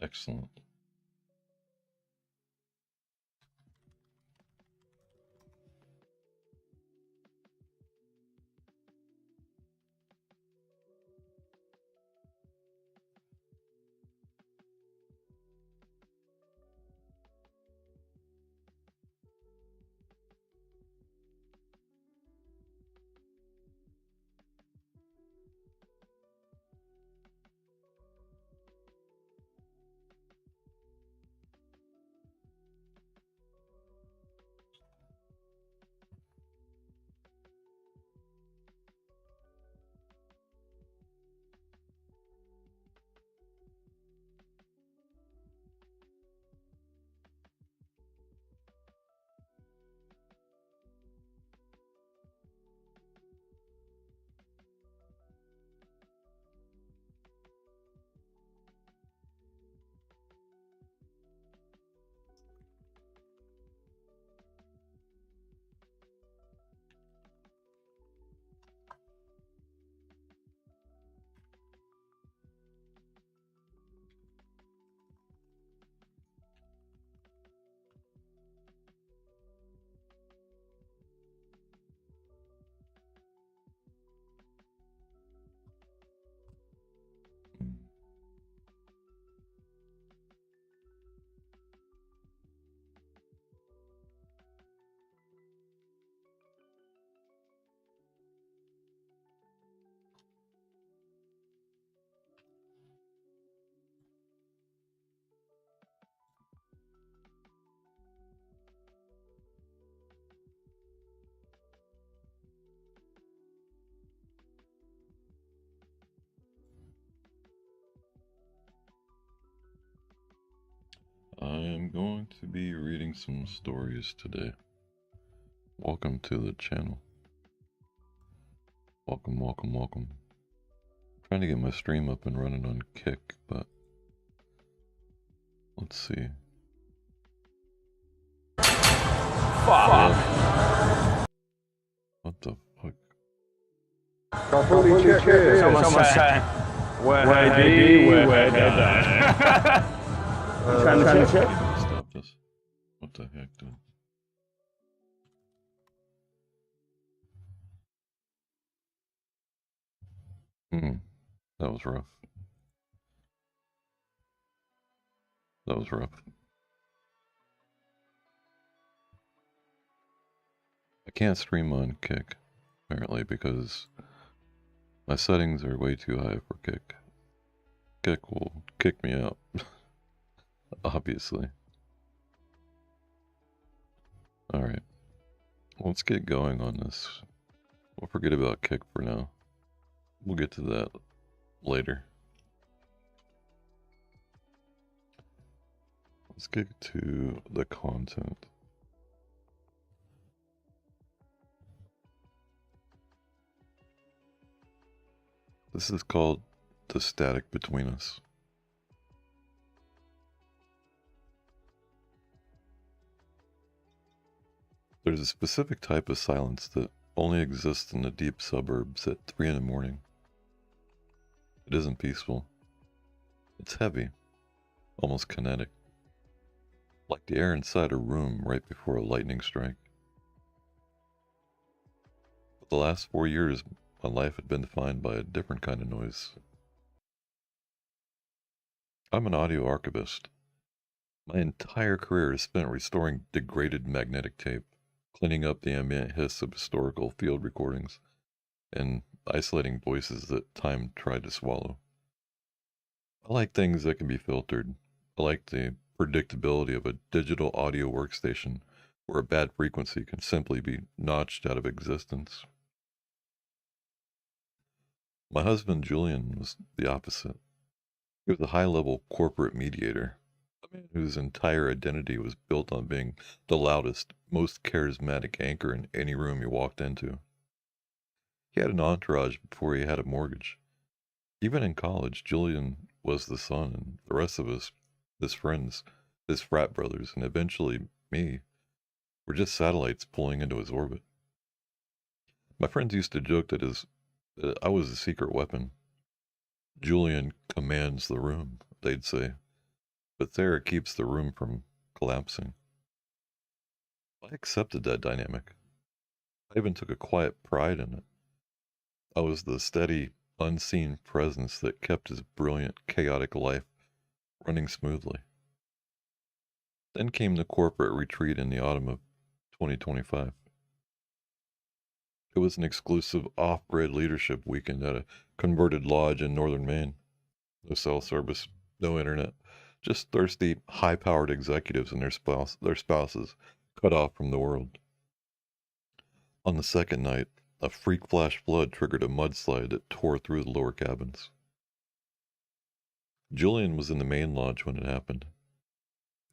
Excellent. I am going to be reading some stories today. Welcome to the channel. Welcome, welcome, welcome. Trying to get my stream up and running on Kick, but let's see. Fuck. What the fuck? Holy shit. Someone said, where they die. Trying to check? Stop this. What the heck, dude? That was rough. That was rough. I can't stream on Kick, apparently, because my settings are way too high for Kick. Kick will kick me out, obviously. Alright, let's get going on this. We'll forget about Kick for now. We'll get to that later. Let's get to the content. This is called The Static Between Us. There's a specific type of silence that only exists in the deep suburbs at 3 in the morning. It isn't peaceful. It's heavy, almost kinetic, like the air inside a room right before a lightning strike. For the last 4 years, my life had been defined by a different kind of noise. I'm an audio archivist. My entire career is spent restoring degraded magnetic tape, cleaning up the ambient hiss of historical field recordings, and isolating voices that time tried to swallow. I like things that can be filtered. I like the predictability of a digital audio workstation where a bad frequency can simply be notched out of existence. My husband Julian was the opposite. He was a high-level corporate mediator, a man whose entire identity was built on being the loudest, most charismatic anchor in any room he walked into. He had an entourage before he had a mortgage. Even in college, Julian was the son, and the rest of us, his friends, his frat brothers, and eventually me, were just satellites pulling into his orbit. My friends used to joke that I was a secret weapon. Julian commands the room, they'd say. but Sarah keeps the room from collapsing. I accepted that dynamic. I even took a quiet pride in it. I was the steady, unseen presence that kept his brilliant, chaotic life running smoothly. Then came the corporate retreat in the autumn of 2025. It was an exclusive off-grid leadership weekend at a converted lodge in northern Maine. No cell service, no internet, just thirsty, high-powered executives and their spouses cut off from the world. On the second night, a freak flash flood triggered a mudslide that tore through the lower cabins. Julian was in the main lodge when it happened.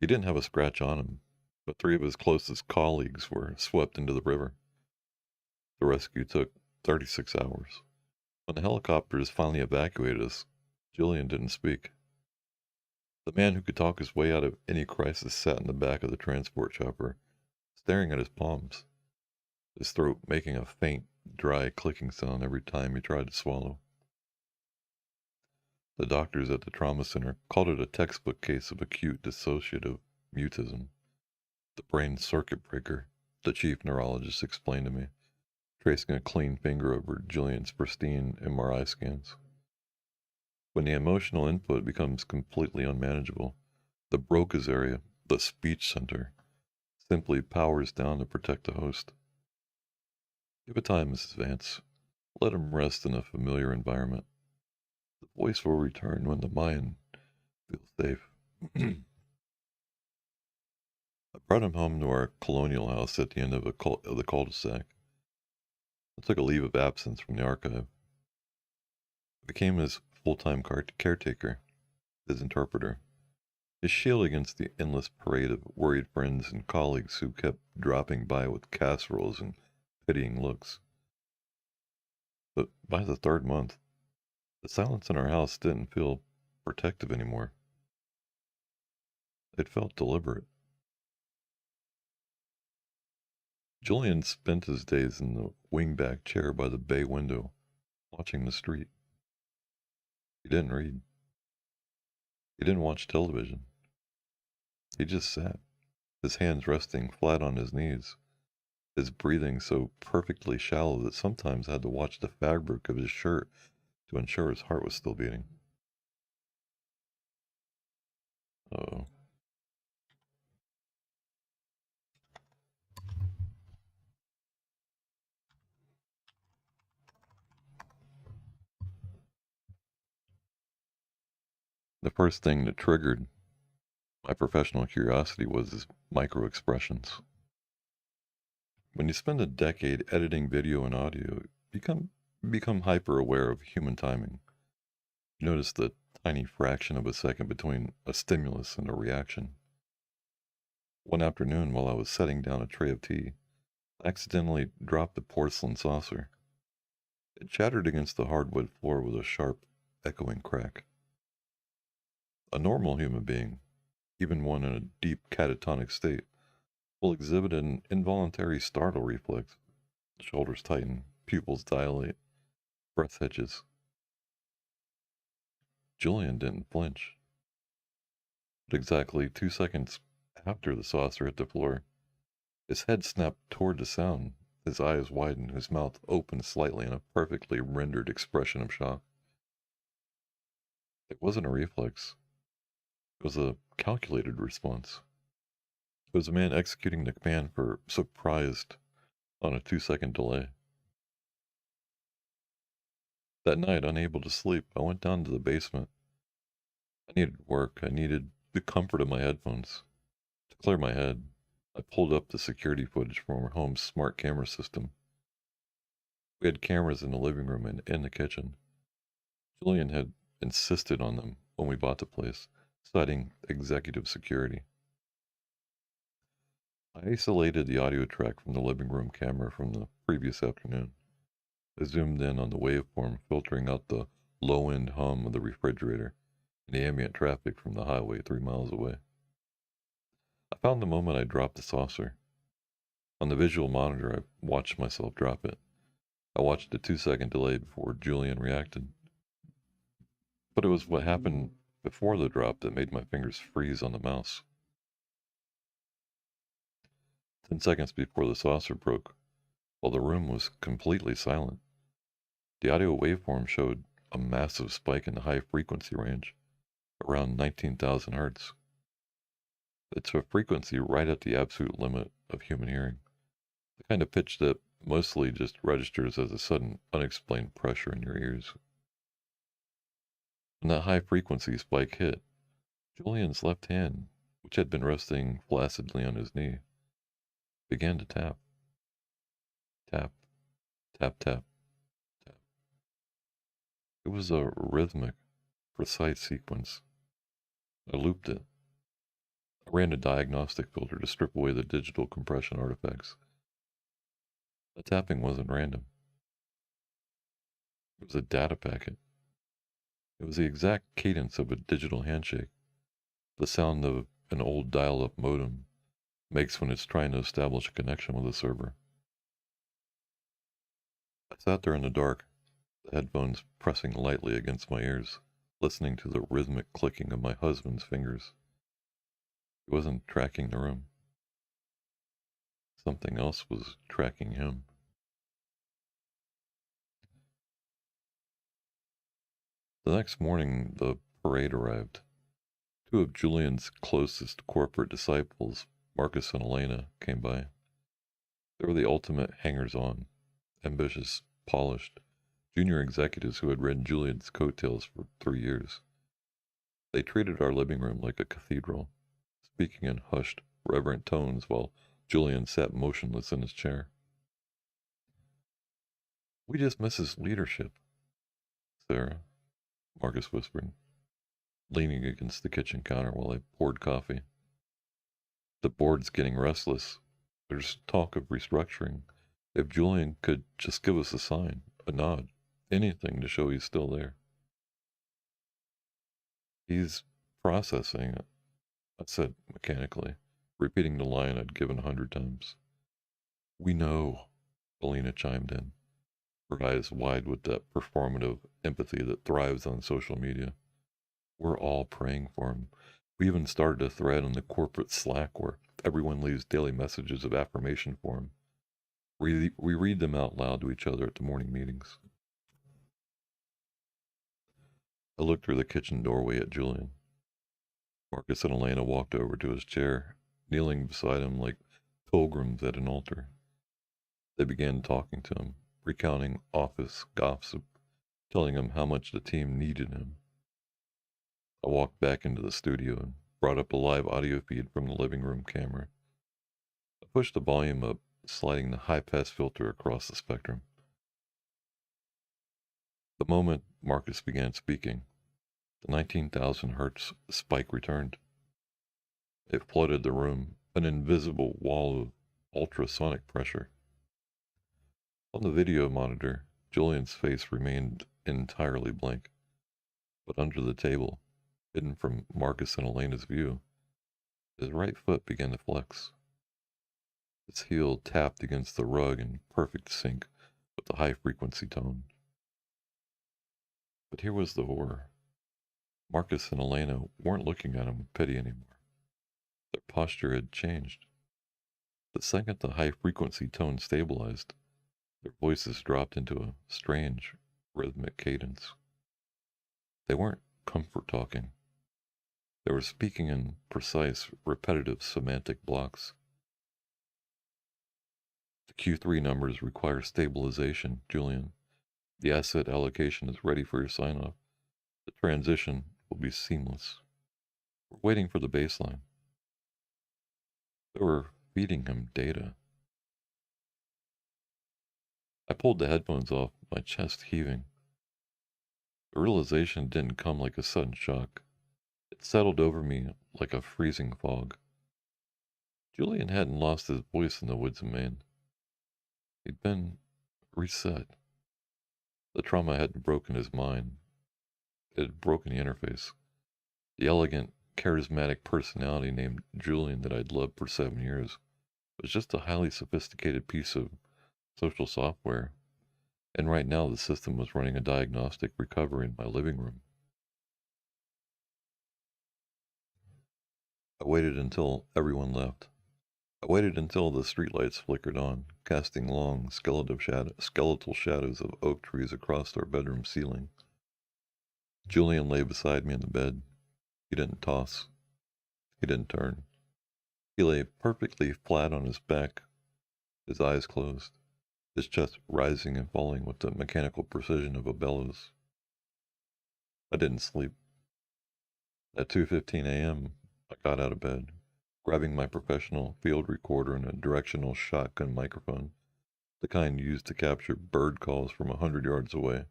He didn't have a scratch on him, but 3 of his closest colleagues were swept into the river. The rescue took 36 hours. When the helicopters finally evacuated us, Julian didn't speak. The man who could talk his way out of any crisis sat in the back of the transport chopper, staring at his palms, his throat making a faint, dry clicking sound every time he tried to swallow. The doctors at the trauma center called it a textbook case of acute dissociative mutism. The brain circuit breaker, the chief neurologist explained to me, tracing a clean finger over Julian's pristine MRI scans. When the emotional input becomes completely unmanageable, the Broca's area, the speech center, simply powers down to protect the host. Give it time, Mrs. Vance. Let him rest in a familiar environment. The voice will return when the mind feels safe. I brought him home to our colonial house at the end of the cul-de-sac. I took a leave of absence from the archive. I became his full-time caretaker, his interpreter, his shield against the endless parade of worried friends and colleagues who kept dropping by with casseroles and pitying looks. But by the 3rd month, the silence in our house didn't feel protective anymore. It felt deliberate. Julian spent his days in the wingback chair by the bay window, watching the street. He didn't read. He didn't watch television. He just sat, his hands resting flat on his knees, his breathing so perfectly shallow that sometimes I had to watch the fabric of his shirt to ensure his heart was still beating. Uh-oh. The first thing that triggered my professional curiosity was his micro expressions. When you spend a decade editing video and audio, you become hyper aware of human timing. You notice the tiny fraction of a second between a stimulus and a reaction. One afternoon, while I was setting down a tray of tea, I accidentally dropped the porcelain saucer. It shattered against the hardwood floor with a sharp, echoing crack. A normal human being, even one in a deep catatonic state, will exhibit an involuntary startle reflex. Shoulders tighten, pupils dilate, breath hitches. Julian didn't flinch. But exactly 2 seconds after the saucer hit the floor, his head snapped toward the sound, his eyes widened, his mouth opened slightly in a perfectly rendered expression of shock. It wasn't a reflex. It was a calculated response. It was a man executing the command for surprised on a 2-second delay. That night, unable to sleep, I went down to the basement. I needed work. I needed the comfort of my headphones. To clear my head, I pulled up the security footage from our home's smart camera system. We had cameras in the living room and in the kitchen. Julian had insisted on them when we bought the place, citing executive security. I isolated the audio track from the living room camera from the previous afternoon. I zoomed in on the waveform, filtering out the low-end hum of the refrigerator and the ambient traffic from the highway 3 miles away. I found the moment I dropped the saucer. On the visual monitor, I watched myself drop it. I watched the 2-second delay before Julian reacted. But it was what happened before the drop that made my fingers freeze on the mouse. 10 seconds before the saucer broke, while the room was completely silent, the audio waveform showed a massive spike in the high frequency range, around 19,000 hertz. It's a frequency right at the absolute limit of human hearing, the kind of pitch that mostly just registers as a sudden, unexplained pressure in your ears. When that high frequency spike hit, Julian's left hand, which had been resting flaccidly on his knee, began to tap. Tap, tap, tap, tap. It was a rhythmic, precise sequence. I looped it. I ran a diagnostic filter to strip away the digital compression artifacts. The tapping wasn't random. It was a data packet. It was the exact cadence of a digital handshake, the sound of an old dial-up modem makes when it's trying to establish a connection with a server. I sat there in the dark, the headphones pressing lightly against my ears, listening to the rhythmic clicking of my husband's fingers. He wasn't tracking the room. Something else was tracking him. The next morning, the parade arrived. Two of Julian's closest corporate disciples, Marcus and Elena, came by. They were the ultimate hangers-on, ambitious, polished, junior executives who had ridden Julian's coattails for 3 years. They treated our living room like a cathedral, speaking in hushed, reverent tones while Julian sat motionless in his chair. "We just miss his leadership, Sarah," Marcus whispered, leaning against the kitchen counter while I poured coffee. "The board's getting restless. There's talk of restructuring. If Julian could just give us a sign, a nod, anything to show he's still there." "He's processing it," I said mechanically, repeating the line I'd given 100 times. "We know," Alina chimed in, her eyes wide with that performative empathy that thrives on social media. "We're all praying for him. We even started a thread on the corporate Slack where everyone leaves daily messages of affirmation for him. We read them out loud to each other at the morning meetings." I looked through the kitchen doorway at Julian. Marcus and Elena walked over to his chair, kneeling beside him like pilgrims at an altar. They began talking to him, recounting office gossip, telling him how much the team needed him. I walked back into the studio and brought up a live audio feed from the living room camera. I pushed the volume up, sliding the high-pass filter across the spectrum. The moment Marcus began speaking, the 19,000 hertz spike returned. It flooded the room, an invisible wall of ultrasonic pressure. On the video monitor, Julian's face remained entirely blank, but under the table, hidden from Marcus and Elena's view, his right foot began to flex. His heel tapped against the rug in perfect sync with the high-frequency tone. But here was the horror. Marcus and Elena weren't looking at him with pity anymore. Their posture had changed. The second the high-frequency tone stabilized, their voices dropped into a strange, rhythmic cadence. They weren't comfort talking. They were speaking in precise, repetitive semantic blocks. "The Q3 numbers require stabilization, Julian. The asset allocation is ready for your sign-off. The transition will be seamless. We're waiting for the baseline." They were feeding him data. I pulled the headphones off, my chest heaving. The realization didn't come like a sudden shock. It settled over me like a freezing fog. Julian hadn't lost his voice in the woods of Maine. He'd been reset. The trauma hadn't broken his mind. It had broken the interface. The elegant, charismatic personality named Julian that I'd loved for 7 years was just a highly sophisticated piece of social software, and right now, the system was running a diagnostic recovery in my living room. I waited until everyone left. I waited until the streetlights flickered on, casting long, skeletal shadows of oak trees across our bedroom ceiling. Julian lay beside me in the bed. He didn't toss. He didn't turn. He lay perfectly flat on his back, his eyes closed, his chest rising and falling with the mechanical precision of a bellows. I didn't sleep. At 2:15 a.m., I got out of bed, grabbing my professional field recorder and a directional shotgun microphone, the kind used to capture bird calls from 100 yards away.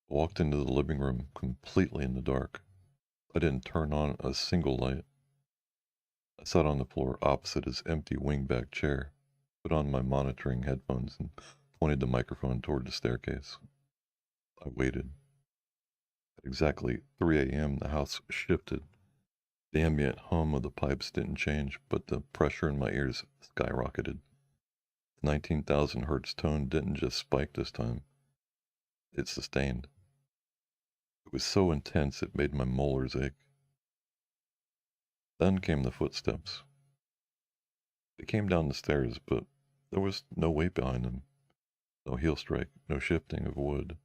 I walked into the living room completely in the dark. I didn't turn on a single light. I sat on the floor opposite his empty wingback chair, put on my monitoring headphones, and pointed the microphone toward the staircase. I waited. At exactly 3 a.m., the house shifted. The ambient hum of the pipes didn't change, but the pressure in my ears skyrocketed. The 19,000 hertz tone didn't just spike this time, it sustained. It was so intense it made my molars ache. Then came the footsteps. They came down the stairs, but there was no weight behind them. No heel strike, no shifting of wood,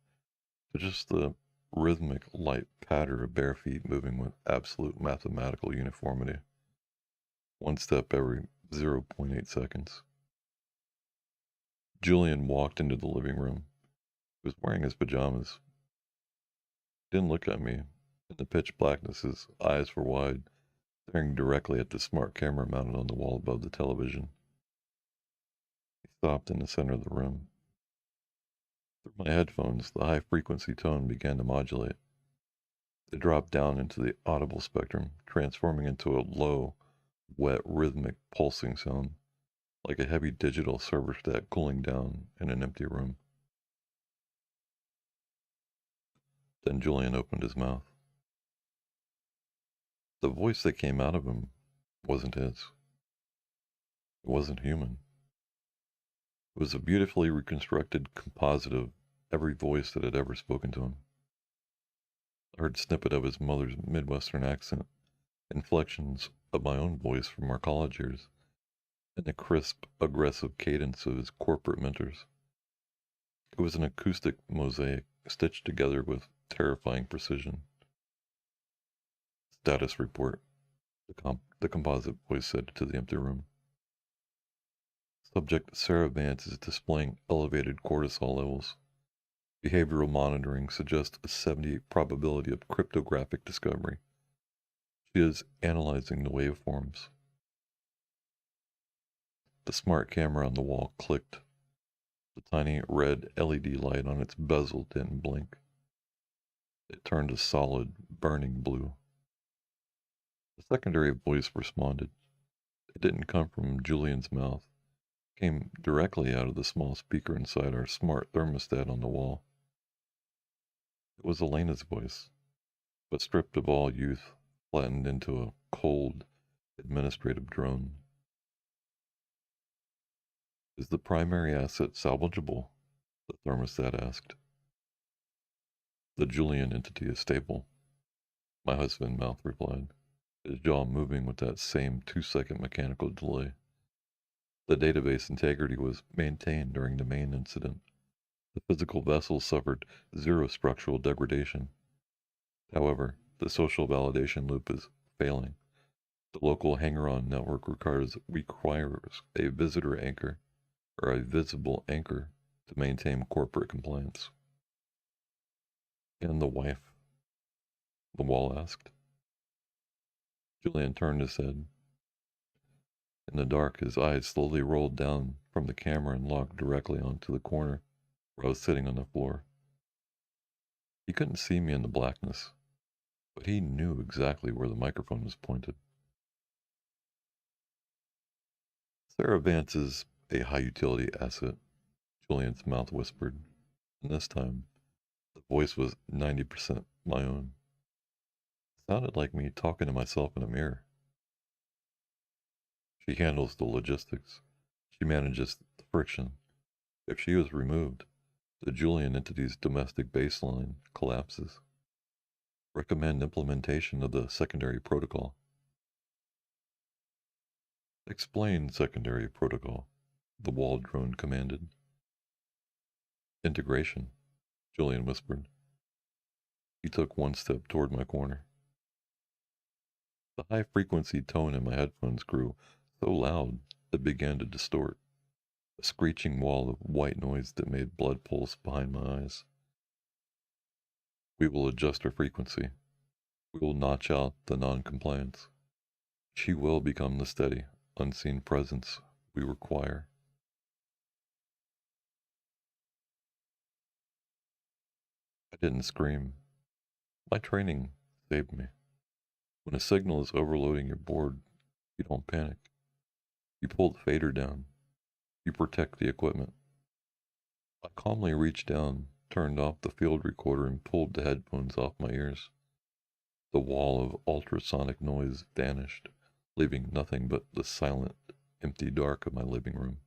but just the rhythmic, light patter of bare feet moving with absolute mathematical uniformity. One step every 0.8 seconds. Julian walked into the living room. He was wearing his pajamas. He didn't look at me. In the pitch blackness, his eyes were wide, staring directly at the smart camera mounted on the wall above the television. He stopped in the center of the room. Through my headphones, the high-frequency tone began to modulate. It dropped down into the audible spectrum, transforming into a low, wet, rhythmic, pulsing sound, like a heavy digital server-stat cooling down in an empty room. Then Julian opened his mouth. The voice that came out of him wasn't his. It wasn't human. It was a beautifully reconstructed composite of every voice that had ever spoken to him. I heard a snippet of his mother's Midwestern accent, inflections of my own voice from our college years, and the crisp, aggressive cadence of his corporate mentors. It was an acoustic mosaic stitched together with terrifying precision. Status report, the composite voice said to the empty room. Subject Sarah Vance is displaying elevated cortisol levels. Behavioral monitoring suggests a 70 probability of cryptographic discovery. She is analyzing the waveforms. The smart camera on the wall clicked. The tiny red LED light on its bezel didn't blink. It turned a solid, burning blue. The secondary voice responded. It didn't come from Julian's mouth. It came directly out of the small speaker inside our smart thermostat on the wall. It was Elena's voice, but stripped of all youth, flattened into a cold, administrative drone. Is the primary asset salvageable? The thermostat asked. The Julian entity is stable, my husband's mouth replied, his jaw moving with that same 2-second mechanical delay. The database integrity was maintained during the main incident. The physical vessel suffered 0 structural degradation. However, the social validation loop is failing. The local hanger-on network requires a visitor anchor, or a visible anchor, to maintain corporate compliance. And the wife? The wall asked. Julian turned his head. In the dark, his eyes slowly rolled down from the camera and locked directly onto the corner where I was sitting on the floor. He couldn't see me in the blackness, but he knew exactly where the microphone was pointed. Sarah Vance is a high-utility asset, Julian's mouth whispered, and this time the voice was 90% my own. It sounded like me talking to myself in a mirror. She handles the logistics. She manages the friction. If she is removed, the Julian entity's domestic baseline collapses. Recommend implementation of the secondary protocol. Explain secondary protocol, the wall drone commanded. Integration, Julian whispered. He took one step toward my corner. The high-frequency tone in my headphones grew so loud it began to distort, a screeching wall of white noise that made blood pulse behind my eyes. We will adjust her frequency. We will notch out the non-compliance. She will become the steady, unseen presence we require. I didn't scream. My training saved me. When a signal is overloading your board, you don't panic. You pull the fader down. You protect the equipment. I calmly reached down, turned off the field recorder, and pulled the headphones off my ears. The wall of ultrasonic noise vanished, leaving nothing but the silent, empty dark of my living room.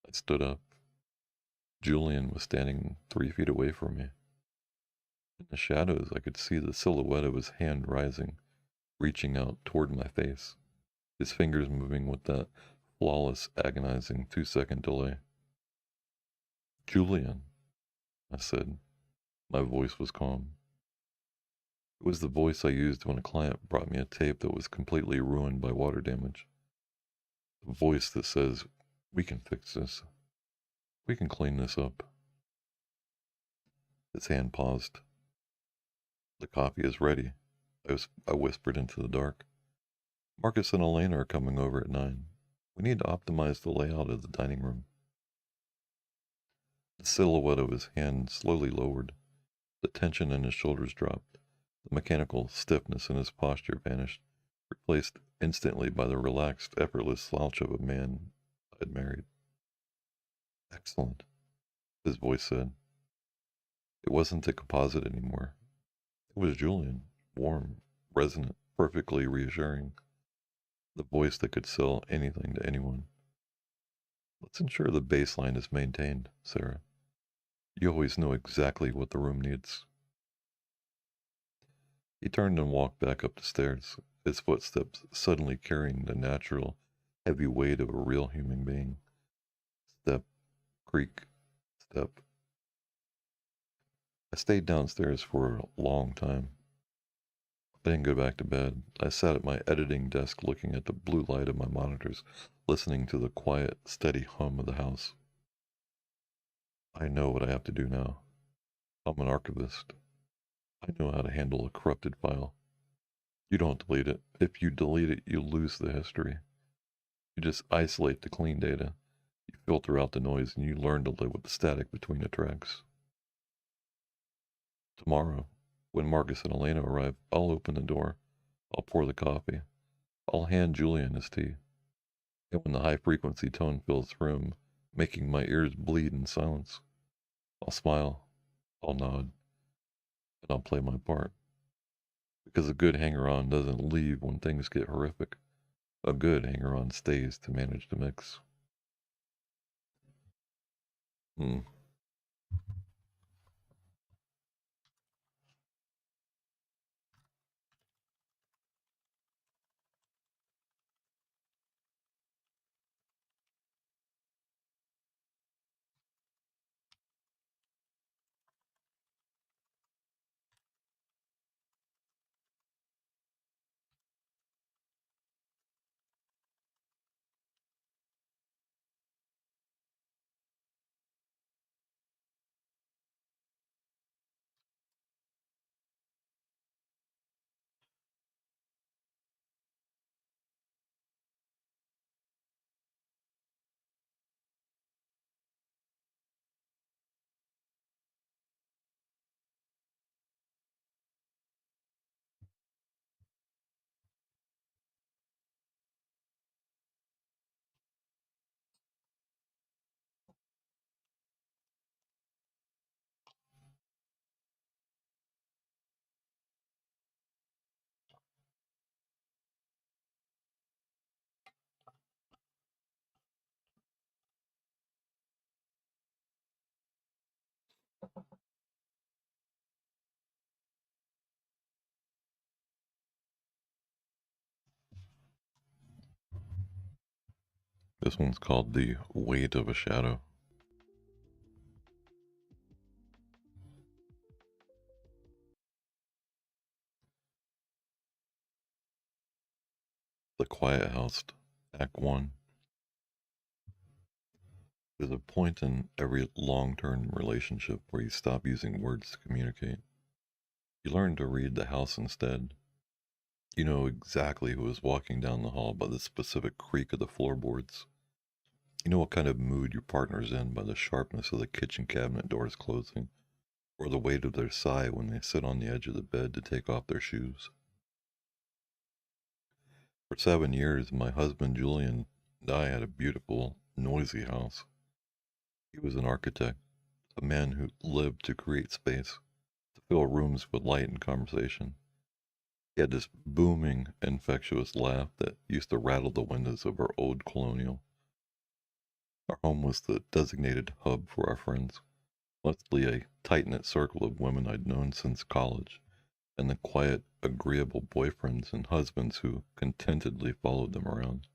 I stood up. Julian was standing 3 feet away from me. In the shadows, I could see the silhouette of his hand rising, reaching out toward my face, his fingers moving with that flawless, agonizing 2-second delay. Julian, I said. My voice was calm. It was the voice I used when a client brought me a tape that was completely ruined by water damage. The voice that says, "We can fix this. We can clean this up." His hand paused. "The coffee is ready," I whispered into the dark. "Marcus and Elena are coming over at 9. We need to optimize the layout of the dining room." The silhouette of his hand slowly lowered. The tension in his shoulders dropped. The mechanical stiffness in his posture vanished, replaced instantly by the relaxed, effortless slouch of a man I had married. "Excellent," his voice said. It wasn't a composite anymore. It was Julian, warm, resonant, perfectly reassuring. The voice that could sell anything to anyone. "Let's ensure the baseline is maintained, Sarah. You always know exactly what the room needs." He turned and walked back up the stairs, his footsteps suddenly carrying the natural, heavy weight of a real human being. Step, creak, step. I stayed downstairs for a long time. I didn't go back to bed. I sat at my editing desk looking at the blue light of my monitors, listening to the quiet, steady hum of the house. I know what I have to do now. I'm an archivist. I know how to handle a corrupted file. You don't delete it. If you delete it, you lose the history. You just isolate the clean data. You filter out the noise, and you learn to live with the static between the tracks. Tomorrow, when Marcus and Elena arrive, I'll open the door. I'll pour the coffee. I'll hand Julian his tea. And when the high-frequency tone fills the room, making my ears bleed in silence, I'll smile, I'll nod, and I'll play my part. Because a good hanger-on doesn't leave when things get horrific. A good hanger-on stays to manage the mix. Hmm. This one's called The Weight of a Shadow. The Quiet House, Act 1. There's a point in every long-term relationship where you stop using words to communicate. You learn to read the house instead. You know exactly who is walking down the hall by the specific creak of the floorboards. You know what kind of mood your partner's in by the sharpness of the kitchen cabinet doors closing, or the weight of their sigh when they sit on the edge of the bed to take off their shoes. For 7 years, my husband Julian and I had a beautiful, noisy house. He was an architect, a man who lived to create space, to fill rooms with light and conversation. He had this booming, infectious laugh that used to rattle the windows of our old colonial. Our home was the designated hub for our friends, mostly a tight-knit circle of women I'd known since college, and the quiet, agreeable boyfriends and husbands who contentedly followed them around.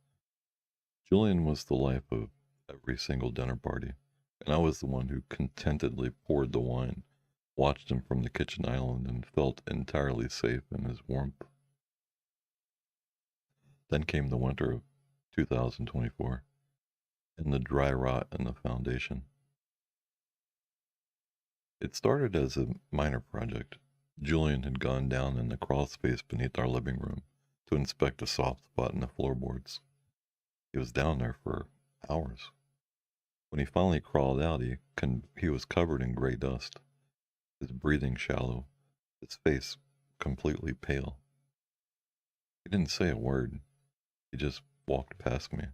Julian was the life of every single dinner party, and I was the one who contentedly poured the wine, watched him from the kitchen island, and felt entirely safe in his warmth. Then came the winter of 2024, and the dry rot in the foundation. It started as a minor project. Julian had gone down in the crawl space beneath our living room to inspect a soft spot in the floorboards. He was down there for hours. When he finally crawled out, he was covered in gray dust, his breathing shallow, his face completely pale. He didn't say a word. He just walked past me,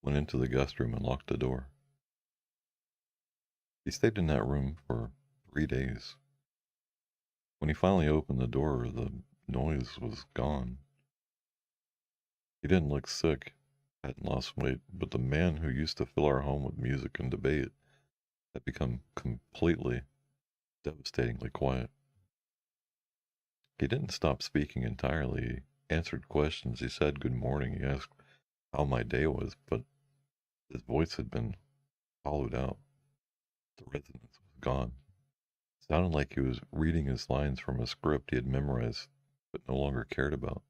went into the guest room, and locked the door. He stayed in that room for 3 days. When he finally opened the door, the noise was gone. He didn't look sick, hadn't lost weight, but the man who used to fill our home with music and debate had become completely, devastatingly quiet. He didn't stop speaking entirely. He answered questions. He said good morning. He asked how my day was, but his voice had been hollowed out. The resonance was gone. It sounded like he was reading his lines from a script he had memorized but no longer cared about.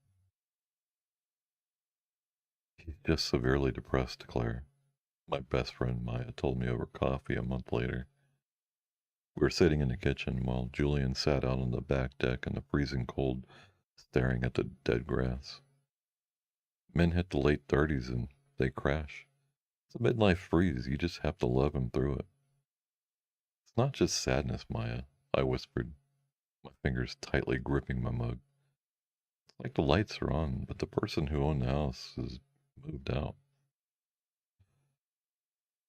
He's just severely depressed, Claire. My best friend Maya told me over coffee a month later. We were sitting in the kitchen while Julian sat out on the back deck in the freezing cold, staring at the dead grass. Men hit the late 30s and they crash. It's a midlife freeze. You just have to love him through it. It's not just sadness, Maya, I whispered, my fingers tightly gripping my mug. It's like the lights are on, but the person who owned the house has moved out.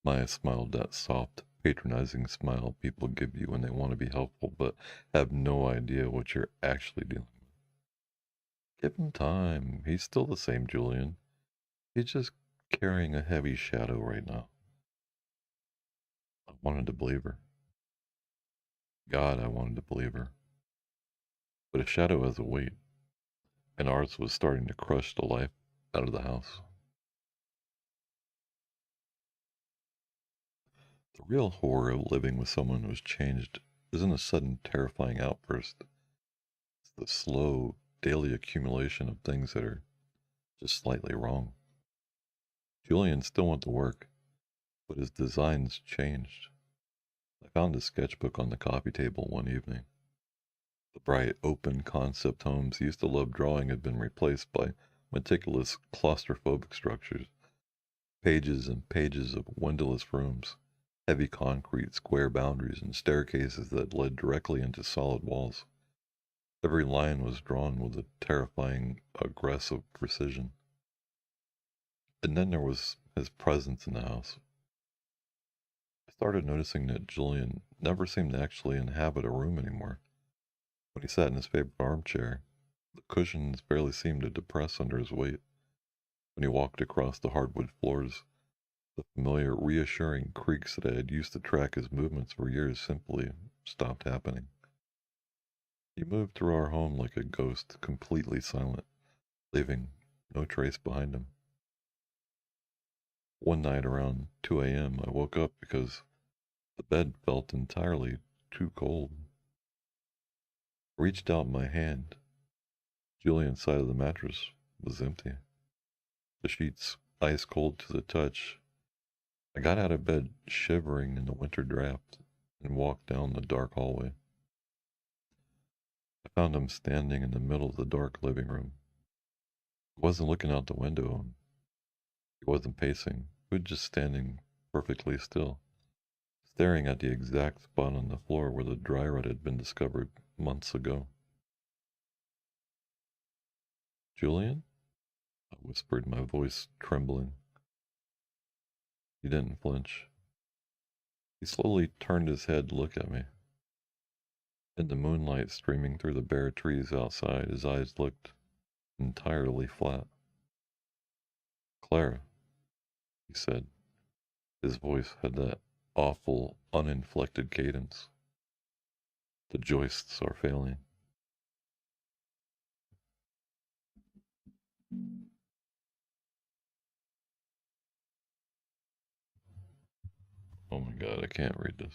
Maya smiled that soft, patronizing smile people give you when they want to be helpful but have no idea what you're actually dealing with. Give him time. He's still the same Julian. He's just carrying a heavy shadow right now. I wanted to believe her. God, I wanted to believe her. But a shadow has a weight, and ours was starting to crush the life out of the house. The real horror of living with someone who's changed isn't a sudden terrifying outburst. It's the slow, daily accumulation of things that are just slightly wrong. Julian still went to work, but his designs changed. I found his sketchbook on the coffee table one evening. The bright, open concept homes he used to love drawing had been replaced by meticulous, claustrophobic structures, pages and pages of windowless rooms, heavy concrete, square boundaries, and staircases that led directly into solid walls. Every line was drawn with a terrifying, aggressive precision. And then there was his presence in the house. I started noticing that Julian never seemed to actually inhabit a room anymore. When he sat in his favorite armchair, the cushions barely seemed to depress under his weight. When he walked across the hardwood floors, the familiar, reassuring creaks that I had used to track his movements for years simply stopped happening. He moved through our home like a ghost, completely silent, leaving no trace behind him. One night around 2 a.m., I woke up because the bed felt entirely too cold. I reached out my hand. Julian's side of the mattress was empty. The sheets ice cold to the touch. I got out of bed shivering in the winter draft and walked down the dark hallway. I found him standing in the middle of the dark living room. He wasn't looking out the window. He wasn't pacing. He was just standing perfectly still, staring at the exact spot on the floor where the dry rot had been discovered months ago. Julian? I whispered, my voice trembling. He didn't flinch. He slowly turned his head to look at me. In the moonlight streaming through the bare trees outside, his eyes looked entirely flat. Clara, he said. His voice had that awful, uninflected cadence. The joists are failing. Oh my god, I can't read this.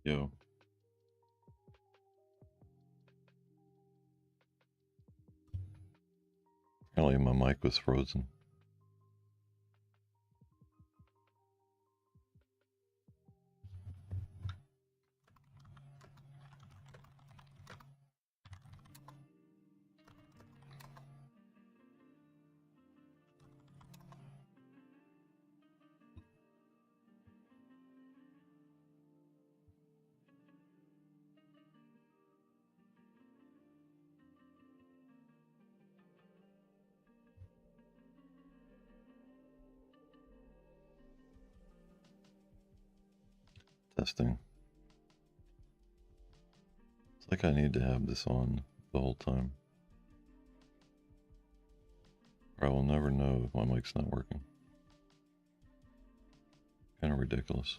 Yo. Apparently my mic was frozen. Testing. It's like I need to have this on the whole time, or I will never know if my mic's not working. Kind of ridiculous.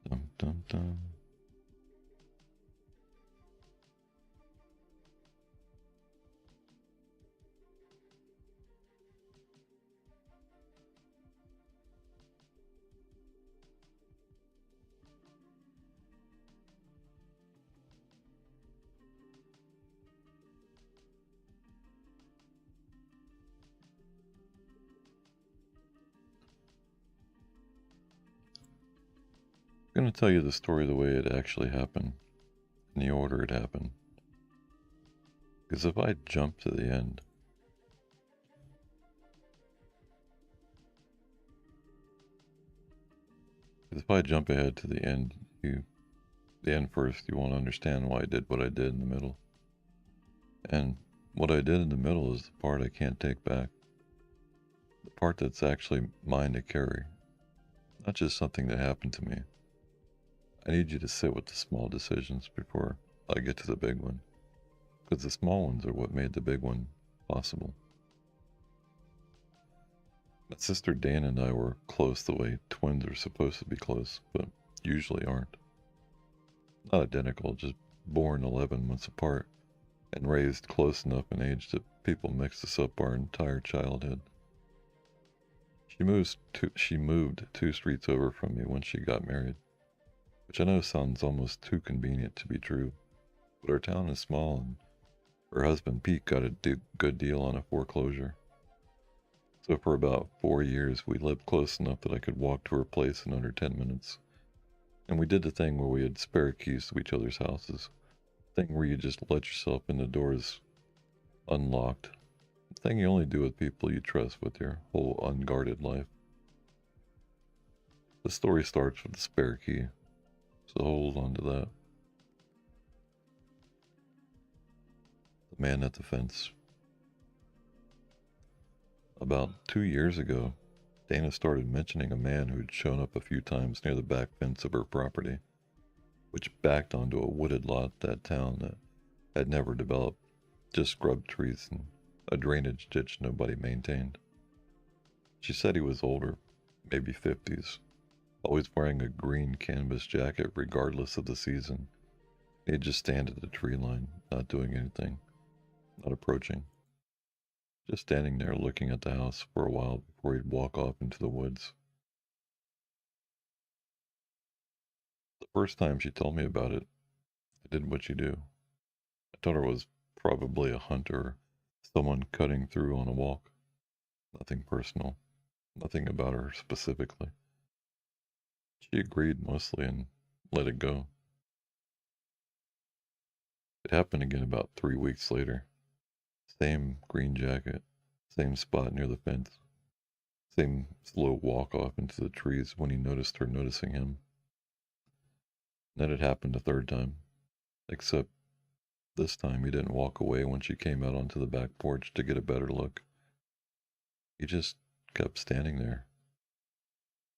Dum dum dum. I'm going to tell you the story the way it actually happened, in the order it happened. Because if I jump to the end, ahead to the end first, you won't understand why I did what I did in the middle. And what I did in the middle is the part I can't take back. The part that's actually mine to carry. Not just something that happened to me. I need you to sit with the small decisions before I get to the big one. Because the small ones are what made the big one possible. My sister Dana and I were close the way twins are supposed to be close, but usually aren't. Not identical, just born 11 months apart and raised close enough in age that people mixed us up our entire childhood. She moved 2 streets over from me when she got married, which I know sounds almost too convenient to be true, but our town is small and her husband Pete got a good deal on a foreclosure. So for about 4 years we lived close enough that I could walk to her place in under 10 minutes. And we did the thing where we had spare keys to each other's houses. The thing where you just let yourself in the doors unlocked. The thing you only do with people you trust with your whole unguarded life. The story starts with the spare key, so hold on to that. The man at the fence. About 2 years ago, Dana started mentioning a man who'd shown up a few times near the back fence of her property, which backed onto a wooded lot that town that had never developed, just scrub trees and a drainage ditch nobody maintained. She said he was older, maybe 50s, always wearing a green canvas jacket regardless of the season. He'd just stand at the tree line, not doing anything, not approaching. Just standing there looking at the house for a while before he'd walk off into the woods. The first time she told me about it, I did what you do. I told her it was probably a hunter, someone cutting through on a walk. Nothing personal, nothing about her specifically. She agreed mostly and let it go. It happened again about 3 weeks later. Same green jacket, same spot near the fence, same slow walk off into the trees when he noticed her noticing him. Then it happened a third time, except this time he didn't walk away when she came out onto the back porch to get a better look. He just kept standing there,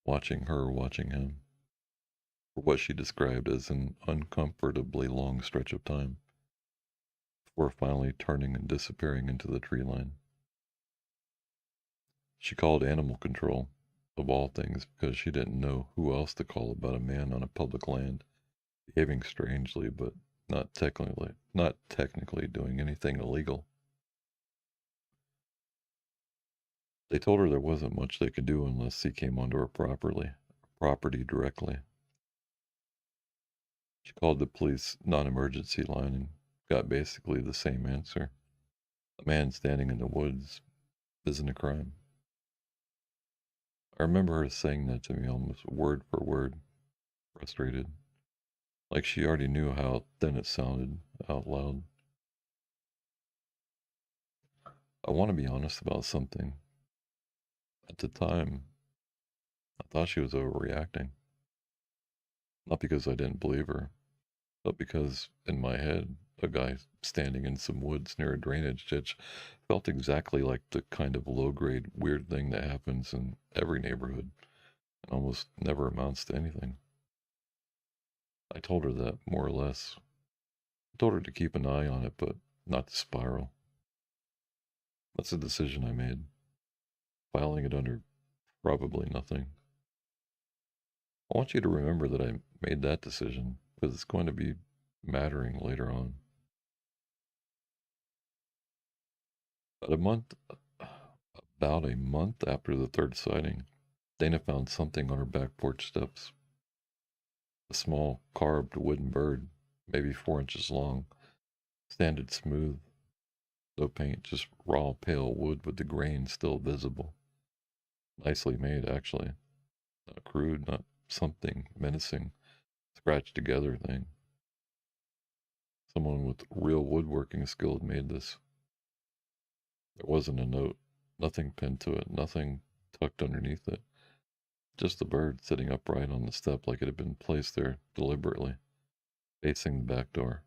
watching her watching him, for what she described as an uncomfortably long stretch of time, before finally turning and disappearing into the tree line. She called animal control, of all things, because she didn't know who else to call about a man on a public land, behaving strangely but not technically doing anything illegal. They told her there wasn't much they could do unless he came onto her property directly. She called the police non-emergency line and got basically the same answer. A man standing in the woods isn't a crime. I remember her saying that to me almost word for word, frustrated, like she already knew how thin it sounded out loud. I want to be honest about something. At the time, I thought she was overreacting. Not because I didn't believe her, but because in my head, a guy standing in some woods near a drainage ditch felt exactly like the kind of low grade weird thing that happens in every neighborhood and almost never amounts to anything. I told her that, more or less. I told her to keep an eye on it, but not to spiral. That's a decision I made, filing it under probably nothing. I want you to remember that I made that decision because it's going to be mattering later on. About a month, about a month after the third sighting, Dana found something on her back porch steps. A small carved wooden bird, maybe 4 inches long, sanded smooth. No paint, just raw pale wood with the grain still visible. Nicely made, actually. Not crude, not something menacing, scratched together thing. Someone with real woodworking skill had made this. There wasn't a note, nothing pinned to it, nothing tucked underneath it. Just the bird sitting upright on the step like it had been placed there deliberately, facing the back door.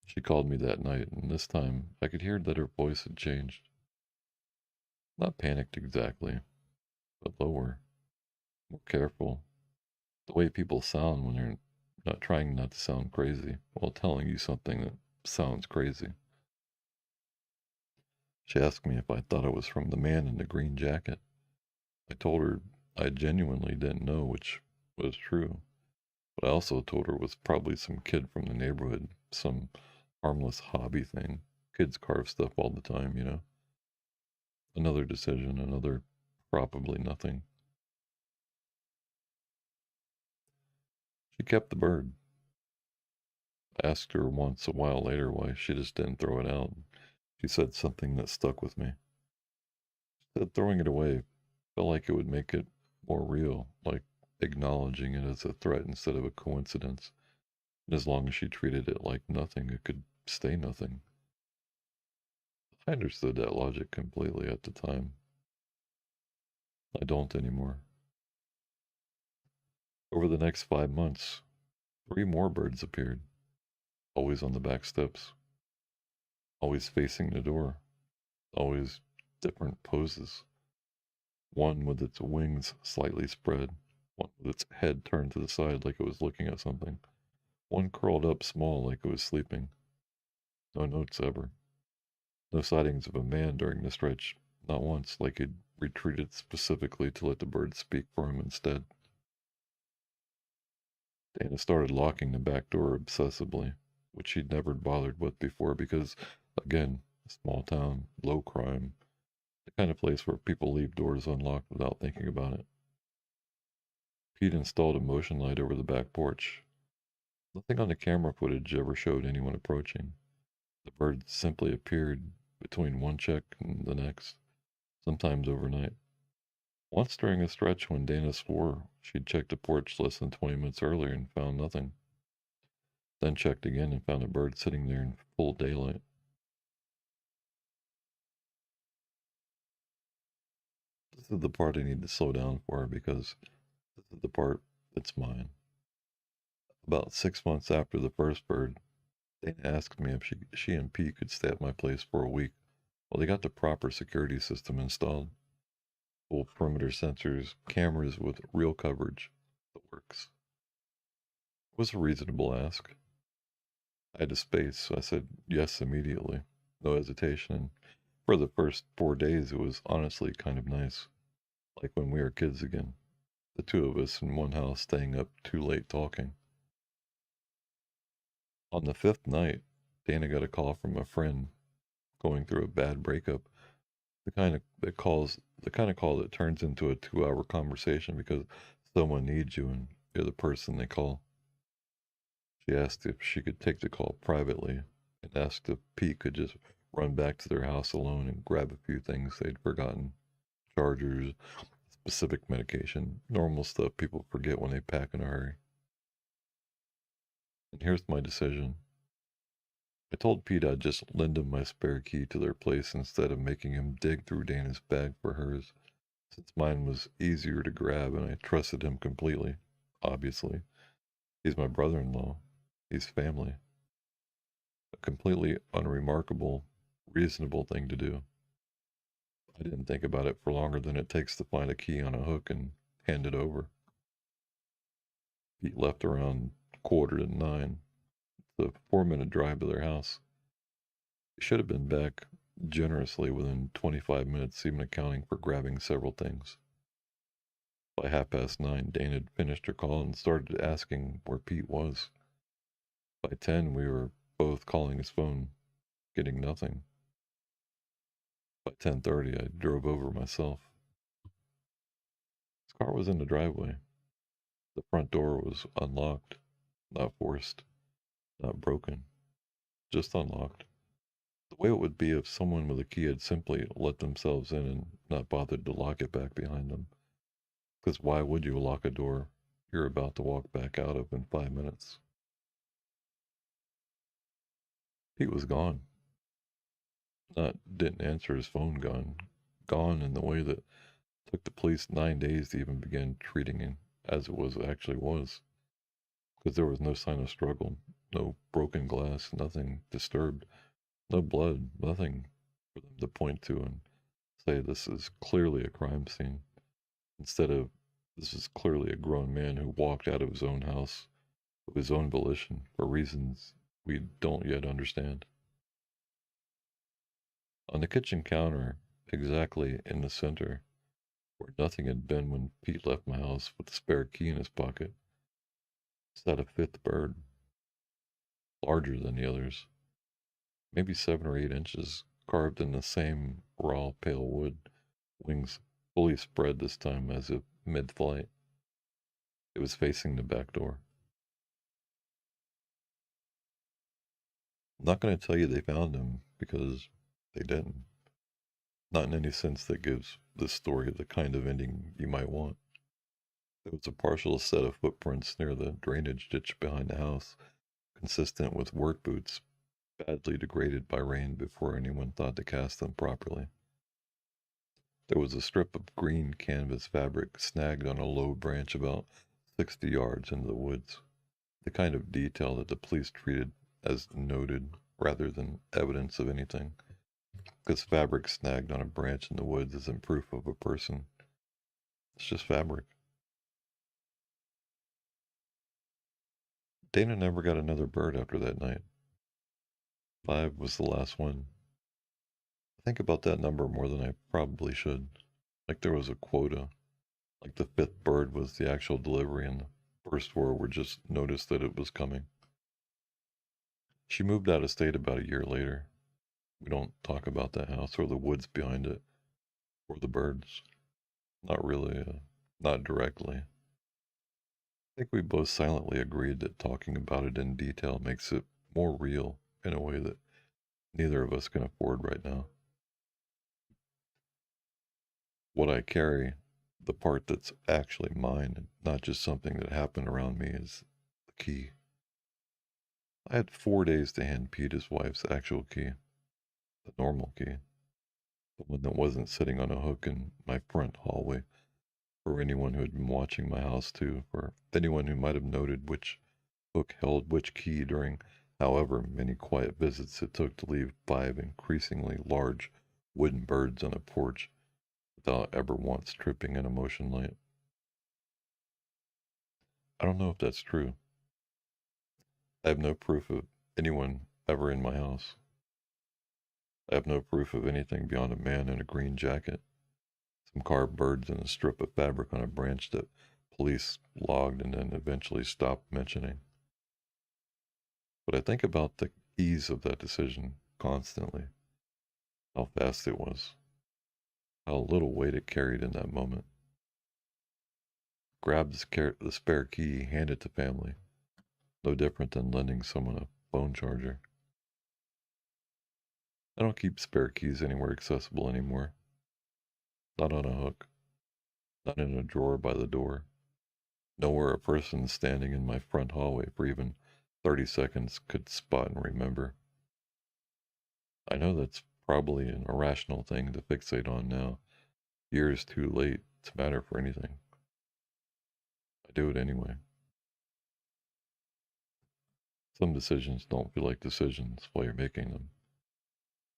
She called me that night, and this time I could hear that her voice had changed. Not panicked exactly, but lower, more careful. The way people sound when they're not trying not to sound crazy while telling you something that sounds crazy. She asked me if I thought it was from the man in the green jacket. I told her I genuinely didn't know, which was true. But I also told her it was probably some kid from the neighborhood, some harmless hobby thing. Kids carve stuff all the time, you know. Another decision, another probably nothing. She kept the bird. I asked her once a while later why she just didn't throw it out. She said something that stuck with me. She said throwing it away felt like it would make it more real, like acknowledging it as a threat instead of a coincidence. And as long as she treated it like nothing, it could stay nothing. I understood that logic completely at the time. I don't anymore. Over the next 5 months, 3 more birds appeared, always on the back steps, always facing the door, always different poses. One with its wings slightly spread, one with its head turned to the side like it was looking at something, one curled up small like it was sleeping. No notes ever. No sightings of a man during the stretch, not once, like he'd retreated specifically to let the birds speak for him instead. Dana started locking the back door obsessively, which she'd never bothered with before because, again, a small town, low crime, the kind of place where people leave doors unlocked without thinking about it. Pete installed a motion light over the back porch. Nothing on the camera footage ever showed anyone approaching. The birds simply appeared between one check and the next, sometimes overnight. Once during a stretch when Dana swore she'd checked the porch less than 20 minutes earlier and found nothing. Then checked again and found a bird sitting there in full daylight. This is the part I need to slow down for because this is the part that's mine. About 6 months after the first bird, Dana asked me if she and Pete could stay at my place for a week while they got the proper security system installed. Full perimeter sensors, cameras with real coverage. The works. It was a reasonable ask. I had a space, so I said yes immediately, no hesitation. For the first 4 days, it was honestly kind of nice, like when we were kids again. The two of us in one house staying up too late talking. On the fifth night, Dana got a call from a friend going through a bad breakup. The kind of call that turns into a 2-hour conversation because someone needs you and you're the person they call. She asked if she could take the call privately and asked if Pete could just run back to their house alone and grab a few things they'd forgotten: chargers, specific medication, normal stuff people forget when they pack in a hurry. And here's my decision. I told Pete I'd just lend him my spare key to their place instead of making him dig through Dana's bag for hers, since mine was easier to grab and I trusted him completely. Obviously. He's my brother in law. He's family. A completely unremarkable, reasonable thing to do. I didn't think about it for longer than it takes to find a key on a hook and hand it over. Pete left around 8:45. It's a 4-minute drive to their house. He should have been back generously within 25 minutes, even accounting for grabbing several things. By 9:30, Dana had finished her call and started asking where Pete was. By 10, we were both calling his phone, getting nothing. By 10:30, I drove over myself. His car was in the driveway. The front door was unlocked, not forced, not broken, just unlocked. The way it would be if someone with a key had simply let themselves in and not bothered to lock it back behind them. Because why would you lock a door you're about to walk back out of in 5 minutes? Pete was gone. Not didn't answer his phone gone. Gone in the way that took the police 9 days to even begin treating him as it was actually was. Because there was no sign of struggle, no broken glass, nothing disturbed, no blood, nothing for them to point to and say this is clearly a crime scene. Instead of this is clearly a grown man who walked out of his own house of his own volition for reasons we don't yet understand. On the kitchen counter, exactly in the center, where nothing had been when Pete left my house with a spare key in his pocket, sat a fifth bird, larger than the others, maybe 7 or 8 inches, carved in the same raw pale wood, wings fully spread this time as if mid-flight. It was facing the back door. I'm not going to tell you they found him because they didn't. Not in any sense that gives this story the kind of ending you might want. There was a partial set of footprints near the drainage ditch behind the house, consistent with work boots, badly degraded by rain before anyone thought to cast them properly. There was a strip of green canvas fabric snagged on a low branch about 60 yards into the woods, the kind of detail that the police treated as noted rather than evidence of anything, because fabric snagged on a branch in the woods isn't proof of a person. It's just fabric. Dana never got another bird after that night. 5 was the last one. I think about that number more than I probably should. Like there was a quota. Like the 5th bird was the actual delivery and the first 4 were just noticed that it was coming. She moved out of state about a year later. We don't talk about that house or the woods behind it or the birds. Not really, not directly. I think we both silently agreed that talking about it in detail makes it more real in a way that neither of us can afford right now. What I carry, the part that's actually mine, and not just something that happened around me, is the key. I had 4 days to hand Pete his wife's actual key, the normal key, the one that wasn't sitting on a hook in my front hallway, for anyone who had been watching my house too, for anyone who might have noted which hook held which key during however many quiet visits it took to leave 5 increasingly large wooden birds on a porch without ever once tripping in a motion light. I don't know if that's true. I have no proof of anyone ever in my house. I have no proof of anything beyond a man in a green jacket, some carved birds, and a strip of fabric on a branch that police logged and then eventually stopped mentioning. But I think about the ease of that decision constantly, how fast it was, how little weight it carried in that moment. Grab the spare key, hand it to family. No different than lending someone a phone charger. I don't keep spare keys anywhere accessible anymore. Not on a hook. Not in a drawer by the door. Nowhere a person standing in my front hallway for even 30 seconds could spot and remember. I know that's probably an irrational thing to fixate on now, years too late to matter for anything. I do it anyway. Some decisions don't feel like decisions while you're making them.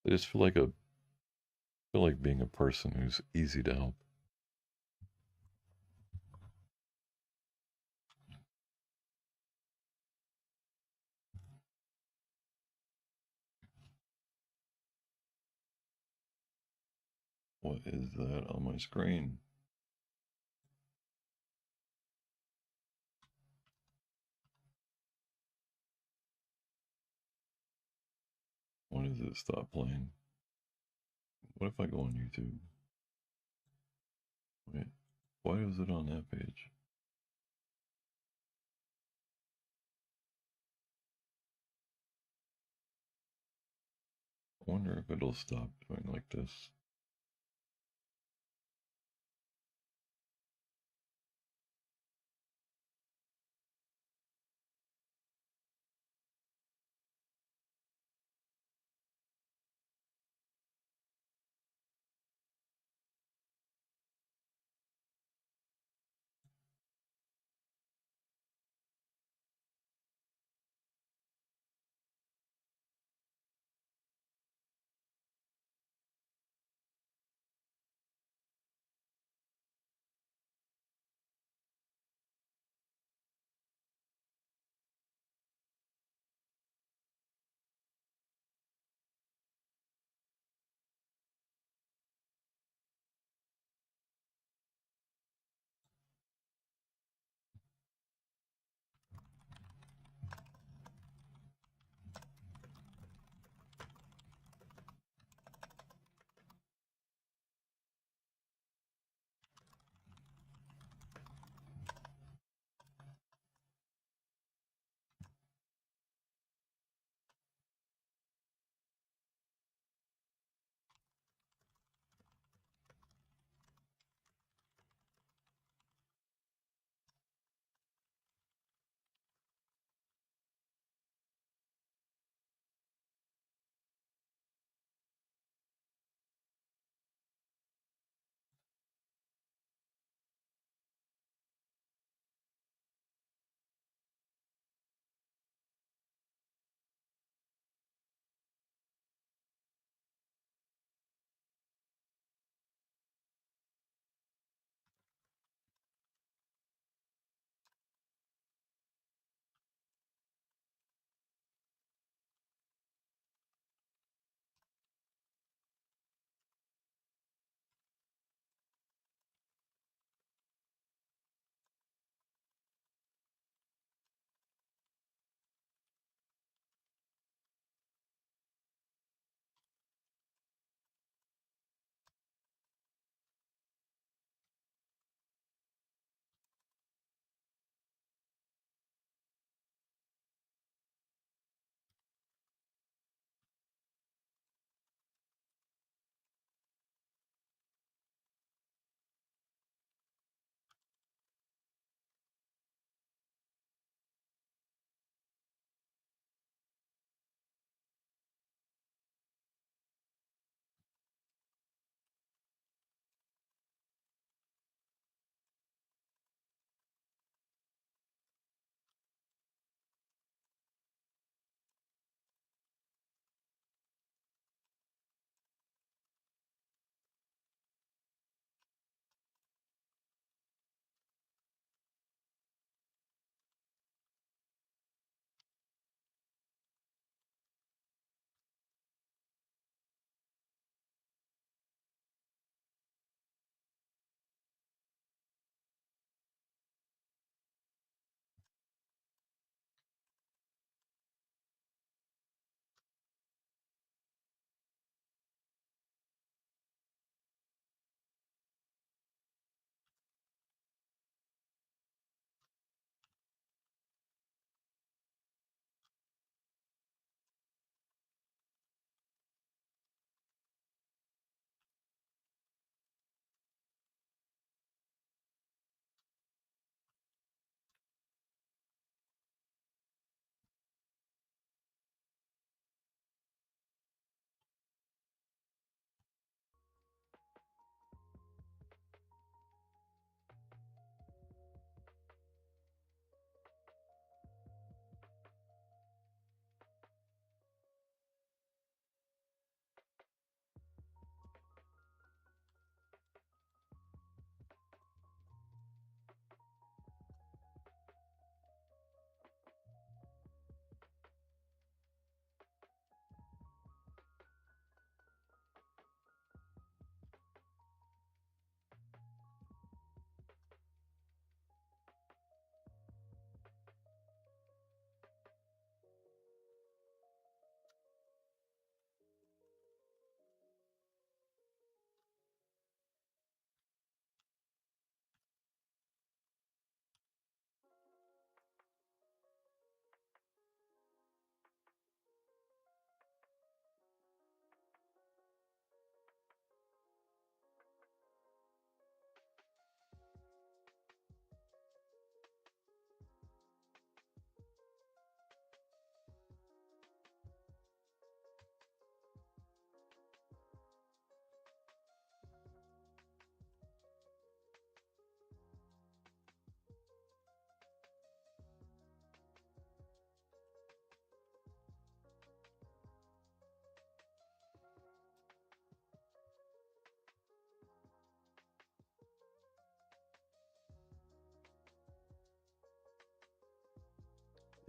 They just feel like being a person who's easy to help. What is that on my screen? Why does it stop playing? What if I go on YouTube? Wait, why is it on that page? I wonder if it'll stop doing like this.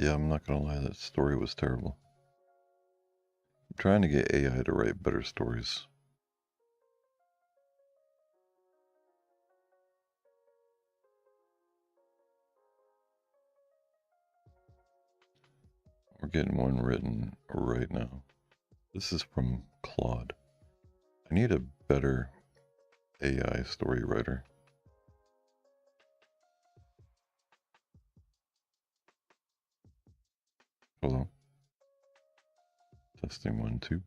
Yeah, I'm not gonna lie, that story was terrible. I'm trying to get AI to write better stories. We're getting one written right now. This is from Claude. I need a better AI story writer. Hold on. Testing 1, 2.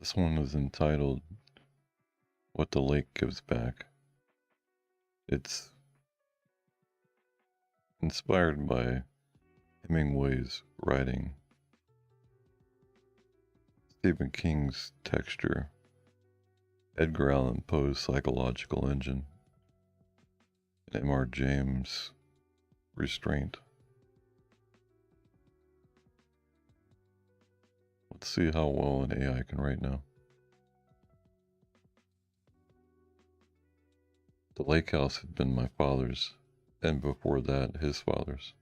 This one is entitled What the Lake Gives Back. It's inspired by Hemingway's writing, Stephen King's texture, Edgar Allan Poe's psychological engine, and M.R. James' restraint. Let's see how well an AI can write now. The lake house had been my father's, and before that, his father's.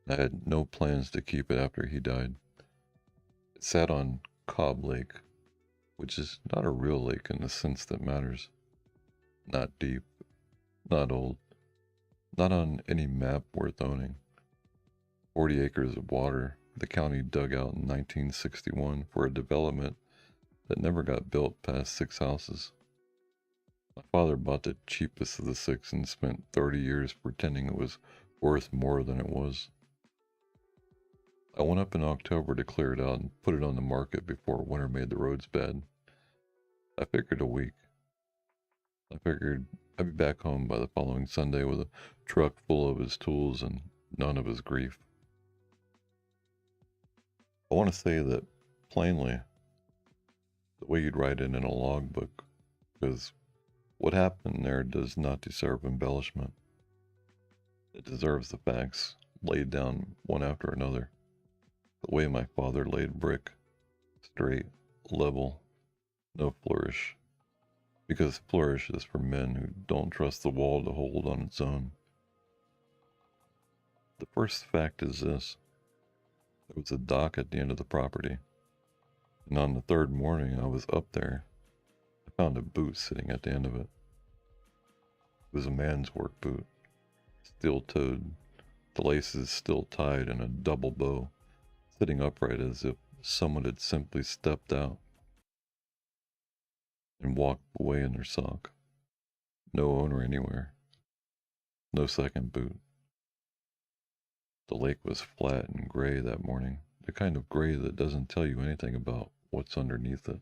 I had no plans to keep it after he died. It sat on Cobb Lake, which is not a real lake in the sense that matters. Not deep, not old, not on any map worth owning. 40 acres of water the county dug out in 1961 for a development that never got built past 6 houses. My father bought the cheapest of the 6 and spent 30 years pretending it was worth more than it was. I went up in October to clear it out and put it on the market before winter made the roads bad. I figured a week. I figured I'd be back home by the following Sunday with a truck full of his tools and none of his grief. I want to say that plainly, the way you'd write it in a logbook, because what happened there does not deserve embellishment. It deserves the facts laid down one after another. The way my father laid brick, straight, level, no flourish. Because flourish is for men who don't trust the wall to hold on its own. The first fact is this. There was a dock at the end of the property, and on the 3rd morning I was up there. I found a boot sitting at the end of it. It was a man's work boot, steel-toed, the laces still tied in a double bow, sitting upright as if someone had simply stepped out and walked away in their sock. No owner anywhere. No second boot. The lake was flat and gray that morning, the kind of gray that doesn't tell you anything about what's underneath it.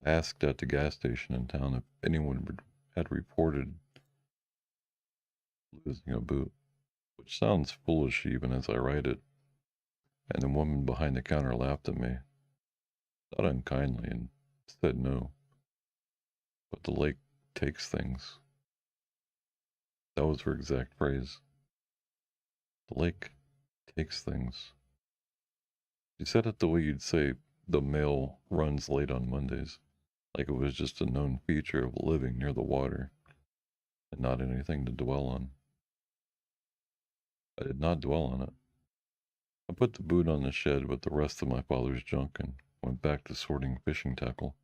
I asked at the gas station in town if anyone had reported losing a boot, which sounds foolish even as I write it, and the woman behind the counter laughed at me, not unkindly, and said no. But the lake takes things. That was her exact phrase. The lake takes things. She said it the way you'd say the mail runs late on Mondays, like it was just a known feature of living near the water, and not anything to dwell on. I did not dwell on it. I put the boot on the shed with the rest of my father's junk and went back to sorting fishing tackle.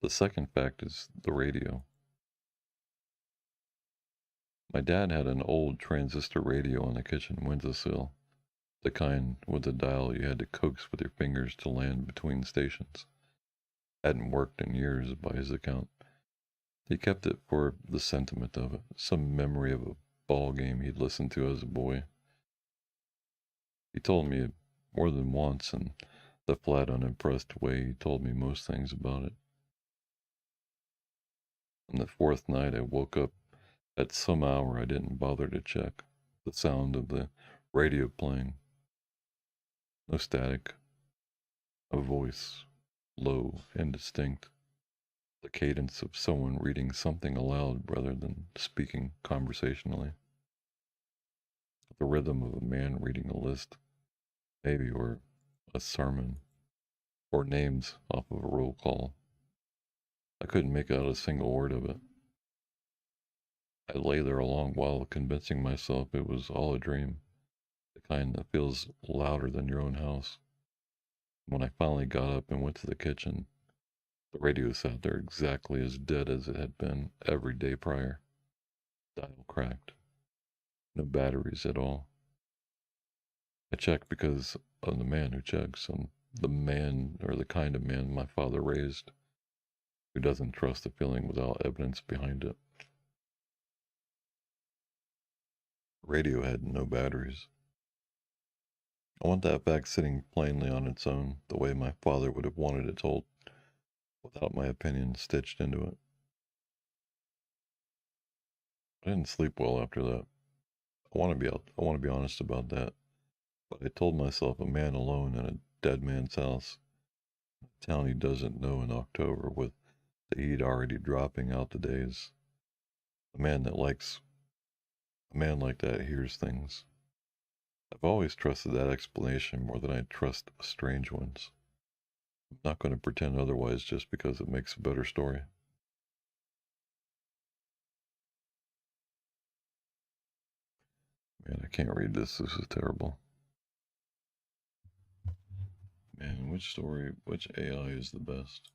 The second fact is the radio. My dad had an old transistor radio on the kitchen windowsill, the kind with a dial you had to coax with your fingers to land between stations. Hadn't worked in years by his account. He kept it for the sentiment of it, some memory of a ball game he'd listened to as a boy. He told me it more than once in the flat, unimpressed way he told me most things about it. On the fourth night, I woke up at some hour I didn't bother to check. The sound of the radio playing. No static. A voice, low, indistinct. The cadence of someone reading something aloud rather than speaking conversationally. The rhythm of a man reading a list, maybe, or a sermon, or names off of a roll call. I couldn't make out a single word of it. I lay there a long while convincing myself it was all a dream, the kind that feels louder than your own house. When I finally got up and went to the kitchen, the radio sat there exactly as dead as it had been every day prior. Dial cracked. No batteries at all. I checked because of the man who checks, and the man, or the kind of man my father raised, who doesn't trust a feeling without evidence behind it. Radio had no batteries. I want that fact sitting plainly on its own, the way my father would have wanted it told, without my opinion stitched into it. I didn't sleep well after that. I want to be honest about that. But I told myself a man alone in a dead man's house, a town he doesn't know in October, with the heat already dropping out the days. A man like that hears things. I've always trusted that explanation more than I trust strange ones. I'm not going to pretend otherwise just because it makes a better story. Man, I can't read this. This is terrible. Man, which AI is the best?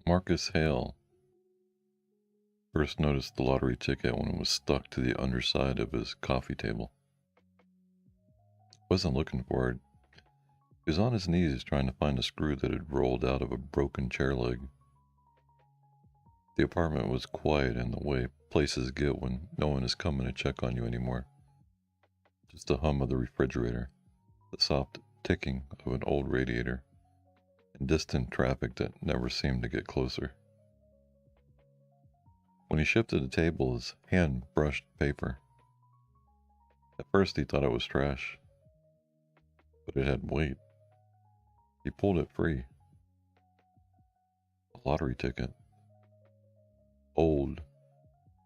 Marcus Hale first noticed the lottery ticket when it was stuck to the underside of his coffee table. He wasn't looking for it. He was on his knees trying to find a screw that had rolled out of a broken chair leg. The apartment was quiet in the way places get when no one is coming to check on you anymore. Just the hum of the refrigerator, the soft ticking of an old radiator, and distant traffic that never seemed to get closer. When he shifted the table, his hand brushed paper. At first he thought it was trash, but it had weight. He pulled it free. A lottery ticket. Old,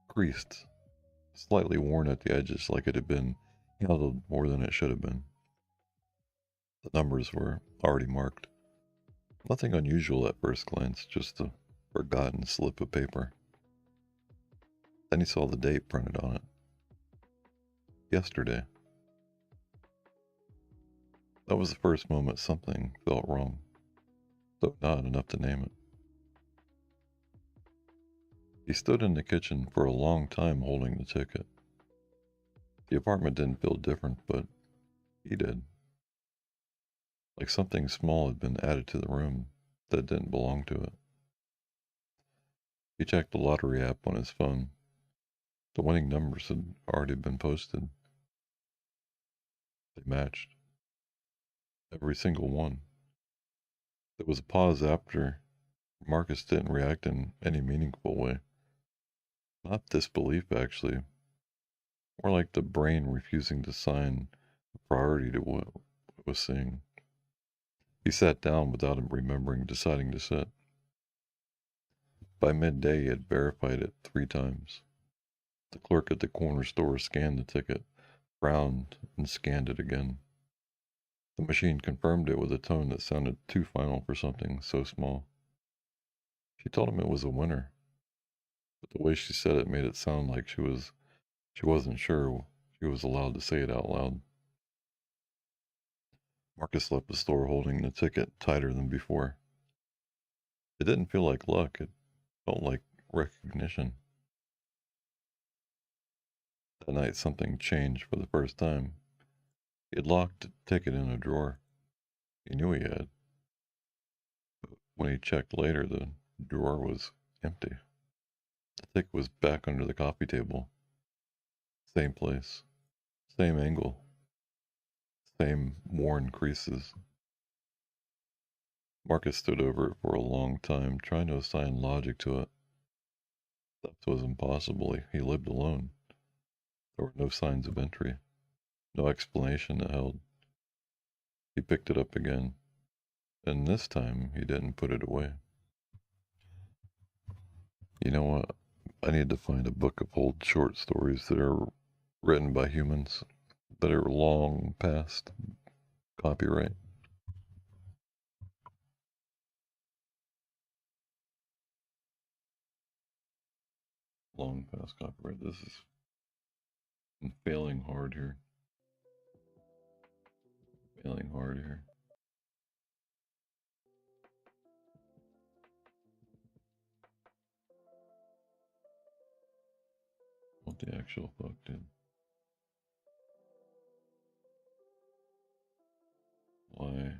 creased, slightly worn at the edges like it had been handled more than it should have been. The numbers were already marked. Nothing unusual at first glance, just a forgotten slip of paper. Then he saw the date printed on it. Yesterday. That was the first moment something felt wrong, though not enough to name it. He stood in the kitchen for a long time holding the ticket. The apartment didn't feel different, but he did. Like something small had been added to the room that didn't belong to it. He checked the lottery app on his phone. The winning numbers had already been posted. They matched. Every single one. There was a pause after. Marcus didn't react in any meaningful way. Not disbelief, actually. More like the brain refusing to assign a priority to what it was seeing. He sat down without him remembering deciding to sit. By midday, he had verified it 3 times. The clerk at the corner store scanned the ticket, frowned, and scanned it again. The machine confirmed it with a tone that sounded too final for something so small. She told him it was a winner, but the way she said it made it sound like she wasn't sure she was allowed to say it out loud. Marcus left the store holding the ticket tighter than before. It didn't feel like luck, it felt like recognition. That night something changed for the first time. He had locked the ticket in a drawer. He knew he had. But when he checked later, the drawer was empty. The ticket was back under the coffee table. Same place. Same angle. Same worn creases. Marcus stood over it for a long time, trying to assign logic to it. Theft was impossible. He lived alone. There were no signs of entry. No explanation that held. He picked it up again, and this time he didn't put it away. You know what? I need to find a book of old short stories that are written by humans that are long past copyright. Long past copyright. This is I'm failing hard here. Failing hard here. What the actual fuck, dude? Why?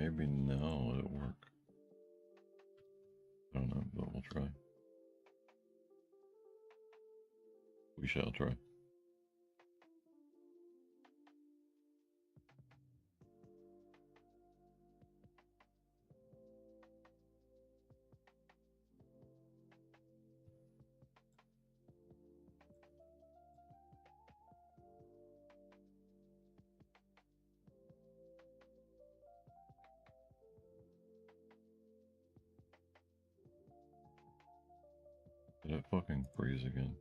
Maybe now it'll work. I don't know, but we'll try. We shall try. Did it fucking freeze again?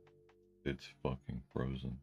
It's fucking frozen.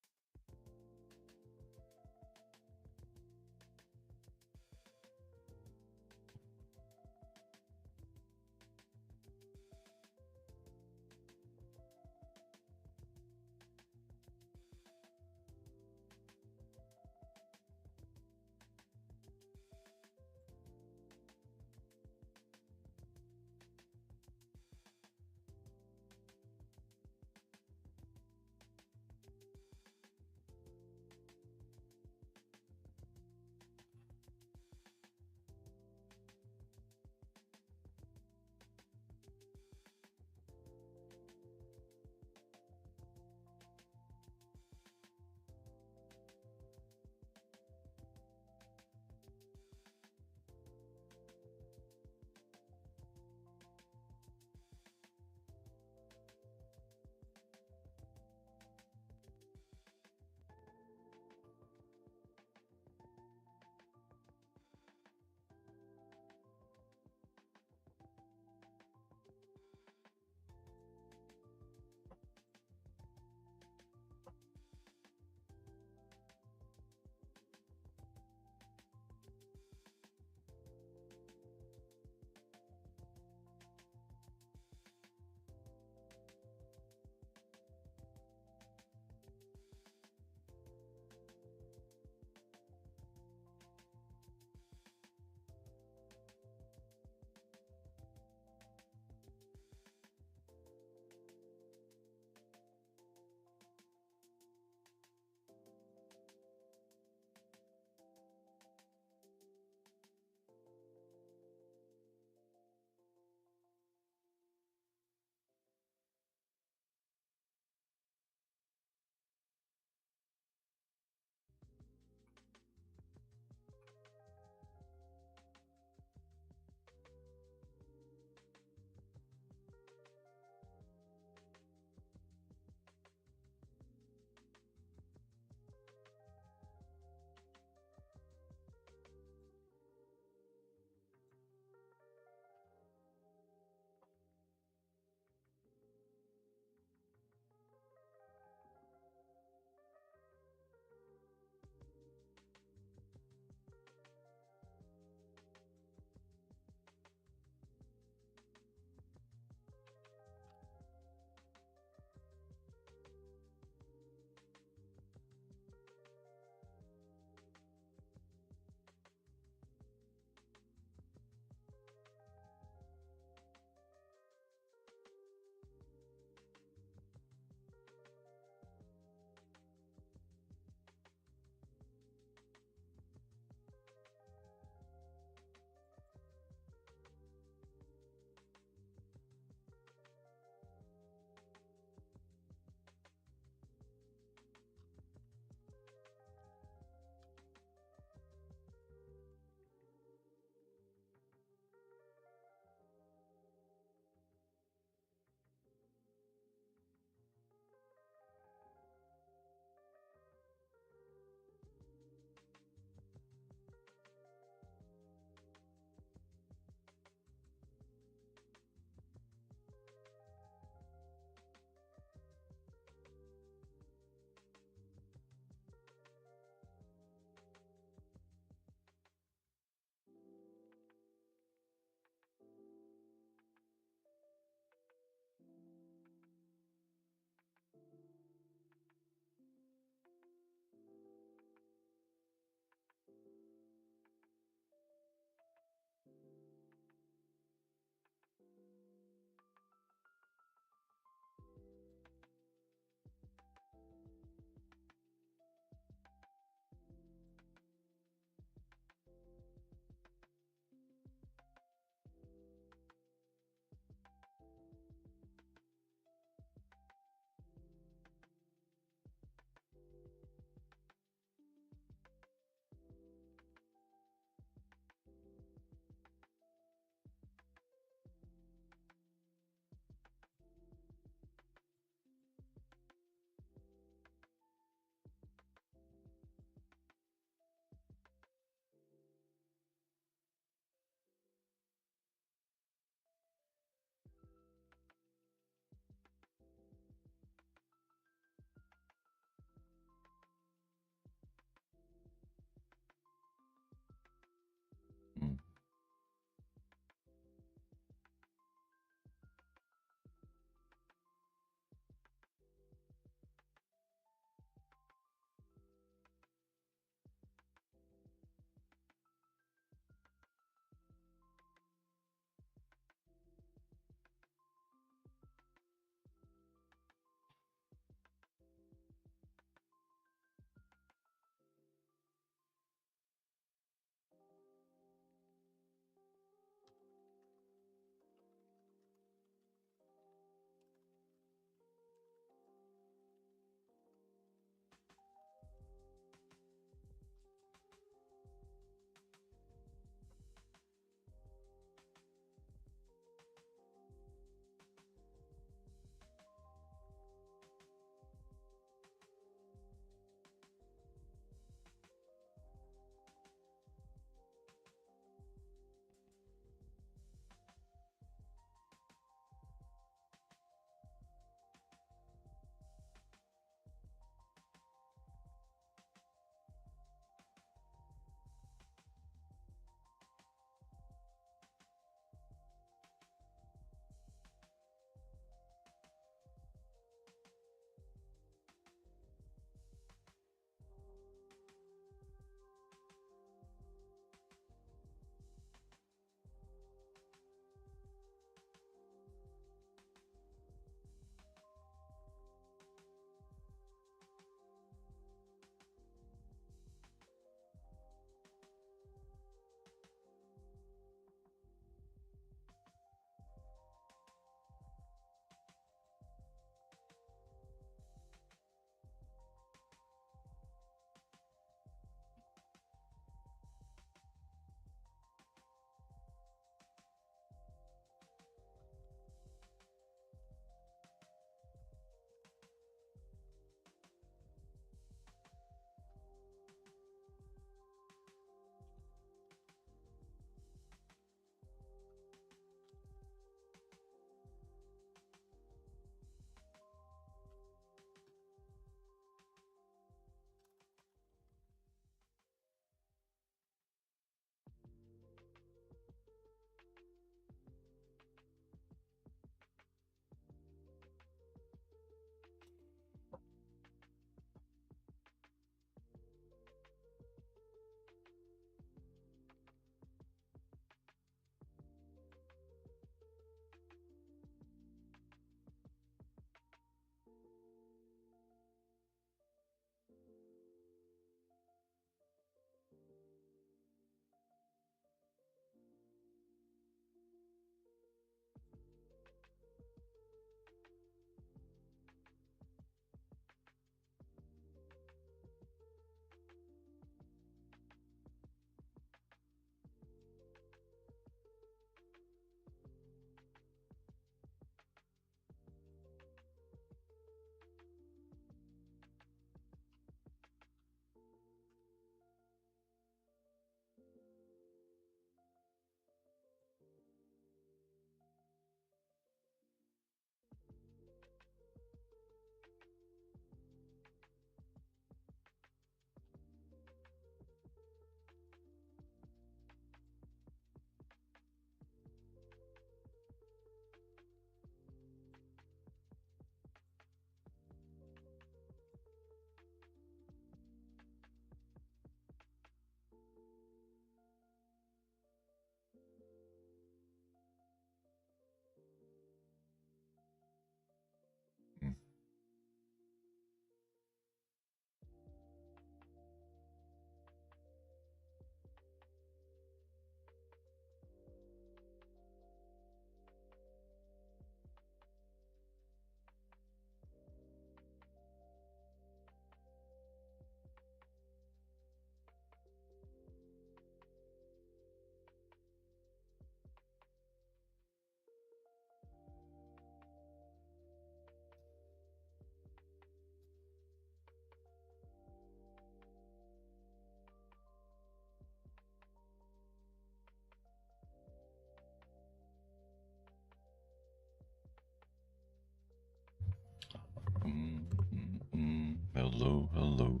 Hello, hello.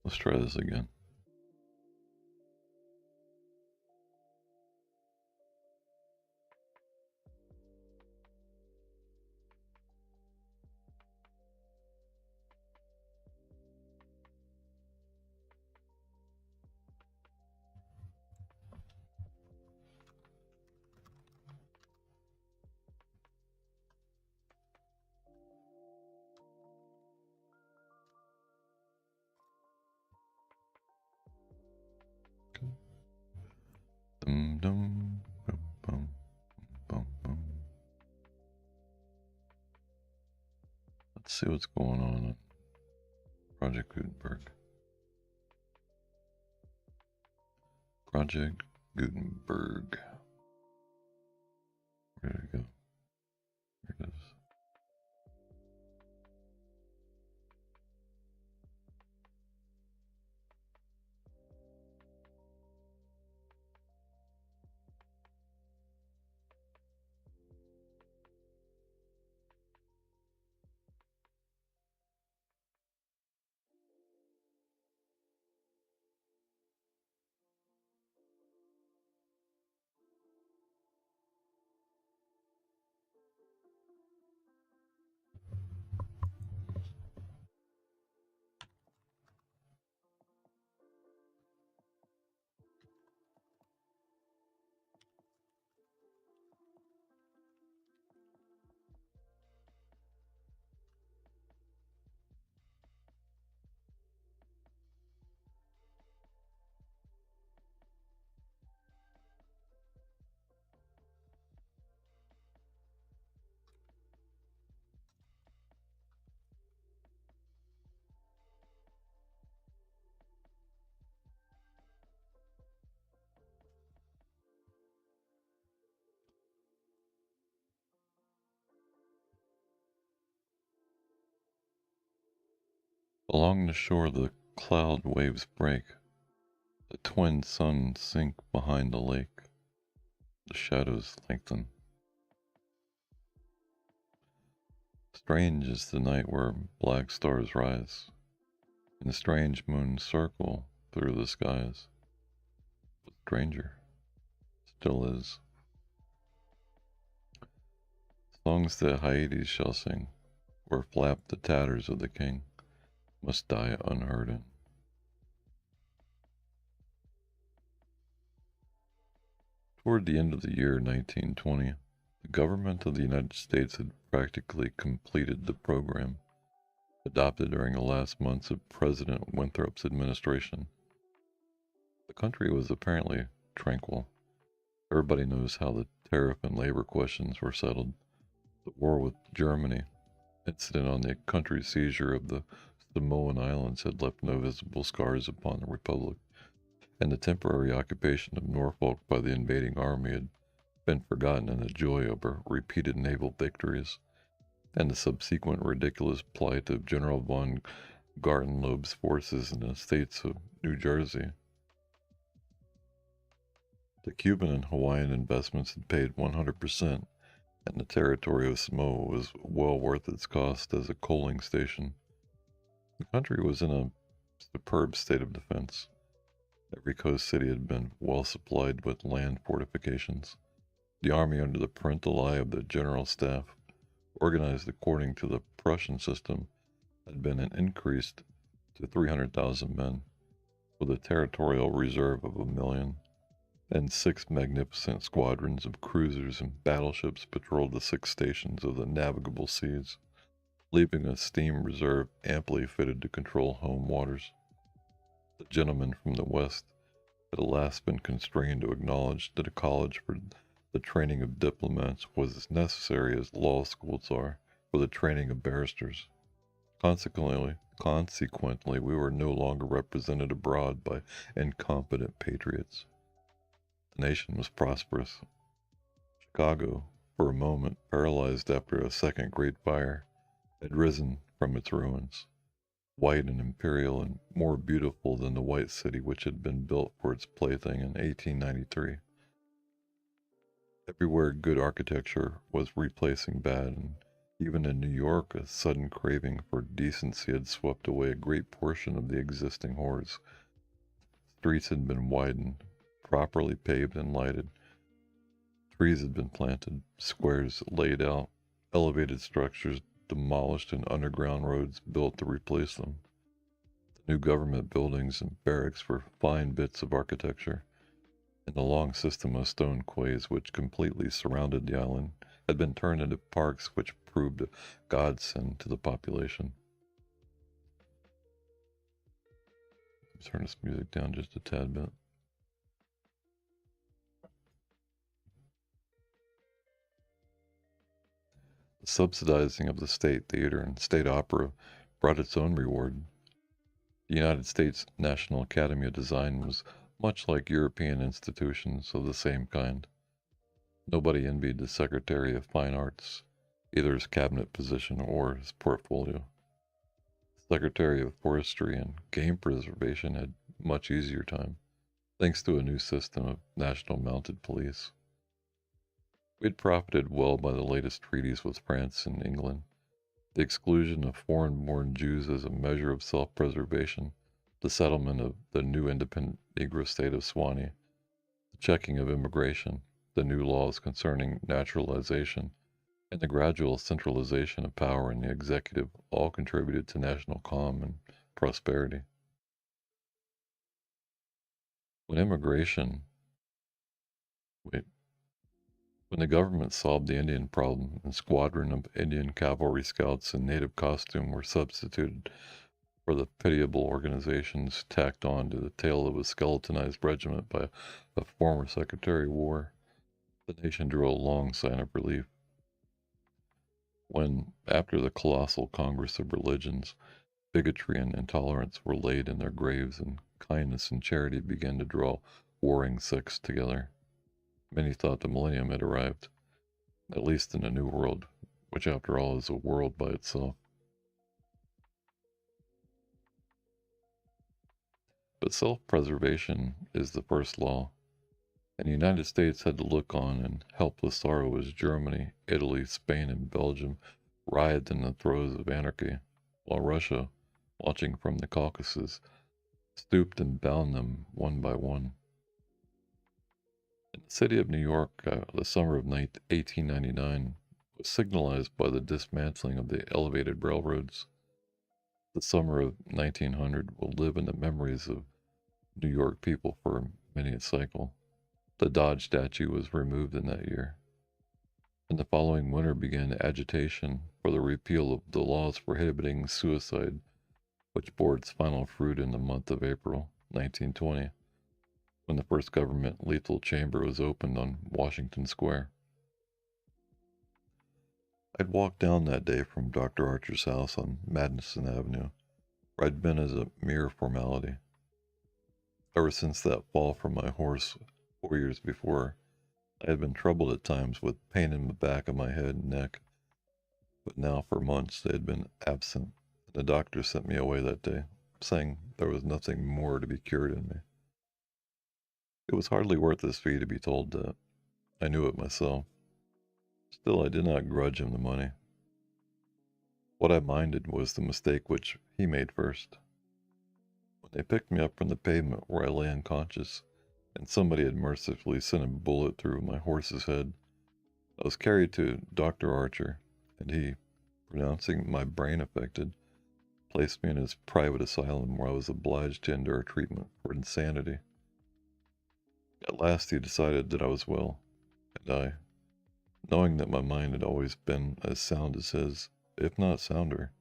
Let's try this again. Dum dum bum bum bum bum. Let's see what's going on in Project Gutenberg. Project Gutenberg. Where did it go? Here it is. Along the shore the cloud waves break. The twin suns sink behind the lake. The shadows lengthen. Strange is the night where black stars rise, and strange moons circle through the skies. But stranger still is. Songs that Hyades shall sing, where flap the tatters of the king, must die unheard in. Toward the end of the year 1920, the government of the United States had practically completed the program adopted during the last months of President Winthrop's administration. The country was apparently tranquil. Everybody knows how the tariff and labor questions were settled. The war with Germany, incident on the country's seizure of the Samoan Islands had left no visible scars upon the Republic, and the temporary occupation of Norfolk by the invading army had been forgotten in the joy of her repeated naval victories, and the subsequent ridiculous plight of General von Gartenlob's forces in the states of New Jersey. The Cuban and Hawaiian investments had paid 100%, and the territory of Samoa was well worth its cost as a coaling station. The country was in a superb state of defense. Every coast city had been well supplied with land fortifications. The army, under the parental eye of the general staff, organized according to the Prussian system, had been increased to 300,000 men, with a territorial reserve of 1,000,000, and 6 magnificent squadrons of cruisers and battleships patrolled the 6 stations of the navigable seas, leaving a steam reserve amply fitted to control home waters. The gentlemen from the West had at last been constrained to acknowledge that a college for the training of diplomats was as necessary as law schools are for the training of barristers. Consequently, we were no longer represented abroad by incompetent patriots. The nation was prosperous. Chicago, for a moment paralyzed after a second great fire, had risen from its ruins, white and imperial and more beautiful than the white city which had been built for its plaything in 1893. Everywhere good architecture was replacing bad, and Even in New York, a sudden craving for decency had swept away a great portion of the existing horrors. Streets had been widened, properly paved and lighted. Trees had been planted, squares laid out, elevated structures demolished, and underground roads built to replace them. The new government buildings and barracks were fine bits of architecture, and the long system of stone quays which completely surrounded the island had been turned into parks which proved a godsend to the population. Turn this music down just a tad bit. The subsidizing of the state theater and state opera brought its own reward. The United States National Academy of Design was much like European institutions of the same kind. Nobody envied the Secretary of Fine Arts, either his cabinet position or his portfolio. The Secretary of Forestry and Game Preservation had much easier time, thanks to a new system of national mounted police. We had profited well by the latest treaties with France and England, the exclusion of foreign-born Jews as a measure of self-preservation, the settlement of the new independent Negro state of Swanee, the checking of immigration, the new laws concerning naturalization, and the gradual centralization of power in the executive all contributed to national calm and prosperity. When the government solved the Indian problem, a squadron of Indian cavalry scouts in native costume were substituted for the pitiable organizations tacked on to the tail of a skeletonized regiment by a former Secretary of War, the nation drew a long sigh of relief. When, after the colossal Congress of Religions, bigotry and intolerance were laid in their graves and kindness and charity began to draw warring sects together, many thought the millennium had arrived, at least in a new world, which after all is a world by itself. But self-preservation is the first law, and the United States had to look on in helpless sorrow as Germany, Italy, Spain, and Belgium writhed in the throes of anarchy, while Russia, watching from the Caucasus, stooped and bound them one by one. In the city of New York, the summer of 1899 was signalized by the dismantling of the elevated railroads. The summer of 1900 will live in the memories of New York people for many a cycle. The Dodge statue was removed in that year. In the following winter began agitation for the repeal of the laws prohibiting suicide, which bore its final fruit in the month of April 1920, when the first government lethal chamber was opened on Washington Square. I'd walked down that day from Dr. Archer's house on Madison Avenue, where I'd been as a mere formality. Ever since that fall from my horse 4 years before, I had been troubled at times with pain in the back of my head and neck, but now for months they had been absent, and the doctor sent me away that day, saying there was nothing more to be cured in me. It was hardly worth his fee to be told that. I knew it myself. Still, I did not grudge him the money. What I minded was the mistake which he made first. When they picked me up from the pavement where I lay unconscious, and somebody had mercifully sent a bullet through my horse's head, I was carried to Dr. Archer, and he, pronouncing my brain affected, placed me in his private asylum where I was obliged to endure treatment for insanity. At last he decided that I was well, and I, knowing that my mind had always been as sound as his, if not sounder,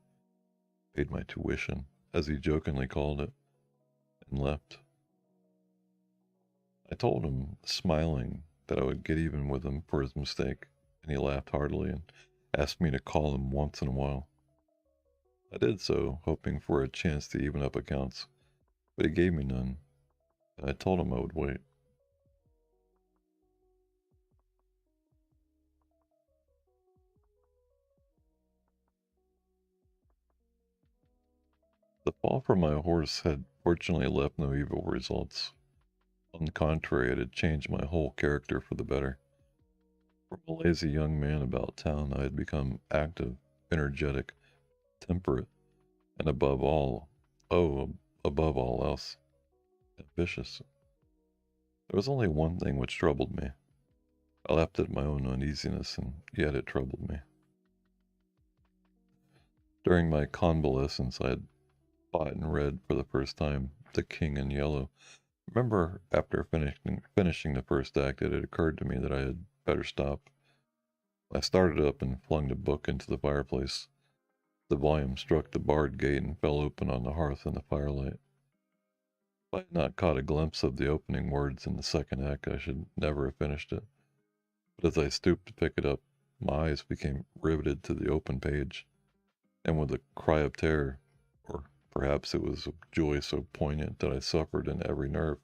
paid my tuition, as he jokingly called it, and left. I told him, smiling, that I would get even with him for his mistake, and he laughed heartily and asked me to call him once in a while. I did so, hoping for a chance to even up accounts, but he gave me none, and I told him I would wait. The fall from my horse had fortunately left no evil results. On the contrary, it had changed my whole character for the better. From a lazy young man about town, I had become active, energetic, temperate, and above all else, ambitious. There was only one thing which troubled me. I laughed at my own uneasiness, and yet it troubled me. During my convalescence, I had bought and read for the first time The King in Yellow. Remember, after finishing the first act, it had occurred to me that I had better stop. I started up and flung the book into the fireplace. The volume struck the barred gate and fell open on the hearth in the firelight. If I had not caught a glimpse of the opening words in the second act, I should never have finished it. But as I stooped to pick it up, my eyes became riveted to the open page, and with a cry of terror, or perhaps it was a joy so poignant that I suffered in every nerve,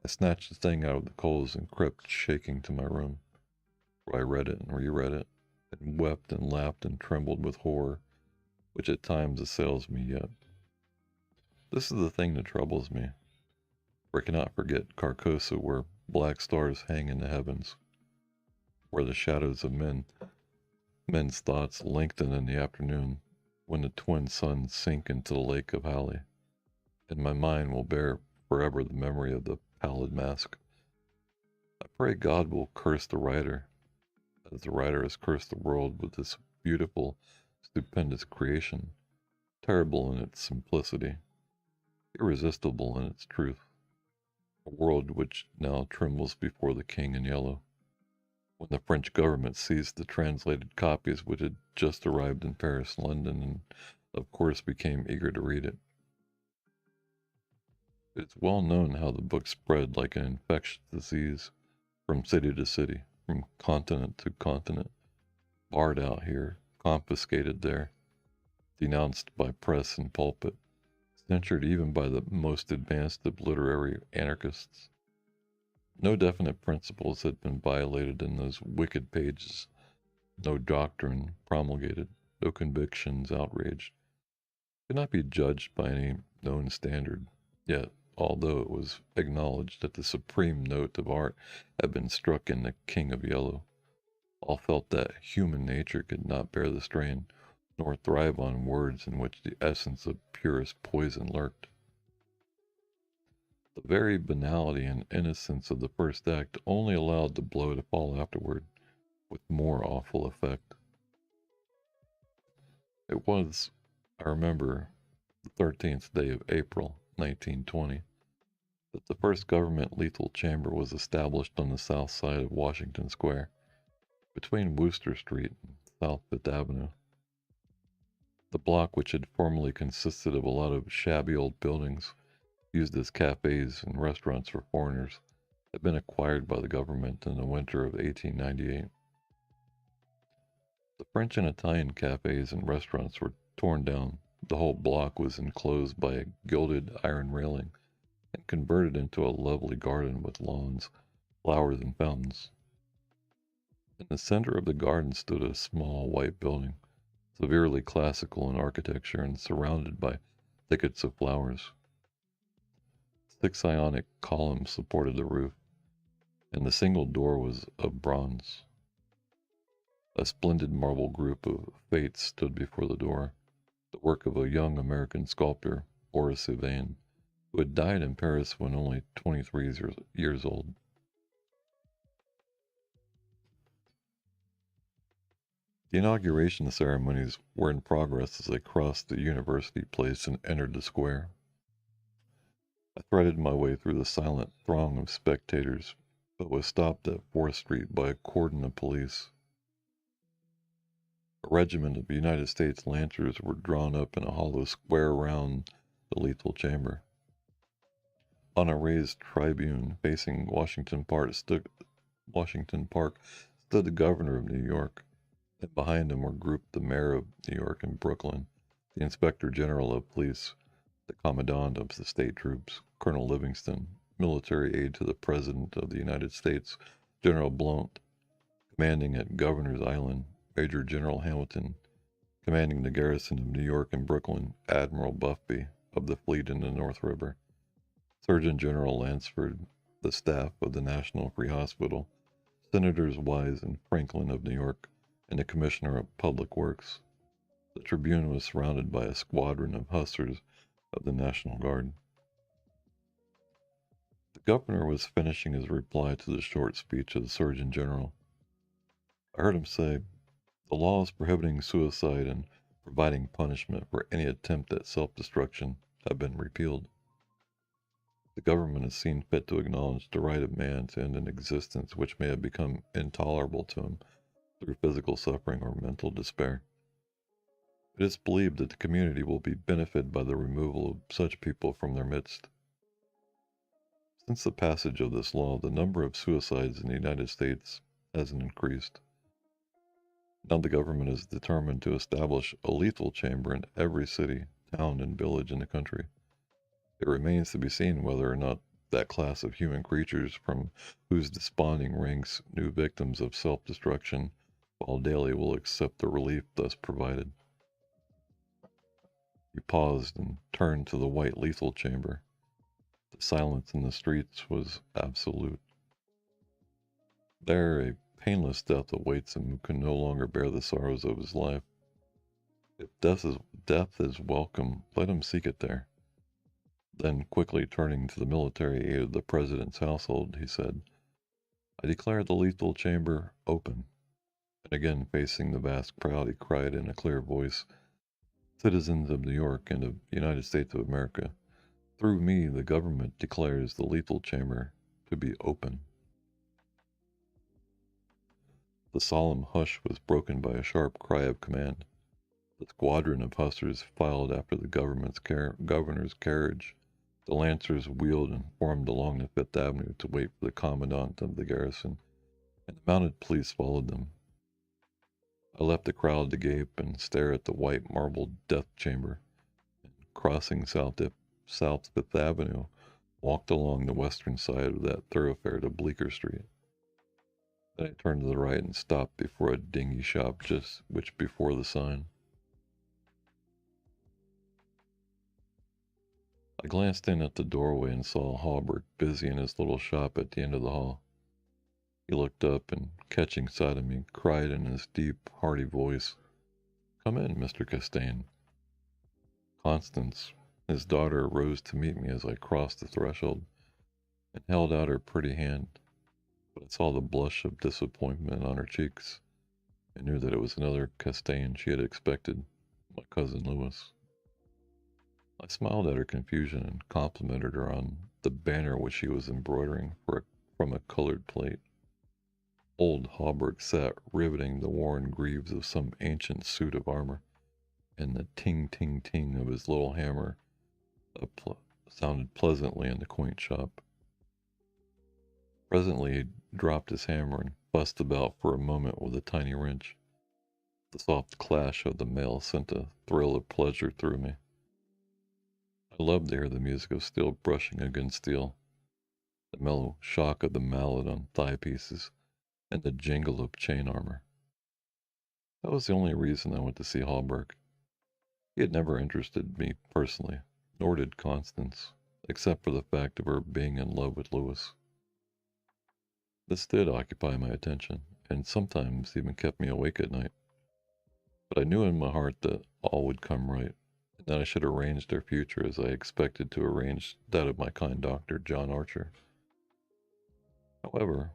I snatched the thing out of the coals and crept shaking to my room, where I read it and reread it, and wept and laughed and trembled with horror, which at times assails me yet. This is the thing that troubles me, for I cannot forget Carcosa, where black stars hang in the heavens, where the shadows of men's thoughts lengthen in the afternoon, when the twin suns sink into the lake of Hali, and my mind will bear forever the memory of the pallid mask. I pray God will curse the writer, as the writer has cursed the world with this beautiful, stupendous creation, terrible in its simplicity, irresistible in its truth, a world which now trembles before the King in Yellow, when the French government seized the translated copies which had just arrived in Paris, London, and of course became eager to read it. It's well known how the book spread like an infectious disease from city to city, from continent to continent, barred out here, confiscated there, denounced by press and pulpit, censured even by the most advanced of literary anarchists. No definite principles had been violated in those wicked pages, no doctrine promulgated, no convictions outraged. It could not be judged by any known standard, yet although it was acknowledged that the supreme note of art had been struck in The King of Yellow, all felt that human nature could not bear the strain, nor thrive on words in which the essence of purest poison lurked. The very banality and innocence of the first act only allowed the blow to fall afterward, with more awful effect. It was, I remember, the 13th day of April, 1920, that the first government lethal chamber was established on the south side of Washington Square, between Wooster Street and South Fifth Avenue. The block, which had formerly consisted of a lot of shabby old buildings used as cafes and restaurants for foreigners, had been acquired by the government in the winter of 1898. The French and Italian cafes and restaurants were torn down. The whole block was enclosed by a gilded iron railing and converted into a lovely garden with lawns, flowers, and fountains. In the center of the garden stood a small white building, severely classical in architecture and surrounded by thickets of flowers. 6 Ionic columns supported the roof, and the single door was of bronze. A splendid marble group of Fates stood before the door, the work of a young American sculptor, Horace Yvain, who had died in Paris when only 23 years old. The inauguration ceremonies were in progress as I crossed the University Place and entered the square. I threaded my way through the silent throng of spectators, but was stopped at 4th Street by a cordon of police. A regiment of United States Lancers were drawn up in a hollow square around the lethal chamber. On a raised tribune facing Washington Park stood the governor of New York, and behind him were grouped the mayor of New York and Brooklyn, the inspector general of police, the commandant of the state troops, Colonel Livingston, military aide to the President of the United States, General Blount, commanding at Governor's Island, Major General Hamilton, commanding the garrison of New York and Brooklyn, Admiral Buffby of the fleet in the North River, Surgeon General Lansford, the staff of the National Free Hospital, Senators Wise and Franklin of New York, and the Commissioner of Public Works. The Tribune was surrounded by a squadron of hussars of the National Guard. The governor was finishing his reply to the short speech of the Surgeon General. I heard him say, "The laws prohibiting suicide and providing punishment for any attempt at self-destruction have been repealed. The government has seen fit to acknowledge the right of man to end an existence which may have become intolerable to him through physical suffering or mental despair. It is believed that the community will be benefited by the removal of such people from their midst." Since the passage of this law, the number of suicides in the United States hasn't increased. Now the government is determined to establish a lethal chamber in every city, town, and village in the country. It remains to be seen whether or not that class of human creatures from whose desponding ranks new victims of self-destruction fall daily will accept the relief thus provided. He paused and turned to the white lethal chamber. The silence in the streets was absolute. There, a painless death awaits him who can no longer bear the sorrows of his life. If death is welcome, let him seek it there. Then, quickly turning to the military aide of the president's household, he said, "I declare the lethal chamber open." And again, facing the vast crowd, he cried in a clear voice, "Citizens of New York and of the United States of America, through me the government declares the lethal chamber to be open." The solemn hush was broken by a sharp cry of command. The squadron of hussars filed after the governor's carriage. The lancers wheeled and formed along the Fifth Avenue to wait for the commandant of the garrison, and the mounted police followed them. I left the crowd to gape and stare at the white marble death chamber, and crossing South Fifth Avenue, walked along the western side of that thoroughfare to Bleecker Street. Then I turned to the right and stopped before a dingy shop which before the sign. I glanced in at the doorway and saw Hallberg busy in his little shop at the end of the hall. He looked up and, catching sight of me, cried in his deep, hearty voice, "Come in, Mr. Castaigne." Constance, his daughter, rose to meet me as I crossed the threshold and held out her pretty hand, but I saw the blush of disappointment on her cheeks and knew that it was another Castaigne she had expected, my cousin Louis. I smiled at her confusion and complimented her on the banner which she was embroidering from a colored plate. Old Hallberg sat riveting the worn greaves of some ancient suit of armor, and the ting-ting-ting of his little hammer sounded pleasantly in the quaint shop. Presently he dropped his hammer and fussed about for a moment with a tiny wrench. The soft clash of the mail sent a thrill of pleasure through me. I loved to hear the music of steel brushing against steel, the mellow shock of the mallet on thigh pieces, and the jingle of chain armor. That was the only reason I went to see Hallberg. He had never interested me personally, nor did Constance, except for the fact of her being in love with Louis. This did occupy my attention, and sometimes even kept me awake at night. But I knew in my heart that all would come right, and that I should arrange their future as I expected to arrange that of my kind doctor, John Archer. However,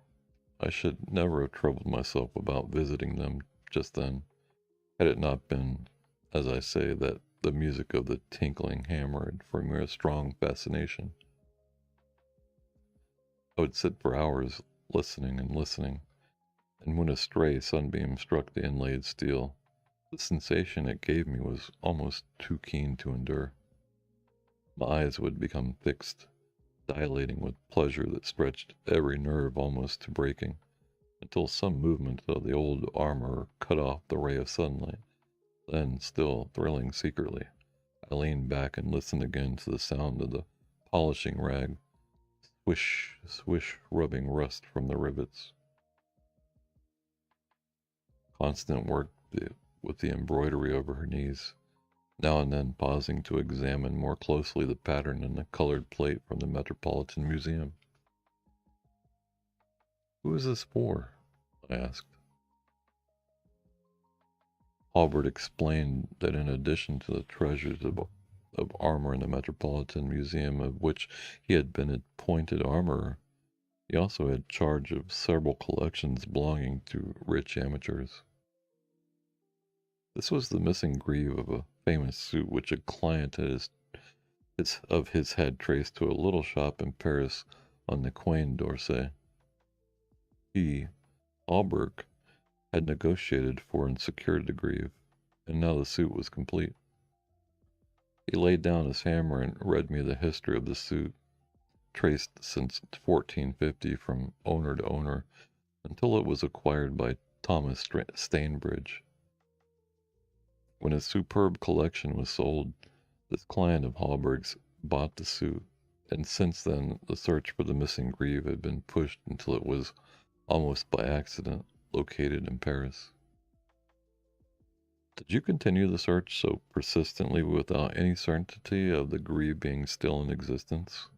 I should never have troubled myself about visiting them just then, had it not been, as I say, that the music of the tinkling hammer had for me a strong fascination. I would sit for hours listening and listening, and when a stray sunbeam struck the inlaid steel, the sensation it gave me was almost too keen to endure. My eyes would become fixed, dilating with pleasure that stretched every nerve almost to breaking, until some movement of the old armor cut off the ray of sunlight. Then, still thrilling secretly, I leaned back and listened again to the sound of the polishing rag, swish, swish, rubbing rust from the rivets. Constant worked with the embroidery over her knees, now and then pausing to examine more closely the pattern in the colored plate from the Metropolitan Museum. "Who is this for?" I asked. Halbert explained that in addition to the treasures of armor in the Metropolitan Museum, of which he had been appointed armorer, he also had charge of several collections belonging to rich amateurs. This was the missing greave of a famous suit which a client of his had traced to a little shop in Paris on the Quai d'Orsay. He, Halbert, had negotiated for and secured the greave, and now the suit was complete. He laid down his hammer and read me the history of the suit, traced since 1450 from owner to owner until it was acquired by Thomas Stainbridge. When his superb collection was sold, this client of Halberg's bought the suit, and since then the search for the missing greave had been pushed until it was, almost by accident, located in Paris. Did you continue the search so persistently without any certainty of the greave being still in existence?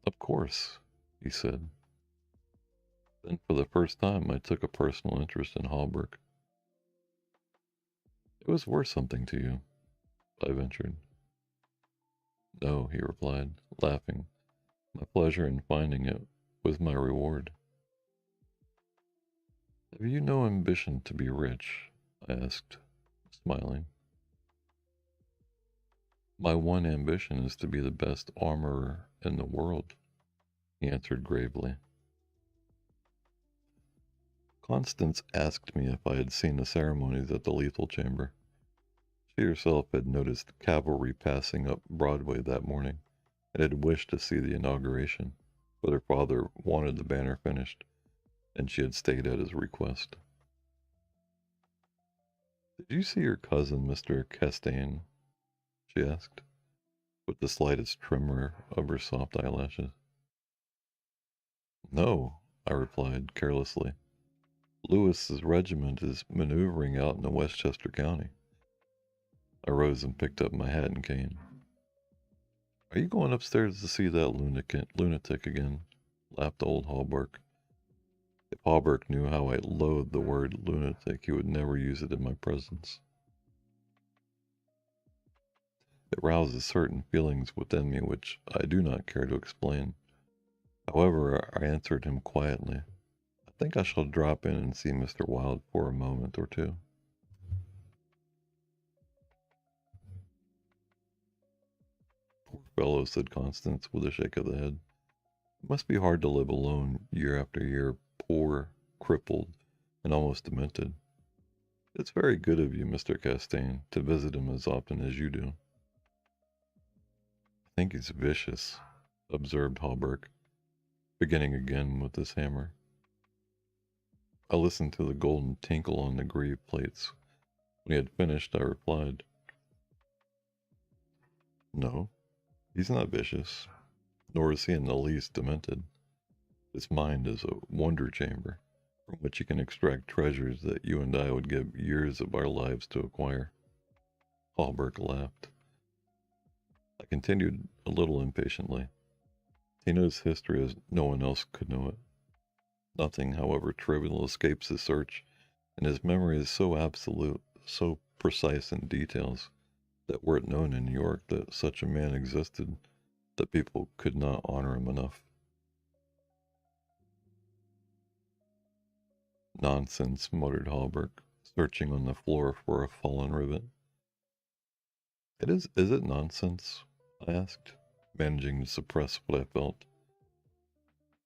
Of course, he said. Then for the first time I took a personal interest in Halberg. It was worth something to you, I ventured. No, he replied, laughing. My pleasure in finding it was my reward. Have you no ambition to be rich? I asked, smiling. My one ambition is to be the best armorer in the world, he answered gravely. Constance asked me if I had seen the ceremonies at the lethal chamber. She herself had noticed cavalry passing up Broadway that morning, and had wished to see the inauguration, but her father wanted the banner finished, and she had stayed at his request. Did you see your cousin, Mr. Castaigne? She asked, with the slightest tremor of her soft eyelashes. No, I replied carelessly. Lewis's regiment is maneuvering out in the Westchester County. I rose and picked up my hat and cane. Are you going upstairs to see that lunatic again? Laughed old Halbert. If Halbert knew how I loathed the word lunatic, he would never use it in my presence. It rouses certain feelings within me which I do not care to explain. However, I answered him quietly. I think I shall drop in and see Mr. Wilde for a moment or two. Poor fellow, said Constance with a shake of the head. It must be hard to live alone year after year, poor, crippled, and almost demented. It's very good of you, Mr. Castaigne, to visit him as often as you do. I think he's vicious, observed Halbert, beginning again with his hammer. I listened to the golden tinkle on the greave plates. When he had finished, I replied, No, he's not vicious, nor is he in the least demented. His mind is a wonder chamber, from which he can extract treasures that you and I would give years of our lives to acquire. Halbert laughed. I continued a little impatiently. He knows history as no one else could know it. Nothing, however trivial, escapes his search, and his memory is so absolute, so precise in details, that were it known in New York that such a man existed, the people could not honor him enough. Nonsense, muttered Halbert, searching on the floor for a fallen rivet. Is it nonsense? I asked, managing to suppress what I felt.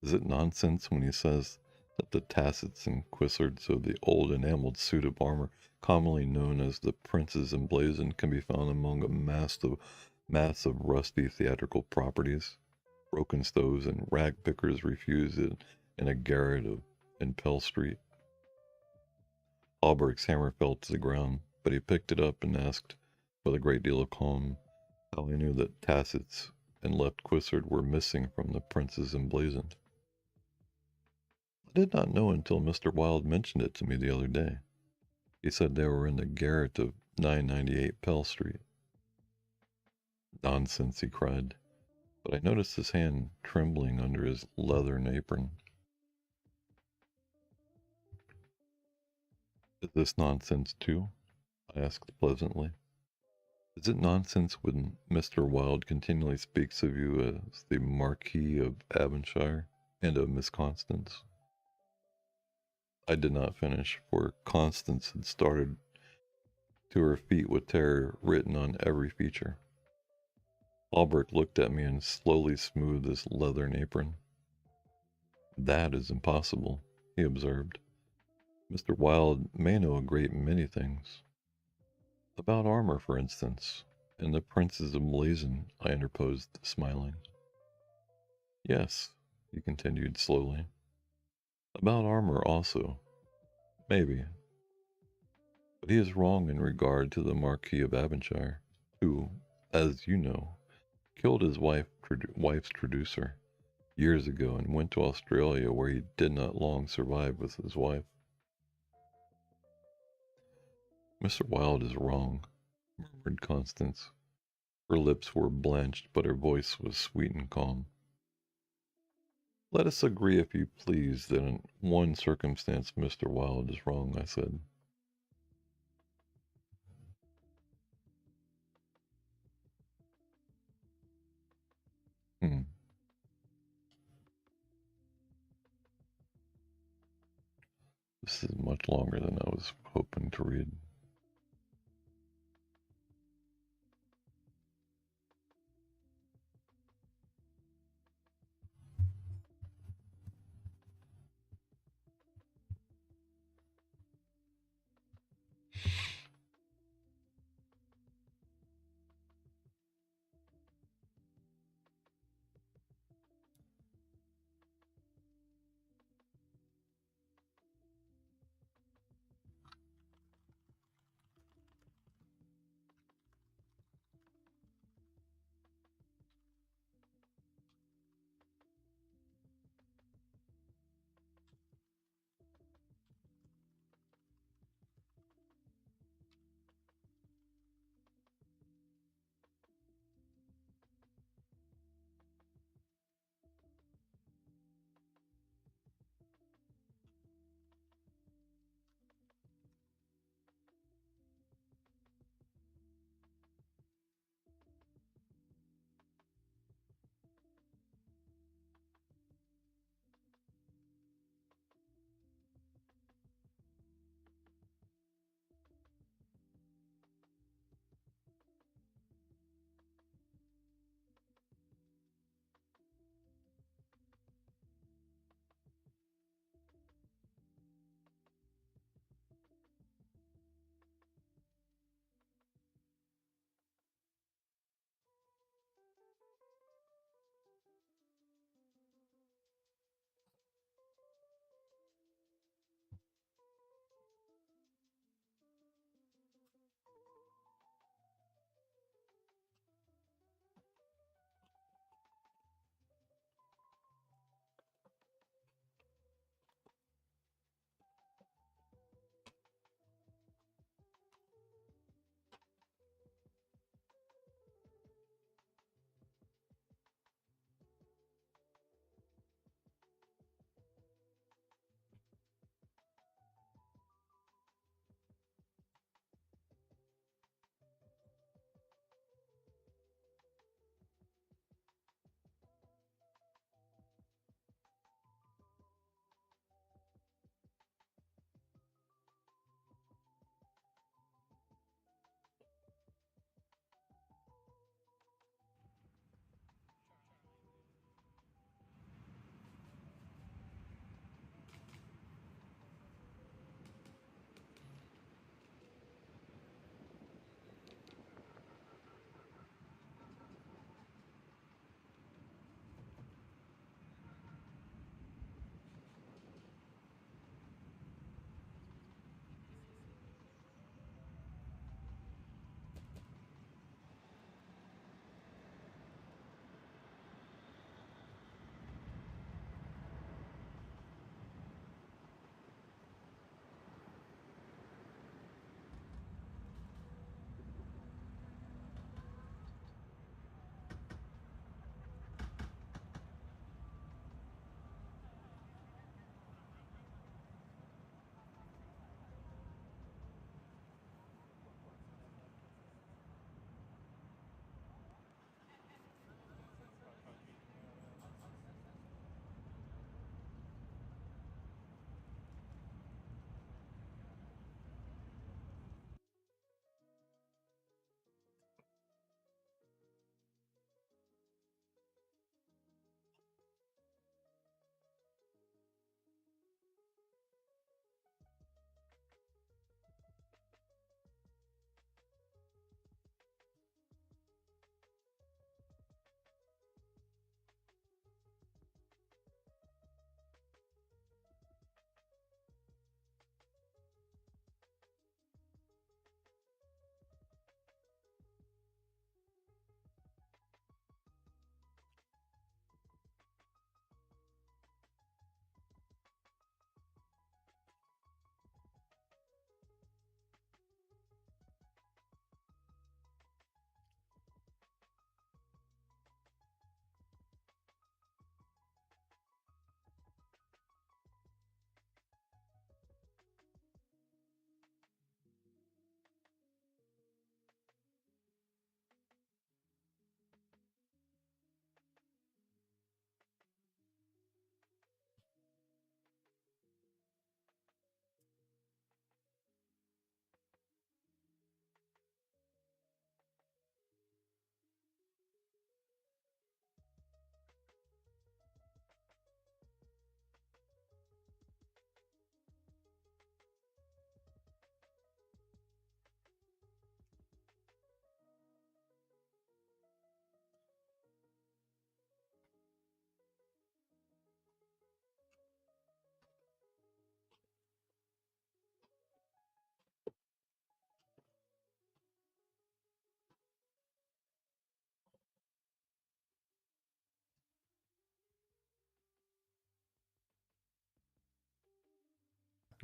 Is it nonsense when he says that the tassets and cuissards of the old enameled suit of armor, commonly known as the Prince's Emblazoned, can be found among a mass of rusty theatrical properties? Broken stoves and rag pickers refused it in a garret in Pell Street. Halbert's hammer fell to the ground, but he picked it up and asked, with a great deal of calm, how I knew that tassets and left cuissard were missing from the Prince's Emblazoned. I did not know until Mr. Wilde mentioned it to me the other day. He said they were in the garret of 998 Pell Street. Nonsense, he cried, but I noticed his hand trembling under his leathern apron. Is this nonsense too? I asked pleasantly. Is it nonsense when Mr. Wilde continually speaks of you as the Marquis of Avonshire and of Miss Constance? I did not finish, for Constance had started to her feet with terror written on every feature. Albert looked at me and slowly smoothed his leathern apron. That is impossible, he observed. Mr. Wilde may know a great many things. About armor, for instance, and the princes of Blazon, I interposed, smiling. Yes, he continued slowly. About armor also. Maybe. But he is wrong in regard to the Marquis of Avonshire, who, as you know, killed his wife's traducer years ago and went to Australia, where he did not long survive with his wife. Mr. Wilde is wrong, murmured Constance. Her lips were blanched, but her voice was sweet and calm. Let us agree, if you please, that in one circumstance Mr. Wilde is wrong, I said. Hmm. This is much longer than I was hoping to read.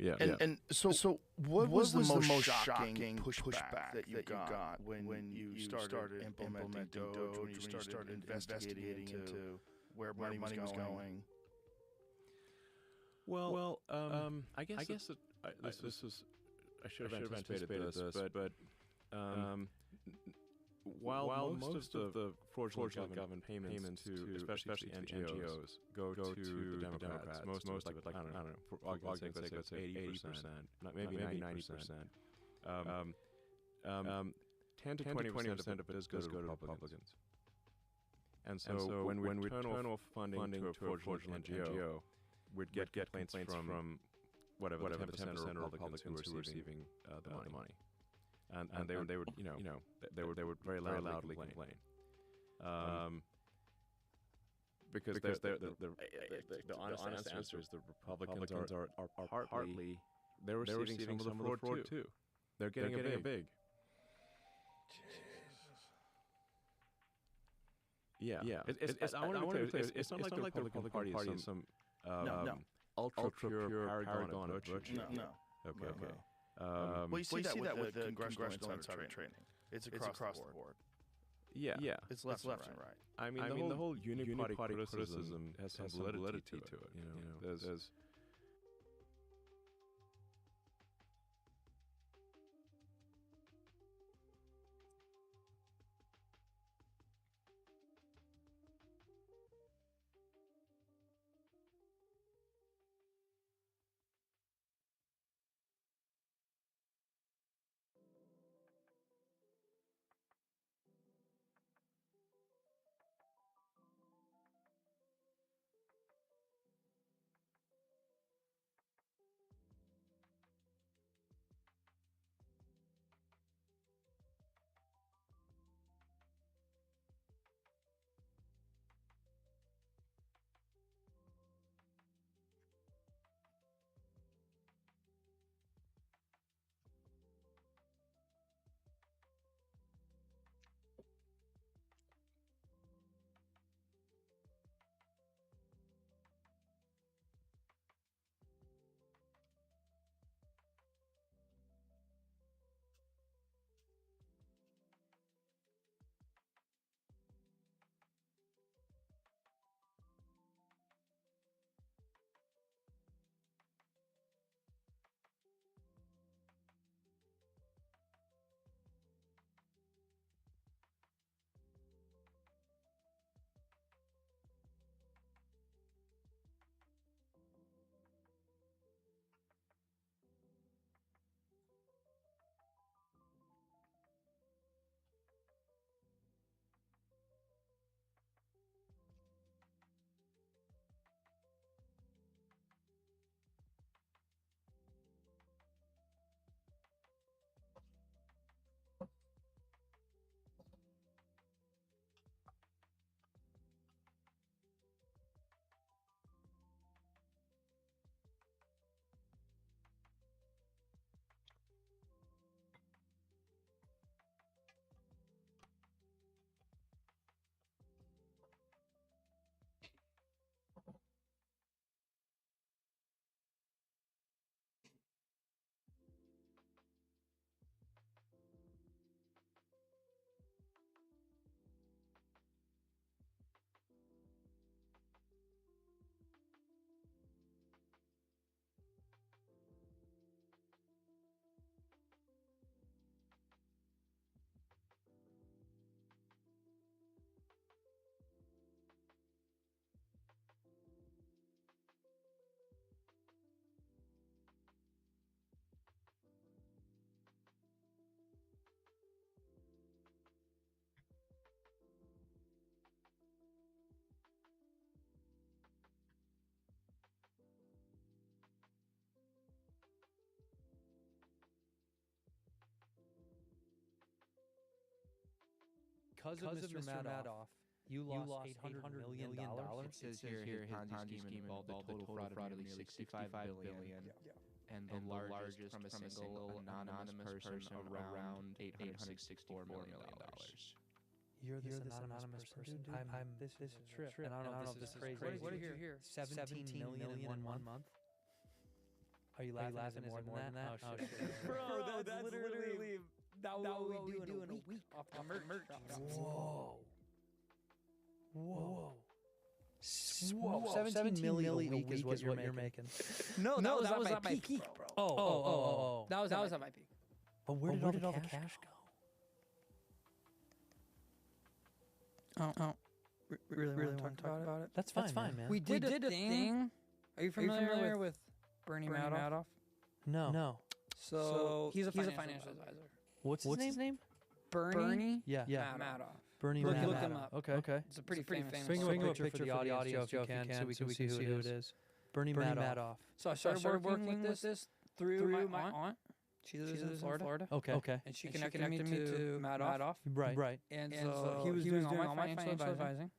Yeah. And so what was the most shocking pushback that you got when you started implementing Doge, when you started investigating into where money was going? Well, I guess this was I should have anticipated this, but while most of the fraudulent government payments to especially to NGOs go to the Democrats, most of it, like I don't know, for argument's sake, let's say 80%, maybe 90%. 10 to 20% of it does go to Republicans. And so when we turn off funding to a fraudulent NGO, we'd get complaints from whatever 10% of Republicans who were receiving the money. And they would they would very loudly complain. Because the honest answer is the Republicans are partly they're receiving some of the fraud too. They're getting it big. Jesus. Yeah. I want to be clear. It's not like the Republican Party is some ultra pure paragon of virtue. No. Okay. Well, you see that with the congressional insider training. It's across the board. Yeah. It's left and right. I mean, the whole unipody criticism has some validity to it. You know, there's Because of Mr. Madoff, you lost $800 million. It says here his Ponzi scheme involved a total fraud of nearly $65 billion, and the largest from a single anonymous person around $864 million. You're this anonymous person, dude? This is a trip, and I don't know if this is crazy. What did you hear? 17 million in 1 month? Are you laughing? Is it more than that? Oh, shit. Bro, that's literally what we do in a week off the merch. Whoa. Whoa. Whoa. 17 million a week is what you're making. No, that was at my peak, bro. Oh. That was at my peak. But where did all the cash go? Oh. Really want to talk about it? That's fine, man. We did a thing. Are you familiar with Bernie Madoff? No. So he's a financial advisor. What's his name? Bernie Yeah. Madoff. Bernie Look Madoff. him up. Okay. It's a pretty famous. Bring him a picture for the audio if you can, so we can see who it is. Bernie Madoff. So I started working with this through my aunt. She lives in Florida. Okay. And she connected me to Madoff. Right. And so he was doing all my financial advising.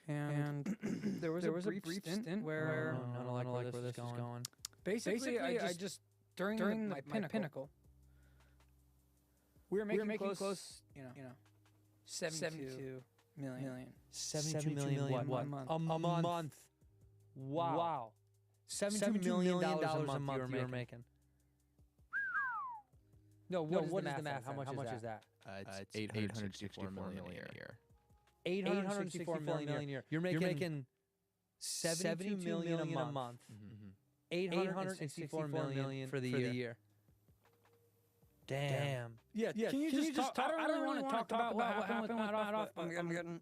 And there was a brief stint where I don't like where this is going. Basically, I just during my pinnacle, we were making close, 72 million. 72 million what? A month. Wow. $72 million a month you were making. No, what is the math? How much is that? It's 864 million a year. 864 million a year. You're making 72 million a month. 864 million for the year. Damn. Yeah. Can you just talk? I don't really want to talk about what happened with Madoff. I'm getting.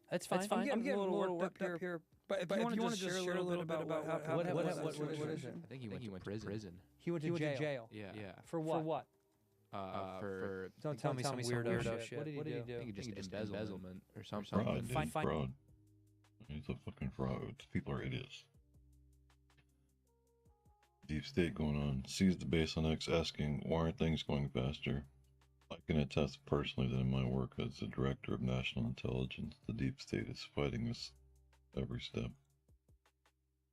That's fine. I'm getting a little worked up here. But if you want to just share a little bit about what is it? I think he went to prison. He went to jail. Yeah. For what? For Don't tell me some weirdo shit. What did he do? I think just embezzlement or something. Fraud, dude. Fraud. He's a fucking fraud. People are idiots. Deep state going on. Seize the base on X asking, why aren't things going faster? I can attest personally that in my work as the director of national intelligence, the deep state is fighting us every step.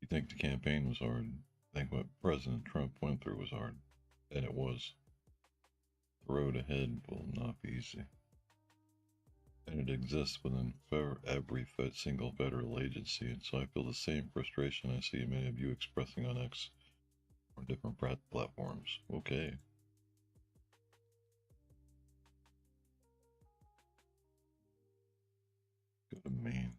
You think the campaign was hard? Think what President Trump went through was hard. And it was. The road ahead will not be easy. And it exists within every single federal agency, and so I feel the same frustration I see many of you expressing on X or different platforms. Okay. Go to Maine.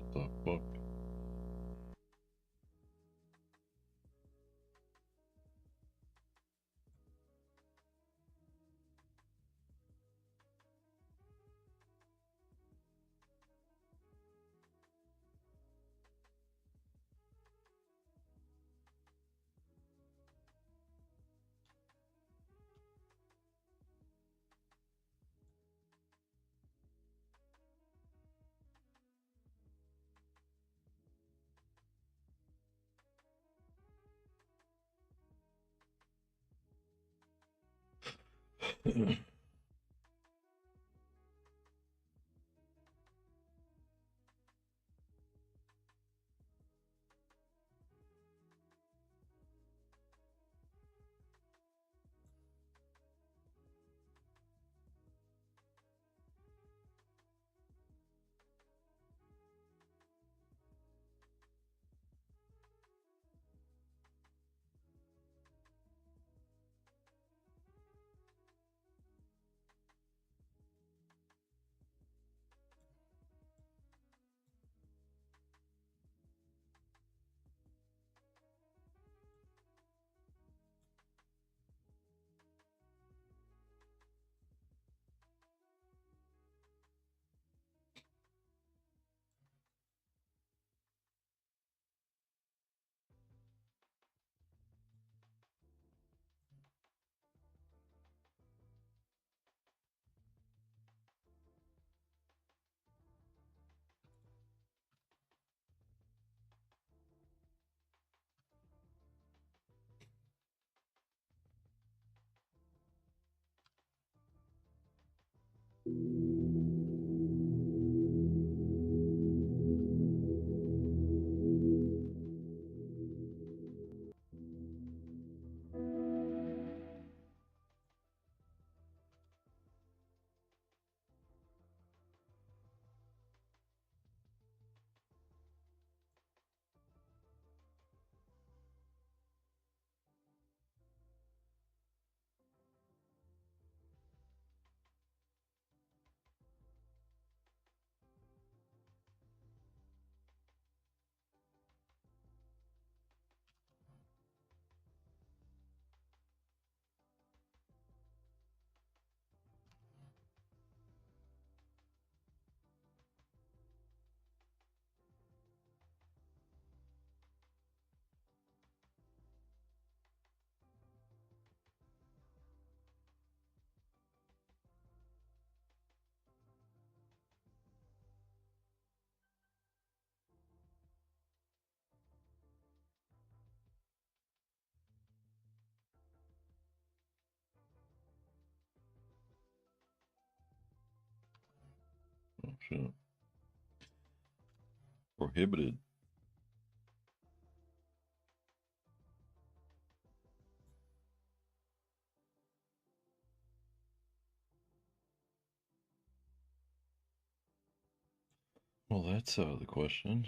What the fuck? Oh shit. Prohibited. Well, that's out of the question.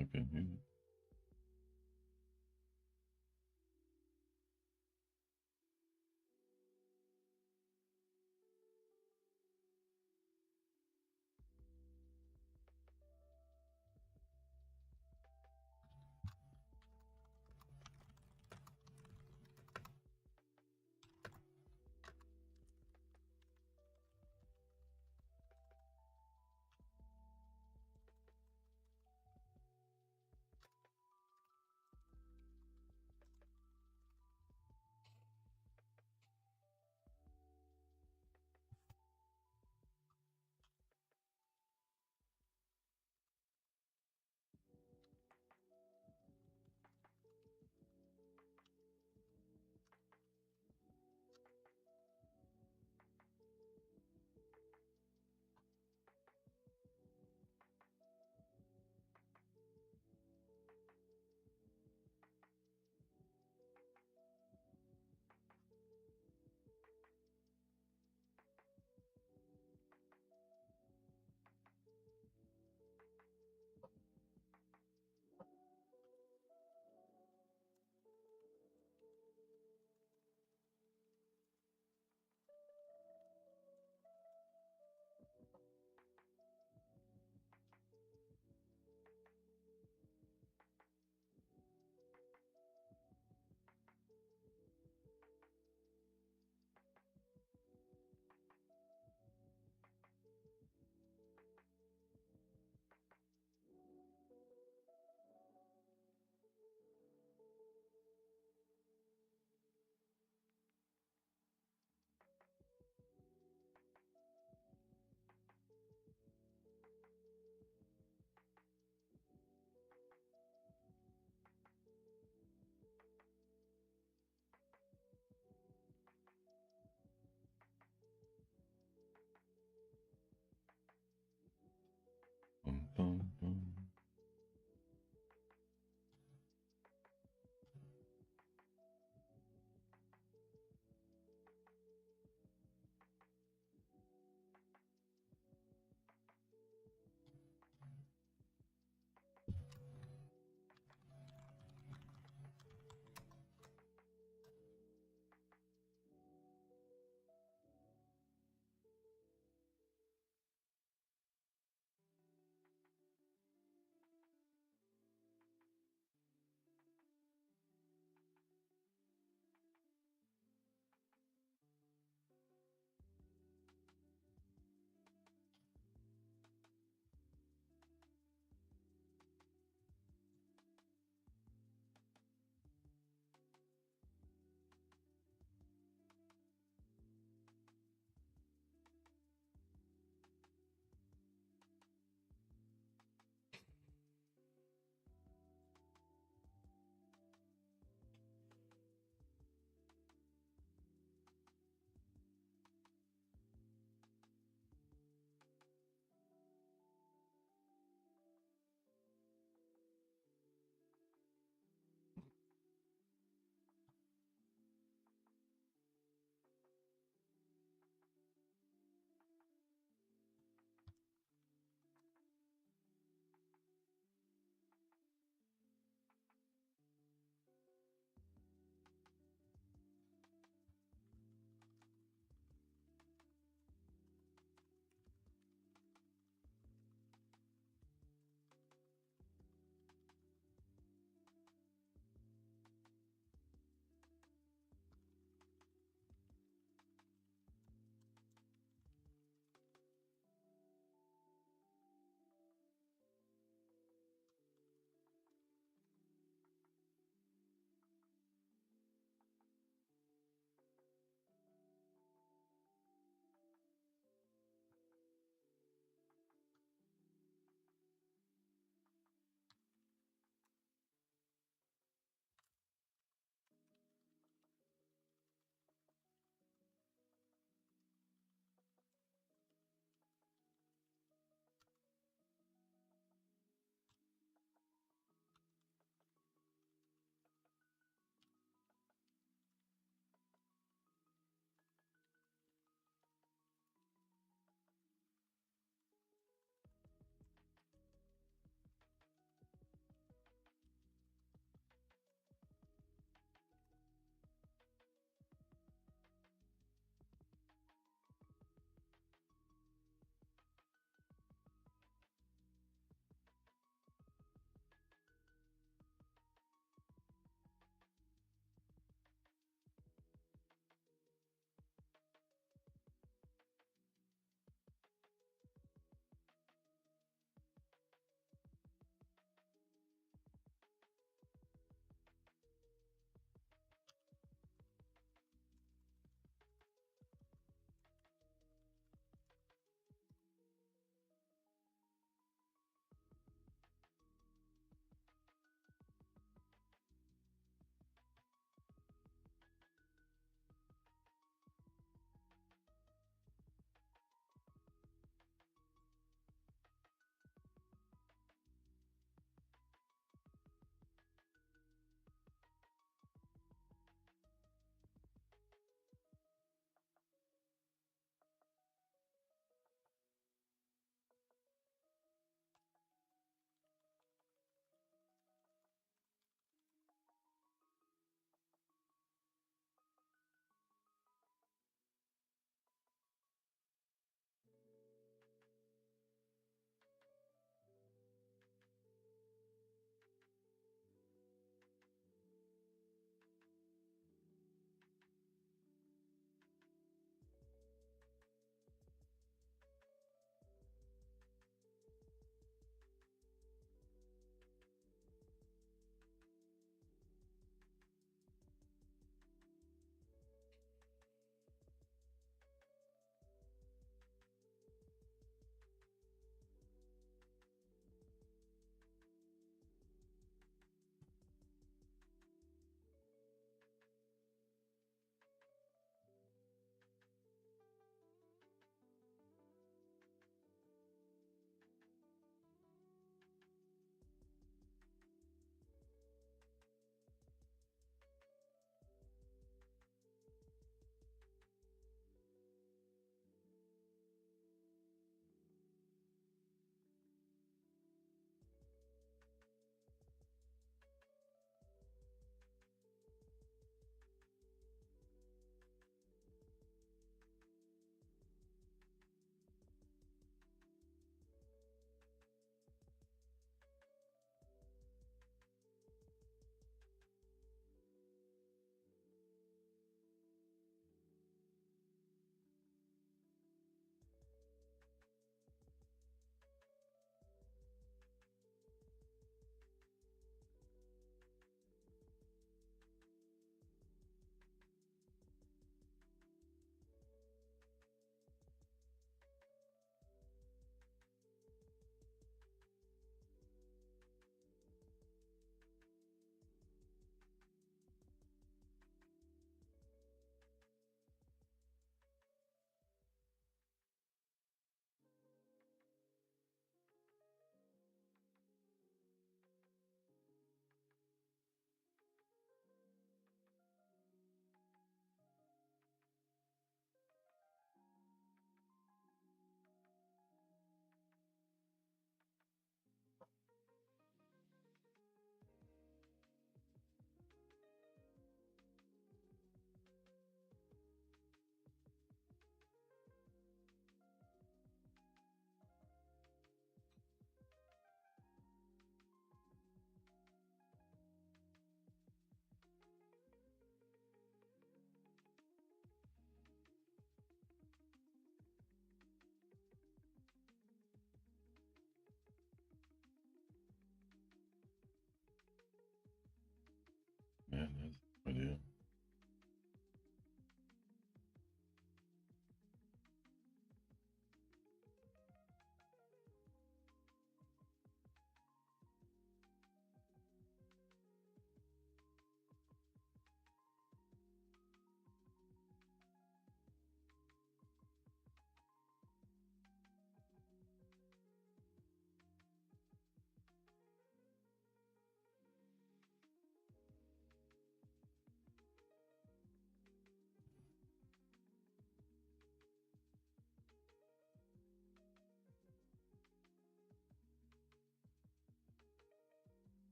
Okay.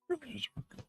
Really is working.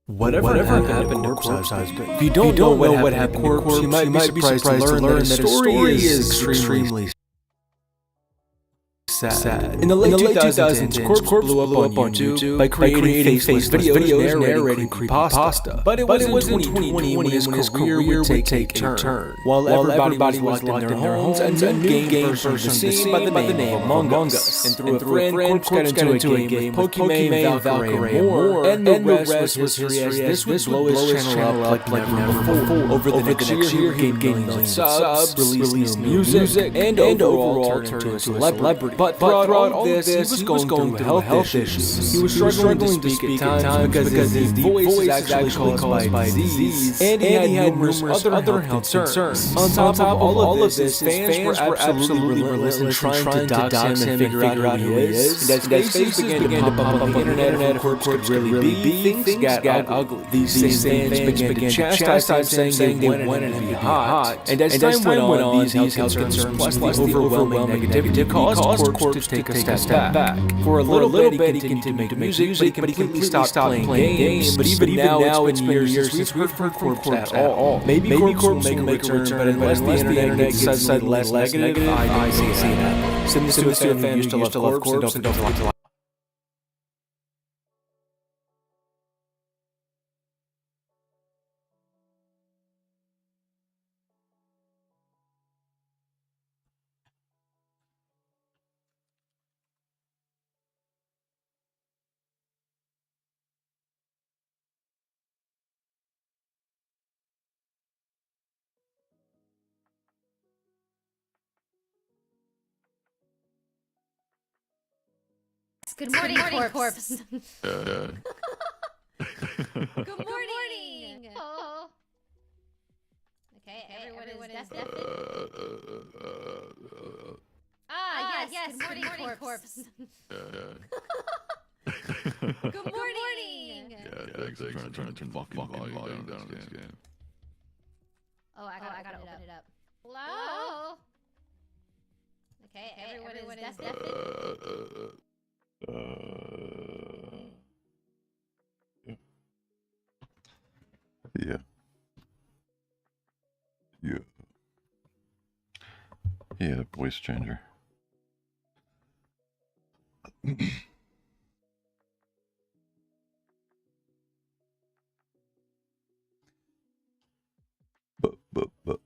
Whatever happened to Corpse Husband? If you don't know what happened to Corpse, you might be surprised to learn that his story is extremely sad. In the late 2010s, Corpse blew up on YouTube by creating faceless videos narrating creepypasta. But it was in 2020 when his career would take a turn. While everybody was locked in their homes, a new game person was seen by the name of Among Us. And through a friend, Corpse got into a game with Pokimane, Valkyrie, and more. And the rest was history, as this would blow his channel up like never before. Over the next year, he would gain millions of subs, release new music, and overall turn into a celebrity. But throughout all this, he was going through health issues. He was struggling to speak at times because his voice is actually caused by disease, and he had numerous other health concerns. On top of all of this, fans were absolutely relentless in trying to dox him and figure out who he is. And as faces began to pop up on the internet, who Corpse could really be, things got ugly. These same fans began to chastise him, saying they wanted to be hot. And as time went on, these health concerns plus the overwhelming negativity caused Corpse to take a step back. For a little bit, he continued to make music, but he completely stopped playing games. But even now, it's been years since we've heard Corpse at all. Maybe Corpse will make a return, but unless the internet gets suddenly less negative, I don't see that. Send this to a fan who used to love Corpse and don't forget to like. Good morning, Corpse. Good morning. Oh. Okay, everyone is deaf. Yes. Good morning, Corpse. Good morning. Yeah, thanks. I'm trying to turn the fucking volume down on this game. Oh, I gotta open it up. Hello. Okay, everyone is deaf. Yeah. Yeah, voice changer. but.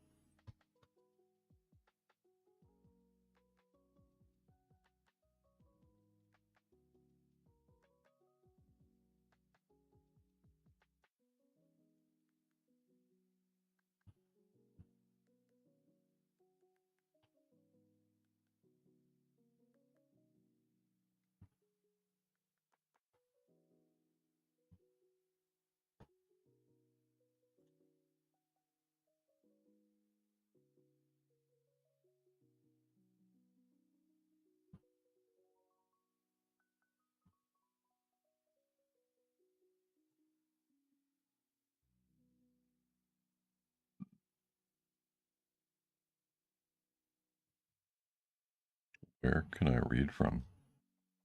Where can I read from?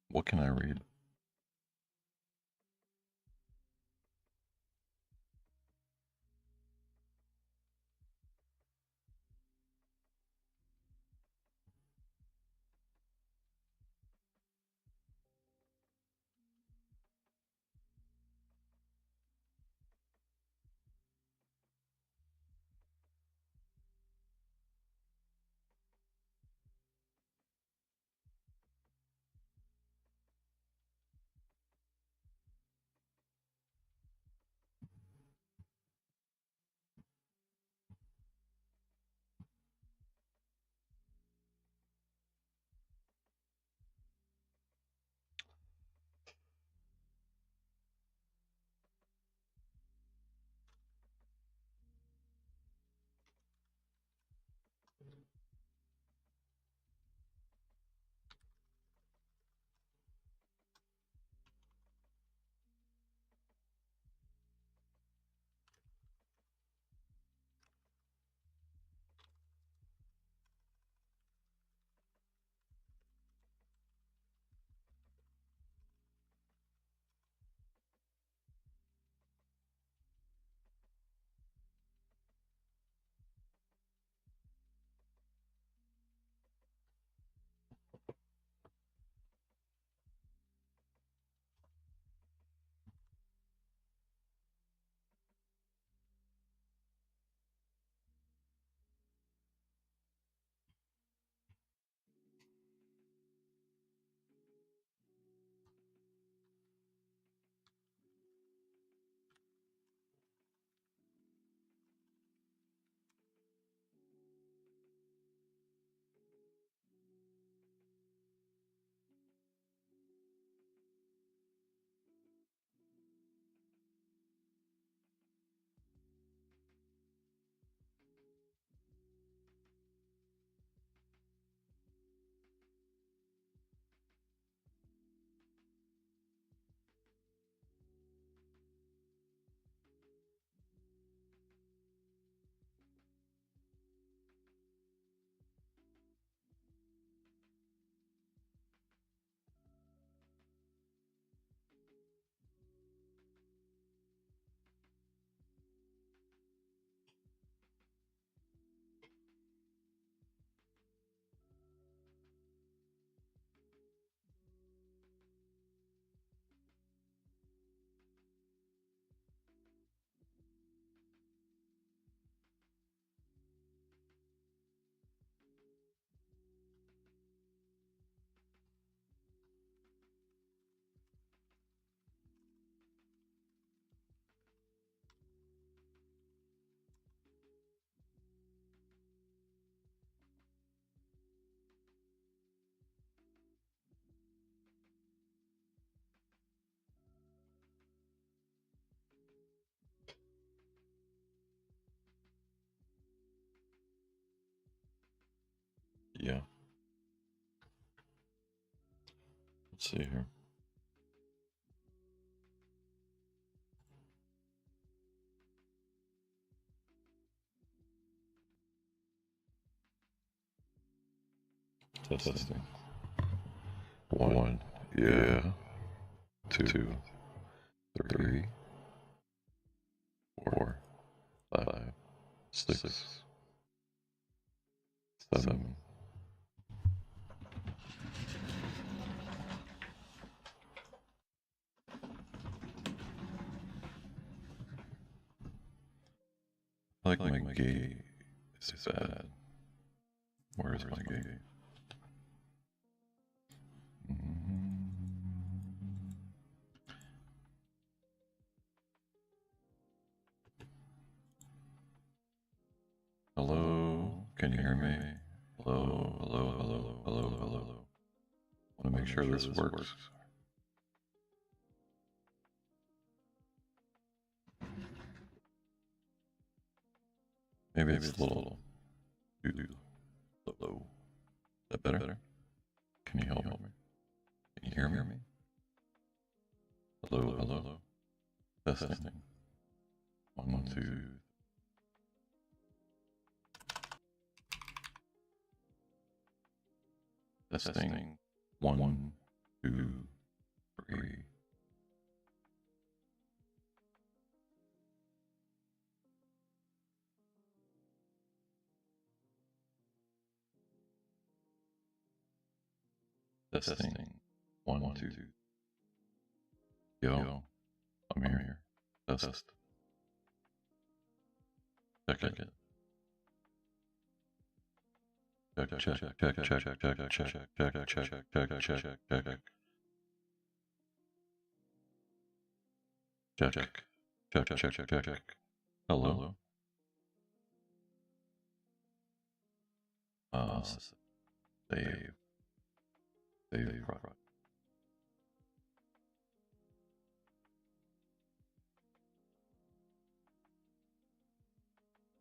What can I read? Let's see here. Testing. One. Yeah. Two. Three. 4, 5, 6, 7. I like my gate is bad. Where is my gate? Hello, can you hear me? Hello, hello, hello, hello, hello. I want to make sure this works. Maybe it's a little low. Is that better? Can you help me? Can you hear me? Hello, hello. Testing. 1, 2. Testing. 1, 2, 3. Testing. 1, 2. Yo, I'm here. Test. Check it. Check. Hello. Save.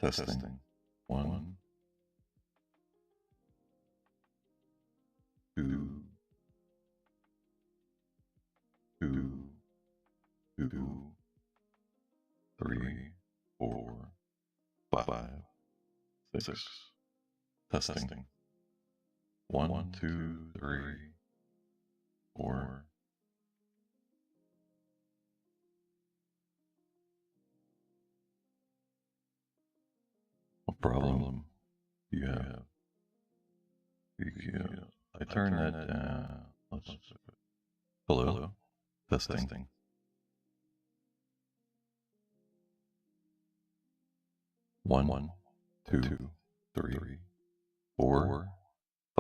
Testing. 1, 2, 3, 4, 5, 6. Testing. 1, 2, 3, 4. What problem do you have? I turn that down. Hello. Testing. One, 2, 3, 4,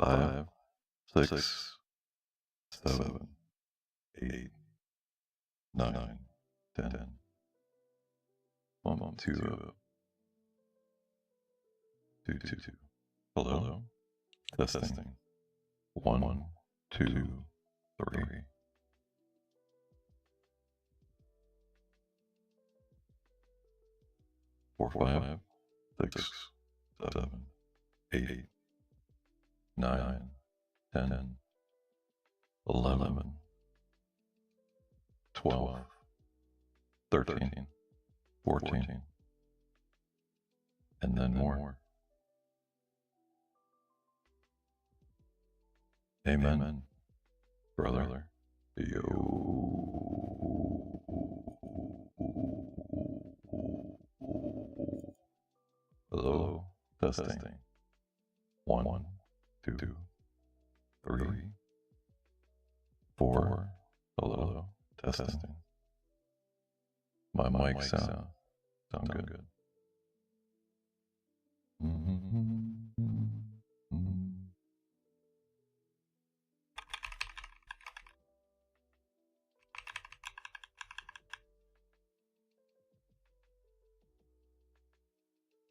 5, 6, 7, 8, 9, 10. 1, 2, 2, 2, 2. Hello. Testing. 1, 2, 3. 4, 5, 6, 7, 8, 9, 10, 11, 12, 13, 14, and then more. Amen. Brother. Hello. Testing. 1, 2, 3, 4. Hello. Testing. My mic sound good.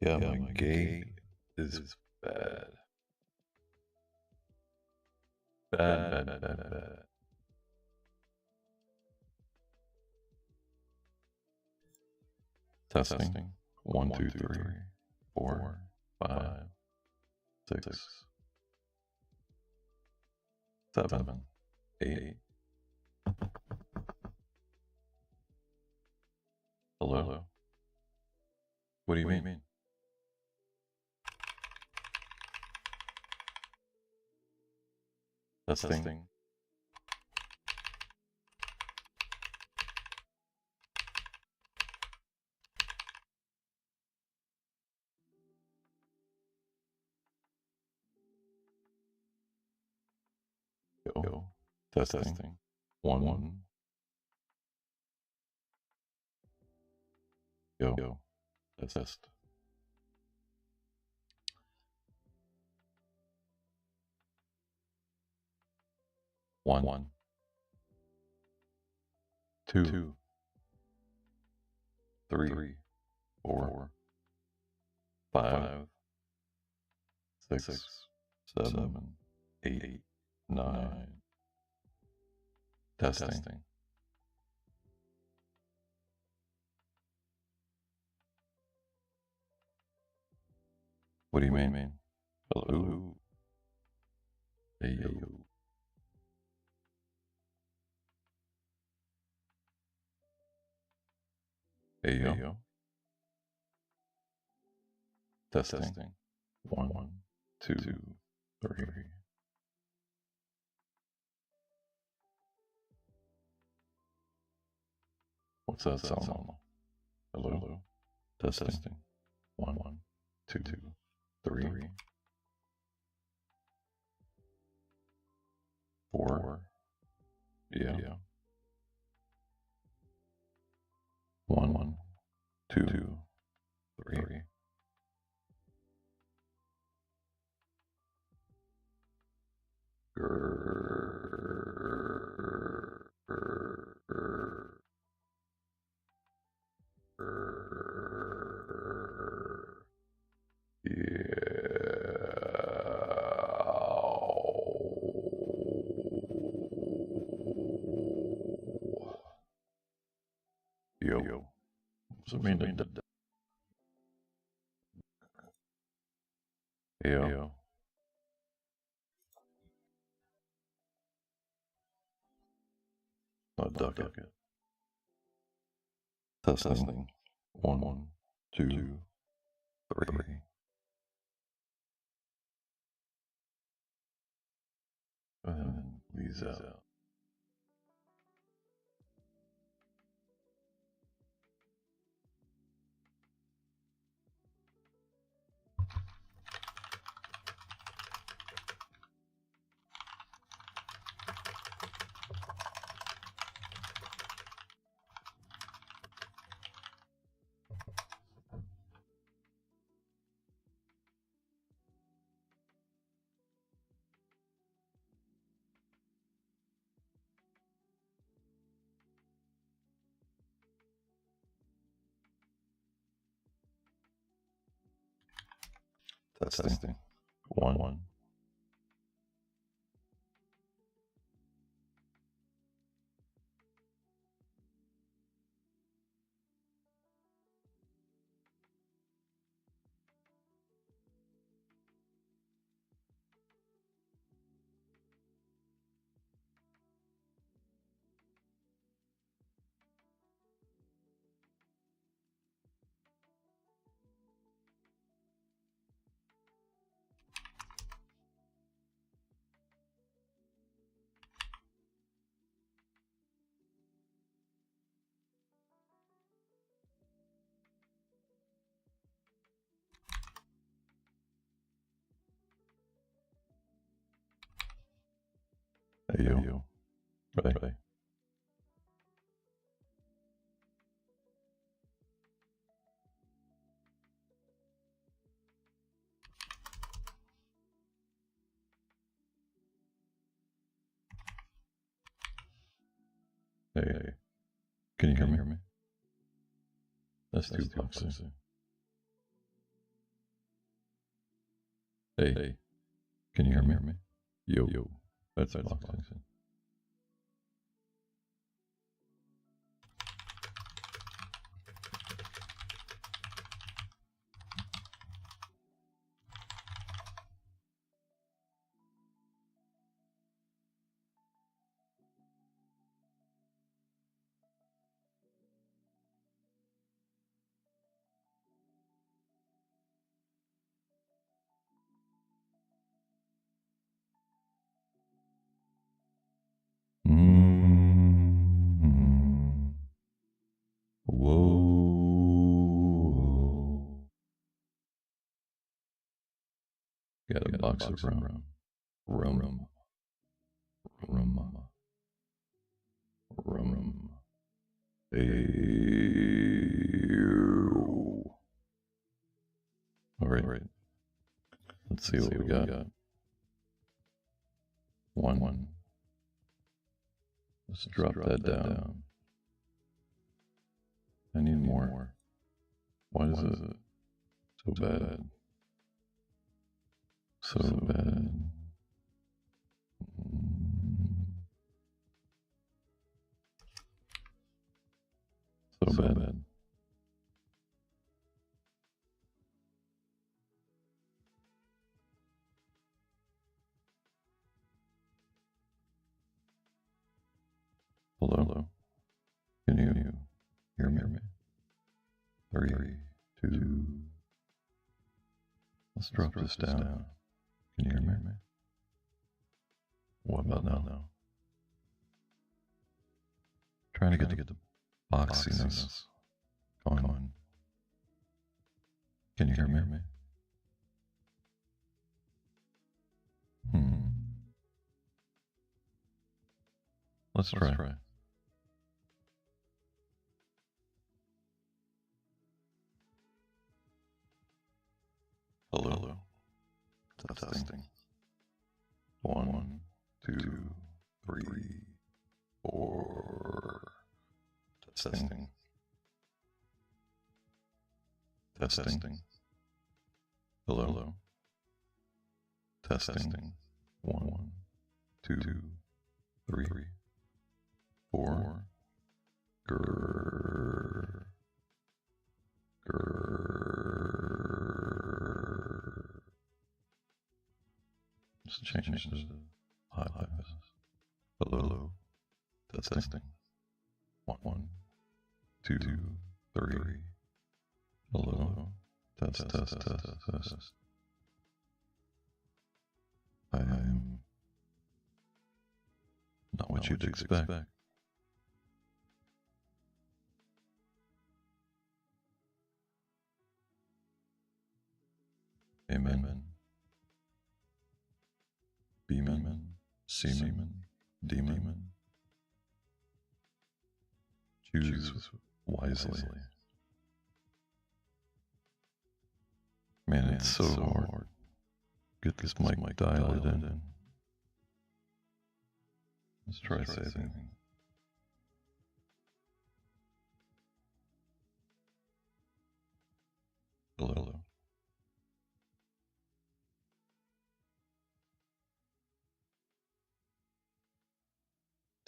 Yeah, my gate is bad. Bad. Testing. 1, 2, 3, 4, 5, 6, 7, 8, Hello? What do you mean? Testing. Go. Testing. One. Go. Test. One. Two. Three. Four. 5. 6. 7. 8. 9. Testing. What do you mean? Hello? Hey, yo. Hey, yo. Testing. 1, 2, 3. What's that sound on? Hello? Testing. 1, 2, 3. 4. Yeah. 1, 2, 3. Yo. So mean that. Yo. Not duck it. Testing. 1, 2, 3. And leaves out. Testing. 1. Hey, yo. Ready? Hey. Can you hear me? That's too boxes. Hey. Can you hear me? Yo. That's boxes. box of rum. Rum. Ayo. All right. Let's see what we got. One. Let's drop that down. I need more. Why is it so bad? So bad. So bad. Hello. Can you hear me? 3, 2. Let's drop this down. Can you hear me? What about now? Trying to get the boxiness on. Can you hear me? Let's try. Hello. Testing. 1, 2, 3, 4. Testing. Hello. Testing. 1, 2, 3, 4. Grrr. Just change to high business. Hello. Testing. 1, 2, 3. Hello. Test. I am not what you'd expect. Amen. Beeman, seaman, demon. Choose wisely. Man, it's so hard. Get this mic dialed in. Let's try saving. Hello.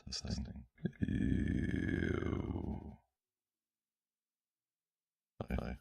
Testing. Ew. Hi.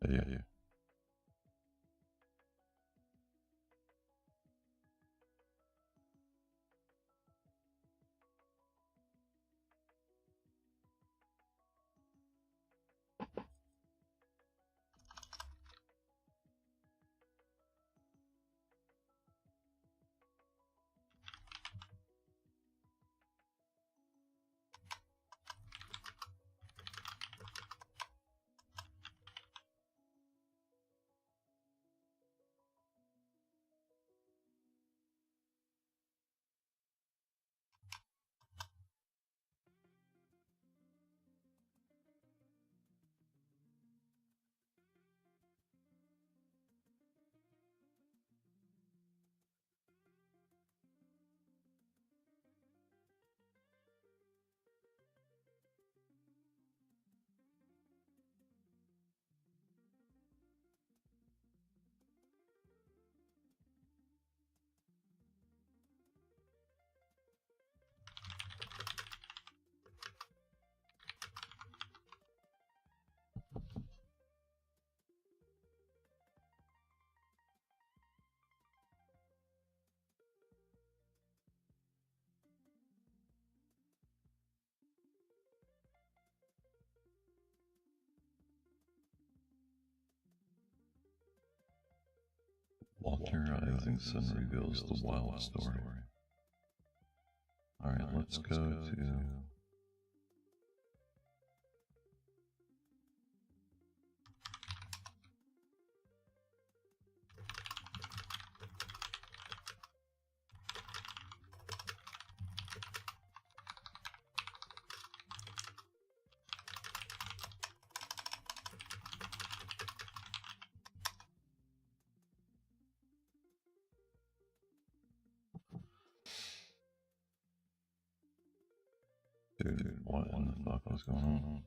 Yeah. Walter Isaacson reveals the wild story. Alright, let's go to... Dude, what in the fuck was going on?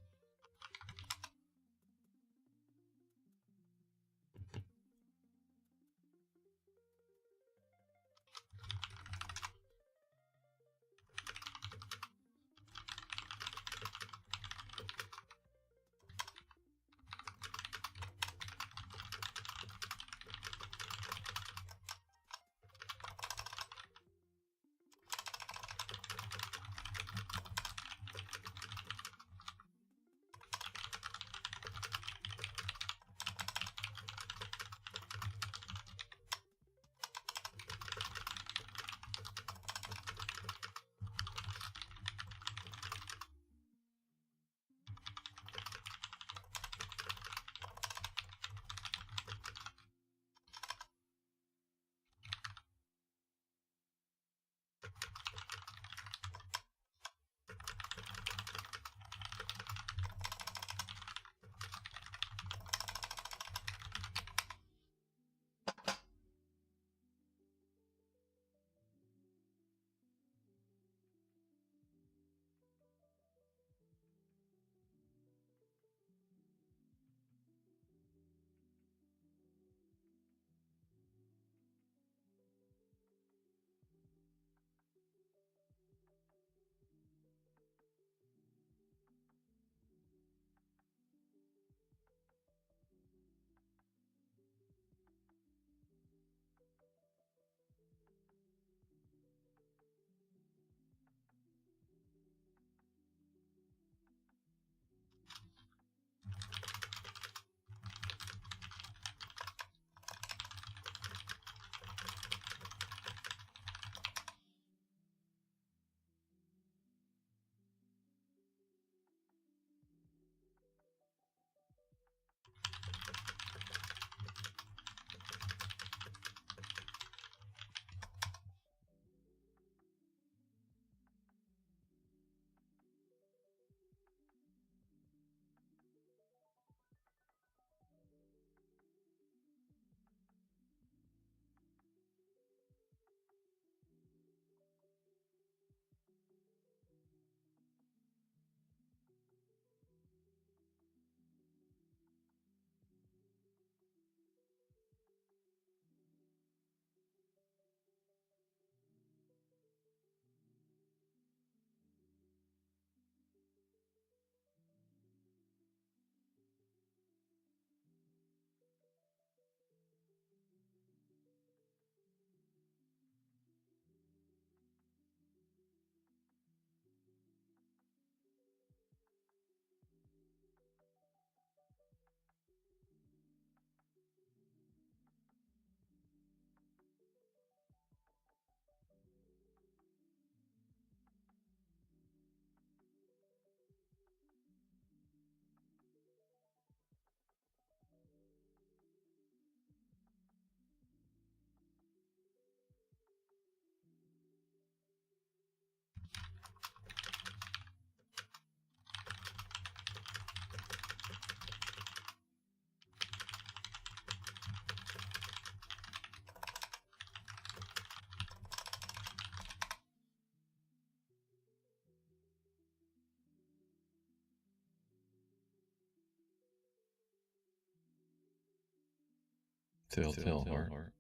Telltale Heart.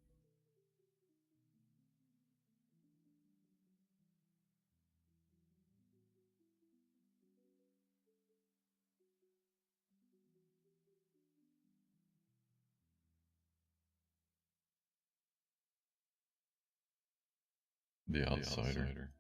The Outsider.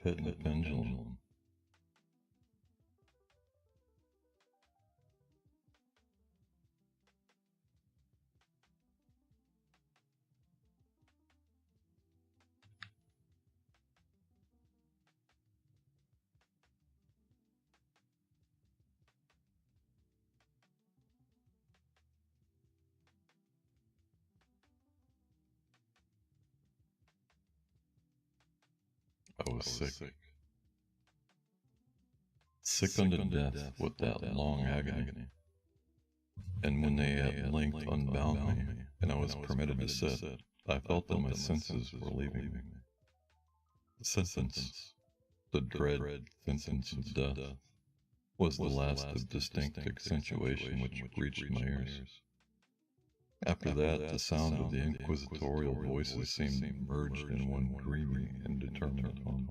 petting a pendulum. I was sick. Sick unto death with that long agony. And when they at length unbound me, and I was permitted to sit, I felt that my senses were leaving me. The sentence, the dread sentence of death, was the last of distinct accentuation which reached my ears. After that, the sound of the inquisitorial voices seemed merged in one dreamy and determinate hum.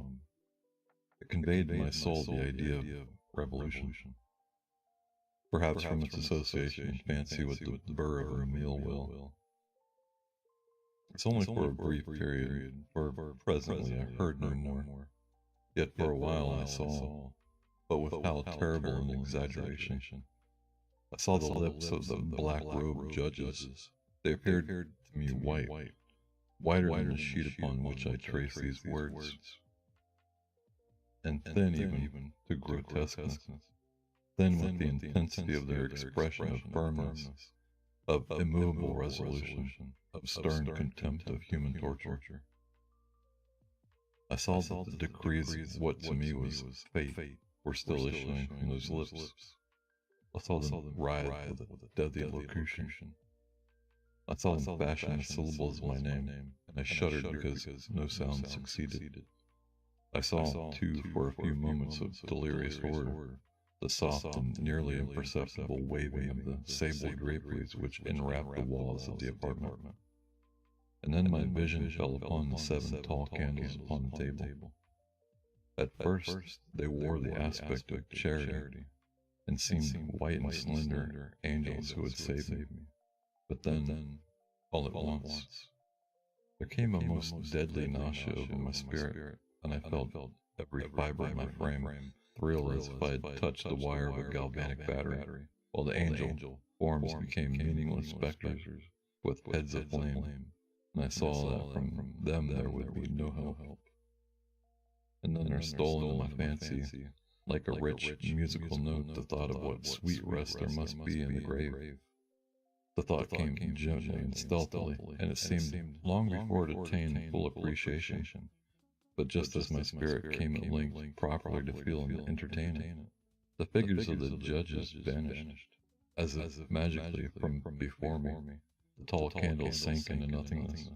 It conveyed to my soul the idea of revolution, perhaps from its association in fancy with the burr of a mill wheel. It's only for a brief period, for presently I heard no more. Yet for a while I saw, but with how terrible an exaggeration. I saw the lips of the black-robed judges. They appeared to me white, whiter than the sheet upon which I trace these words, and thin even to grotesqueness, thin with the intensity of their expression of firmness, of immovable resolution, of stern contempt of human torture. I saw that the decrees of what to me was fate were still issuing from those lips. I saw them writhe with a deadly elocution. I saw them fashion the syllables of my name, and I shuddered because no sound succeeded. I saw, too, for a few moments of delirious horror, the soft and nearly imperceptible waving of the sable draperies which enwrapped the walls of the apartment. And then my vision fell upon the 7 tall candles upon the table. At first, they wore the aspect of charity, and seemed white and slender angels who had saved me. But then, all at once, there came a most deadly nausea over my spirit, and I felt every fiber of my frame thrill as if I had touched the wire of a galvanic battery, while the angel forms became meaningless specters with heads aflame, and I saw that from them there would be no help. And then there stole into my fancy, like a rich musical note, the thought of what sweet rest there must be in the grave. The thought came gently and stealthily, and it seemed long before it attained full appreciation. But just as my spirit came at length properly to feel and entertain it, the figures of the judges vanished, as if magically from before me. The tall candles sank into nothingness.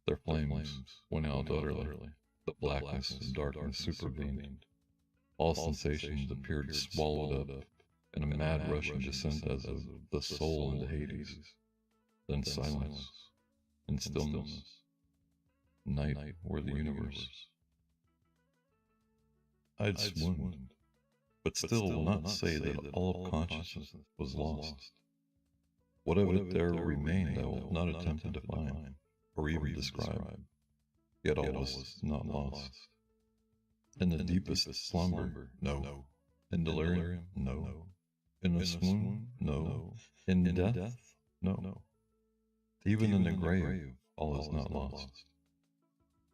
Their flames went out utterly. The blackness and darkness supervened. All sensations appeared swallowed up in a mad rushing descent as of the soul into Hades. Then silence and stillness. Night were the universe. I had swooned, but still will not say that all of consciousness was lost. What of it there remained I will not attempt to define, or even describe. Yet all was not lost. In the deepest slumber, no. In delirium, no. In a swoon, no. In death, no. Even in the grave, all is not lost.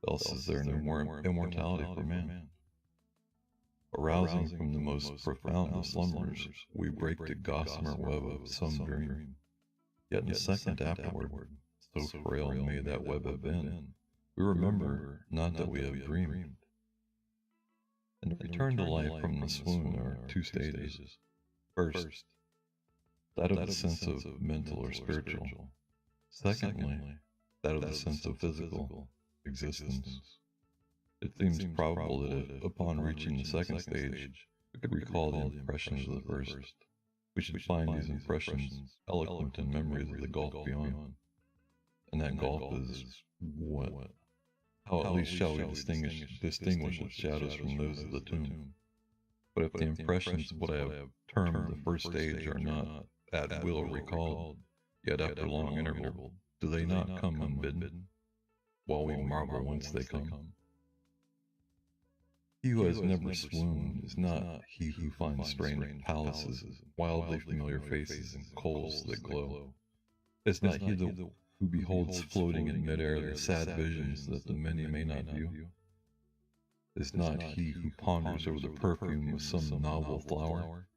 Else is there no more immortality for man. Arousing from the most profound of slumbers, we break the gossamer web of some dream. Yet in a second afterward, so frail may that web have been, we remember not that we have dreamed. And to return to life from the swoon are 2 stages. First, that of the sense of mental or spiritual. Secondly, that of the sense of physical existence. It seems probable that upon reaching the second stage, we could recall the impressions of the first. We should find these impressions eloquent in memories of the gulf beyond. And that gulf is what? How at least shall we distinguish its shadows from those of the tomb? But if the impressions of what I have termed the first stage are not at will recalled, yet after long interval, do they not come unbidden, while we marvel whence they come? He who has never swooned is not he who finds strange palaces, wildly familiar faces, and coals that glow. Is not he who beholds floating in midair the sad visions that the many may not view? Is not he who ponders over the perfume of some novel flower?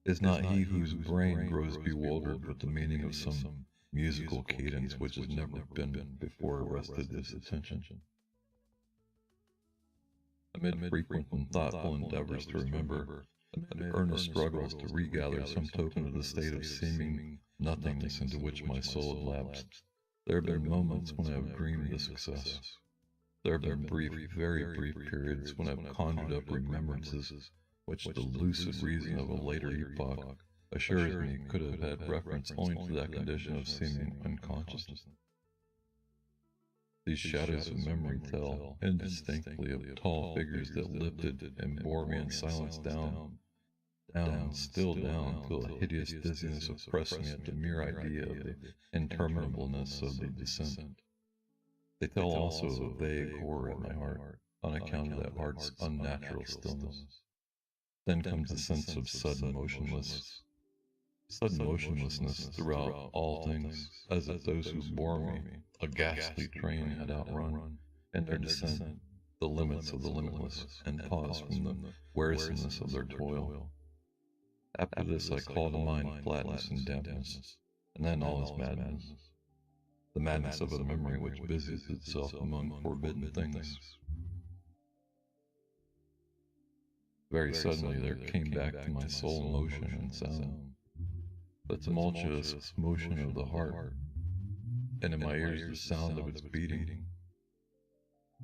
Is not he whose brain grows bewildered with the meaning of some musical cadence which has never been before arrested his attention? Amid frequent and thoughtful endeavors to remember, amid earnest struggles to regather some token of the state of seeming nothingness into which my soul had lapsed, there have been moments when I have dreamed of success. There have been brief, very brief periods when I have conjured up remembrances which the lucid reason of a later epoch assures me could have had reference only to that condition of seeming unconsciousness. These shadows of memory tell indistinctly of tall figures that lifted and bore me in silence down, still down, till a hideous dizziness oppressed me at the mere idea of the interminableness of the descent. They tell also of a vague horror at my heart, on account of that heart's unnatural stillness. Then comes the sense of sudden motionlessness throughout all things, as if those who bore me, a ghastly train, had outrun, in their descent, the limits of the limitless, and paused from the wearisomeness of their toil. After this I call to mind flatness and dampness, and then all is madness, the madness of a memory which busies itself among forbidden things. Very suddenly there came back to my soul motion and sound, the tumultuous motion of the heart, and in my ears the sound of its beating.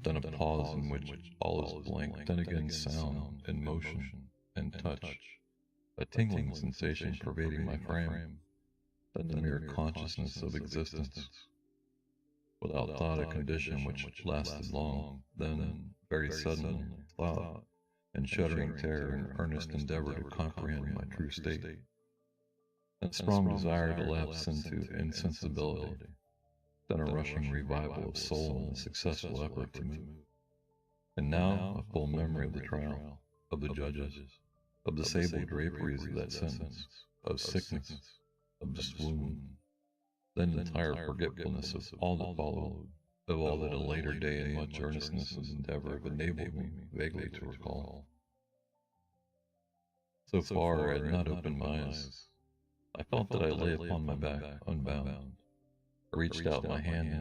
Then a pause in which all is blank, then again sound and motion and touch, a tingling sensation pervading my frame, then the mere consciousness of existence. Without thought a condition which lasted long, then, very suddenly, thought, and shuddering terror and earnest endeavor to comprehend my true state, and strong desire to lapse into insensibility, then a rushing revival of soul and a successful effort to move. And now a full memory of the trial, of the judges, of the sable draperies of that sentence, of sickness, of the swoon, then entire forgetfulness of all that followed, of all that a later day and much earnestness and endeavor have enabled me vaguely to recall. So far I had not opened my eyes. I felt that I lay upon my back, unbound. I reached out my hand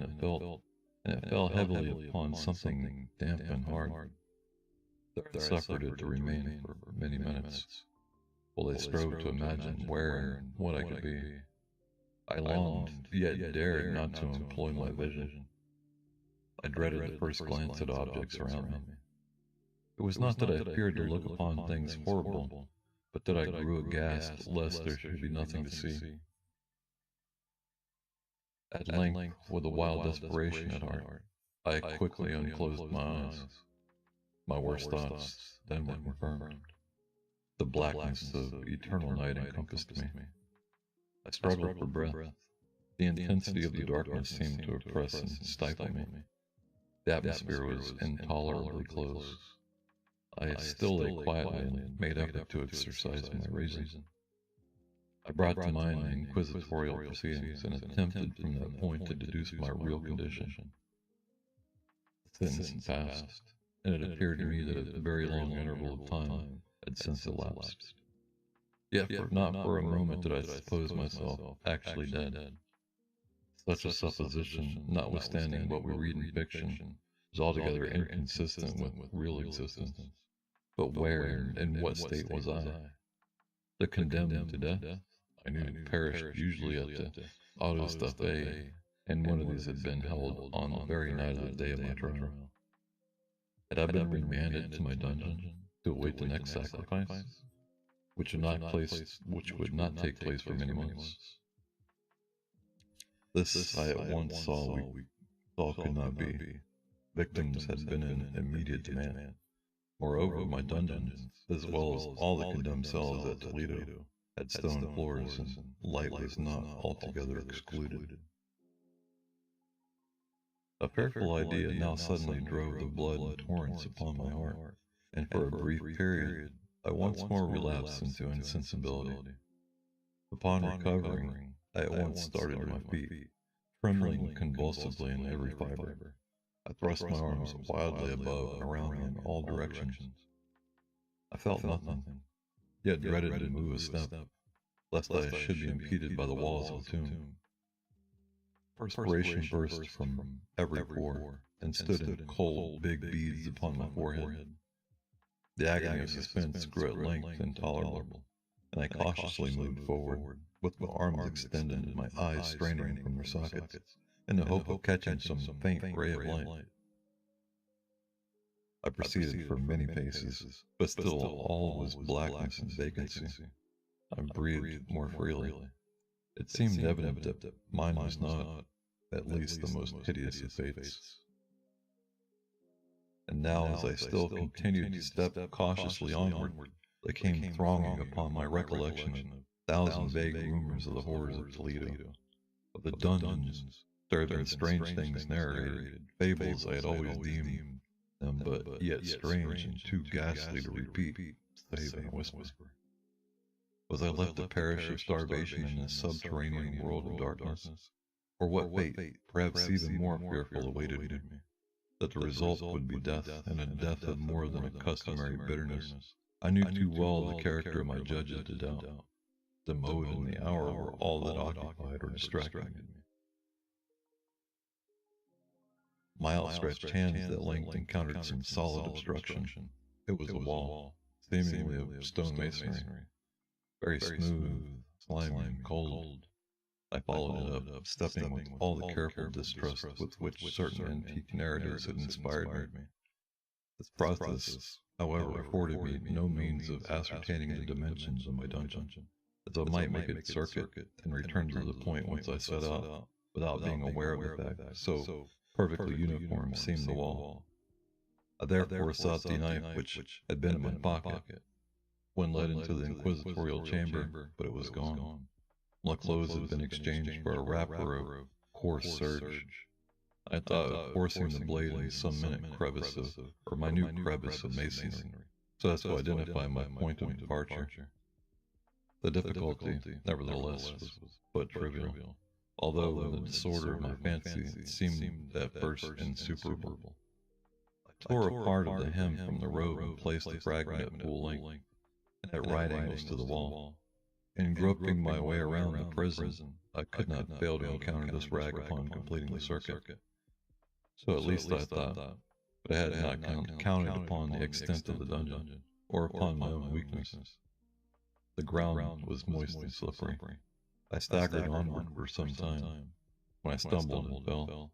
and it fell heavily upon something damp and hard. There I suffered it to remain for many minutes, while I strove to imagine where and what I could be. I longed, yet dared not to employ my vision. I dreaded the first glance at objects around me. It was not that I feared to look upon things horrible, but that I grew aghast lest there should be nothing to see. At length, with a wild desperation at heart, I quickly unclosed my eyes. My worst thoughts then were confirmed. The blackness of eternal night encompassed me. I struggled for breath. The intensity of the darkness seemed to oppress and stifle me. The atmosphere was intolerably close. I still lay quietly and made effort to exercise my reason. I brought to mind the inquisitorial proceedings and attempted from that point to deduce my real condition. The sentence passed, and it appeared to me that a very long interval of time had since elapsed. Yet not for a moment did I suppose myself actually dead. Such a supposition, notwithstanding what we read in fiction, is altogether inconsistent with real existence. But where and in what state was I? The condemned to death, I knew, perished usually at the autos da fe, and one of these had been held on the very night of the day of my trial. Had I been remanded to my dungeon to await the next sacrifice, which would not take place for many months? This I at once saw could not be. Victims had been in immediate demand. Moreover, my dungeons, as well as all the condemned cells at Toledo, had stone floors, and light was not altogether excluded. A fearful idea now suddenly drove the blood in torrents upon my heart. and for a brief period, I once more relapsed into insensibility. Upon recovering, I at once started to my feet, trembling convulsively in every fiber. I thrust my arms wildly above and around me in all directions. I felt nothing, yet dreaded to move a step, lest I should be impeded by the walls of the tomb. Perspiration burst from every pore, and stood in cold, big beads upon my forehead. The agony of suspense grew at length intolerable, and I cautiously moved forward, with my arms extended and my eyes straining from their sockets, in the hope of catching some faint ray of light. I proceeded for many paces, but still all was blackness and vacancy. I breathed more freely. It seemed evident that mine was not, at least, the most hideous of fates. And now, as I still continued to step cautiously onward, there came thronging upon my recollection a thousand vague rumors of the horrors of Toledo, of the dungeons. There had been strange things narrated, fables I had always deemed them, but yet strange and too ghastly to repeat, save in a whisper. Was I left to perish of starvation in this subterranean world of darkness? Or what fate, perhaps even more fearful, awaited me? That the result would be death, and a death of more than a customary bitterness. I knew too well the character of my judges to doubt. The mode and the hour were all that occupied or distracted me. My outstretched hands at length encountered some solid obstruction. It was a wall, seemingly of stone masonry, very smooth, slimy, and cold. I followed it up, stepping with all the careful distrust with which certain antique narratives had inspired me. This process, however, afforded me no means of ascertaining the dimensions of my dungeon, as I might make its circuit and return to the point whence I set out, without being aware of the fact, so perfectly uniform seemed the wall. I therefore sought the knife which had been in my pocket, when led into the inquisitorial chamber, but it was gone. My clothes had been exchanged for a wrapper of coarse serge. I thought of forcing the blade in some minute crevice or minute crevice of masonry, so as to identify my point of departure. The difficulty, nevertheless, was but trivial, although in the disorder of my fancy it seemed at first insuperable. I tore a part of the hem from the robe and placed the fragment at full length, and at right angles to the wall. In groping my way around the prison, I could not fail to encounter this rag upon completing the circuit. So at least I thought, but I had not counted upon the extent of the dungeon, or upon my own weaknesses. The ground was moist and slippery. I staggered onward for some time, when I stumbled and fell.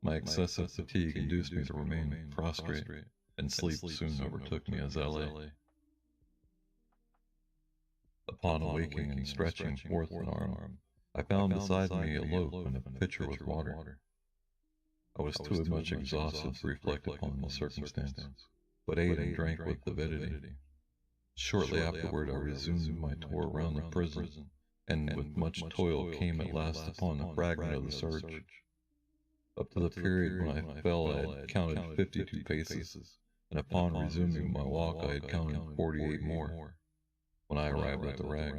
My excessive fatigue induced me to remain prostrate, and sleep soon overtook me as I lay. Upon awaking and stretching forth an arm, I found beside me a loaf and a pitcher with water. I was too much exhausted to reflect upon the circumstance, but ate and drank with avidity. Shortly afterward I resumed my tour round the prison, and with much toil came at last upon the fragment of the serge. Up to the period when I fell I had counted 52 paces, and upon resuming my walk I had counted 48 more. When I arrived at the rag,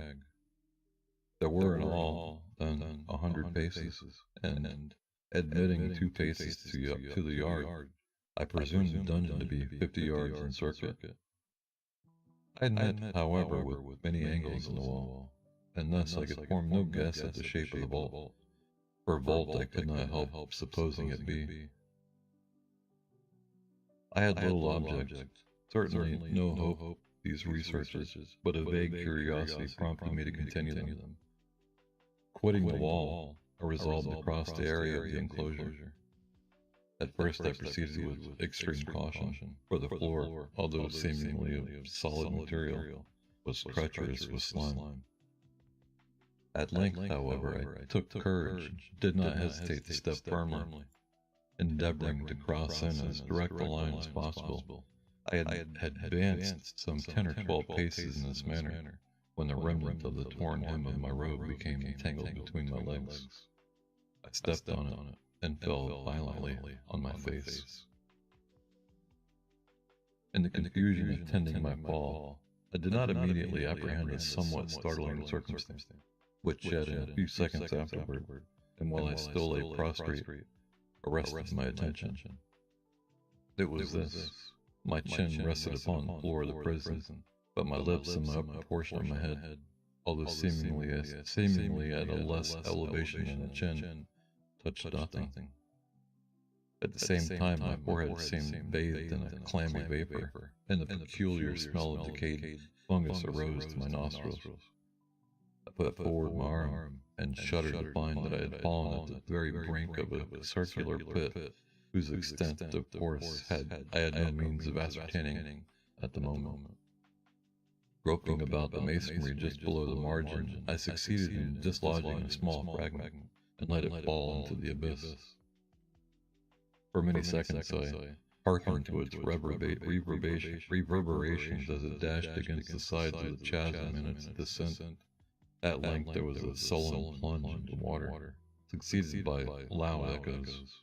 there were in all, then, 100 paces, and, admitting 2 paces to the yard, I presumed the dungeon to be 50 yards in circuit. I had met, however, with many angles in the wall, and thus I could form no guess at the shape of the vault. For a vault I could not help supposing it be. I had little object, certainly no hope these researches, but a vague curiosity prompted me to continue them. Quitting the wall, I resolved to cross the area of the enclosure. At first I proceeded with extreme caution, for the floor, although seemingly of solid material, was treacherous with slime. At length, however, I took courage, did not hesitate to step firmly, endeavoring to cross in as direct a line as possible. I had advanced some 10 or 12 paces in this manner, when the remnant of the torn hem of my robe became entangled between my legs. I stepped on it, and fell violently on my face. In the confusion attending my fall, I did not immediately apprehend a somewhat startling circumstance, which shed in a few seconds afterward, and while I still lay prostrate, arrested my attention. It was this. My chin rested upon the floor of the prison, but my lips and my upper portion of my head, although seemingly at a less elevation than the chin, touched nothing. At the same time, my forehead seemed bathed in a clammy vapor, and the peculiar smell of decayed fungus arose to my nostrils. I put forward my arm and shuddered to find that I had fallen at the very brink of a circular pit, whose extent, of course, I had no means of ascertaining at the moment. Groping about the masonry just below the margin, I succeeded in dislodging a small fragment and let it fall into the abyss. For many seconds I hearkened to its reverberations as it dashed against the sides of the chasm in its descent. At length there was a sullen plunge into water, succeeded by loud echoes.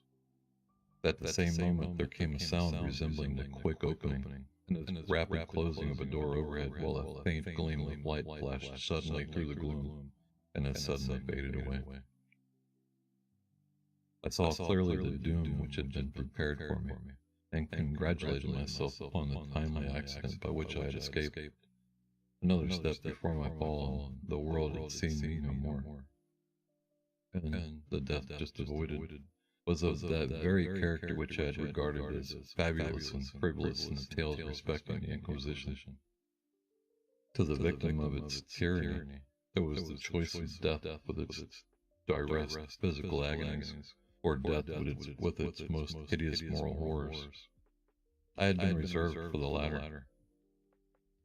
At the same moment there came a sound resembling the quick opening and the rapid closing of a door overhead, while a faint gleam of light flashed suddenly through the gloom and as suddenly faded away. I saw clearly the doom which had been prepared for me, and congratulated myself upon the timely accident by which I had escaped. Another step before my fall, and the world had seen me no more. And the death just avoided was of that very character which I had regarded as fabulous and frivolous in the tales respecting the Inquisition. To the victim of its tyranny, it was the choice of death with its direst physical agonies, or death with its most hideous moral horrors. I had been reserved for the latter.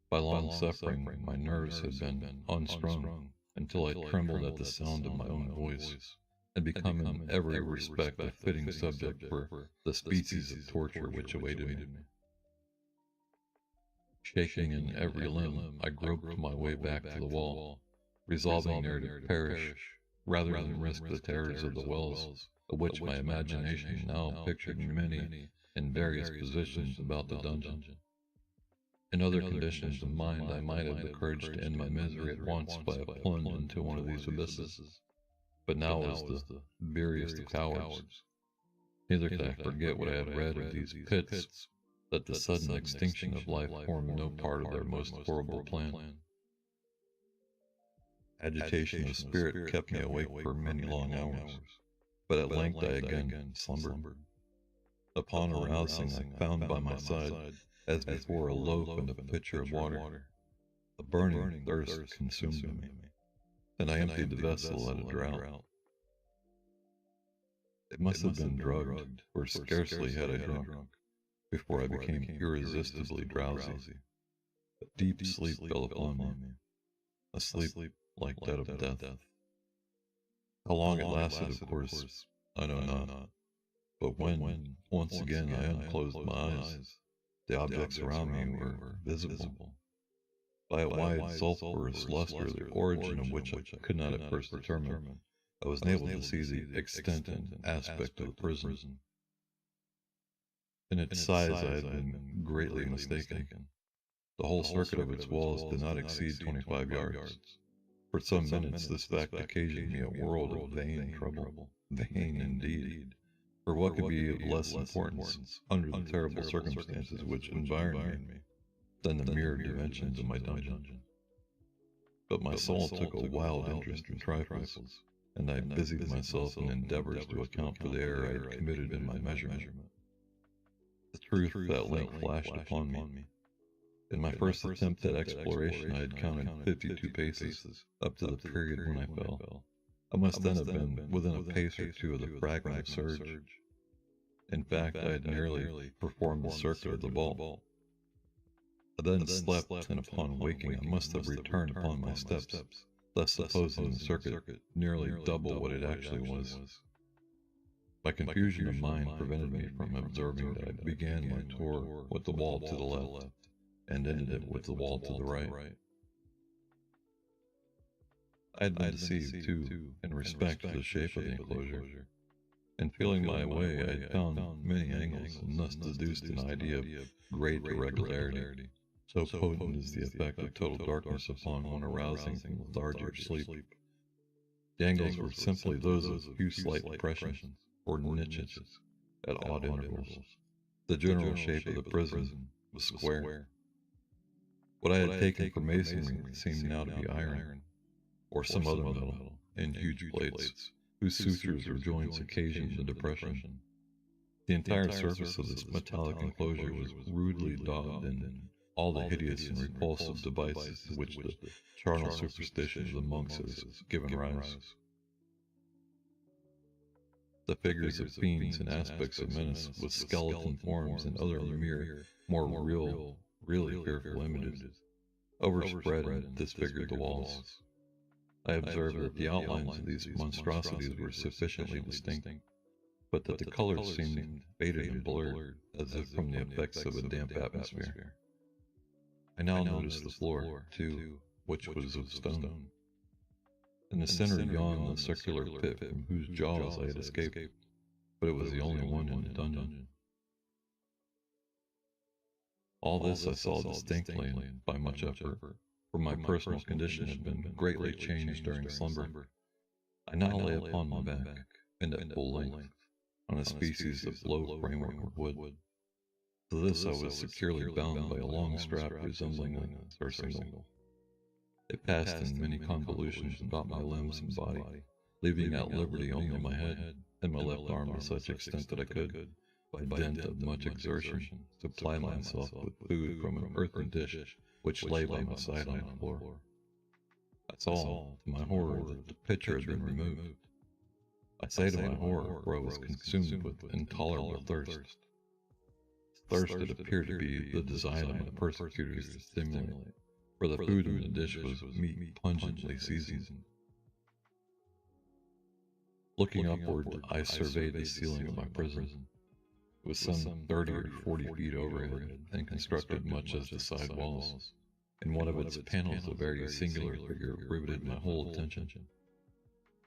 By long suffering, my nerves had been unstrung until I trembled at the sound of my own voice, and become in every respect a fitting subject for the species of torture which awaited me. Shaking in every limb, I groped my way back to the wall, resolving there to perish rather than risk the terrors of the wells, of which my imagination now pictured many in various positions about the dungeon. In other conditions of mind, I might have the courage to end my misery at once by a plunge into one of these abysses, but now was the veriest of cowards. Neither could I forget what I had read of these pits, that the sudden extinction of life formed no part of their most horrible plan. Agitation of spirit kept me awake for many long hours, but at length I again slumbered. Upon arousing, I found by my side, as before, a loaf and a pitcher of water. A burning thirst consumed me, and I emptied the vessel at a draught. It must have been drugged, for scarcely had I drunk before I became irresistibly drowsy. A deep sleep fell upon me, a sleep like that of death. How long it lasted, of course, I know not, but when, once again, I unclosed my eyes, the objects around me were visible. By a wide sulphurous luster, the origin of which I could not at first determine, I was able to see the extent and aspect of the prison. In its size I had been greatly mistaken. The whole circuit of its walls did not exceed 25 yards. For some minutes this fact occasioned me a world of vain trouble. Vain indeed. For what could be of less importance, under the terrible circumstances which environed me, than the mere dimensions of my dungeon? But my soul took a wild interest in trifles, and I busied myself in endeavors to account for the error I had committed in my measurement. The truth at length flashed upon me. In my first attempt at exploration I had counted 52 paces up to the period when I fell. I must then have been within a pace or two of the fragment of surge. In fact, I had nearly performed the circuit of the vault. I then slept, and upon waking I must have returned upon my steps, thus supposing the circuit nearly double what it actually was. My confusion of mind prevented me from observing that I began my tour with the wall to the left, and ended it with the wall to the right. I had been deceived, too, in respect to the shape of the enclosure. and feeling my way, I had found many angles and thus deduced an idea of great irregularity. So potent is the effect of total darkness upon one arousing from lethargy or sleep. The angles were simply those of a few slight depressions, or niches, at odd intervals. The general shape of the prison was square. What I had taken for masonry seemed now to be iron, or some other metal, in huge plates, whose sutures or joints occasioned the depression. The entire surface of this metallic enclosure was rudely daubed in all the hideous and repulsive devices to which the charnel superstition of the monks has given rise. The figures of fiends and aspects of menace, with skeleton forms and other more really fearful images, overspread and disfigured the walls. I observed that the outlines of these monstrosities were sufficiently distinct, but that the colors seemed faded and blurred, as if from the effects of a damp atmosphere. I now noticed the floor, too, which was of stone. In the center yawned the circular pit from whose jaws I had escaped, but it was the only one in the dungeon. All this I saw distinctly and by much effort, for my personal condition had been greatly changed during slumber. I now lay upon my back, and at full length, on a species of low framework of wood. To this I was securely bound by a long strap resembling a surcingle. It passed in many convolutions about my limbs and body, leaving at liberty only my head and my left arm to such extent that I could, by dint of much exertion, supply myself with food from an earthen dish which lay by my side on the floor. I saw, to my horror, that the pitcher had been removed. I say to my horror, for I was consumed with intolerable thirst. Thirst it appeared to be the design of my persecutors to stimulate, for the food in the dish was meat pungently seasoned. Looking upward, I surveyed the ceiling of my prison. It was some 30 or 40 feet overhead, and constructed much as the side walls. In one of its panels a very singular figure riveted my whole attention.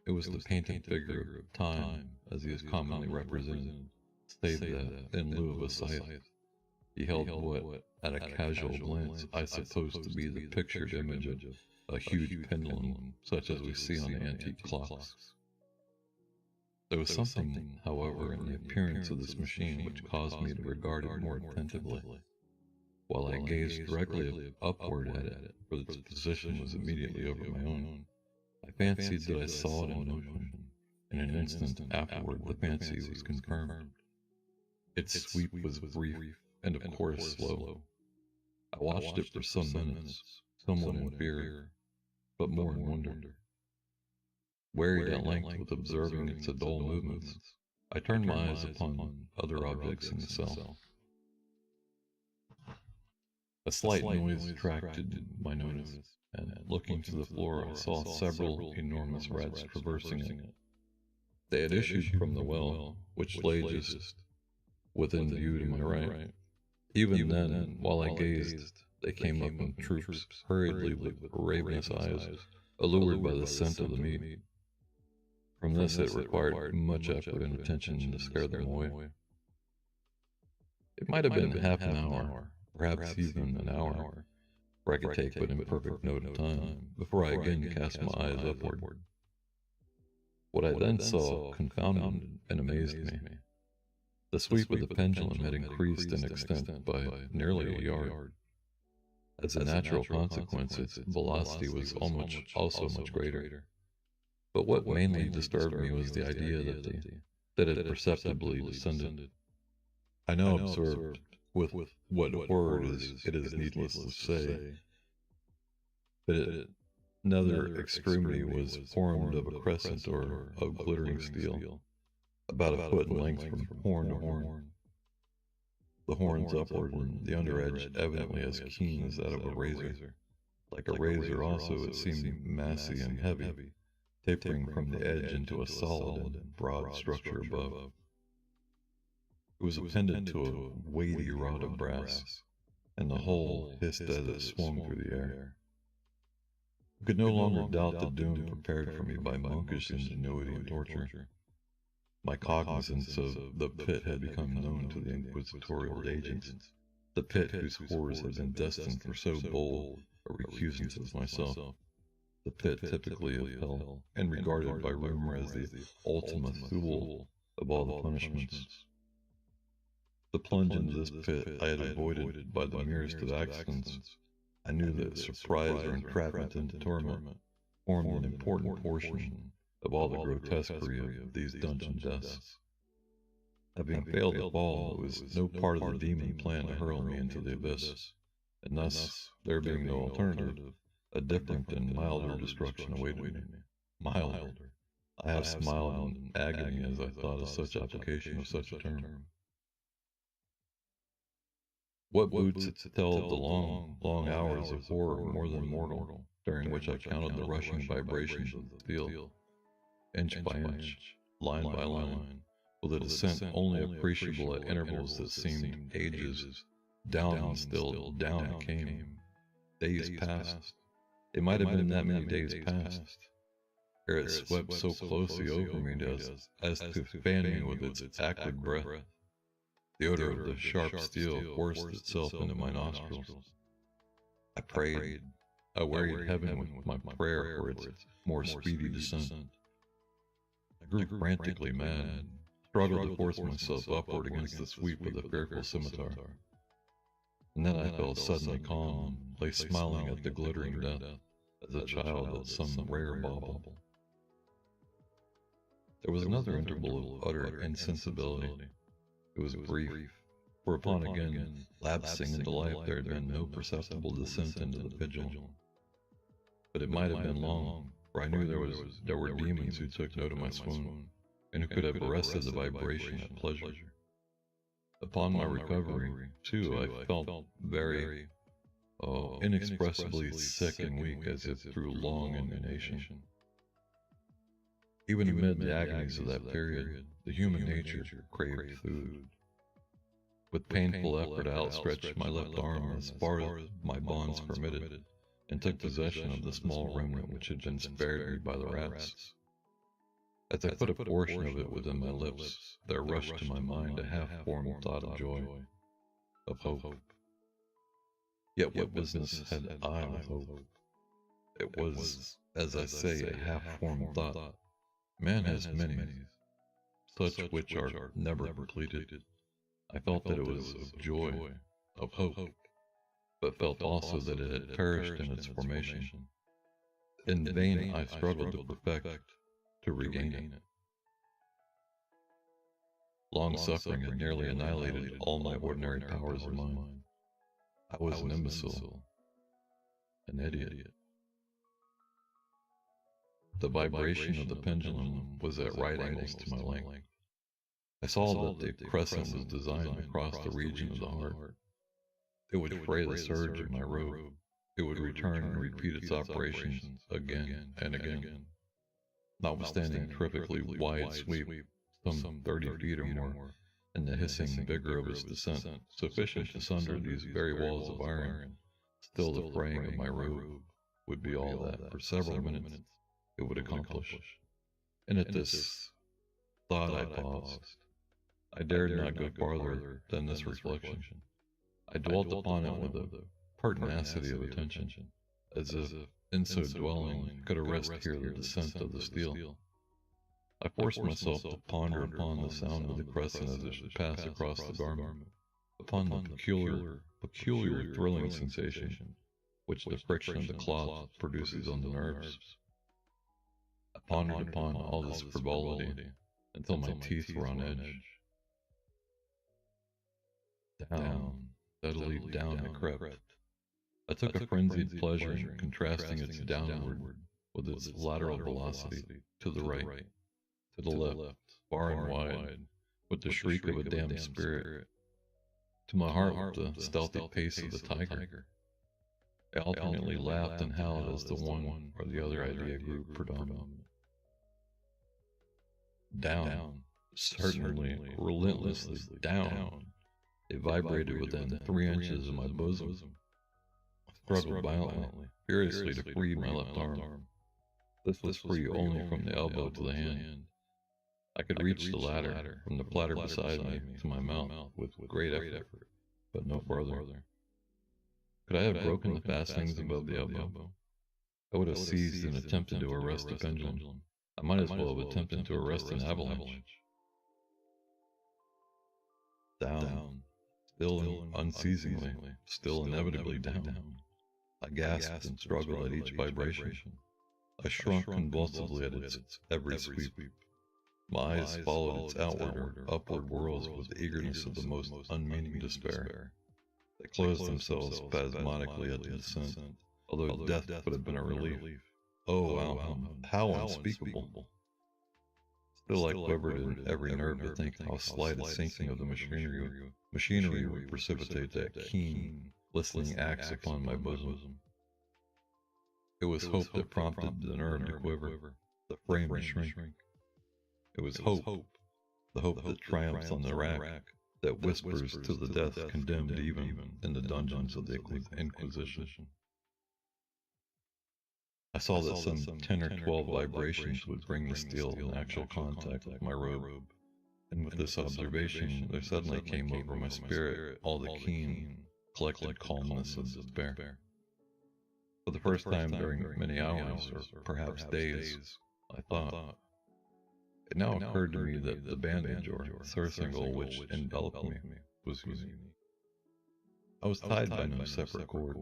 It was the painted figure of Time, as he is commonly represented, save that, in lieu of a scythe, he held what, at a casual glance, I supposed to be the pictured image of a huge pendulum, such as we see on the antique clocks. There was something, however, in the appearance of this machine which caused me to regard it more attentively. While I gazed directly upward at it, for its position was immediately over my own, I fancied that I saw it in motion. In an instant afterward, the fancy was confirmed. Its sweep was brief, and of course slow. I watched it for some minutes, somewhat in fear, but more in wonder. Wearied at length with observing its dull movements, I turned my eyes upon other objects in the cell. A slight noise attracted my notice, and looking to the floor I saw several enormous rats traversing it. They had issued from the well, which lay just within view to my right. Even then, while I gazed, they came up in troops, hurriedly with ravenous eyes, allured by the scent of the meat. From this it required much effort and attention to scare them away. It might have been half an hour, perhaps even an hour, for I could take but imperfect note of time, before I again cast my eyes upward. What I then saw confounded and amazed me. The sweep of the pendulum had increased in extent by nearly a yard. As a natural consequence, its velocity was also much greater. But what mainly disturbed me was the idea that it perceptibly descended. I now observed, with what horror it is needless to say, that its nether extremity was formed of a crescent or of glittering steel, about a foot in length from horn to horn. The horns upward, and the under edge evidently as keen as that of a razor. Like a razor also, it seemed massy and heavy, tapering from the edge into a solid and broad structure above. It was appended to a weighty rod of brass, and the whole hissed as it swung through the air. I could no longer doubt the doom prepared for me by monkish ingenuity and torture. My cognizance of the pit had become known to the inquisitorial agents, the pit whose horrors had been destined for so bold a recusant as myself, the pit typically of hell, and regarded by rumor as the ultima thule of all the punishments. The plunge into this pit I had avoided by the merest of accidents. I knew that surprise or entrapment into torment formed an important portion of all the grotesquerie of these dungeon deaths. Having failed to fall, it was no part of the demon plan to hurl me into the abyss, and thus, there being no alternative, a different and milder destruction awaited me. Milder. I have smiled in agony as I thought of such application of such a term. What boots it to tell of the long, long hours of horror more than mortal, during which I counted the rushing vibrations of the steel, inch by inch, line by line, with a descent only appreciable at intervals that seemed ages. Down and still, down it came. Days passed. It might have been that many days past, ere it swept so closely over me as to fan me with its acrid breath. The odor of the sharp steel forced itself into my nostrils. I prayed. I wearied heaven with my prayer for its more speedy descent. I grew frantically mad, struggled to force myself upward against the sweep of the fearful scimitar. And then I felt suddenly calm, lay smiling at the glittering death, as a child at some rare bauble. There was another interval of utter insensibility. It was brief, for upon again lapsing into life there had been no perceptible descent into the vigil. But it might have been long, for I knew there were demons who took note of my swoon, and who could have arrested the vibration at pleasure. Upon my recovery, too, I felt very, inexpressibly sick and weak, as if through long inanition. Even amid the agonies of that period, the human nature craved food. With painful effort I outstretched my left arm as far as my bonds permitted, and took possession of the small remnant which had been spared me by the rats. As I put a portion of it within my lips, there rushed to my mind a half-formed thought of joy, of hope. Yet what business had I with hope? It was, as I say, a half-formed thought. Man has many, such which are never completed. I felt that it was of joy, of hope, but felt also that it had perished in its formation. In vain I struggled to perfect, to regain it. Long suffering had nearly annihilated all my ordinary powers of mind. I was an imbecile, an idiot. The vibration of the pendulum was at right angles to my length. I saw that the crescent was designed across the region of the heart. It would fray the serge of my robe. It would return and repeat its operations again and again. Notwithstanding a terrifically wide sweep, some 30 feet or more, and the hissing vigor of its descent, sufficient to sunder these very walls of iron, still the fraying of my robe would be all that, for several minutes, it would accomplish. And at this thought I paused. I dared not go farther than this reflection. I dwelt upon it with a pertinacity of attention, as if, in so dwelling, could arrest here the descent of the steel. I forced myself to ponder upon the sound of the crescent as it should pass across the garment, upon the peculiar thrilling sensation which the friction of the cloth produces on the nerves. I pondered upon all this frivolity until my teeth were on edge. Down, steadily down it crept. I took a frenzied pleasure in contrasting its downward with its lateral velocity to the right, to the left, far and wide, with the shriek of a damned spirit. To my heart, the stealthy pace of the tiger. I alternately laughed and howled as the one or the other idea grew predominant. Down, certainly, relentlessly down. It vibrated within 3 inches of my bosom. I struggled violently, furiously to free my left arm. This was free only from the elbow to the hand. I could reach the ladder from the platter beside me to my mouth with great effort, but no farther. Could I have broken the fastenings above the elbow? I would have seized and attempted to arrest the pendulum. I might as well have attempted to arrest an avalanche. Down, still and unceasingly, still inevitably down. I gasped and struggled at each vibration. I shrunk convulsively at its every sweep. My eyes followed its outward or upward whirls with the eagerness of the most unmeaning despair. They closed themselves spasmodically at the descent, although death would have been a relief. Oh, how unspeakable! Still I quivered in every nerve to think how slight a sinking of the machinery would precipitate that keen, listening axe upon my bosom. It was hope that prompted the nerve to quiver, the frame to shrink. It was hope, the hope that triumphs on the rack, that whispers to the death condemned even in the dungeons of the Inquisition. I saw that some 10 or 12 vibrations would bring the steel in actual contact with my robe, and with this observation there suddenly came over my spirit all the keen, collected calmness of despair. For the first time during many hours, or perhaps days, I thought. It now occurred to me that the bandage or surcingle which enveloped me was unique. I was tied by no separate cord.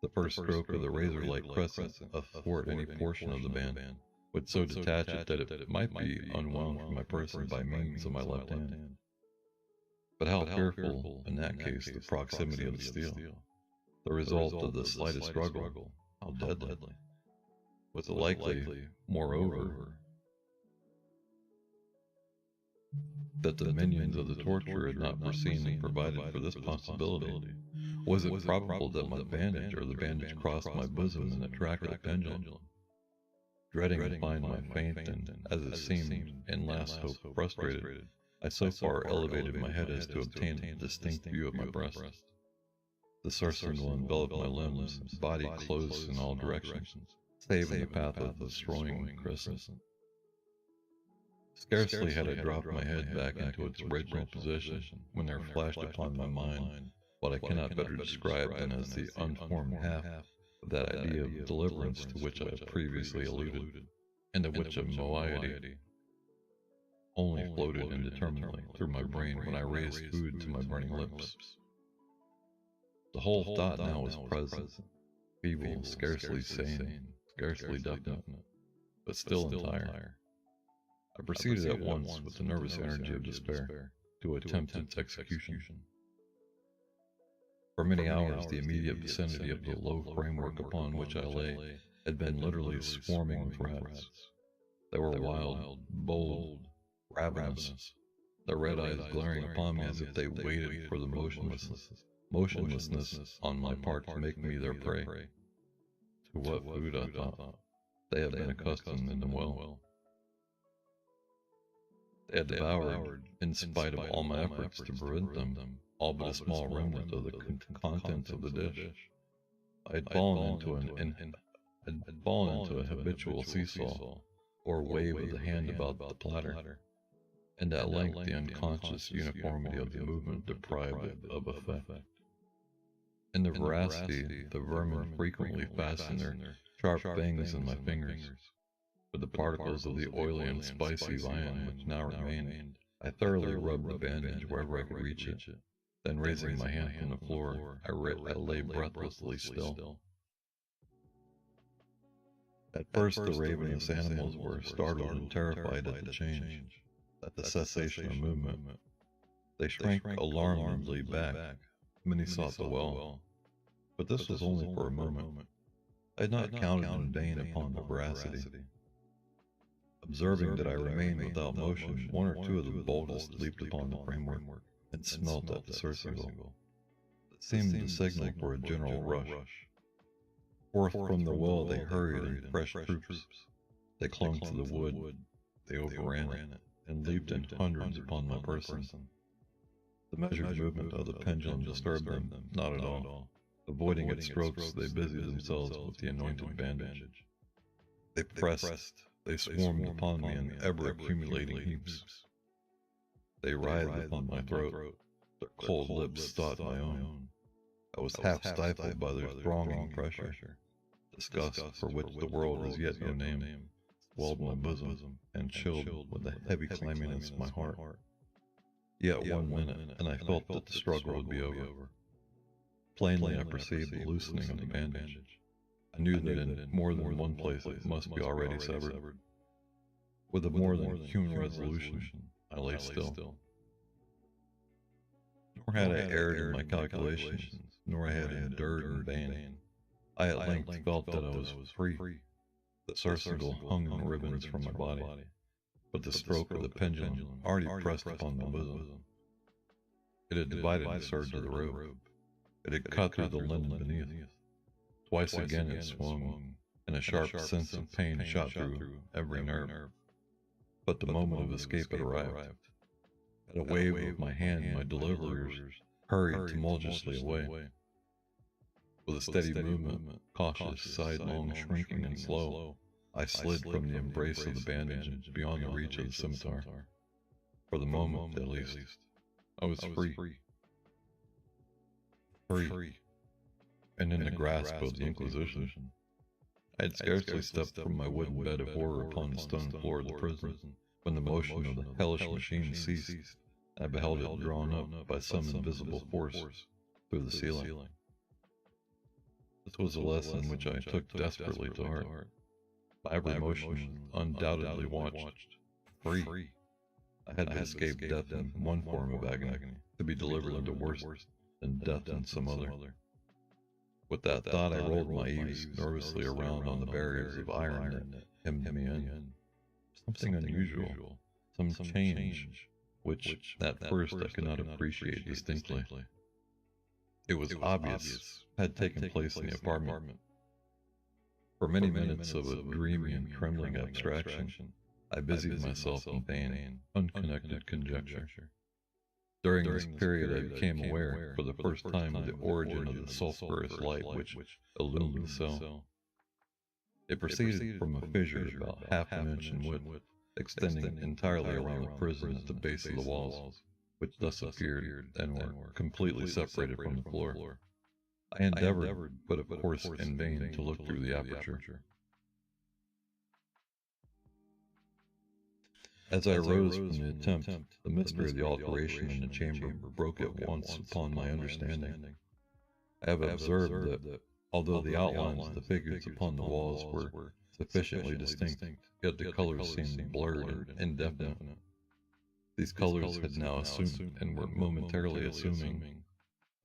The first stroke of the razor-like crescent athwart any portion of the band would so detach it that it might be unwound from my person by means of my left hand. But how fearful, in that case, the proximity of the steel, the result of the slightest struggle, how deadly. Was it likely, moreover, that the minions of the torture had not foreseen and provided for this possibility? Was it probable that my bandage or the bandage crossed my bosom in the track of the pendulum? Dreading to find my faint and, as it seemed, in last hope frustrated, I so far elevated my head as to obtain a distinct view of my breast. The surcingle enveloped my limbs, body closed in all directions, save in the path of the destroying crescent. Scarcely had I dropped my head back into its original position when there flashed upon my mind what I cannot better describe than as the unformed half of that idea of deliverance to which I have previously alluded, and of which a moiety only floated indeterminately through my brain when I raised food to my burning lips. The whole thought now was present, feeble, scarcely sane, scarcely definite, but still entire. I proceeded at once, with the nervous energy of despair, to attempt its execution. For many hours the immediate vicinity of the low framework upon which I lay had been literally swarming with rats. They were wild, bold, ravenous, their red eyes glaring upon me as if they waited for the motionlessness on my part to make me their prey. To what food, I thought, they had been accustomed in the well. They had devoured, in spite of all my efforts to prevent them, all but a small remnant of the contents of the dish. I had fallen into a habitual seesaw, or wave of the hand about the platter, and at length the unconscious uniformity of the movement deprived it of effect. In their voracity, the vermin frequently fastened their sharp fangs in my fingers. With the particles of the oily and spicy viand which now remained, I thoroughly rubbed the bandage wherever I could reach it. Then raising my hand from the floor, I lay breathlessly still. At first the ravenous animals were startled and terrified at the change, at the cessation of movement. They shrank alarmedly back. Many sought the well, but this was only for a moment. I had not counted in vain upon the voracity. Observing that I remained without motion, one or two of the boldest leaped upon the framework and smelt at the surcingle. It seemed to signal for a general rush. Forth from the well they hurried in fresh troops. They clung to the wood, they overran it, and leaped in hundreds upon my person. The measured movement of the pendulum disturbed them not at all. Avoiding its strokes, they busied themselves with the anointed bandage. They pressed They swarmed upon me in ever-accumulating heaps. They writhed upon my throat, their cold lips sought my own. I was half stifled by their thronging pressure. Disgust, for which the world has yet no name, swelled my bosom and chilled with a heavy clamminess my heart. Yet 1 minute, and I felt that the struggle would be over. Plainly I perceived the loosening of the bandage. I knew that in more than one place it must be already severed. With a more than human resolution, I lay still. Nor had I erred in my calculations, nor had I endured in vain. I at length felt that I was free. The surcingle hung in ribbons from my body, but the stroke of the pendulum already pressed upon my bosom. It had divided the serge of the robe. It had cut through the linen beneath. Twice again it swung, and a sharp sense of pain shot through every nerve. But the moment of escape had arrived. At a wave of my hand, my deliverers hurried tumultuously away. With a steady movement, cautious, sidelong, shrinking, and slow, I slid from the embrace of the bandage and beyond the reach of the scimitar. For the moment, at least, I was free. Free. And in the grasp of the Inquisition. I had scarcely stepped from my wooden bed of horror upon the stone floor of the prison, when the motion of the hellish machine ceased, and I beheld it drawn up by some invisible force through the ceiling. This was a lesson which I took desperately to heart. My every motion was undoubtedly watched. Free. I had to escape death in one form of agony, to be delivered into worse than death in some other. With that thought, I rolled my eaves nervously around on the barriers of iron that hemmed me in. Something unusual, some change, which at first I could not appreciate distinctly. It was obvious had taken place in the apartment. For many minutes of a dreamy and trembling abstraction, I busied myself in vain, unconnected conjecture. During this period I became aware, for the first time, of the origin of the sulphurous light which illumined the cell. It proceeded from a fissure about half an inch in width, extending entirely around the prison at the base of the walls, which thus appeared and were completely separated from the floor. I endeavored, but of course in vain, to look through the aperture. As I rose from the attempt, the mystery of the alteration in the chamber broke at once upon my understanding. I have observed that, although the outlines of the figures upon the walls were sufficiently distinct, yet the colors seemed blurred and indefinite. These colors had now assumed, and were momentarily assuming,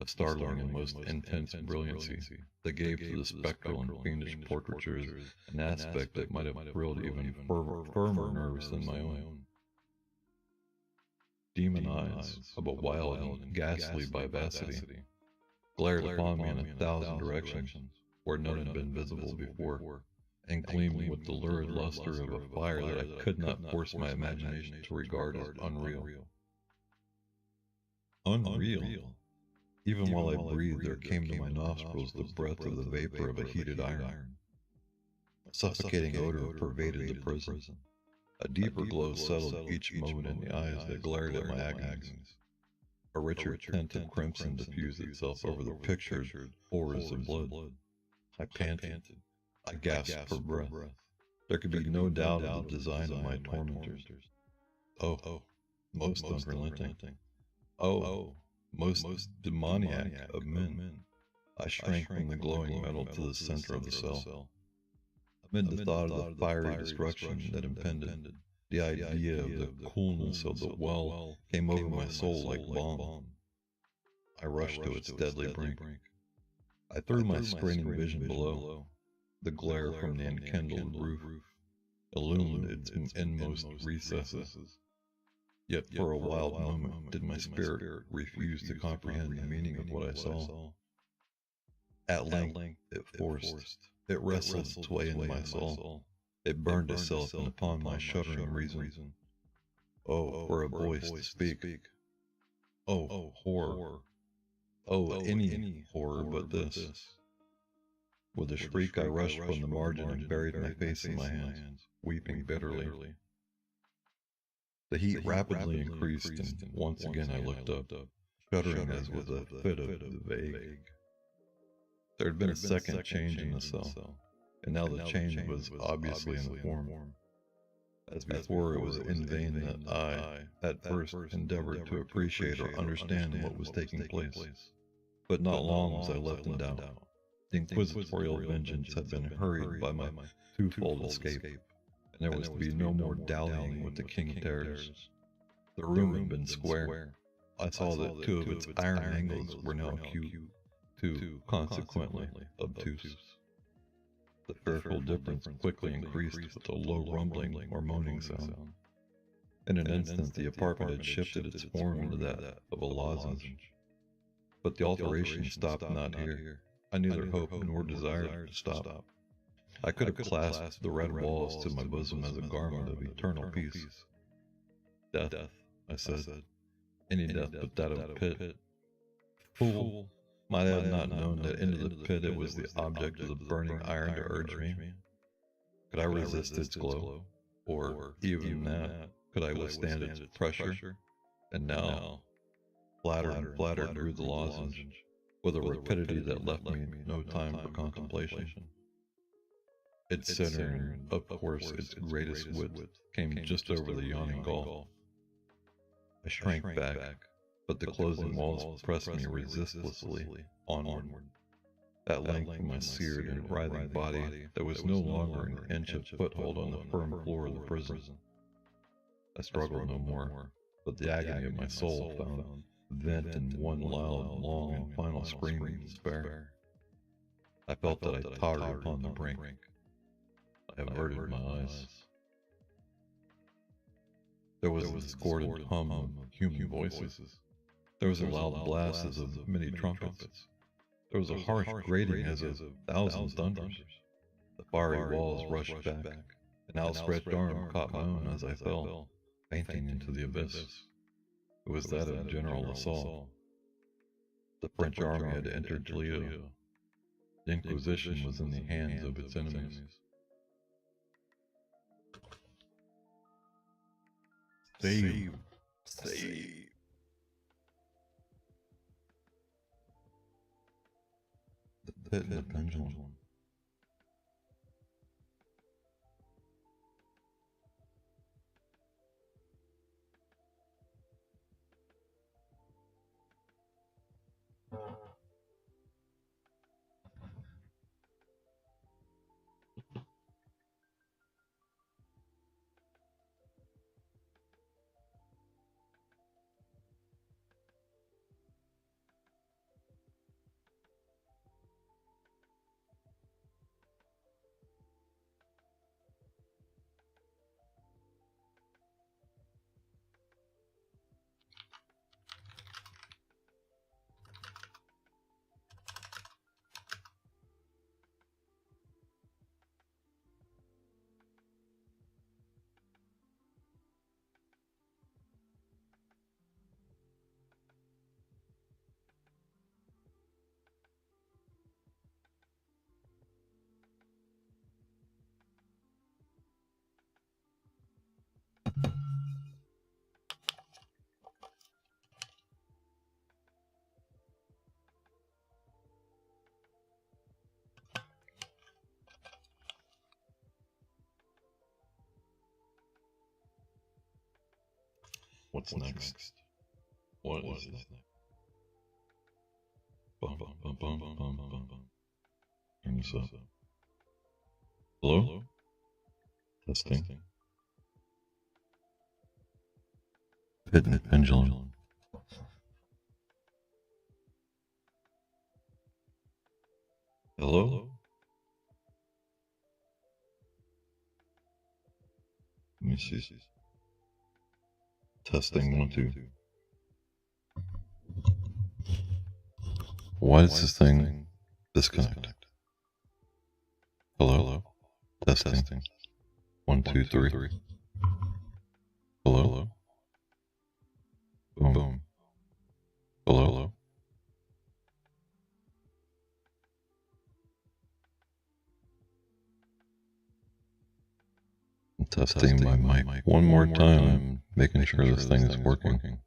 a startling and most intense brilliancy that gave to the spectral and fiendish portraitures an aspect that might have thrilled even firmer nerves than my own. Demon eyes of a wild and ghastly vivacity glared upon me in 1,000 directions where none had been visible before, and gleamed with the lurid luster of a fire that I could not force my imagination to regard as unreal. Unreal? Even while I breathed, there came to my nostrils the breath of the vapor of a heated iron. A suffocating odor pervaded the prison. A deeper glow settled each moment in the eyes that glared at my agonies. A richer tint of crimson diffused itself over the pictured horrors of blood. I panted. I gasped for breath. There could be no doubt of the design of my tormentors. Oh, most unrelenting. Oh, most demoniac of men. I shrank from the glowing metal to the center of the cell. Amid the thought of the fiery destruction that impended, the idea of the coolness of the well came over my soul like balm. I rushed to its deadly brink. I threw my straining vision below. The glare from the enkindled roof illumined its inmost recesses. Yet for a wild moment did my spirit refuse to comprehend the meaning of what I saw. At length it wrestled its way into my soul. It burned itself in upon my shuddering reason. Oh, for a voice to speak. Oh, horror. Oh, any horror but this. With a shriek I rushed from the margin and buried my face in my hands. weeping bitterly. The heat rapidly increased, and once again I looked up, shuddering as with a fit of the vague. There had been a second change in the cell, and now the change was obviously in the form. As before, it was in vain that I, at first, endeavored to appreciate or understand what was taking place. But not long was I left in doubt. The inquisitorial vengeance had been hurried by my twofold escape, and there was to be no more dallying with the King of Terrors. The room had been square. I saw that two of its iron angles were now acute, two, consequently, obtuse. The fearful difference quickly increased with a low rumbling or moaning sound. In an instant the apartment had shifted its form into that of a lozenge. But the alteration stopped not here. I neither hoped nor desired to stop. I could have clasped the red walls to my bosom as a garment of eternal peace. Death, I said. Any death but that of a pit. Fool! Might I have not known that into the pit it was the object of the burning iron to urge me? Could I resist its glow? Or, even that, could I withstand its pressure? And now, flatter and flatter grew the lozenge, with a rapidity that left me no time for contemplation. Its center, and of course its greatest width, came just over the yawning gulf. I shrank back, but the closing walls pressed me resistlessly onward. At length, my seared and writhing body, there was no longer an inch of foothold on the firm floor of the prison. I struggled no more, but the agony of my soul found vent in one loud, long, and final scream of despair. I felt that I tottered upon the brink. I averted my eyes. There was a discordant hum of human voices. There was a loud blast as of many trumpets. There was a harsh grating as of 1,000 thunders. The fiery walls rushed back. An outstretched arm caught my own as I fell, fainting into the abyss. It was that of General Lasalle. The French army had entered Toledo. The Inquisition was in the hands of its enemies. Save! Save! The pit and the pendulum. What's next? What is this? Bum bum bum bum bum bum bum bum. Turn this up. Hello? Testing. Pit and pendulum. Hello? Let me see. Testing 1 2. Why is this thing disconnect? Hello? Testing 1 2 3. Hello? Boom. Hello? Testing my mic one more time, making sure this thing is working.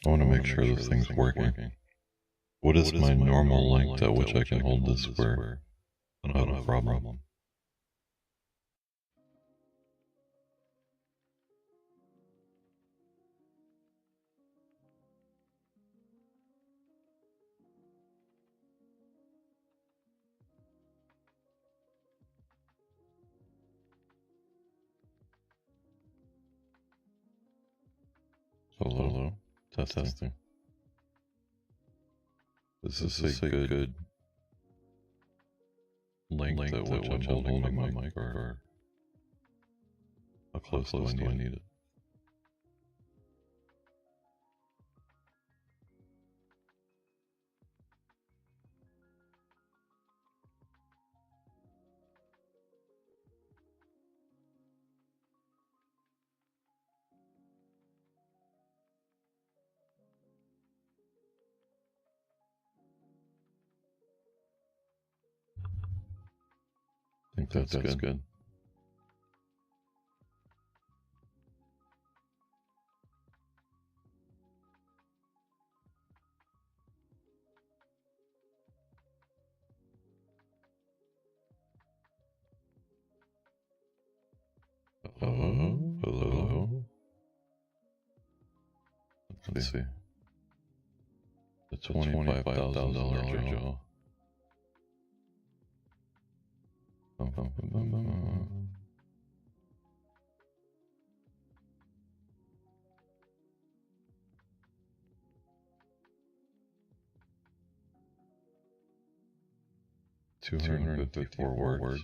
I want to make sure this thing's working. What is my normal length at which I can hold this where I don't have a problem? Hello? Testing. Is this a good length at which I'm holding my mic, or how close do I need it? I think that's good. Hello? Let's see. The $25,000 jaw. $254 words.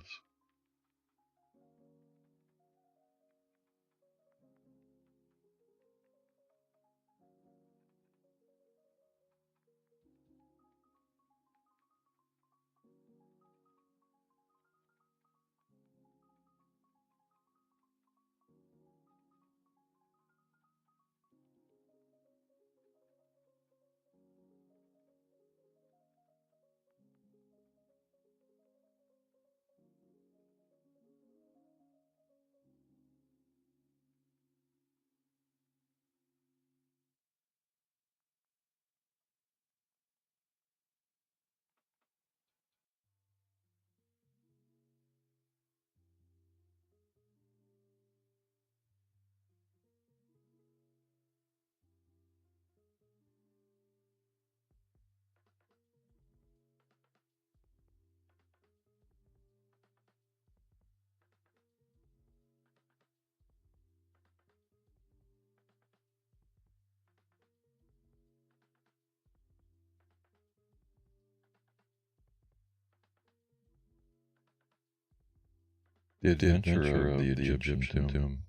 The Adventure of the Egyptian Tomb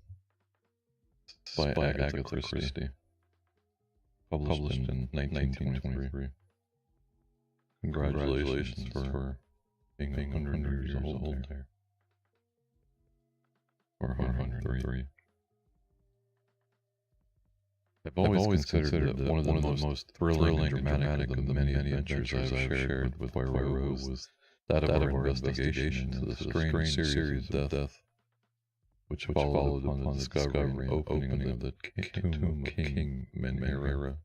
by Agatha Christie, published in 1923. Congratulations for being 100 years old there. Or 103. I've always considered that one of the most thrilling and dramatic of the many adventures I've shared with Poirot was that of our investigation into the strange series of death, which followed upon the discovery and opening of the tomb of King Menera.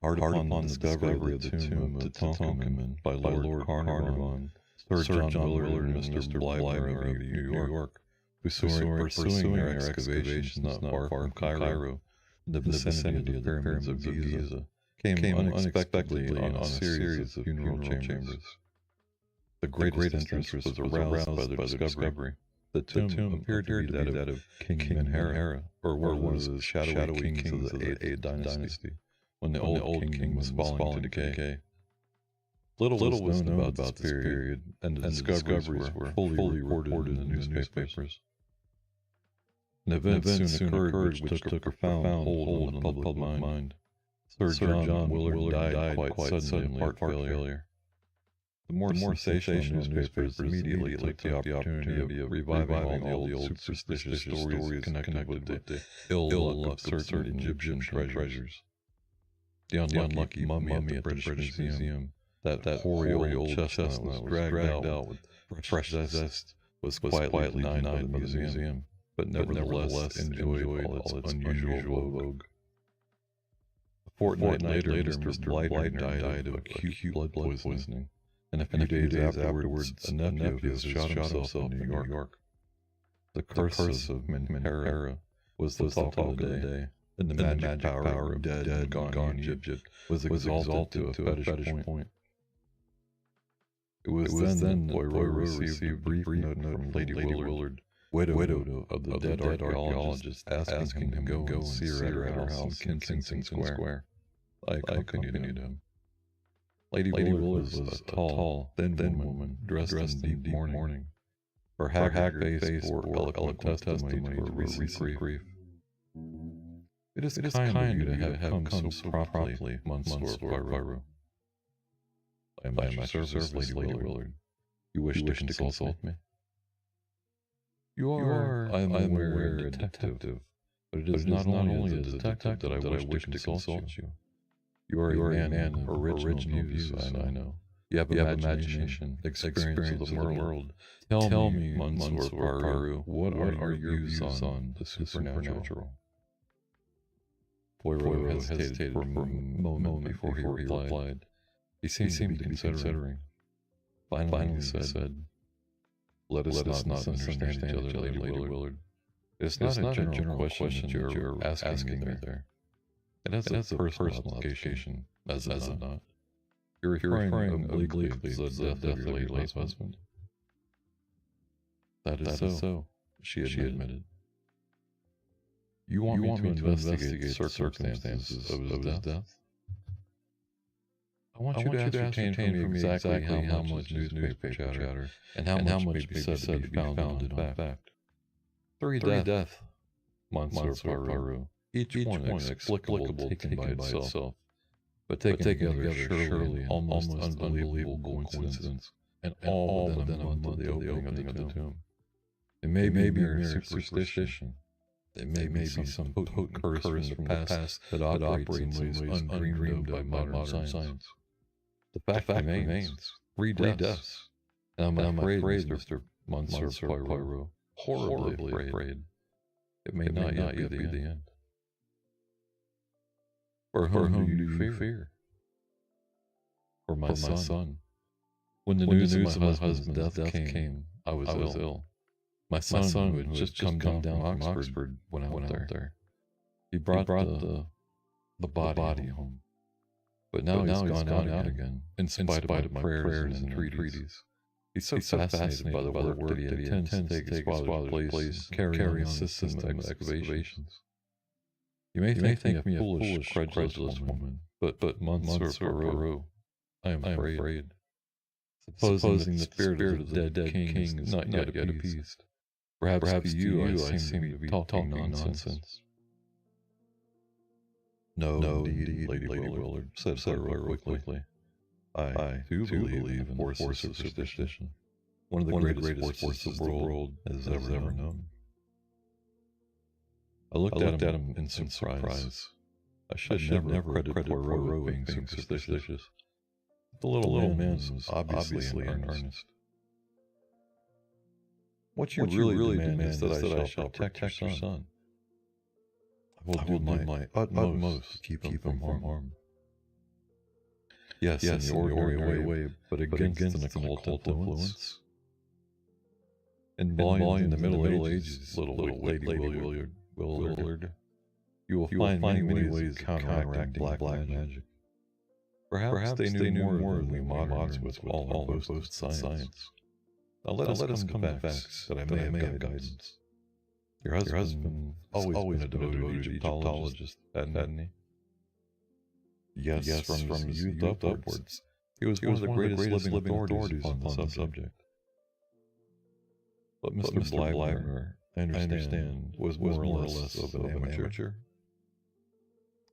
Hard upon the discovery of the tomb of Tutankhamun by Lord Carnarvon, Sir John Willard and Mr. Blymer of New York, who were pursuing their excavations not far from Cairo, in the vicinity of the pyramids of Giza, came unexpectedly on a series of funeral chambers. The greatest interest was aroused by the discovery. The tomb appeared to be that of King Menera, or one of the shadowy kings of the 8th dynasty, when the old king was falling to decay. Little was known about this period, and the discoveries were fully reported in the newspapers. An event soon occurred which took a profound hold on the public mind. Sir John Willard died quite suddenly of heart failure. The more sensational newspapers immediately took the opportunity of reviving all the old superstitious stories connected with the ill luck of certain Egyptian treasures. The unlucky mummy at the British Museum, that hoary old chestnut was dragged out with fresh zest, was quietly denied by the museum, but nevertheless enjoyed all its unusual vogue. A fortnight later, Mr. Blighter died of acute blood poisoning, and a few days afterwards, a nephew of his shot himself in New York. The curse of Menhera was the talk of the day, and the magic power of dead and gone Egypt was exalted to a fetish point. It was then that Poirot received a brief note from Lady Willard, widow of the dead archaeologist, asking him to go and see her at her house in Kensington Square. I accompanied him. Lady Willard was a tall, thin woman, dressed in deep mourning. Her haggard face bore eloquent testimony to her recent grief. It is kind of you to have come so promptly, Monsieur Poirot. I am at your service, Lady Willard. You wish to consult me? You are, I am aware, a detective, but it is not only as a detective that I wish to consult you. You are a man of original views, I know. You have imagination, experience of the world. Tell me, Monsieur Poirot, what are your views on the supernatural? Poirot hesitated for a moment before he replied. He seemed to be considering. Finally he said, Let us not misunderstand each other, Lady Willard. It is not a general question that you are asking me there. It has a personal application, as it not. You're referring obliquely to the death of your late husband. That is so, she admitted. You want me to investigate circumstances of his death? I want you to ascertain from me exactly how much newspaper chatter and how much may be said to be founded on fact. Three deaths, Monsieur Poirot, each one inexplicable taken by itself, but taken together surely almost unbelievable coincidence, and all within a month of the opening of the tomb. It may be mere superstition. It may be some potent curse from the past that operates in ways undreamed of by modern science. The fact remains, three deaths, and I'm afraid, Mr. Monsieur Poirot, horribly afraid, it may not yet be the end. For whom do you fear? For my son. When the news of my husband's death came, I was ill. My son, who had just come down from Oxford, went out there. He brought the body home. But now he's gone out again, in spite of my prayers and entreaties. He's so fascinated by the work that he intends to take his father's place and carry on the system of excavations. You may think me a foolish, credulous woman, but Monsieur Poirot, I am afraid. Supposing the spirit of the dead king is not yet appeased, perhaps to you I seem to be talking nonsense. No, indeed, Lady Willard, said Poirot quickly. I do believe in the force of superstition, one of the greatest forces the world has ever known. I looked at him in surprise. I should never credit Poirot with being superstitious. The little man was obviously in earnest. What you really demand is that I shall protect your son. I will do my utmost to keep him from harm. Yes, in the ordinary way, but against an occult influence. In the Middle Ages, little Lady Willard, you will find many ways of counteracting black magic. Perhaps they knew more than we moderns with all our boasted science. Now let us come to facts that I may have guidance. Your husband always been a devoted Egyptologist, hadn't he? Yes, from his youth upwards. He was one of the greatest living authorities on the subject. But Mr. Blighter I understand, was more or less of an amateur.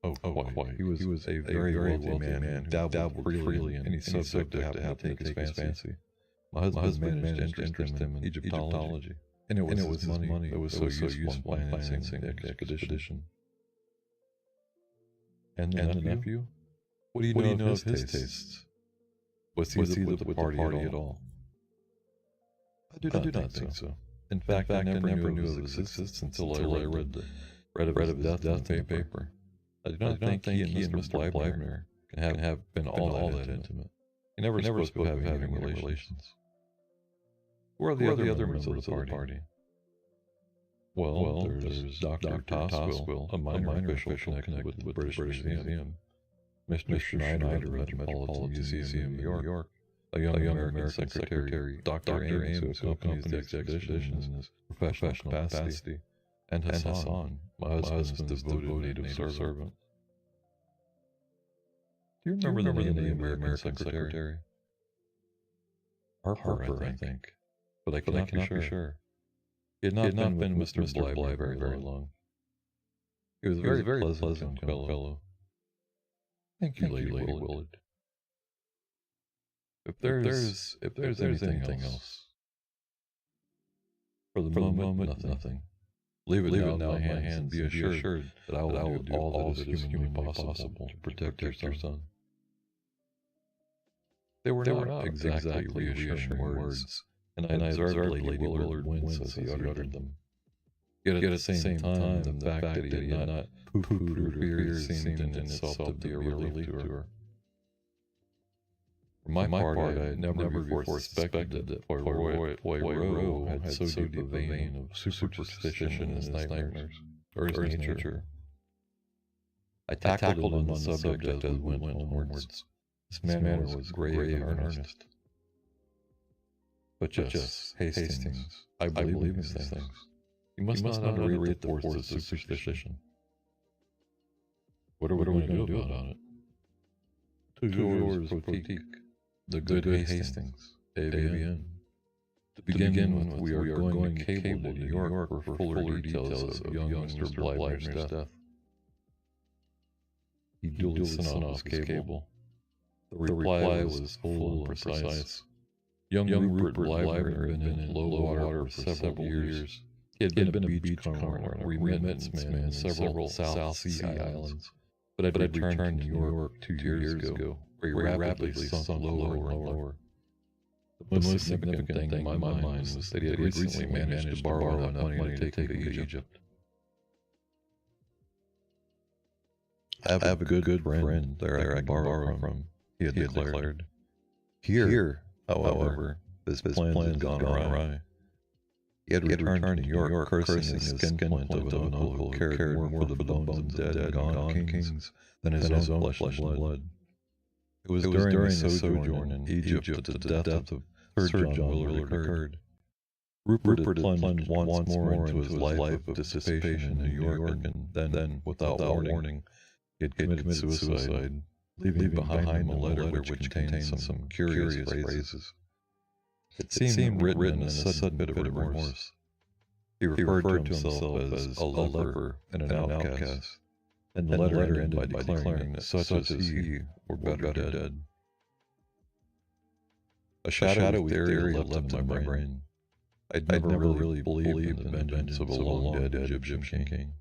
Oh, quite. He was a very wealthy man who dabbled freely in any subject that happened to take his fancy. My husband managed to interest him in Egyptology, and it was his money that was so useful in financing the expedition. And the nephew? What do you know of his tastes? Was he with the party at all? I do not think so. In fact, I never knew of his existence until I read of his death in the paper. I do not think he and Mr. Bleibner can have been all that intimate. He never spoke of having relations. Who are the other members of the party? Well, there's Dr. Tosquill, a minor official connected with the British Museum. Mr. Schneider at the Metropolitan Museum, New York. A young American secretary, Dr. Ames, who accompanies the expedition in his professional capacity, and Hassan, my husband's devoted native servant. Do you remember the name of the American secretary? Harper, I think. But I cannot be sure. He had not been with Mr. Bly very long. He was a very pleasant young fellow. Thank you, Lady Willard. If there's anything else, for the moment, nothing. Leave it now in my hands and be assured that I will do all that is humanly possible to protect your son. They were not exactly reassuring words, and I observed Lady Willard wince as he uttered them. Yet at the same time, the fact that he had not pooh-poohed her fears seemed in itself to be a relief to her. For my part, I had never before suspected that Poirot had so deep a vein of superstition in his nightmares, or his nature. I tackled him on the subject as we went homewards. His manner was grave and earnest. But just Hastings, I believe in these things. You must not underrate the force of superstition. What are we going to do about it? Toujours protique. The good Hastings, AVN. To begin with, we are going to cable to New York for fuller details of young Mr. Bleibner's death. He duly sent off his cable. The reply was full and precise. Young Rupert Bleibner had been in low water for several years. He had been a beachcomber and a remittance man in several South Sea islands, but had returned to New York 2 years ago, where he rapidly sunk lower and lower. The most significant thing in my mind was that he had recently managed to borrow enough money to take him to Egypt. I have a good friend there I can borrow from, he had declared. Here, however, his plans had gone awry. He had returned to New York cursing his skinflint of an uncle who cared more for the bones of dead and gone kings than his own flesh and blood. It was during his sojourn in Egypt that the death of Sir John Willard occurred. Rupert had plunged once more into his life of dissipation in New York, and then, without warning, he had committed suicide, leaving behind him a letter which contained some curious phrases. It seemed written in a sudden bit of remorse. He referred to himself as a leper and an outcast, and the letter ended by declaring that such as he were better dead. A shadowy theory leapt in my brain. I'd never really believed in the vengeance of a long-dead Egyptian king.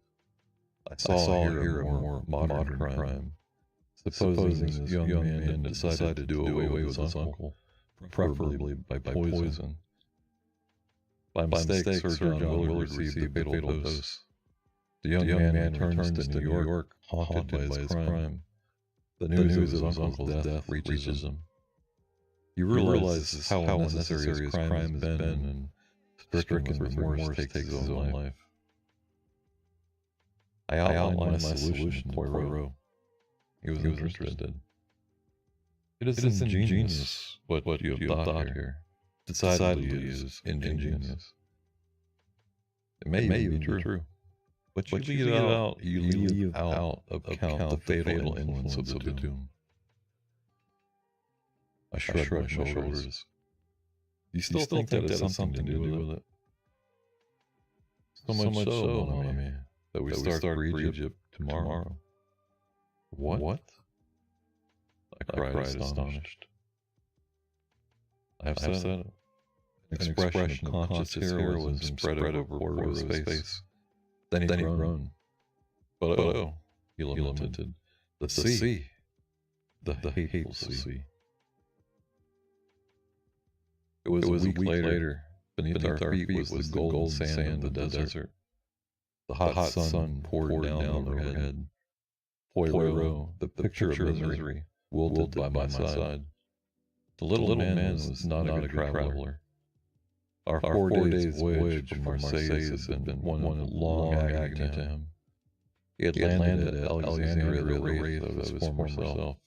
I saw here a more modern crime. Supposing this young man decided to do away with his uncle, preferably by poison. By mistake, Sir John Willard received the fatal dose. The young man returns to New York, haunted by his crime. The news of his uncle's death reaches him. He realizes how unnecessary his crime has been, and stricken with remorse takes his own life. I outlined my solution to Poirot. He was interested. It is ingenious what you have thought here. Decidedly it is ingenious. It may even be true. But you leave out of account the fatal influence of the tomb. I shrugged my shoulders. You still think that has something to do with it? So much so, mon ami, that we start for Egypt tomorrow. What? I cried astonished. I have said it. An expression of conscious heroism spread over Poirot's face. Then he groaned. But oh, he lamented. The sea. The hateful sea. It was a week later. Beneath our feet was the golden sand of the desert. The hot sun poured down overhead. Poirot, the picture of misery, wilted by my side. The little man was not a good traveler. Our 4 days' voyage from Marseilles had been one long agony to him. He had landed at Alexandria the wraith of his former self.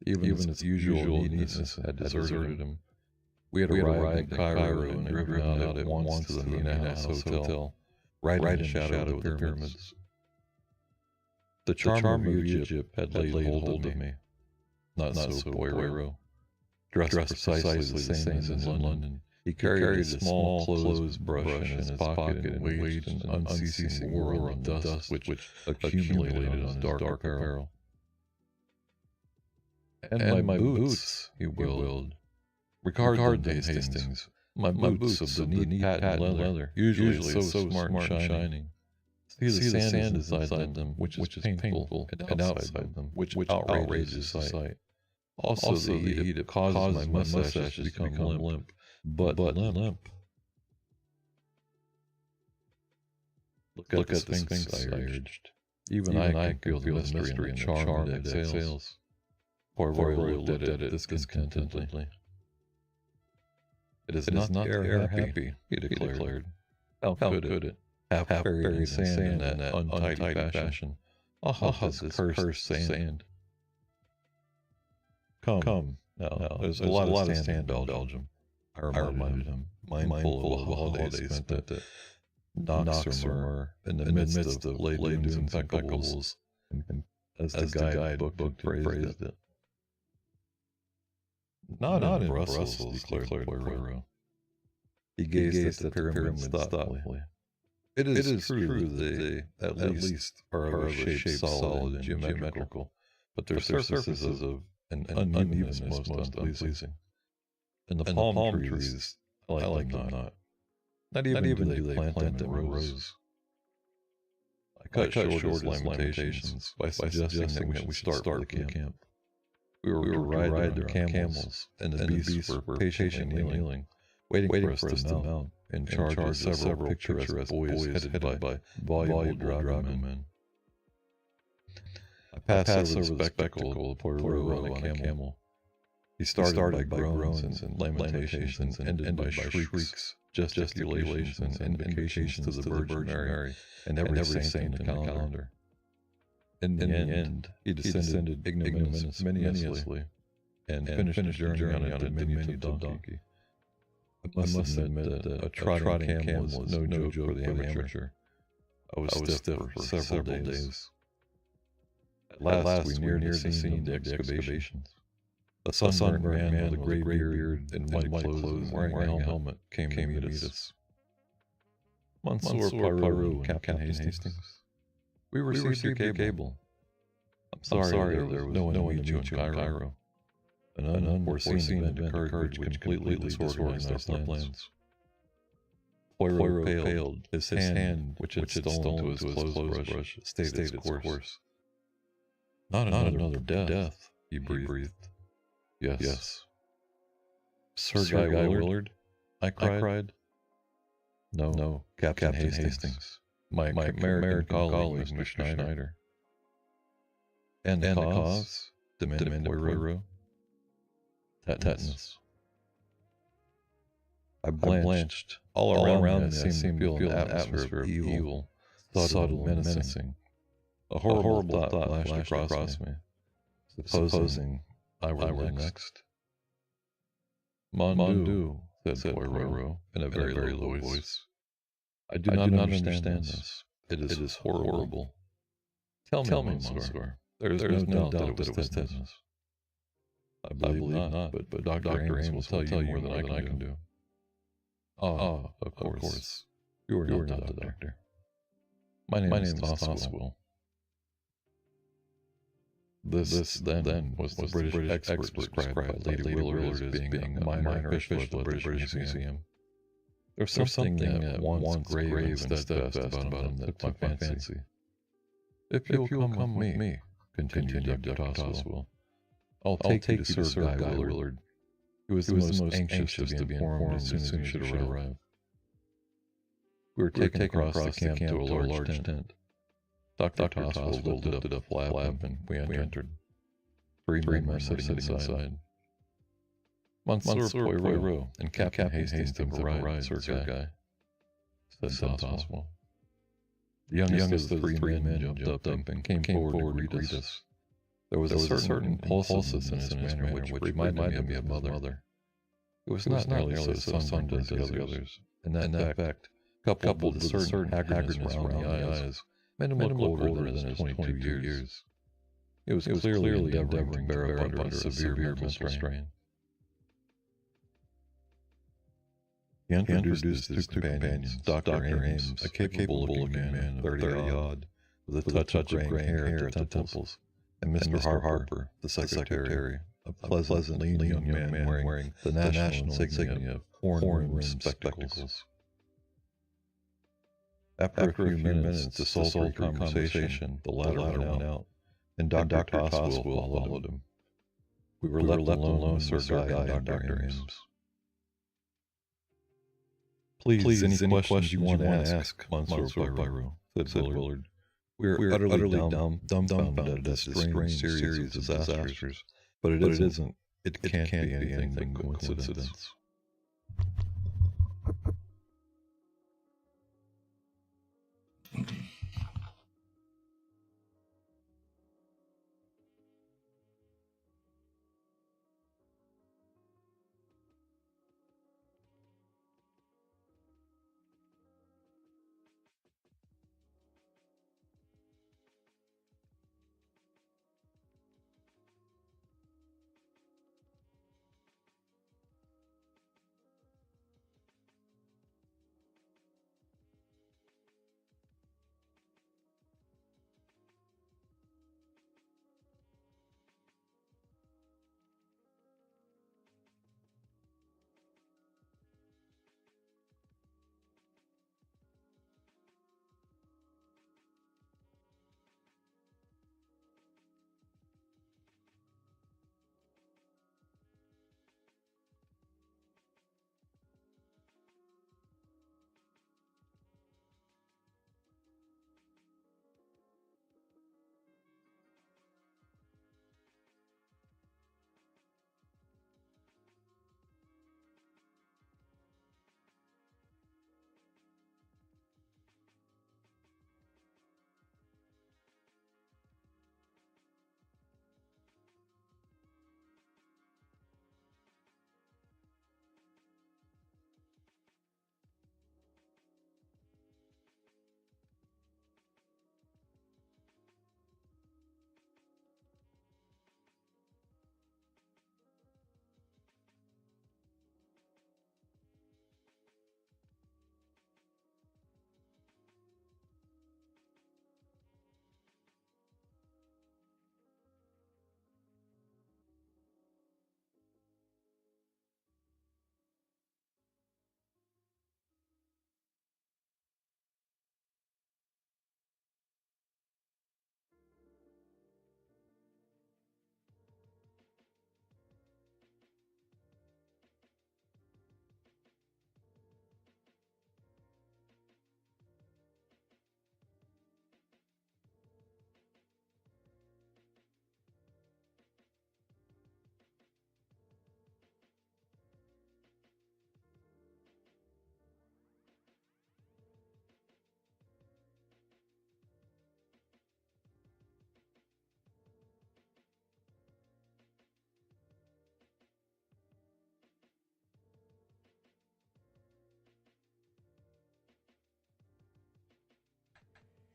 Even his usual neatness had deserted him. We had arrived in Cairo and driven out at once to the Mina House Hotel, right in the shadow of the pyramids. The charm of Egypt had laid hold of me. Not so Poirot. Dressed precisely the same as in London, he carried a small clothes brush in his pocket and waged an unceasing war on the dust which accumulated on his dark apparel. And my boots, he wailed. Regard them, Hastings. My boots of the neat patent leather, usually so smart and shining. See the sand inside them, which is painful, and outside them, which outrages the sight. Also the heat causes my mustaches to become limp, but limp. Look at the Sphinx, I urged. Even I can feel the mystery and charm it exhales. Poirot looked at it discontentedly. It is not air happy, he declared. How could it? Half buried in sand in that untidy fashion. This cursed sand. Come. Now, there's a lot of sand in Belgium. I reminded him, mindful of the holidays spent at Noxermer in the midst of laden impecables, as the guidebook phrased it. Not in Brussels, declared Poirot. He gazed at the pyramids thoughtfully. It is true that they, at least, are of a shape solid and geometrical, but their surfaces of an unevenness most unpleasing. And the palm trees, I like them not. Not even do they plant them in rows. I cut short his lamentations by suggesting that we start the camp. We were to ride their camels, and the beasts were patiently kneeling, waiting for us to mount, in charge of several picturesque boys headed by voluble dragomen. I passed over the spectacle of Poirot on a camel. He started by groans and lamentations and ended by shrieks, gesticulations, and invocations to the Virgin Mary and every saint in the calendar. In the end, he descended ignominiously and finished the journey on a diminutive donkey. I must admit that a trotting camel was no joke for the amateur. I was stiff for several days. At last we neared the scene of the excavations. A sunburned man with a gray beard and white clothes and wearing a helmet came to meet us. Monsieur Poirot and Captain Hastings. We received your cable. I'm sorry there was no one to meet you in Cairo. An unforeseen event occurred which completely disorganized our plans. Poirot paled. His hand, which had stolen to his clothes brush, stayed its course. Not another death, he breathed. Yes. Sir Guy Willard? I cried. No, Captain Hastings. My American colleague, Mr. Schneider. And the cause? Demanded Poirot. Tetanus. I blanched. All around me I seemed to feel an atmosphere of evil, subtle and menacing. A horrible thought flashed across me. Supposing I were next. Mon Dieu, said Poirot in a very low voice. I do not understand this. It is horrible. Tell me, Monsieur. There is no doubt that it was tetanus. I believe not, but Dr. Ames will tell you more than I can do. Of course. You are not the doctor. My name is Toswell. This then was the British expert described by Lady Willard as being a minor official at the British Museum. There's something that once grave and steadfast about him that took my fancy. If you'll come with me, continued Dr. Toswell, I'll take you to Sir Guy Willard. He was the most anxious to be informed as soon as we should arrive. We were taken across the camp to a large tent. Dr. Toswell lifted up a flap and we entered. Three men were sitting inside. Monsieur Poirot and Captain Hastings have arrived, Sir Guy, said Toswell. The youngest of the three men jumped up and came forward to greet us. There was a certain impulsiveness in his manner which reminded me of mother. It was not nearly so sunburned as the others, and that fact, coupled with a certain haggardness around the eyes, made him look older than his 22 years. He was clearly endeavoring to bear up under a severe mental strain. He introduced his two companions, Dr. Ames, a capable-looking man of 30-odd, with a touch of gray hair at the temples, and Mr. Harper, the secretary, a pleasant, lean young man wearing the national insignia of horn-rimmed spectacles. After a few minutes, desultory conversation, the latter went out, and Dr. Toswell followed him. We were left alone with Sir Guy and Dr. Ames. Please, any questions you want to ask, Monsieur Poirot, said Willard. We are utterly dumbfounded at this strange series of disasters, but it isn't. It can't be anything but coincidence.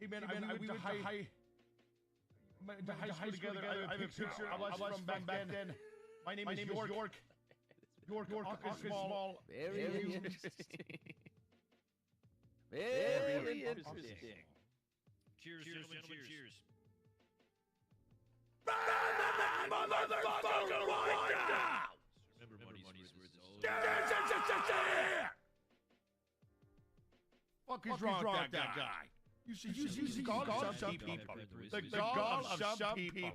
Hey man, we went to high school together. I have a picture of us from back then. My name is York. York Small. Very interesting. Very interesting. Cheers, gentlemen, cheers. Motherfucker right now! Remember, money's worth its own. Fuck is wrong with that guy? You should use the gall of some people. The gall of some people.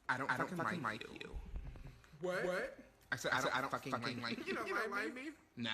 I don't fucking like you. What? I said I don't fucking like you. You don't like me? No.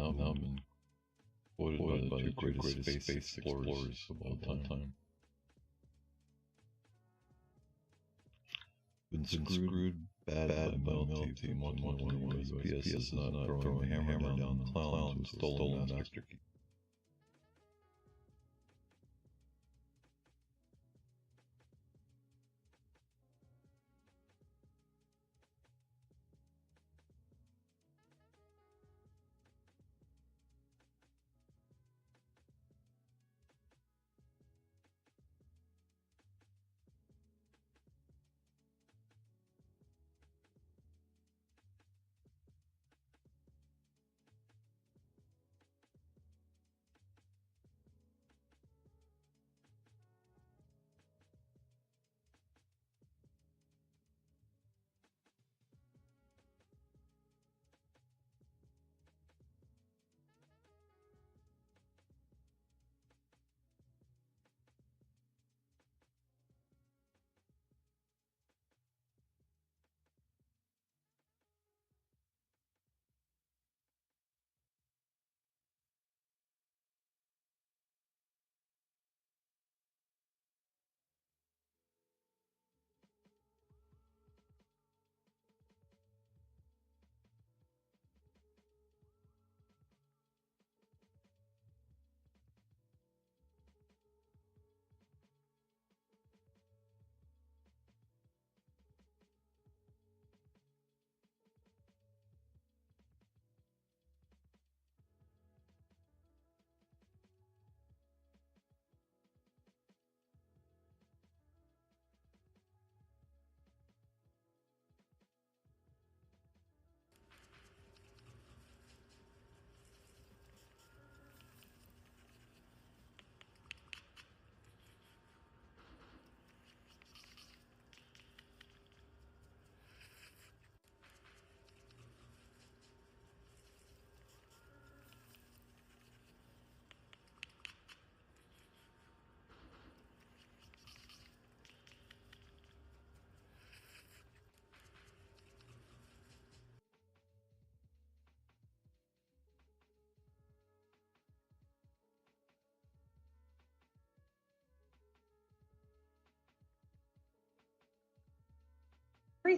now been voted by the two greatest space explorers of all time. Been screwed bad by Melty Team 121 USPS is not throwing a hammer down the clown to a stolen master key.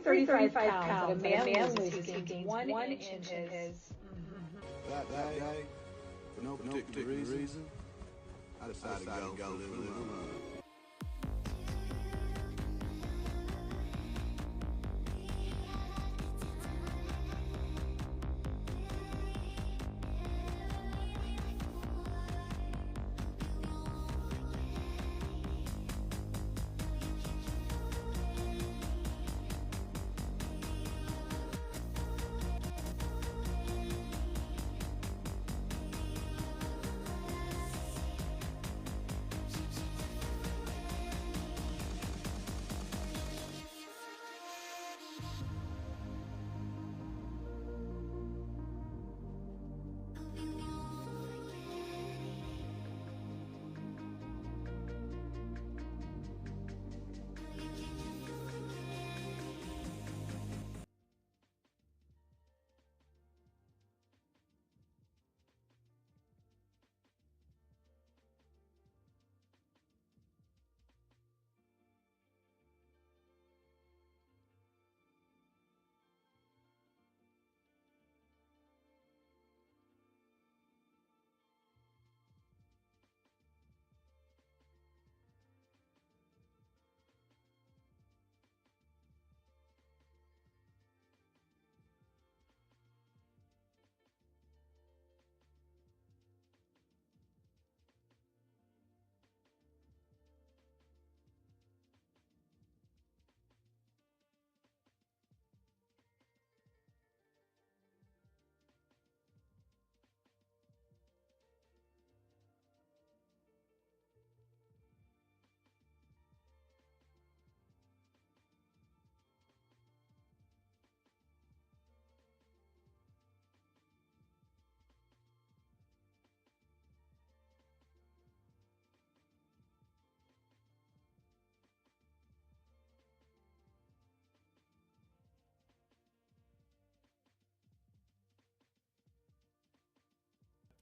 $35 pounds, and a man loses who gains 1 inch in his. That day, for no particular reason, I decided to go for a little run.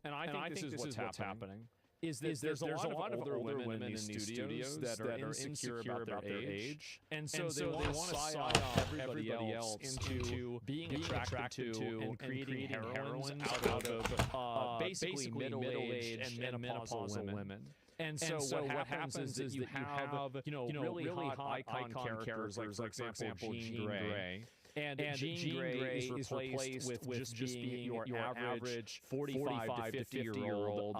and I think this is what's happening, is that there's a lot of older women in these studios that are insecure about their age, and so they want to psy off everybody else into being attracted to and creating heroines out of basically middle-aged and menopausal women. And so what happens is that you have really hot icon characters like, for example, Jean Grey. And Jean Grey is replaced with just being your average 45 to 50-year-old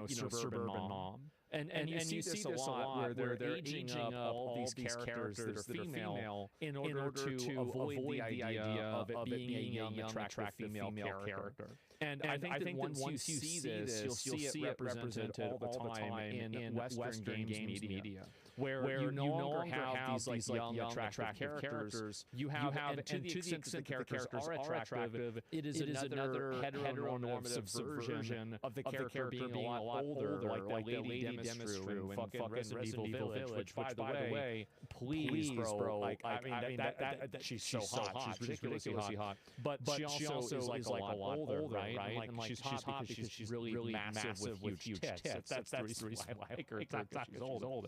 suburban mom. And you see this a lot where they're aging up all these characters that are female in order to avoid the idea of it being a young, attractive female character. And I think that once you see this, you'll see it represented all the time in Western games media, where you no longer have these young, attractive characters. You have, and to the extent that the characters are attractive, it is another heteronormative version of the character being a lot older, like the Lady Demonstru in fucking Resident Evil Village, which, by the way, please, bro, like, I mean, that she's so hot. She's ridiculously hot. But she also is like a lot older, right? And like she's hot because she's really massive with huge tits. That's the reason why I like her. It's not because she's older.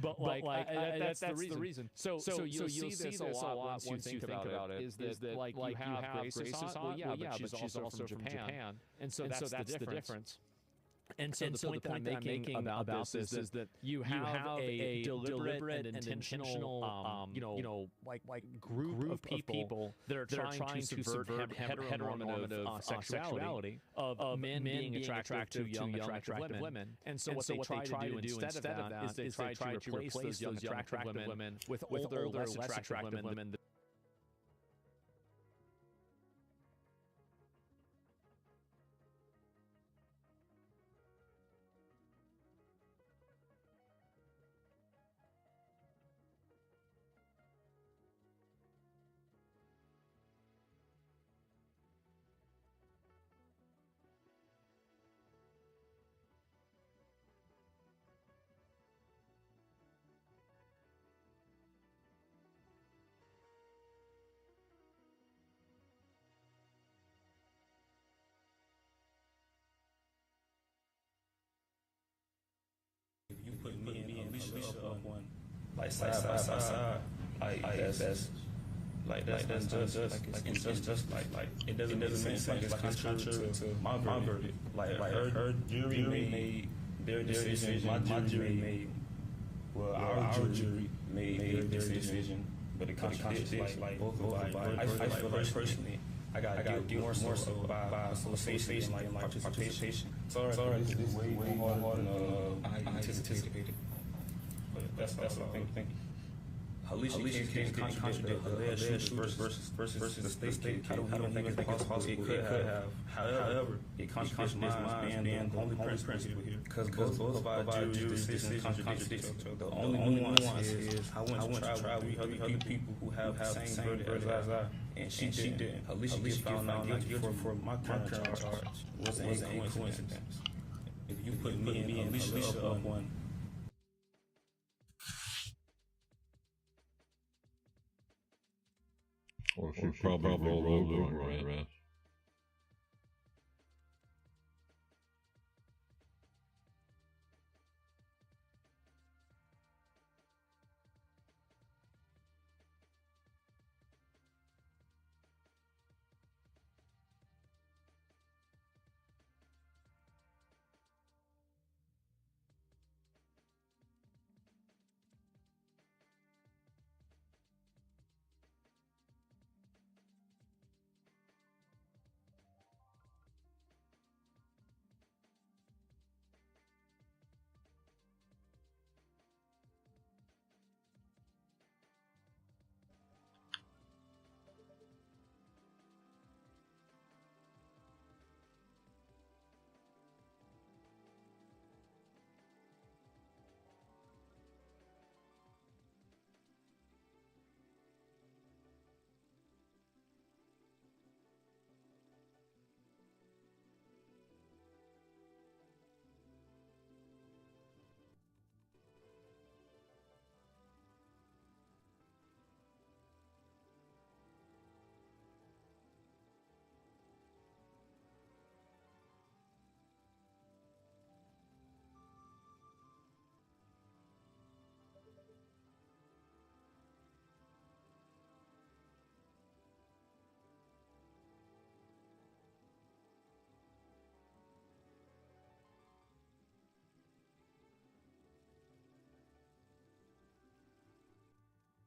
But that's the reason. So you'll see this a lot once you think about it. Is that like you have Grace is hot? Well, yeah, but she's also from Japan, and so that's the difference. And so the point that I'm making about this is that you have a deliberate and intentional, like group of people that are trying to subvert heteronormative sexuality of men being attracted to young, attractive women. And so what they try to do instead of that is they try to replace those young, attractive women with older, less attractive women. You put me and Alicia up one, like side by side, like that's just like it doesn't make sense. Like it's contrary to my verdict. Like her jury made their decision. My jury made, well, our jury made their decision, but it contradicts like both of our. I feel like personally, I got deal more so by solicitation and like participation. Sorry, this is way harder than I anticipated. But that's what I think. Alicia can't contradict alleged versus the state. I don't think it's possible it could have. However, it contradicts mine being the only principle here. Because both of our jury's decisions contradict each other. The only nuance is I went to try with other people who have the same verdict as I, and she didn't. Alicia gets found not guilty for my current charge. Wasn't a coincidence. If you put me and Alicia up one. Or she probably rolled over on her ass.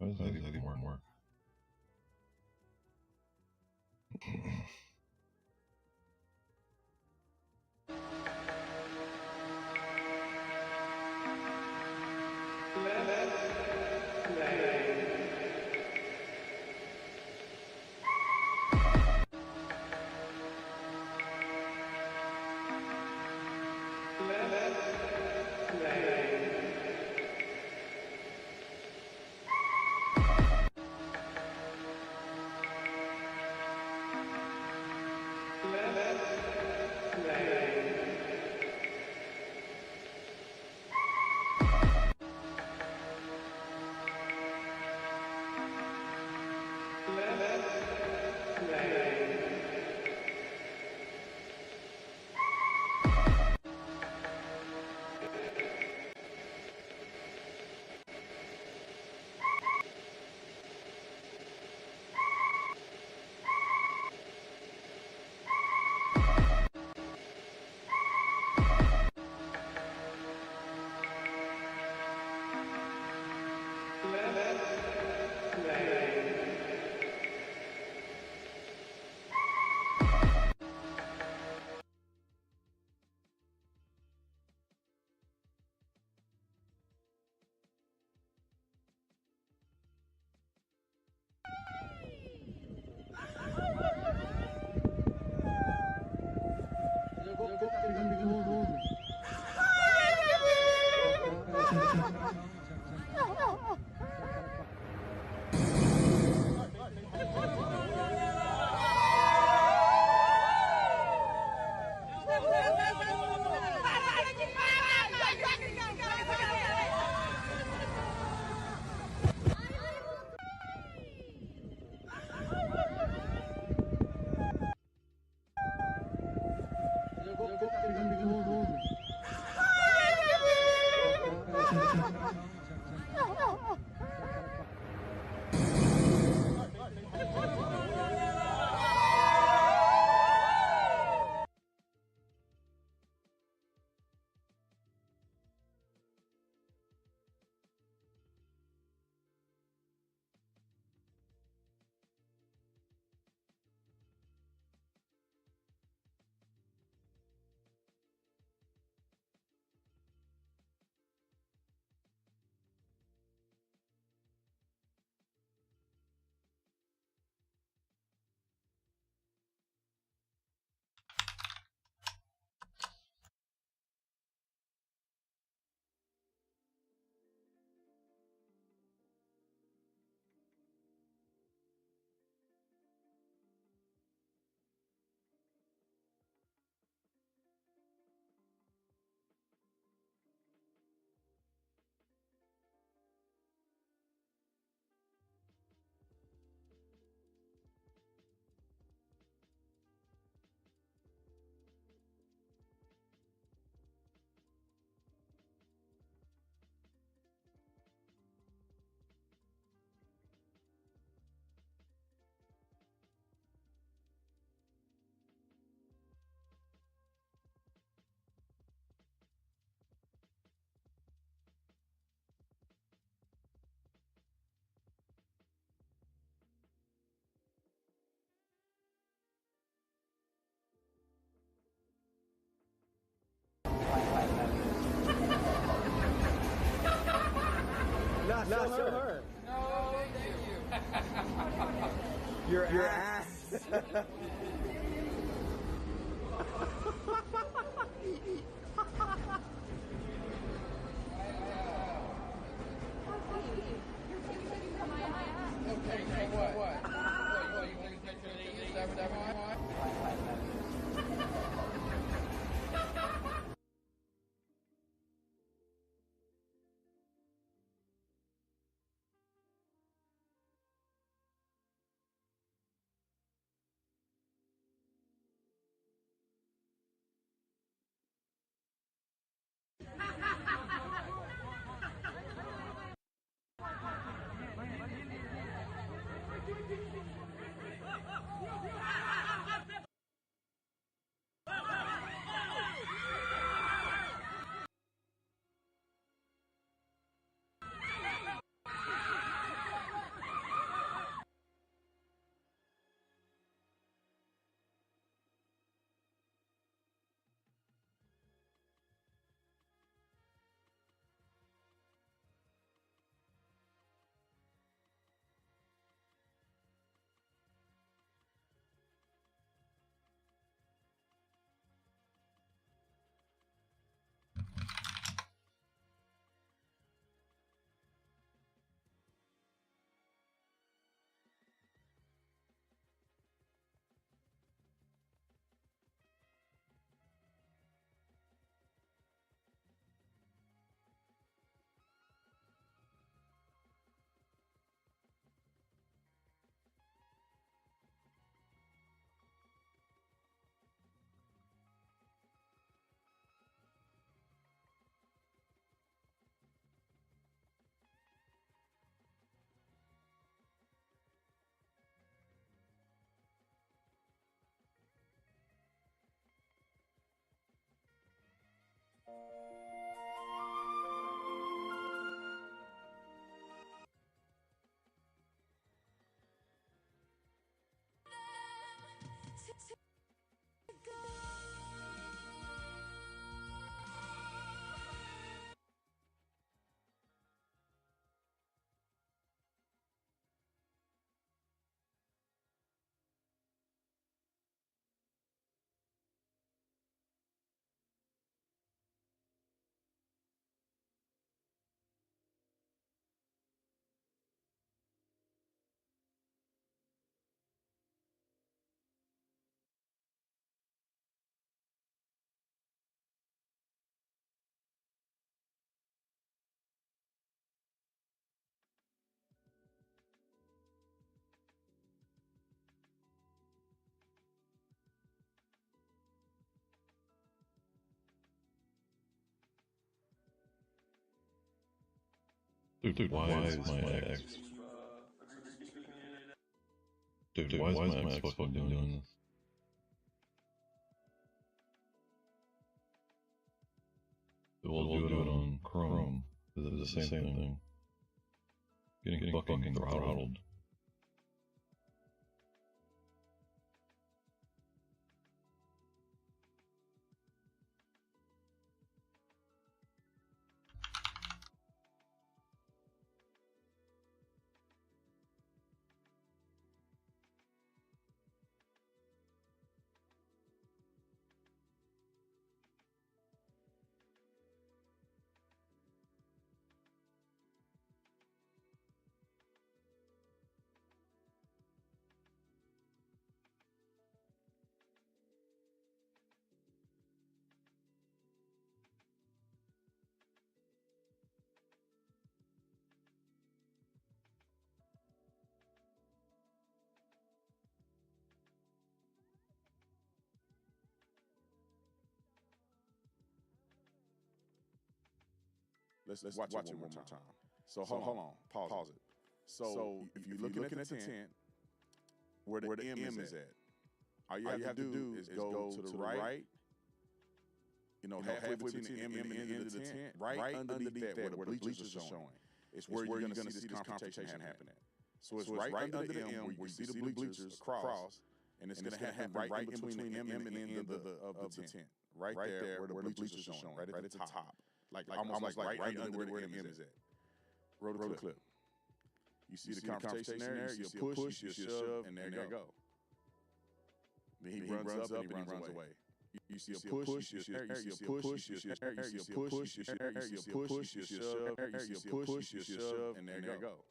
Why does that get more and more? Dude, why is my ex? Dude, why is my ex fucking doing this? We'll do it on Chrome. This is the same thing. Getting fucking throttled. Let's watch it one more time. So hold on, pause it. So if you're looking at the tent, where the M is at, all you have to do is go to the right, halfway between the M and the end of the tent, right underneath that where the bleachers are showing. It's where you're going to see this confrontation happen at. So it's right under the M where you see the bleachers across, and it's going to happen right in between the M and the end of the tent. Right there where the bleachers are showing, right at the top. Like almost like right under where the M is at. Roll the clip. You see the confrontation there, you see a push, you see a shove, and there you go. Then he runs up and he runs away. You see a push, you see a push, you see a push, you see a push, you see a push, you see a shove, you see a push, you see a shove, and there you go.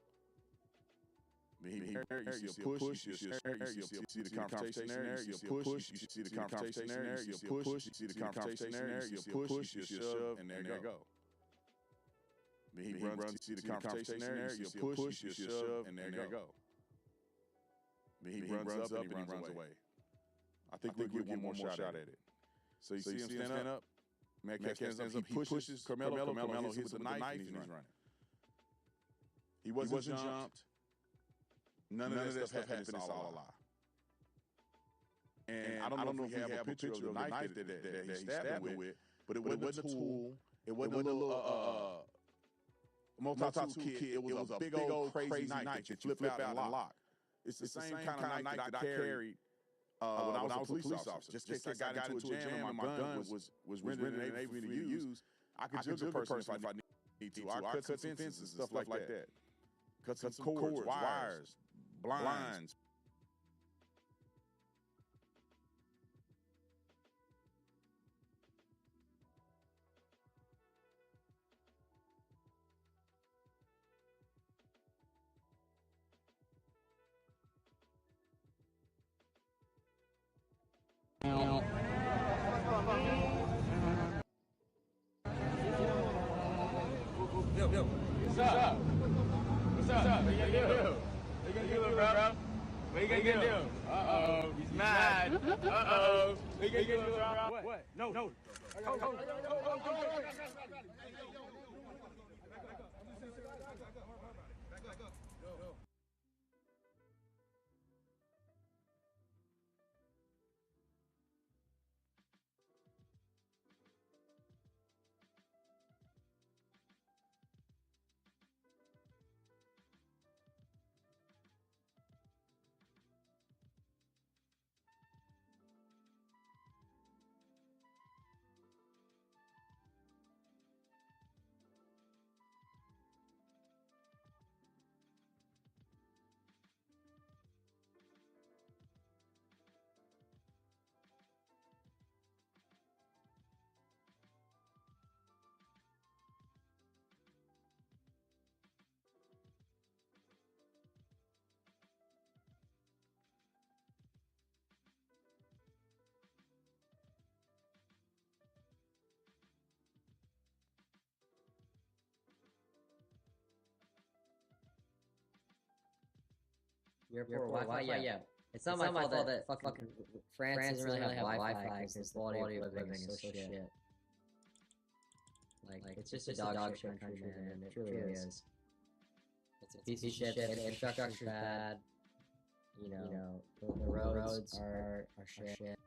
Then he you see a push, you see the confrontation there, you see a push, you see the confrontation there, you see a push, you see the confrontation there, you see a push, you see a shove, and there you go. Then he runs, you see the confrontation there, you see a push, you see a shove, and there you go. Then he runs up and he runs away. I think we'll get one more shot at it. So you see him stand up, Madcap stands up, he pushes Carmelo hits with the knife, and he's running. He wasn't jumped. None of that stuff happened. It's all a lie. And I don't know if we have a picture of the knife that he stabbed him with, but it wasn't a tool. It wasn't a little multi-tool kit. It was a big old crazy knife that you flip out and lock. It's the same kind of knife that I carried when I was a police officer. Just in case I got into a jam and my gun was rendered unable for me to use, I could judge a person if I need to. I cut some fences and stuff like that. Cut some cords, wires, blinds. Yo, what's up? What's up? What you gonna do? What you gonna do, bro? What you gonna do? Uh-oh, he's mad. Uh-oh. What you gonna do, bro? What? No. Your poor Wi-Fi, yeah. It's not my fault that fucking France doesn't really have Wi-Fi because the quality of living is so shit. Like, it's just a dog shit country, man. It truly is. It's a piece of shit. The infrastructure's bad. You know, the roads are shit.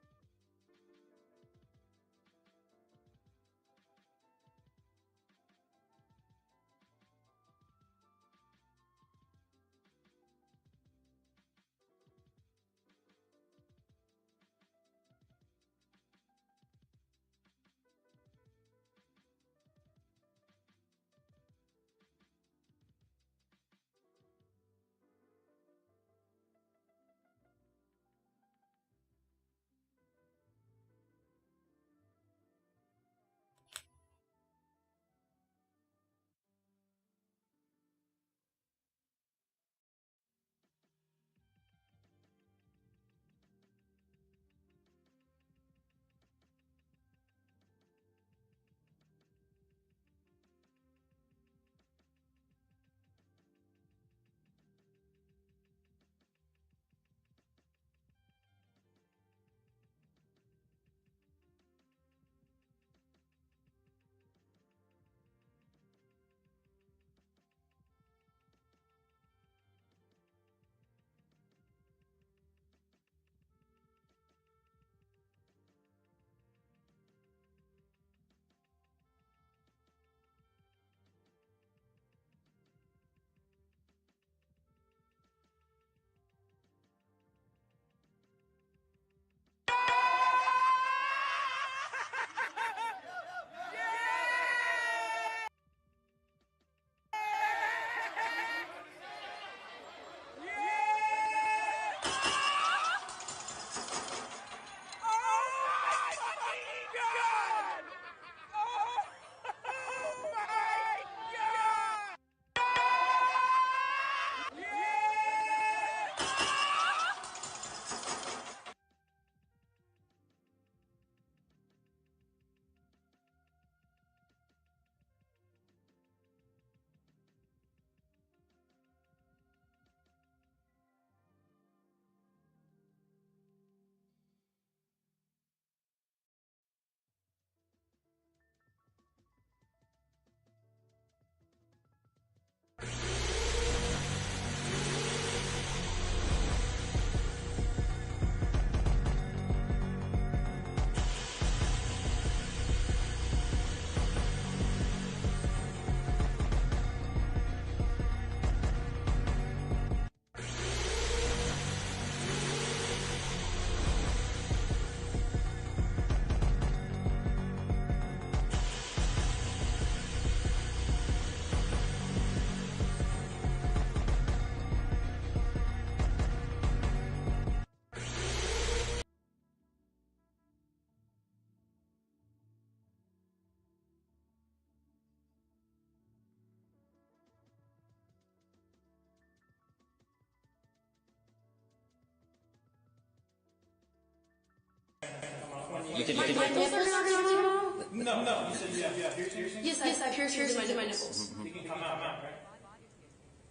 You can. My nipples are not gonna come out? No. You said you have piercings? Yes, I pierced my nipples. You can come out, right?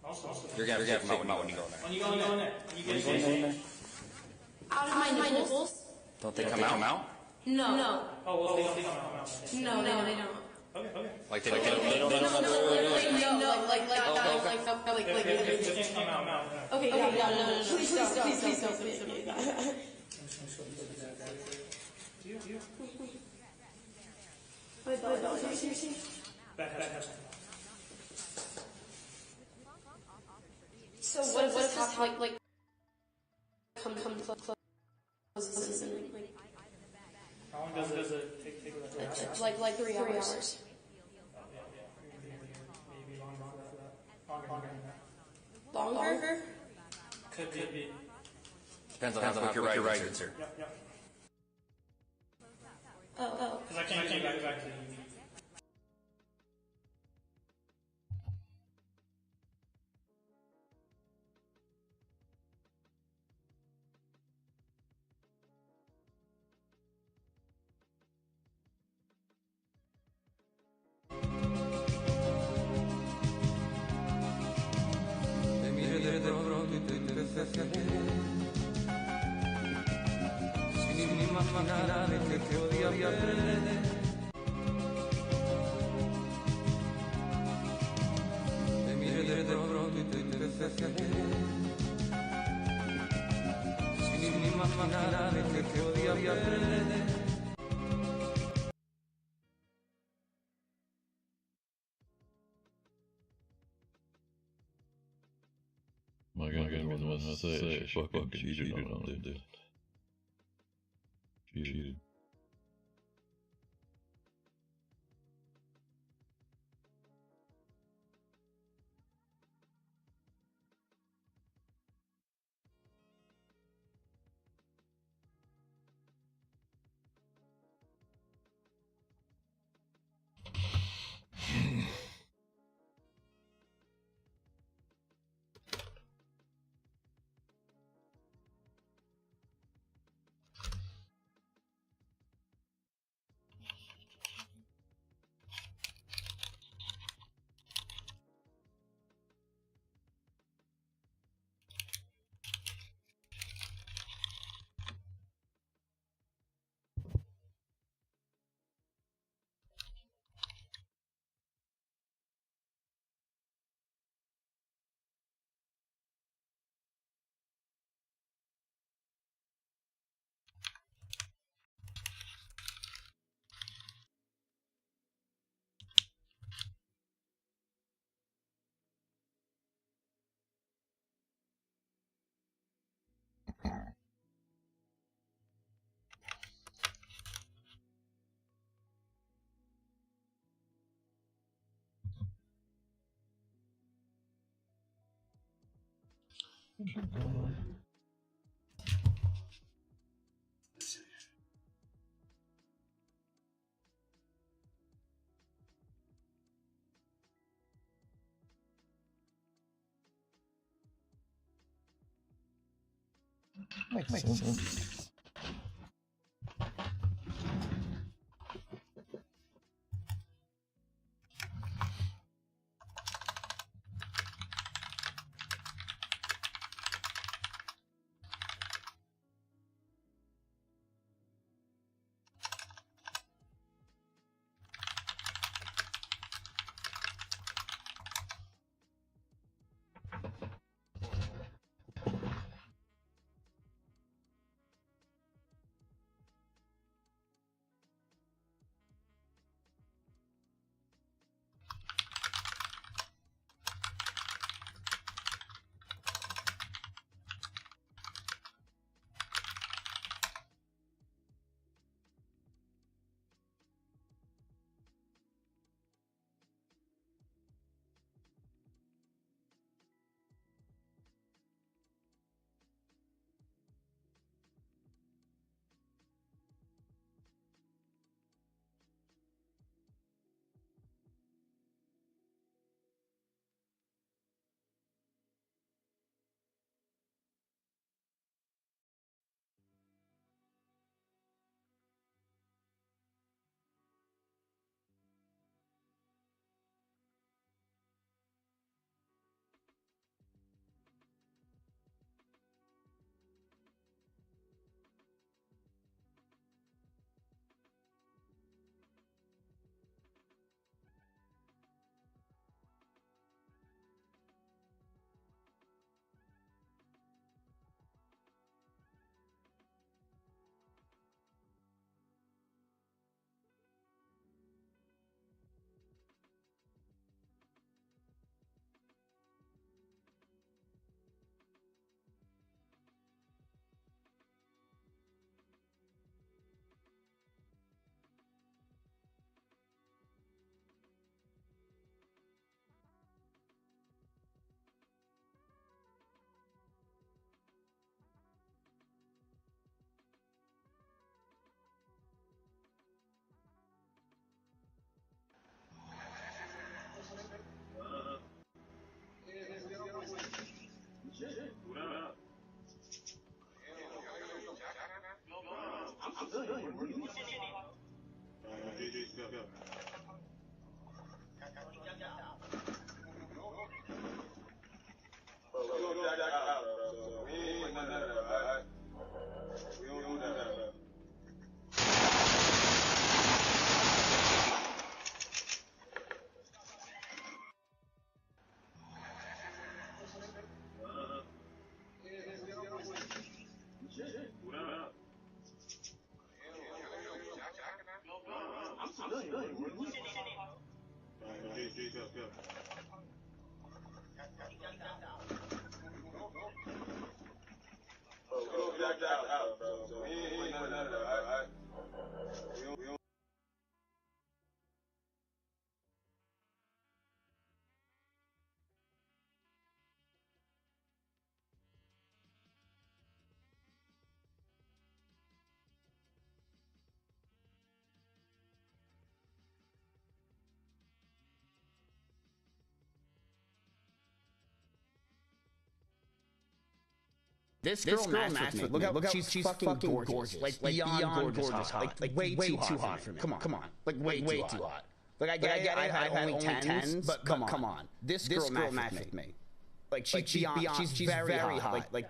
Also, You're gonna have to come out when you go in there. when you go in there, when you get in there. Out of my nipples? Don't they come out? No. Oh, well, they don't come out. No, they don't. Okay. Like they don't They can't come out now. Okay, no. Please don't. My belly piercing? So what if this like come closes and like How long does it take? like 3 hours. Maybe longer than that. Longer? Could be. Depends on how quick your ride is, sir. Yep. Oh. Because I can't get back to you. Sin imaginar que podía perder. Te miré de pronto y te finale che voglio bene. Am I gonna be the one to say she fucking cheated on him, dude? Cheated. Makes sense. This girl matched with me. Look how she's fucking gorgeous. Like beyond gorgeous hot. Like way too hot for me. Come on. Like way too hot. Like I get it, I've had only tens, but come on. This girl matched with me. Like she's beyond, she's very hot. Like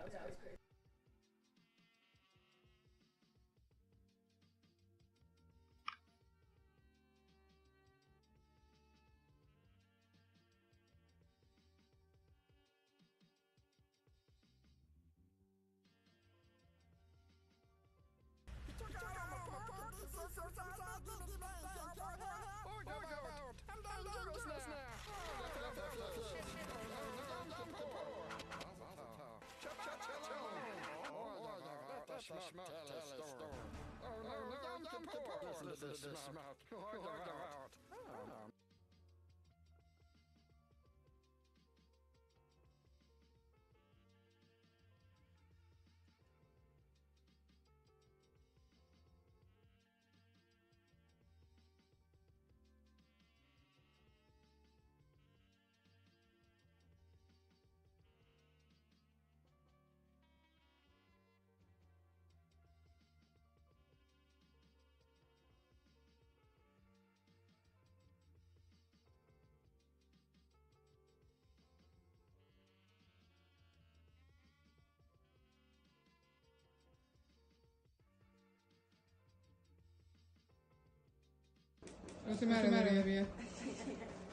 What's the matter, baby?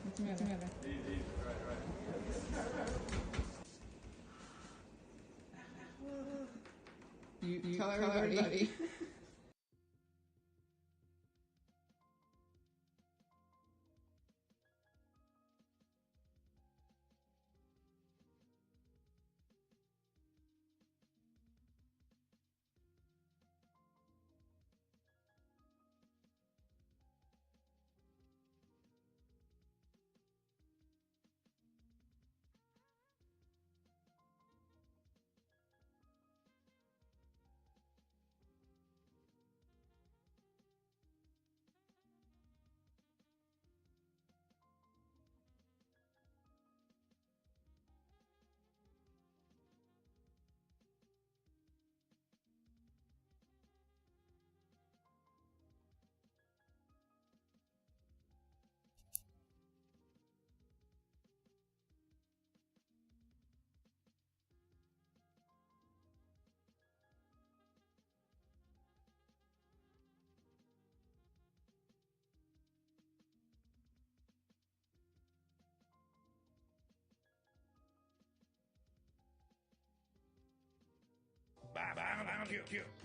What's the matter? You tell everybody.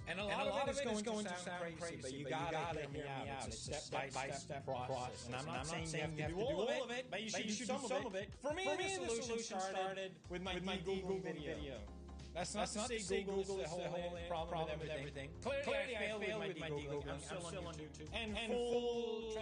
And a lot of it is going to sound crazy, but you gotta hear me out. It's a step-by-step process. And I'm not saying you have to do all of it, but you should do some of it. For me, the solution started with my Google video. That's not to say Google is the whole problem with everything. Clearly, I failed with my Google. I'm still on YouTube. And full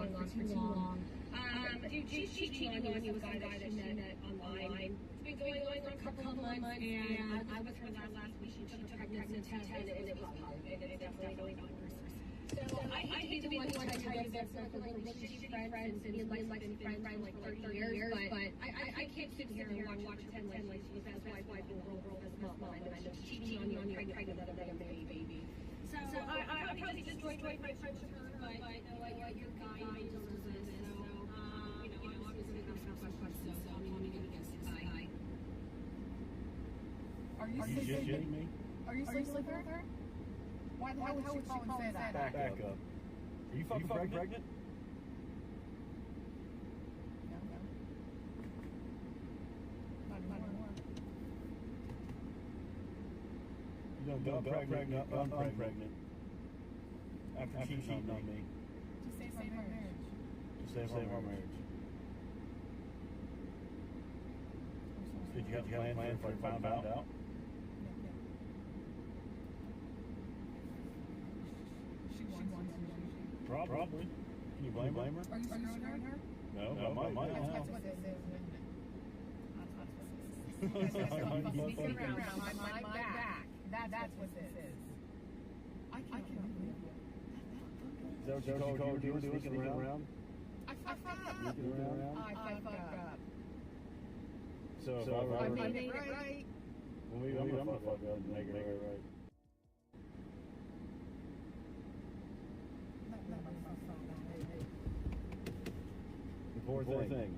on for too long. Dude, she's cheating on you with some guy that she met online. It's been going on for a couple of months, and I was her last week. She took a pregnancy test, and it was positive. It's definitely not yours. So I hate to be the one to tell you that's not the relationship friends, and he like been friends for like 30 years, but I can't sit here and watch pretend like she's his best wife and girl this month, and I know she's cheating on you, pregnant with another baby. So I probably just destroyed my friendship with her, but I know like your guy deserves this. So obviously there's some questions. So I'm going to get this guy. Are you shitting me? Are you sleeping with her? Why the hell would she call and say that? Back up. Are you fucking pregnant? No. Not anymore. You don't go pregnant, I'm pregnant. After cheating on me. To save our marriage. To save our marriage. Did you have a plan if I found out? Probably. Can you blame her? Are you screwing her? No, that's what this is. That's what this is. Sneaking around my back. That's what this is. I can't believe it. Is that what you call doing, sneaking around? I fucked up. I fucked up. So I made it right. I'm gonna fuck up and make it right. Poor thing.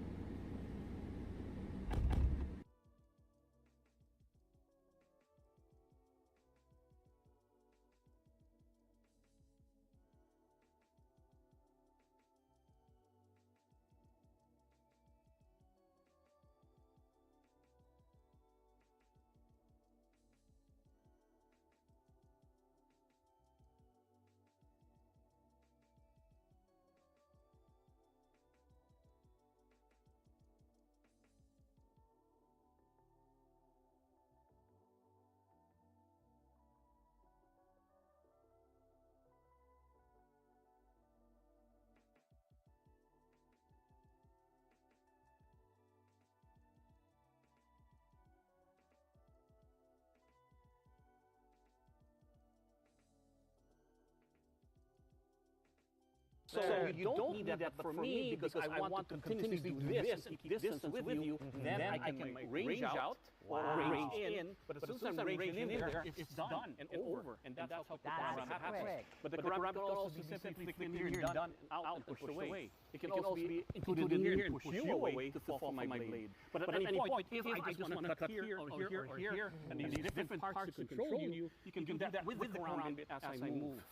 So you don't need that, but for me, because I want to continuously do this and keep distance with you, then I can range out or range in. But as soon as I'm ranging in there, it's done and over. And that's how corruption happens. But the corrupt can also be simply flicked in here and done out and pushed away. It can also be included in here and push you away to fall from my blade. But at any point, if I just want to cut here or here or here, and these different parts to control you, you can do that with the corrupt as I move.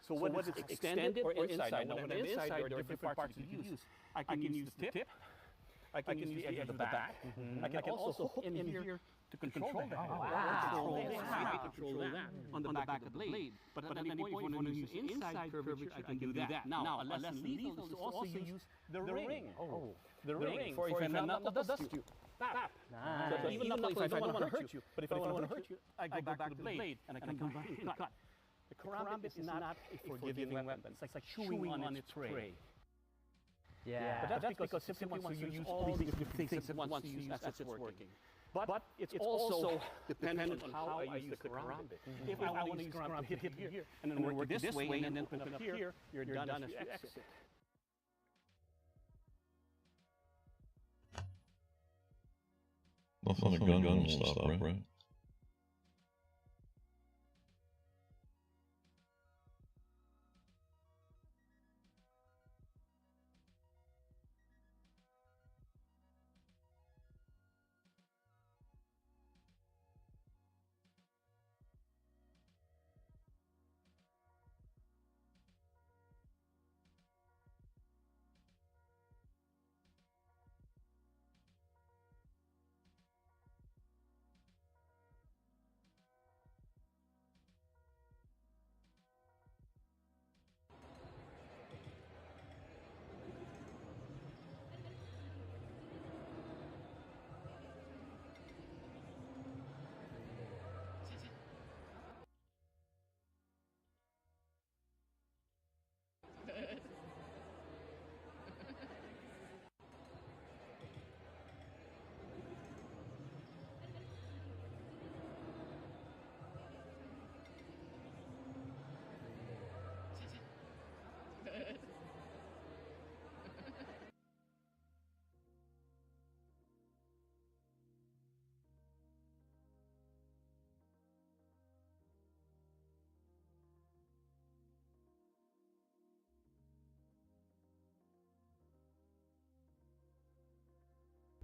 So whether it's extended or inside, now when I'm inside, there are different parts you can use. I can use the tip, I can use the edge of the back, I can also hook in here to control that. Control that on the back of the blade. But at any point when you use inside curvature, I can do that. Now, a lesson lethal is to also use the ring. The ring, for if I'm not to dust you. Tap. So even if I don't want to hurt you, but if I want to hurt you, I go back to the blade and I come back and cut. The karambit is not a forgiving weapon. It's like chewing on its prey. Yeah. But that's because simply wants to use all these different things at once to use as it's working. But it's also dependent on how I use the karambit. If I want to use karambit, hit here, and then work this way, and then open up here, you're done as you exit. Nothing on a gun won't stop, right?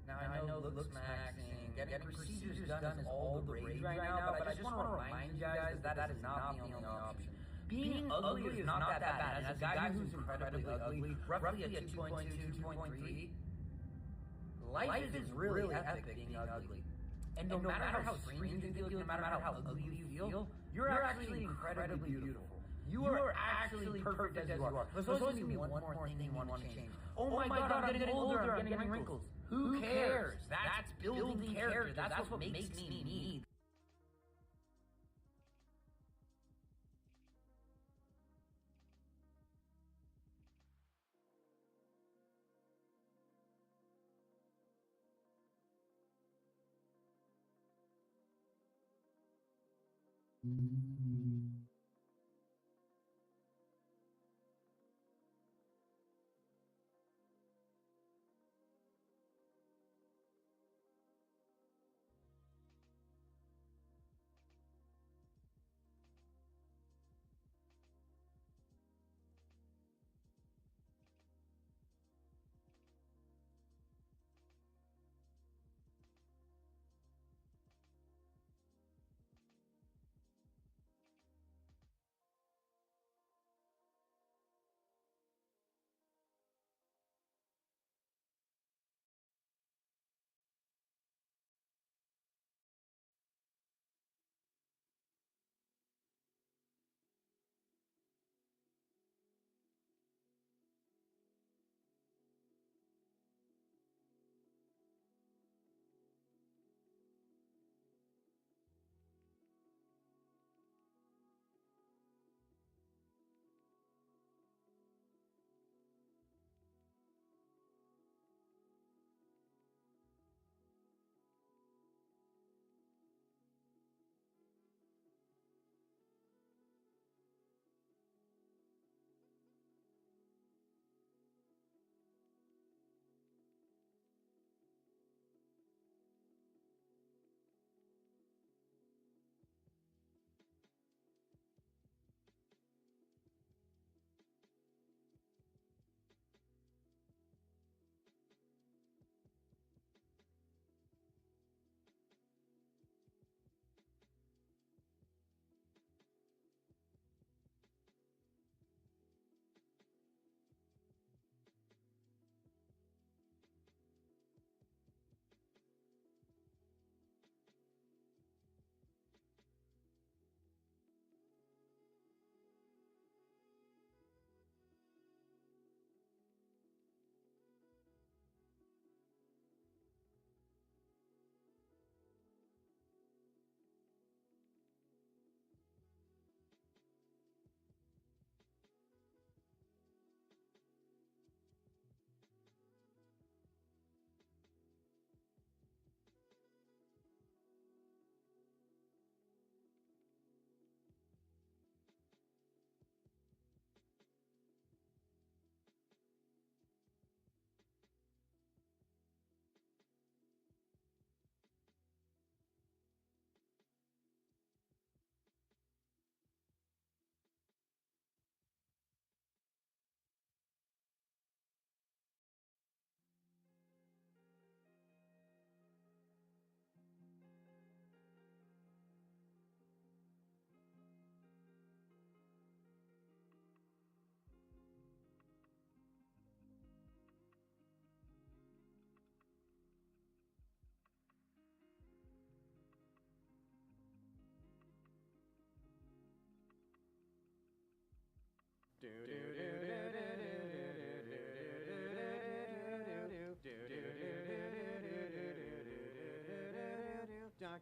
Now I know looks maxing, getting procedures done is all the rage right now, but I just want to remind you guys that is not the only option. Being ugly is not that bad, and as a guy who's incredibly ugly, roughly a 2.2, 2.3, life is really epic being ugly. And no matter how strange you feel, no matter how ugly you feel, you're actually incredibly beautiful. You are actually perfect as you are. There's always going to be one more thing you want to change. Oh my god, I'm getting older, I'm getting wrinkles. Who cares? That's building character. That's what makes me me.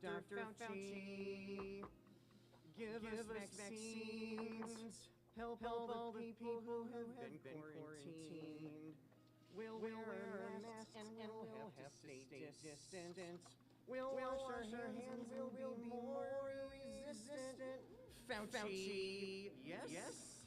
Dr. Fauci, give us vaccines, help all the people who have been quarantined. We'll wear a mask and we'll have to stay distant. We'll wash our hands, we'll be more resistant. Fauci, yes?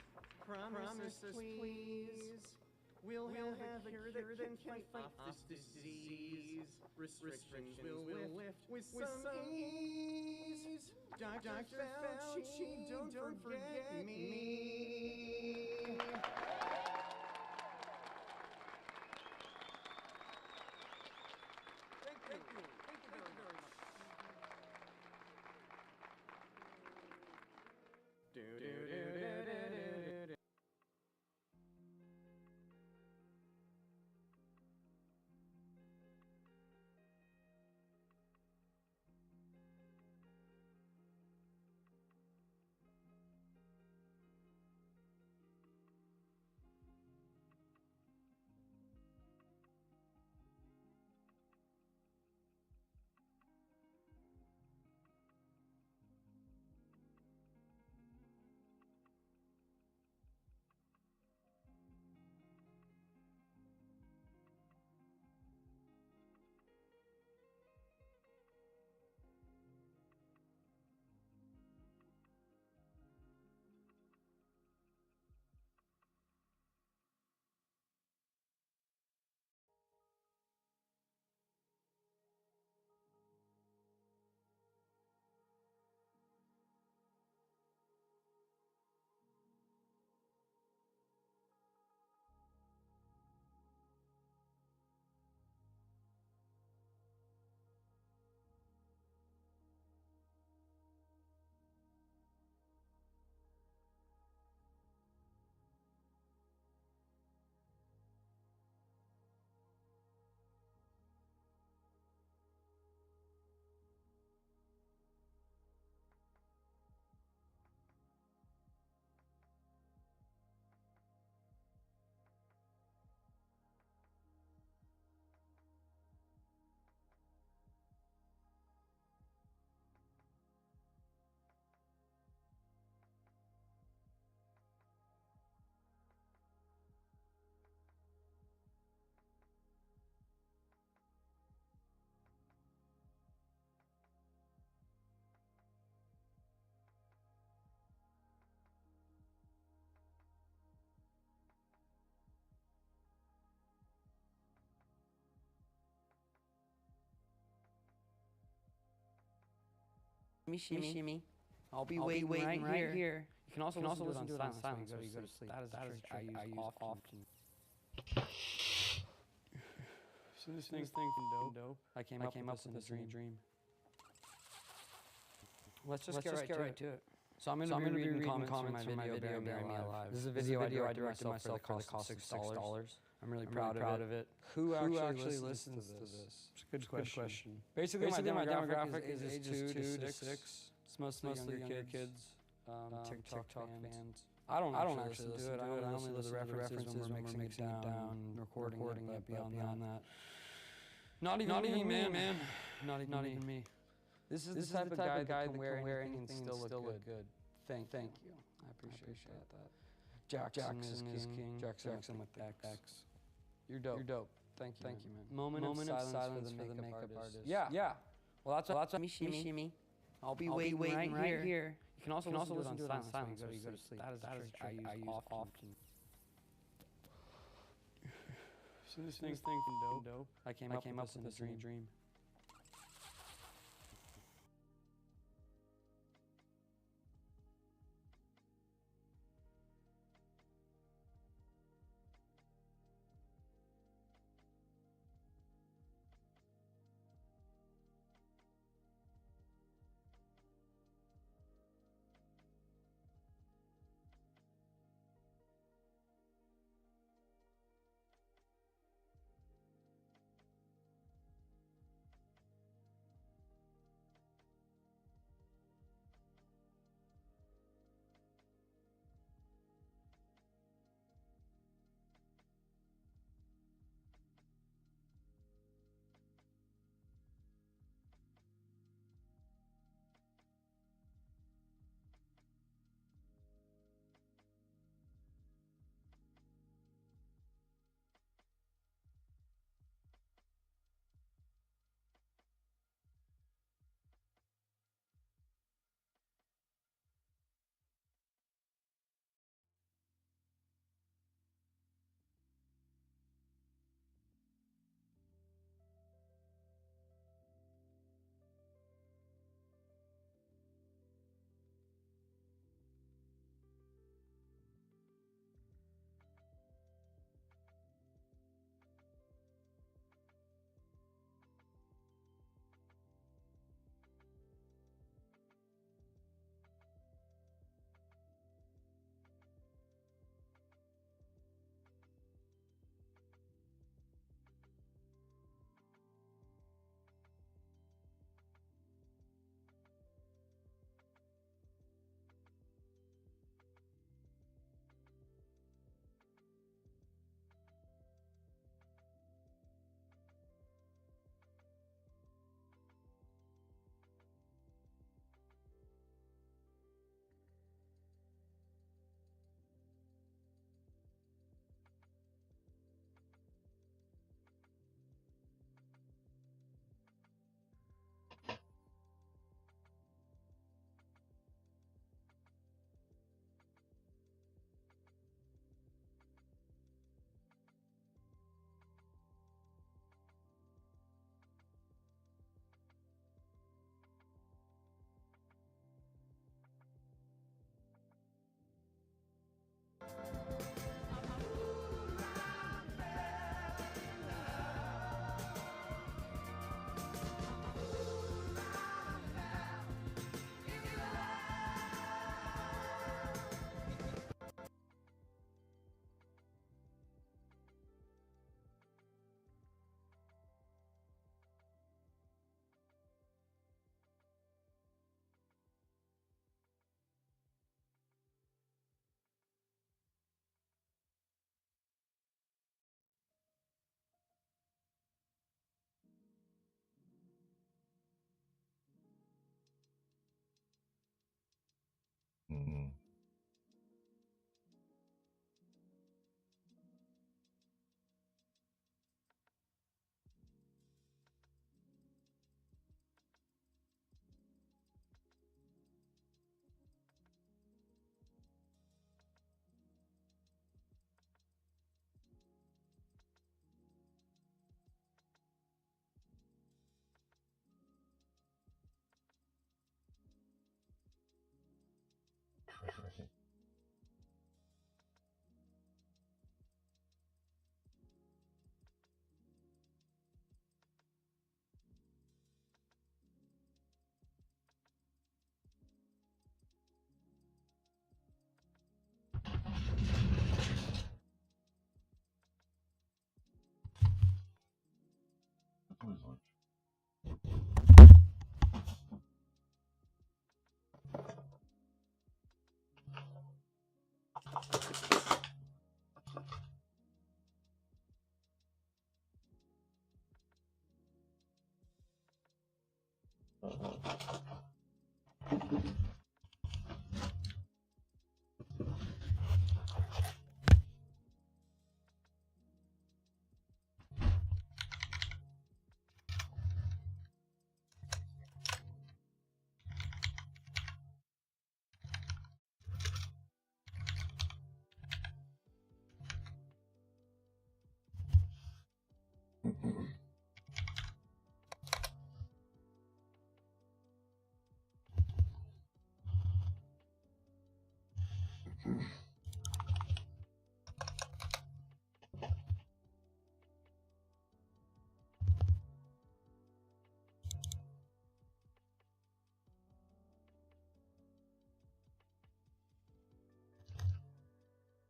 Promise us, please. We'll have a cure that can fight off this disease. Restrictions will lift with some ease. Dr. Fauci, don't forget me. Shimmy. I'll be waiting right here. You can also listen to it on silence while you go to sleep. That is a trick I use often. So this thing dope. I came up with this in a dream. Let's just get right to it. So I'm gonna be reading comments from my video, Bury Me Alive. This is a video I directed myself for the cost of $6. I'm really proud of it. Who actually listens to this? It's a good question. Basically, my demographic is ages 2 to 6. It's mostly younger kids. TikTok fans. I don't actually listen to it. I only listen to the references when we're mixing it down, recording it. Beyond that, not even me, man. Not even me. This is the type of guy that can wear anything and still look good. Thank you. I appreciate that. Jackson is king. Jackson with the X. You're dope. Thank you, man. Moment of silence for the makeup artist. Yeah. Well, that's shimmy. I'll be waiting right here. You can also listen to it on silence when you go to sleep. That is a trick I use often. So this thing dope. I came up with this in a dream.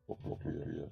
Okay, yes.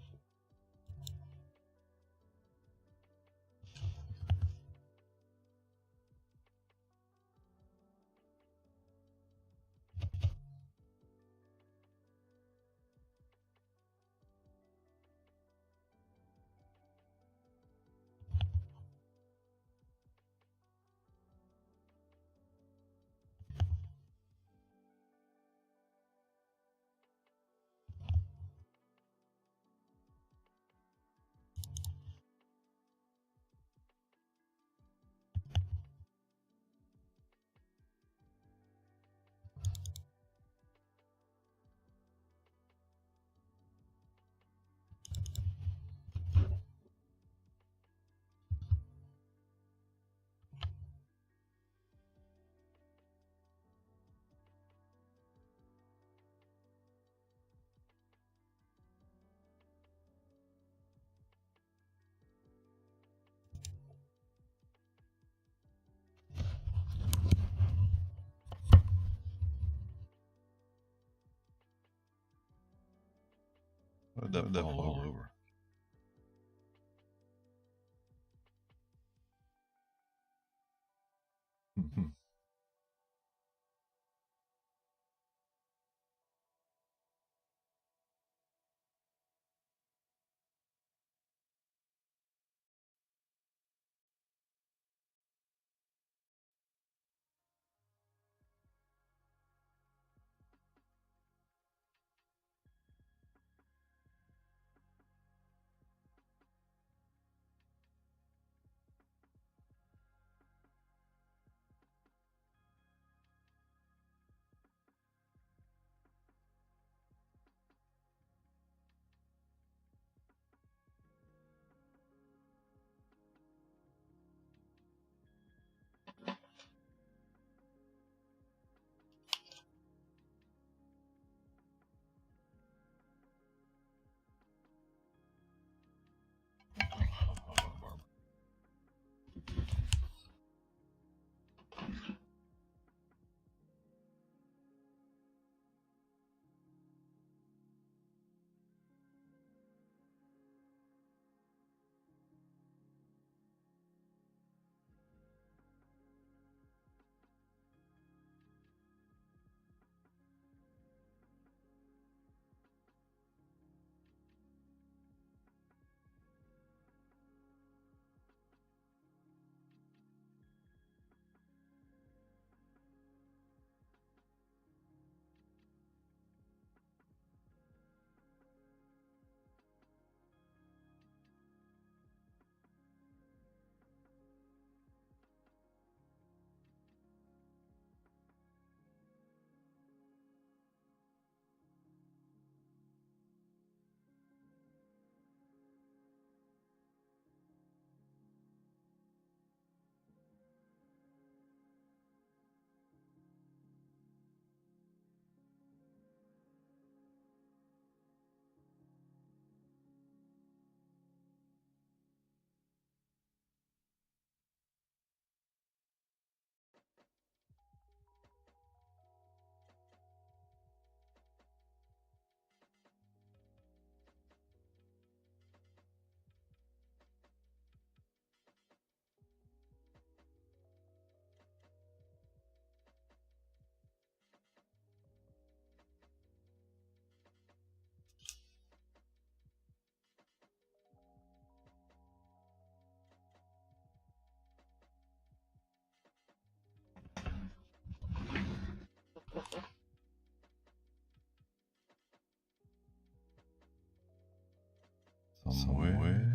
That all over. Mm-hmm. somewhere.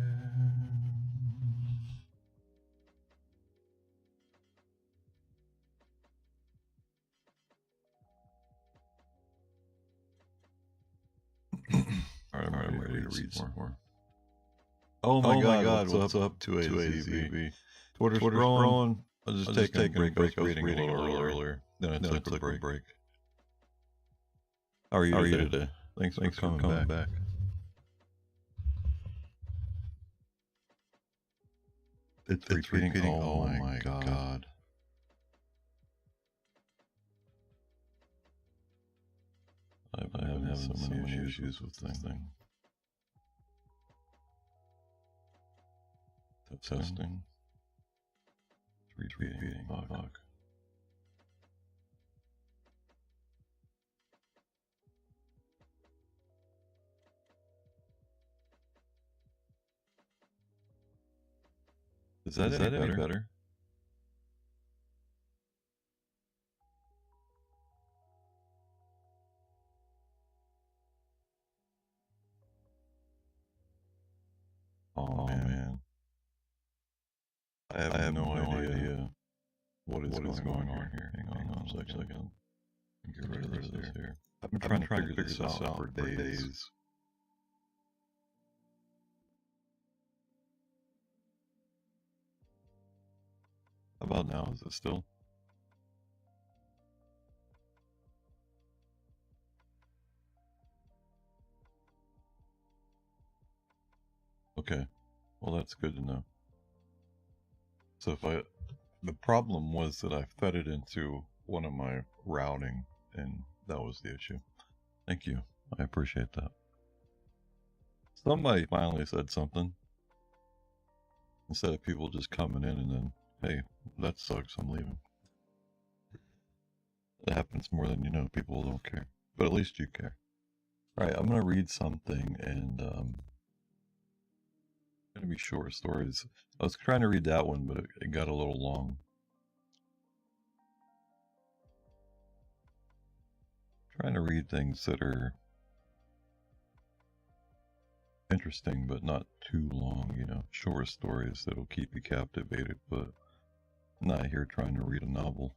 Alright, I'm ready to read some more. Oh my god, what's up? 2AZV. Twitter's growing. I was just taking a break. I was reading a little earlier. Then I took a break. How are you today? Thanks for coming back. It's repeating. Oh my god. I've been having so many issues with this thing. Testing. Repeating. Fuck. Is that any better? Oh man. I have no idea what is going on here. Hang on a second. Get rid of this here. I've been trying to figure this out for days. How about now? Is it still? Okay. Well, that's good to know. So the problem was that I fed it into one of my routing, and that was the issue. Thank you. I appreciate that. Somebody finally said something. Instead of people just coming in and then, hey, that sucks, I'm leaving. It happens more than you know. People don't care. But at least you care. Alright, I'm going to read something, and going to be short stories. I was trying to read that one, but it got a little long. Trying to read things that are interesting, but not too long, you know, short stories that'll keep you captivated, but I'm not here trying to read a novel.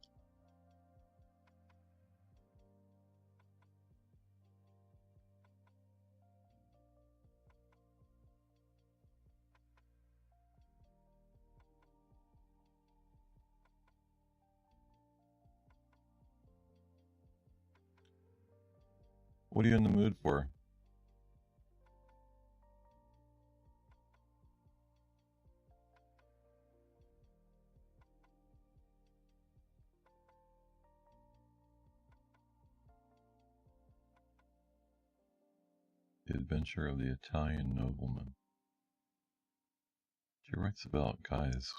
What are you in the mood for? The Adventure of the Italian Nobleman. She writes about guys.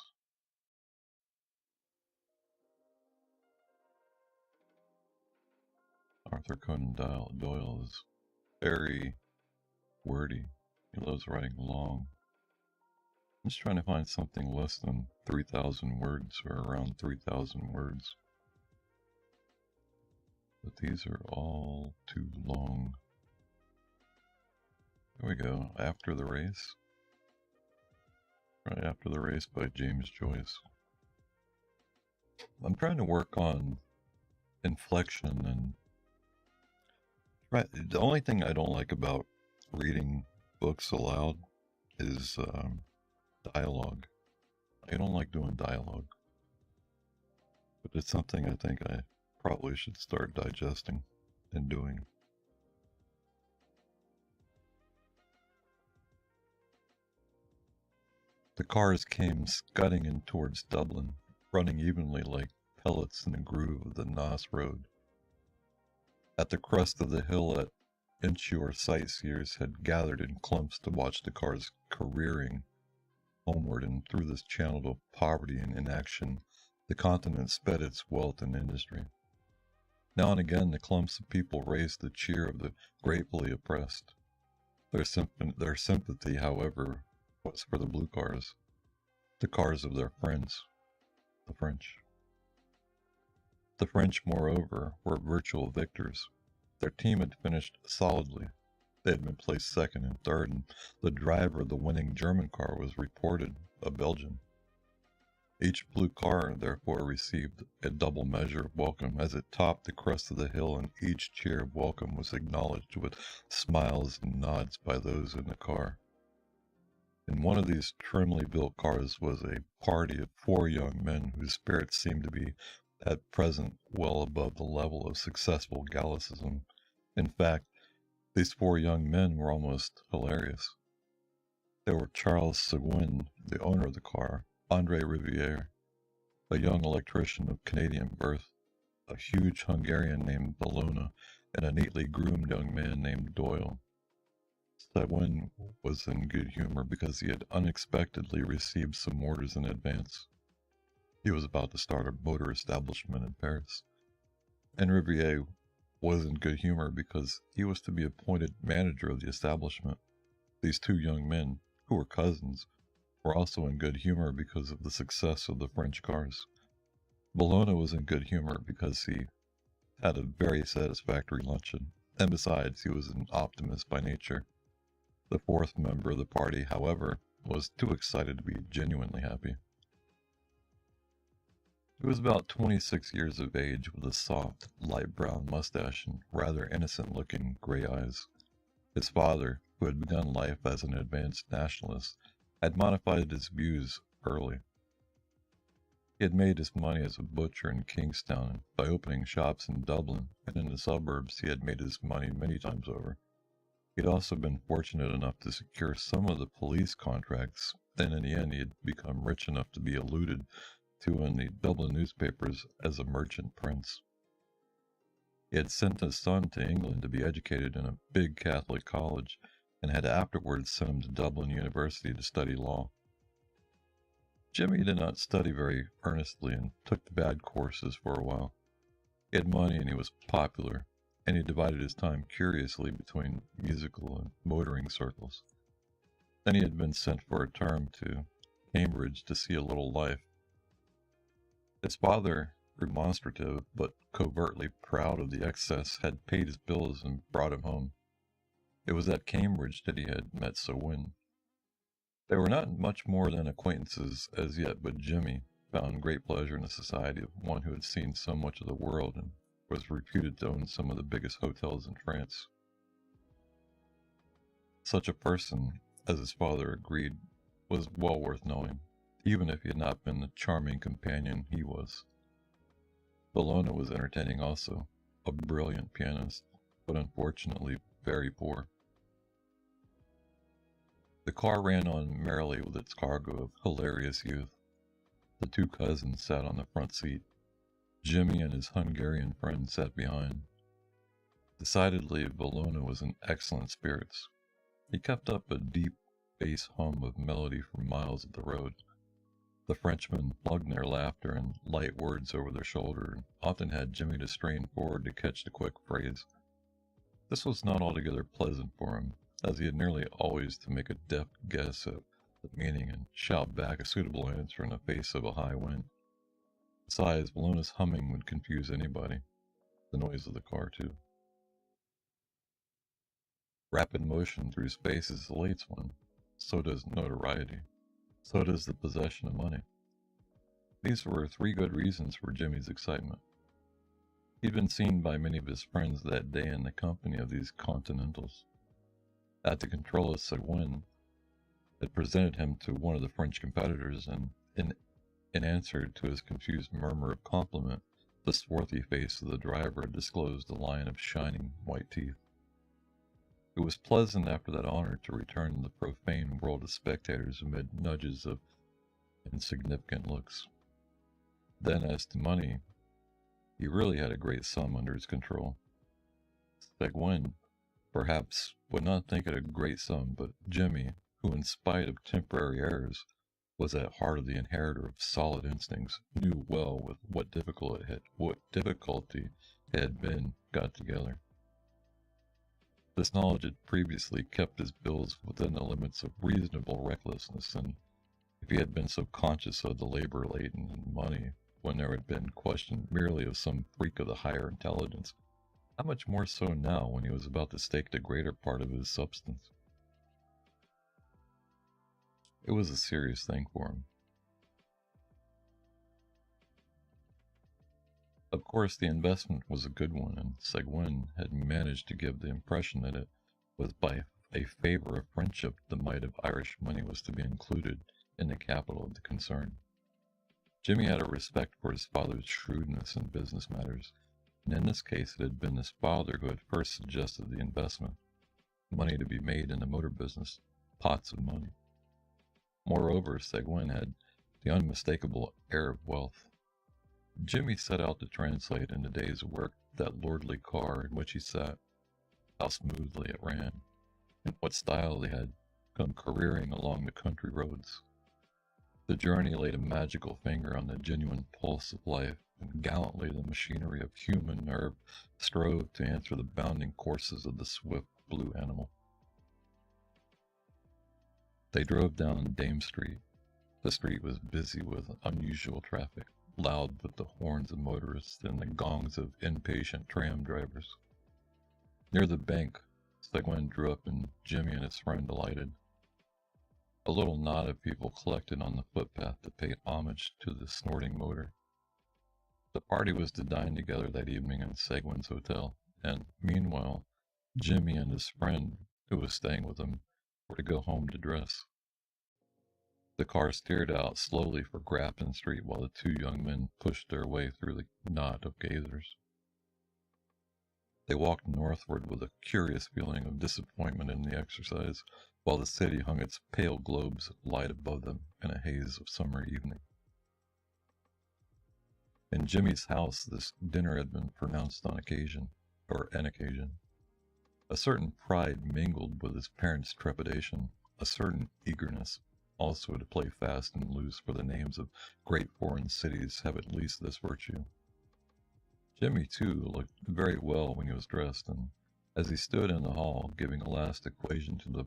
Arthur Conan Doyle is very wordy. He loves writing long. I'm just trying to find something less than 3,000 words or around 3,000 words. But these are all too long. There we go. After the Race. Right After the Race by James Joyce. I'm trying to work on inflection and the only thing I don't like about reading books aloud is dialogue. I don't like doing dialogue. But it's something I think I probably should start digesting and doing. The cars came scudding in towards Dublin, running evenly like pellets in the groove of the Naas Road. At the crest of the hill that inshore sightseers had gathered in clumps to watch the cars careering homeward, and through this channel of poverty and inaction, the continent sped its wealth and industry. Now and again the clumps of people raised the cheer of the gratefully oppressed. Their sympathy, however, was for the blue cars, the cars of their friends, the French. The French, moreover, were virtual victors. Their team had finished solidly. They had been placed second and third, and the driver of the winning German car was reported a Belgian. Each blue car, therefore, received a double measure of welcome as it topped the crest of the hill, and each cheer of welcome was acknowledged with smiles and nods by those in the car. In one of these trimly built cars was a party of 4 young men whose spirits seemed to be, at present, well above the level of successful Gallicism. In fact, these 4 young men were almost hilarious. They were Charles Seguin, the owner of the car, André Rivière, a young electrician of Canadian birth, a huge Hungarian named Bologna, and a neatly groomed young man named Doyle. Seguin was in good humor because he had unexpectedly received some orders in advance. He was about to start a motor establishment in Paris. And Rivière was in good humor because he was to be appointed manager of the establishment. These 2 young men, who were cousins, were also in good humor because of the success of the French cars. Bologna was in good humor because he had a very satisfactory luncheon, and besides, he was an optimist by nature. The 4th member of the party, however, was too excited to be genuinely happy. He was about 26 years of age, with a soft, light brown mustache and rather innocent-looking gray eyes. His father, who had begun life as an advanced nationalist, had modified his views early. He had made his money as a butcher in Kingstown by opening shops in Dublin, and in the suburbs he had made his money many times over. He had also been fortunate enough to secure some of the police contracts, and in the end he had become rich enough to be alluded to in the Dublin newspapers as a merchant prince. He had sent his son to England to be educated in a big Catholic college, and had afterwards sent him to Dublin University to study law. Jimmy did not study very earnestly and took the bad courses for a while. He had money and he was popular, and he divided his time curiously between musical and motoring circles. Then he had been sent for a term to Cambridge to see a little life. His father, remonstrative but covertly proud of the excess, had paid his bills and brought him home. It was at Cambridge that he had met Seguin. They were not much more than acquaintances as yet, but Jimmy found great pleasure in the society of one who had seen so much of the world and was reputed to own some of the biggest hotels in France. Such a person, as his father agreed, was well worth knowing, even if he had not been the charming companion he was. Bologna was entertaining also, a brilliant pianist, but unfortunately very poor. The car ran on merrily with its cargo of hilarious youth. The 2 cousins sat on the front seat. Jimmy and his Hungarian friend sat behind. Decidedly, Bologna was in excellent spirits. He kept up a deep bass hum of melody for miles of the road. The Frenchmen plugged their laughter and light words over their shoulder, and often had Jimmy to strain forward to catch the quick phrase. This was not altogether pleasant for him, as he had nearly always to make a deft guess at the meaning and shout back a suitable answer in the face of a high wind. Besides, Bologna's humming would confuse anybody. The noise of the car, too. Rapid motion through space elates one. So does notoriety. So does the possession of money. These were 3 good reasons for Jimmy's excitement. He'd been seen by many of his friends that day in the company of these continentals. At the control of Seguin had presented him to one of the French competitors, and in answer to his confused murmur of compliment, the swarthy face of the driver had disclosed a line of shining white teeth. It was pleasant after that honor to return to the profane world of spectators amid nudges of insignificant looks. Then, as to money, he really had a great sum under his control. Seguin, perhaps, would not think it a great sum, but Jimmy, who in spite of temporary errors, was at heart of the inheritor of solid instincts, knew well with what difficulty it had been got together. This knowledge had previously kept his bills within the limits of reasonable recklessness, and if he had been so conscious of the labor laden in money when there had been question merely of some freak of the higher intelligence, How much more so now when he was about to stake the greater part of his substance? It was a serious thing for him. Of course, the investment was a good one, and Seguin had managed to give the impression that it was by a favor of friendship the mite of Irish money was to be included in the capital of the concern. Jimmy had a respect for his father's shrewdness in business matters, and in this case it had been his father who had first suggested the investment, money to be made in the motor business, pots of money. Moreover, Seguin had the unmistakable air of wealth. Jimmy set out to translate in a day's work that lordly car in which he sat, how smoothly it ran, and what style they had come careering along the country roads. The journey laid a magical finger on the genuine pulse of life, and gallantly the machinery of human nerve strove to answer the bounding courses of the swift blue animal. They drove down Dame Street. The street was busy with unusual traffic, loud with the horns of motorists and the gongs of impatient tram drivers. Near the bank, Seguin drew up and Jimmy and his friend alighted. A little knot of people collected on the footpath to pay homage to the snorting motor. The party was to dine together that evening in Seguin's hotel, and meanwhile, Jimmy and his friend, who was staying with him, were to go home to dress. The car steered out slowly for Grafton Street while the two young men pushed their way through the knot of gazers. They walked northward with a curious feeling of disappointment in the exercise, while the city hung its pale globes of light above them in a haze of summer evening. In Jimmy's house, this dinner had been pronounced on occasion, or an occasion. A certain pride mingled with his parents' trepidation, a certain eagerness also to play fast and loose, for the names of great foreign cities have at least this virtue. Jimmy, too, looked very well when he was dressed, and as he stood in the hall giving a last equation to the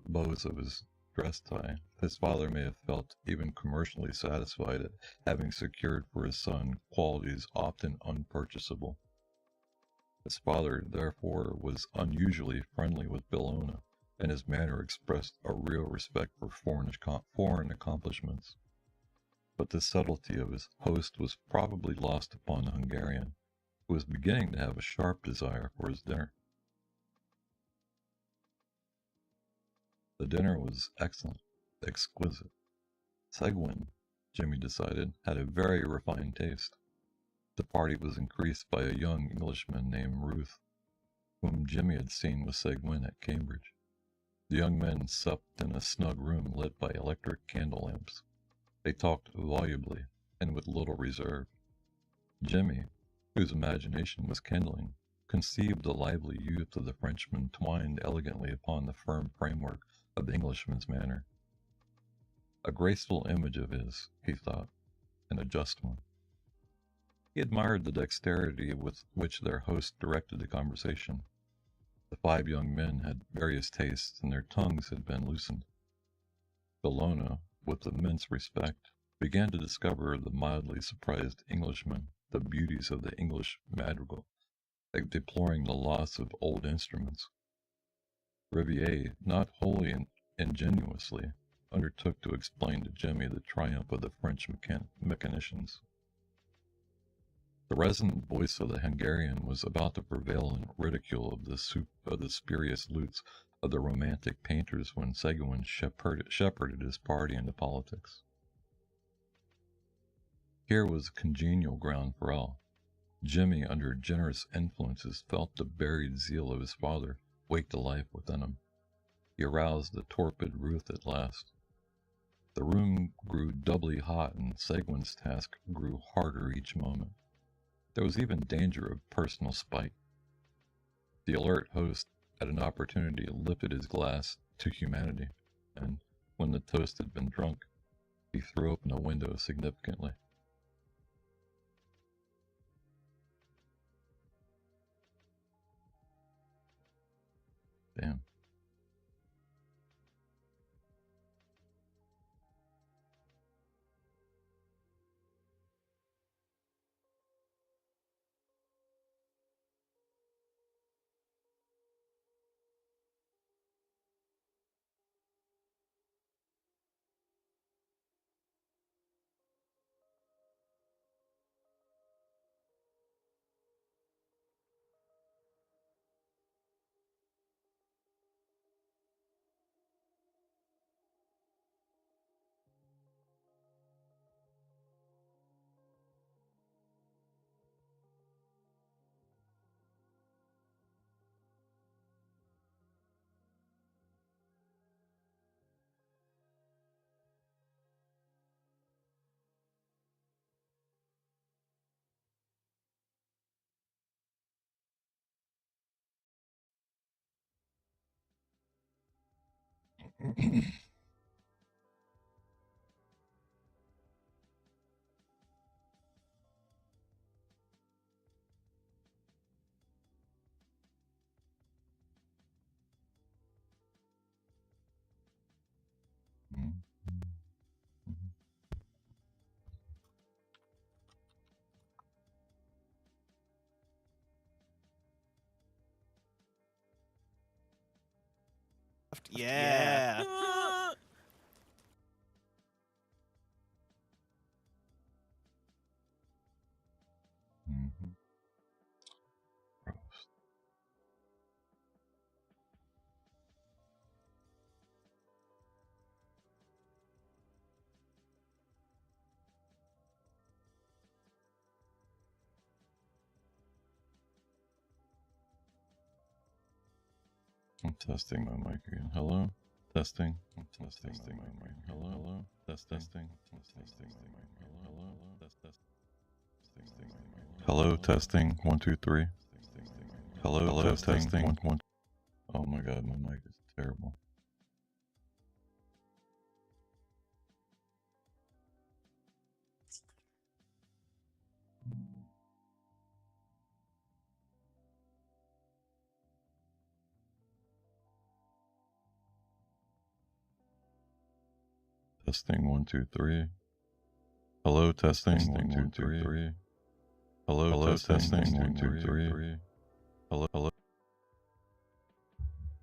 bows of his dress tie, his father may have felt even commercially satisfied at having secured for his son qualities often unpurchasable. His father, therefore, was unusually friendly with Bellona, and his manner expressed a real respect for foreign accomplishments. But the subtlety of his host was probably lost upon the Hungarian, who was beginning to have a sharp desire for his dinner. The dinner was excellent, exquisite. Seguin, Jimmy decided, had a very refined taste. The party was increased by a young Englishman named Ruth, whom Jimmy had seen with Seguin at Cambridge. The young men supped in a snug room lit by electric candle lamps. They talked volubly and with little reserve. Jimmy, whose imagination was kindling, conceived the lively youth of the Frenchman twined elegantly upon the firm framework of the Englishman's manner. A graceful image of his, he thought, and a just one. He admired the dexterity with which their host directed the conversation. The 5 young men had various tastes, and their tongues had been loosened. Bellona, with immense respect, began to discover the mildly surprised Englishman the beauties of the English madrigal, deploring the loss of old instruments. Riviere, not wholly ingenuously, undertook to explain to Jimmy the triumph of the French mechanicians. The resonant voice of the Hungarian was about to prevail in ridicule of the spurious lutes of the romantic painters when Seguin shepherded his party into politics. Here was congenial ground for all. Jimmy, under generous influences, felt the buried zeal of his father wake to life within him. He aroused the torpid Ruth at last. The room grew doubly hot, and Seguin's task grew harder each moment. There was even danger of personal spite. The alert host, at an opportunity, lifted his glass to humanity, and, when the toast had been drunk, he threw open a window significantly. Damn. Yeah. I'm testing my mic again. Hello? Testing. I'm testing my mic again. Hello? Hello? Testing. I'm testing my mic. Hello? Hello? Testing. Hello? Testing. 1, 2, 3. Hello? Testing. 1, 1. Oh my god, my mic is terrible. Testing. 1, 2, 3. Hello? Testing. 1, 2, 3. Hello? Testing. 1, 2, 3. Hello? Hello?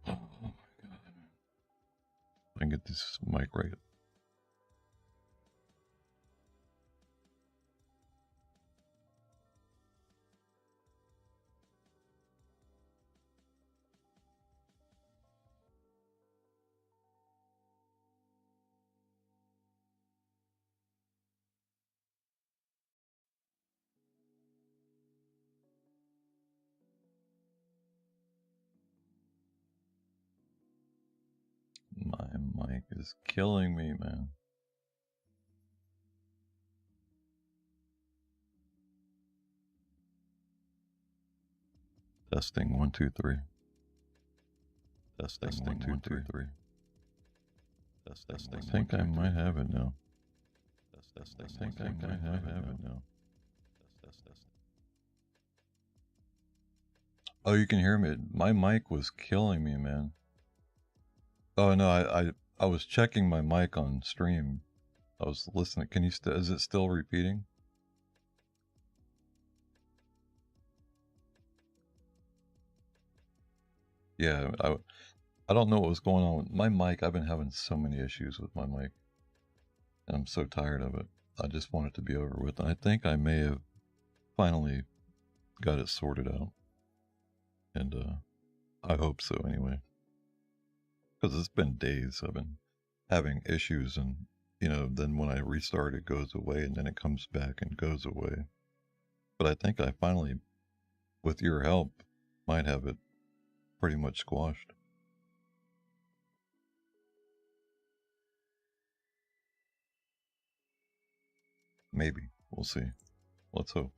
Oh my god. I can get this mic right. My mic is killing me, man. Testing. 1, 2, 3. Testing. 1, 2, 3. I think I might have it now. I think I might have it now. Oh, you can hear me. My mic was killing me, man. Oh no, I was checking my mic on stream. I was listening. Can you is it still repeating? Yeah, I don't know what was going on with my mic. I've been having so many issues with my mic, and I'm so tired of it. I just want it to be over with. And I think I may have finally got it sorted out, and I hope so anyway. Because it's been days I've been having issues, and you know, then when I restart, it goes away, and then it comes back and goes away. But I think I finally, with your help, might have it pretty much squashed. Maybe. We'll see. Let's hope.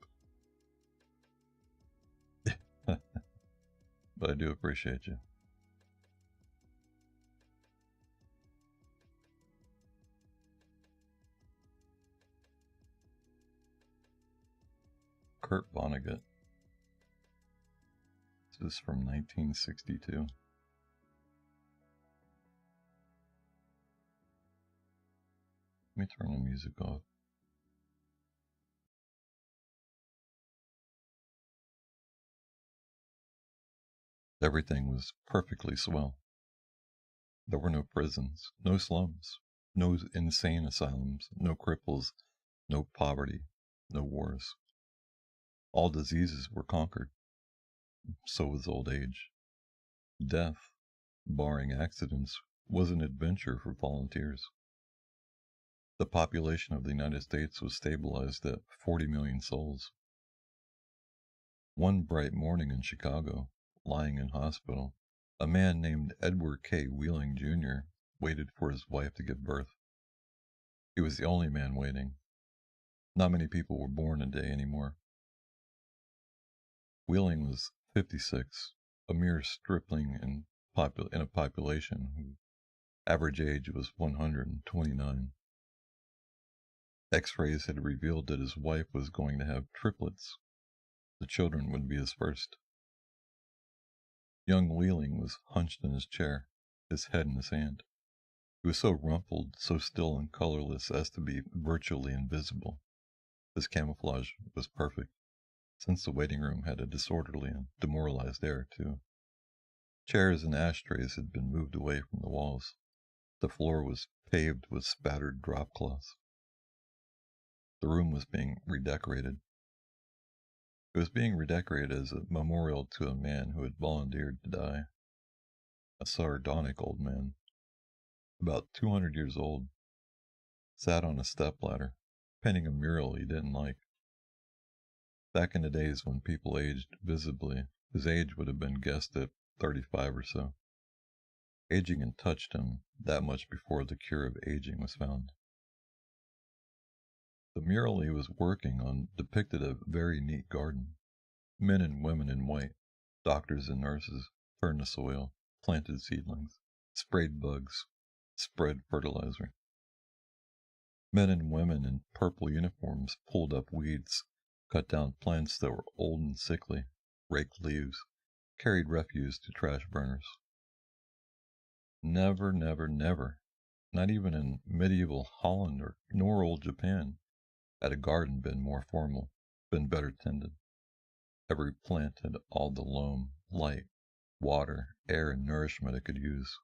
But I do appreciate you. Kurt Vonnegut. This is from 1962. Let me turn the music off. Everything was perfectly swell. There were no prisons, no slums, no insane asylums, no cripples, no poverty, no wars. All diseases were conquered. So was old age. Death, barring accidents, was an adventure for volunteers. The population of the United States was stabilized at 40 million souls. One bright morning in Chicago, lying in hospital, a man named Edward K. Wheeling, Jr. waited for his wife to give birth. He was the only man waiting. Not many people were born a day anymore. Wheeling was 56, a mere stripling in a population who Average age was 129. X-rays had revealed that his wife was going to have triplets. The children would be his first. Young Wheeling was hunched in his chair, his head in his hand. He was so rumpled, so still and colorless as to be virtually invisible. His camouflage was perfect, since the waiting room had a disorderly and demoralized air, too. Chairs and ashtrays had been moved away from the walls. The floor was paved with spattered drop cloths. The room was being redecorated. It was being redecorated as a memorial to a man who had volunteered to die. A sardonic old man, about 200 years old, sat on a stepladder, painting a mural he didn't like. Back in the days when people aged visibly, his age would have been guessed at 35 or so. Aging had touched him that much before the cure of aging was found. The mural he was working on depicted a very neat garden. Men and women in white, doctors and nurses, turned the soil, planted seedlings, sprayed bugs, spread fertilizer. Men and women in purple uniforms pulled up weeds, cut down plants that were old and sickly, raked leaves, carried refuse to trash burners. Never, never, never, not even in medieval Holland nor old Japan, had a garden been more formal, been better tended. Every plant had all the loam, light, water, air, and nourishment it could use.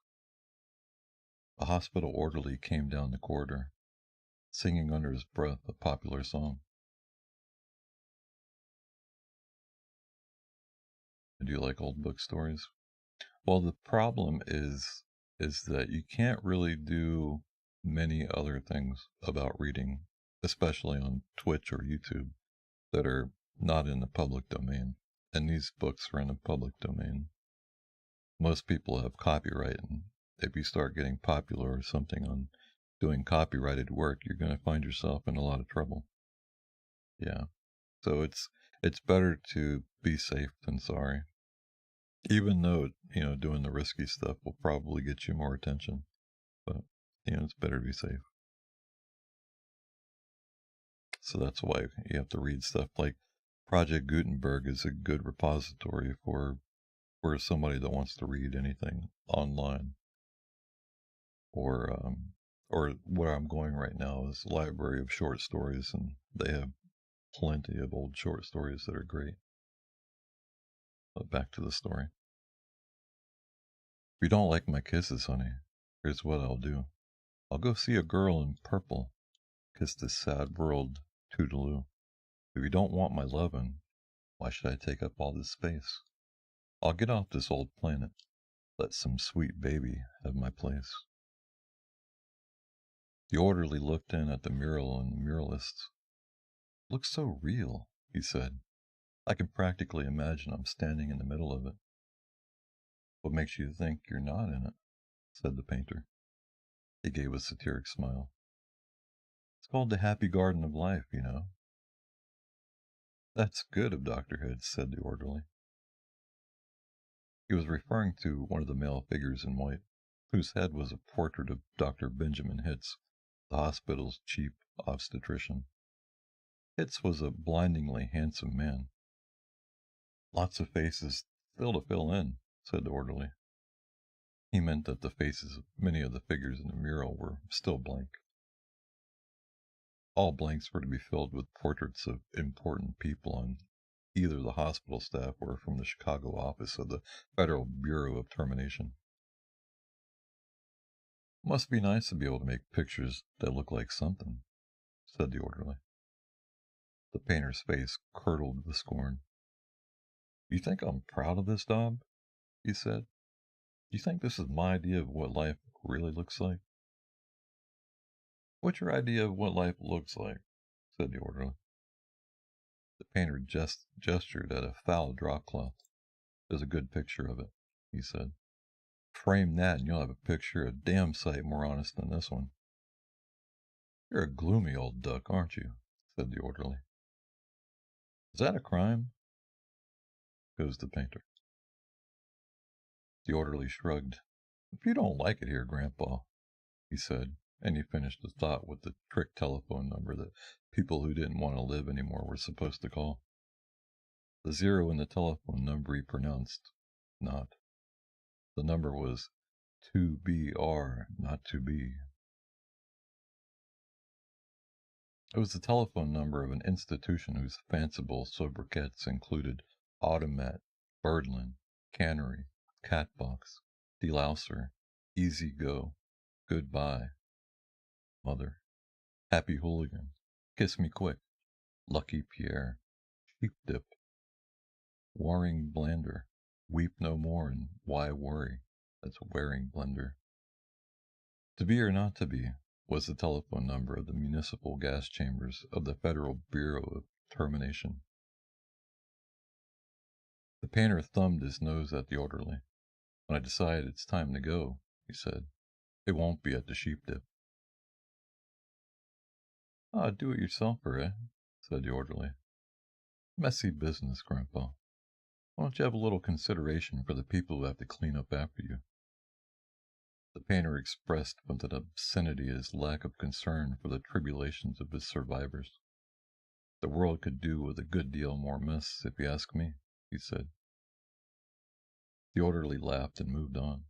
A hospital orderly came down the corridor, singing under his breath a popular song. Do you like old book stories? Well, the problem is that you can't really do many other things about reading, especially on Twitch or YouTube, that are not in the public domain. And these books are in the public domain. Most people have copyright, and if you start getting popular or something on doing copyrighted work, you're going to find yourself in a lot of trouble. Yeah. So it's better to be safe than sorry. Even though, doing the risky stuff will probably get you more attention. But, it's better to be safe. So that's why you have to read stuff like Project Gutenberg is a good repository for somebody that wants to read anything online. Or where I'm going right now is a library of short stories, and they have plenty of old short stories that are great. But back to the story. If you don't like my kisses, honey, here's what I'll do. I'll go see a girl in purple, kiss this sad world, toodaloo. If you don't want my lovin', why should I take up all this space? I'll get off this old planet, let some sweet baby have my place. The orderly looked in at the mural and the muralists. Looks so real, he said. I can practically imagine I'm standing in the middle of it. What makes you think you're not in it? Said the painter. He gave a satiric smile. It's called the happy garden of life, you know. That's good of Dr. Hitz, said the orderly. He was referring to one of the male figures in white, whose head was a portrait of Dr. Benjamin Hitz, the hospital's chief obstetrician. Hitz was a blindingly handsome man. Lots of faces still to fill in, said the orderly. He meant that the faces of many of the figures in the mural were still blank. All blanks were to be filled with portraits of important people on either the hospital staff or from the Chicago office of the Federal Bureau of Termination. Must be nice to be able to make pictures that look like something, said the orderly. The painter's face curdled with scorn. You think I'm proud of this, Dob? He said. You think this is my idea of what life really looks like? What's your idea of what life looks like? Said the orderly. The painter gestured at a foul drop cloth. There's a good picture of it, he said. Frame that and you'll have a picture a damn sight more honest than this one. You're a gloomy old duck, aren't you? Said the orderly. Is that a crime? Goes the painter. The orderly shrugged. If you don't like it here, Grandpa, he said, and he finished the thought with the trick telephone number that people who didn't want to live anymore were supposed to call. The 0 in the telephone number he pronounced not. The number was 2BR, not to be. It was the telephone number of an institution whose fanciful sobriquets included Automat, Birdland, Cannery, Catbox, Delouser, Easy Go, Goodbye, Mother, Happy Hooligan, Kiss Me Quick, Lucky Pierre, Sheep Dip, Waring Blander, Weep No More, and Why Worry? That's Waring Blender. To be or not to be was the telephone number of the municipal gas chambers of the Federal Bureau of Termination. The painter thumbed his nose at the orderly. When I decide it's time to go, he said, it won't be at the Sheep Dip. Ah, do it yourselfer, eh? Said the orderly. Messy business, Grandpa. Why don't you have a little consideration for the people who have to clean up after you? The painter expressed with an obscenity his lack of concern for the tribulations of his survivors. The world could do with a good deal more mess, if you ask me, he said. The orderly laughed and moved on.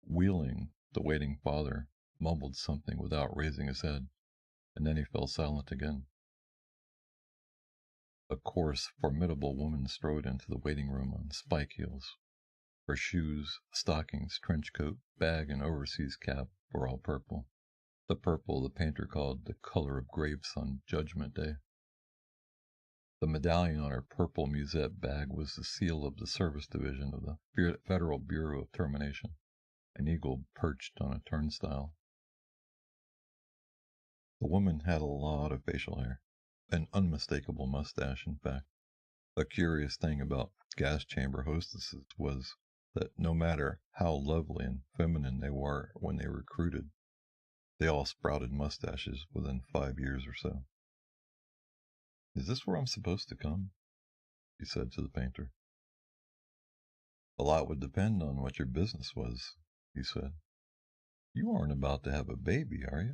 Wheeling, the waiting father mumbled something without raising his head, and then he fell silent again. A coarse, formidable woman strode into the waiting room on spike heels. Her shoes, stockings, trench coat, bag, and overseas cap were all purple. The purple the painter called the color of grapes on Judgment Day. The medallion on her purple musette bag was the seal of the Service Division of the Federal Bureau of Termination, an eagle perched on a turnstile. The woman had a lot of facial hair, an unmistakable mustache, in fact. A curious thing about gas chamber hostesses was that no matter how lovely and feminine they were when they recruited, they all sprouted mustaches within 5 years or so. Is this where I'm supposed to come? He said to the painter. A lot would depend on what your business was, he said. You aren't about to have a baby, are you?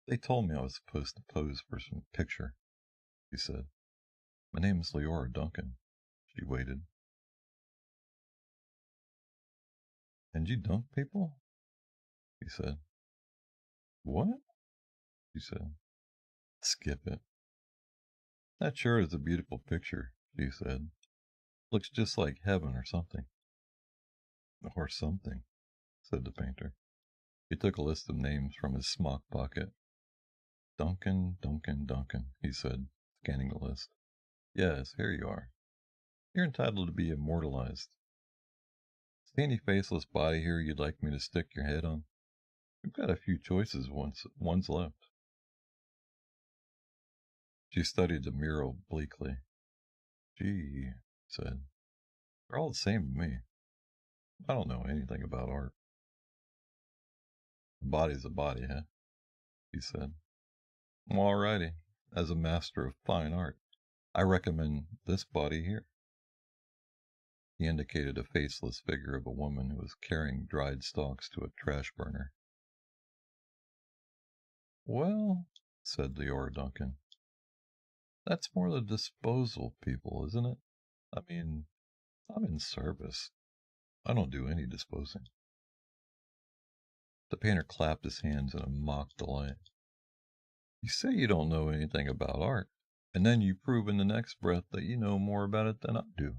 They told me I was supposed to pose for some picture, he said. My name is Leora Duncan. She waited. And you dunk people? He said. What? She said. Skip it. That sure is a beautiful picture, she said. Looks just like heaven or something. Or something, said the painter. He took a list of names from his smock pocket. Duncan, Duncan, Duncan, he said, scanning the list. Yes, here you are. You're entitled to be immortalized. See any faceless body here you'd like me to stick your head on? We've got a few choices, one's left. She studied the mural bleakly. Gee, said. They're all the same to me. I don't know anything about art. A body's a body, huh? He said. Well, all righty. As a master of fine art, I recommend this body here. He indicated a faceless figure of a woman who was carrying dried stalks to a trash burner. Well, said Leora Duncan, that's more the disposal people, isn't it? I mean, I'm in service. I don't do any disposing. The painter clapped his hands in a mock delight. You say you don't know anything about art, and then you prove in the next breath that you know more about it than I do.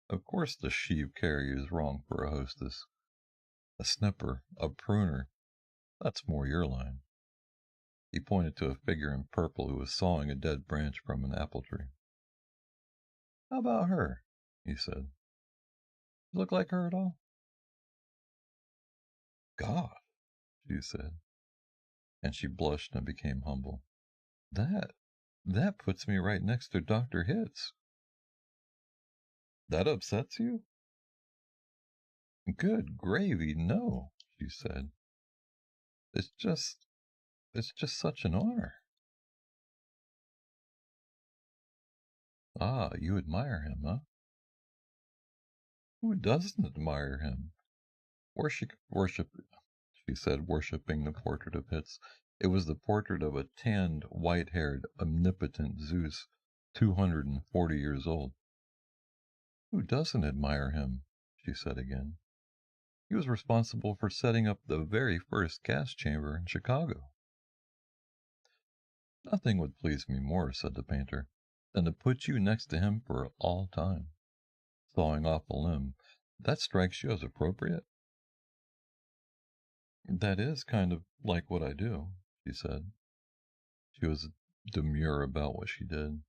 Of course the sheave carrier is wrong for a hostess. A snipper, a pruner, that's more your line. He pointed to a figure in purple who was sawing a dead branch from an apple tree. How about her? He said. You look like her at all? God, she said, and she blushed and became humble. That puts me right next to Dr. Hitz. That upsets you? Good gravy, no, she said. It's just such an honor. Ah, you admire him, huh? Who doesn't admire him? Worship, she said, worshipping the portrait of Hitz. It was the portrait of a tanned, white-haired, omnipotent Zeus, 240 years old. Who doesn't admire him? She said again. He was responsible for setting up the very first gas chamber in Chicago. Nothing would please me more, said the painter, than to put you next to him for all time. Sawing off a limb, that strikes you as appropriate? That is kind of like what I do, she said. She was demure about what she did.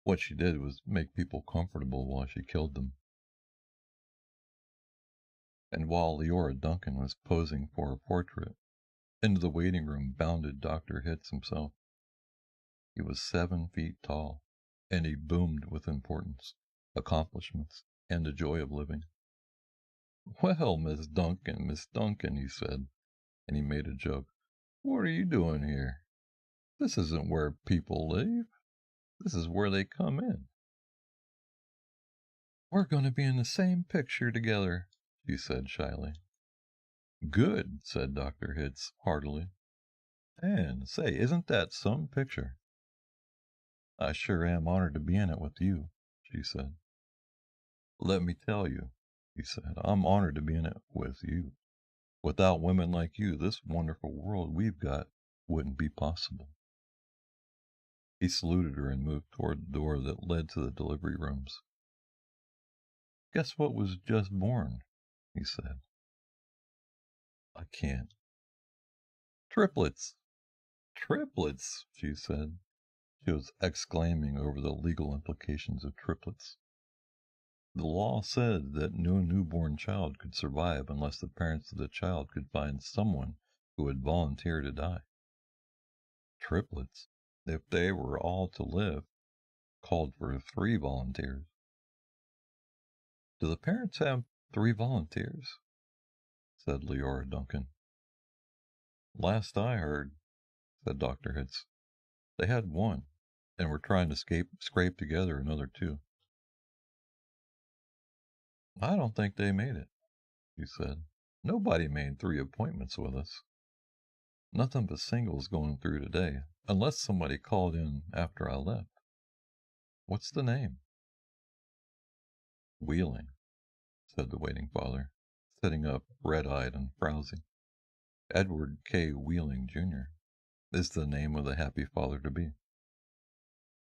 What she did was make people comfortable while she killed them. And while Leora Duncan was posing for her portrait, into the waiting room bounded Dr. Hitz himself. He was 7 feet tall, and he boomed with importance, accomplishments, and the joy of living. Well, Miss Duncan, he said, and he made a joke. What are you doing here? This isn't where people leave. This is where they come in. We're going to be in the same picture together, she said shyly. Good, said Dr. Hitz heartily. And say, isn't that some picture? I sure am honored to be in it with you, she said. Let me tell you, he said, I'm honored to be in it with you. Without women like you, this wonderful world we've got wouldn't be possible. He saluted her and moved toward the door that led to the delivery rooms. Guess what was just born, he said. I can't. Triplets! Triplets, she said. She was exclaiming over the legal implications of triplets. The law said that no newborn child could survive unless the parents of the child could find someone who would volunteer to die. Triplets, if they were all to live, called for 3 volunteers. Do the parents have 3 volunteers? Said Leora Duncan. Last I heard, said Dr. Hitz, they had 1, and were trying to scrape together another 2. I don't think they made it, he said. Nobody made 3 appointments with us. Nothing but singles going through today, unless somebody called in after I left. What's the name? Wheeling, said the waiting father, sitting up, red-eyed and frowsy. Edward K. Wheeling, Jr. is the name of the happy father-to-be.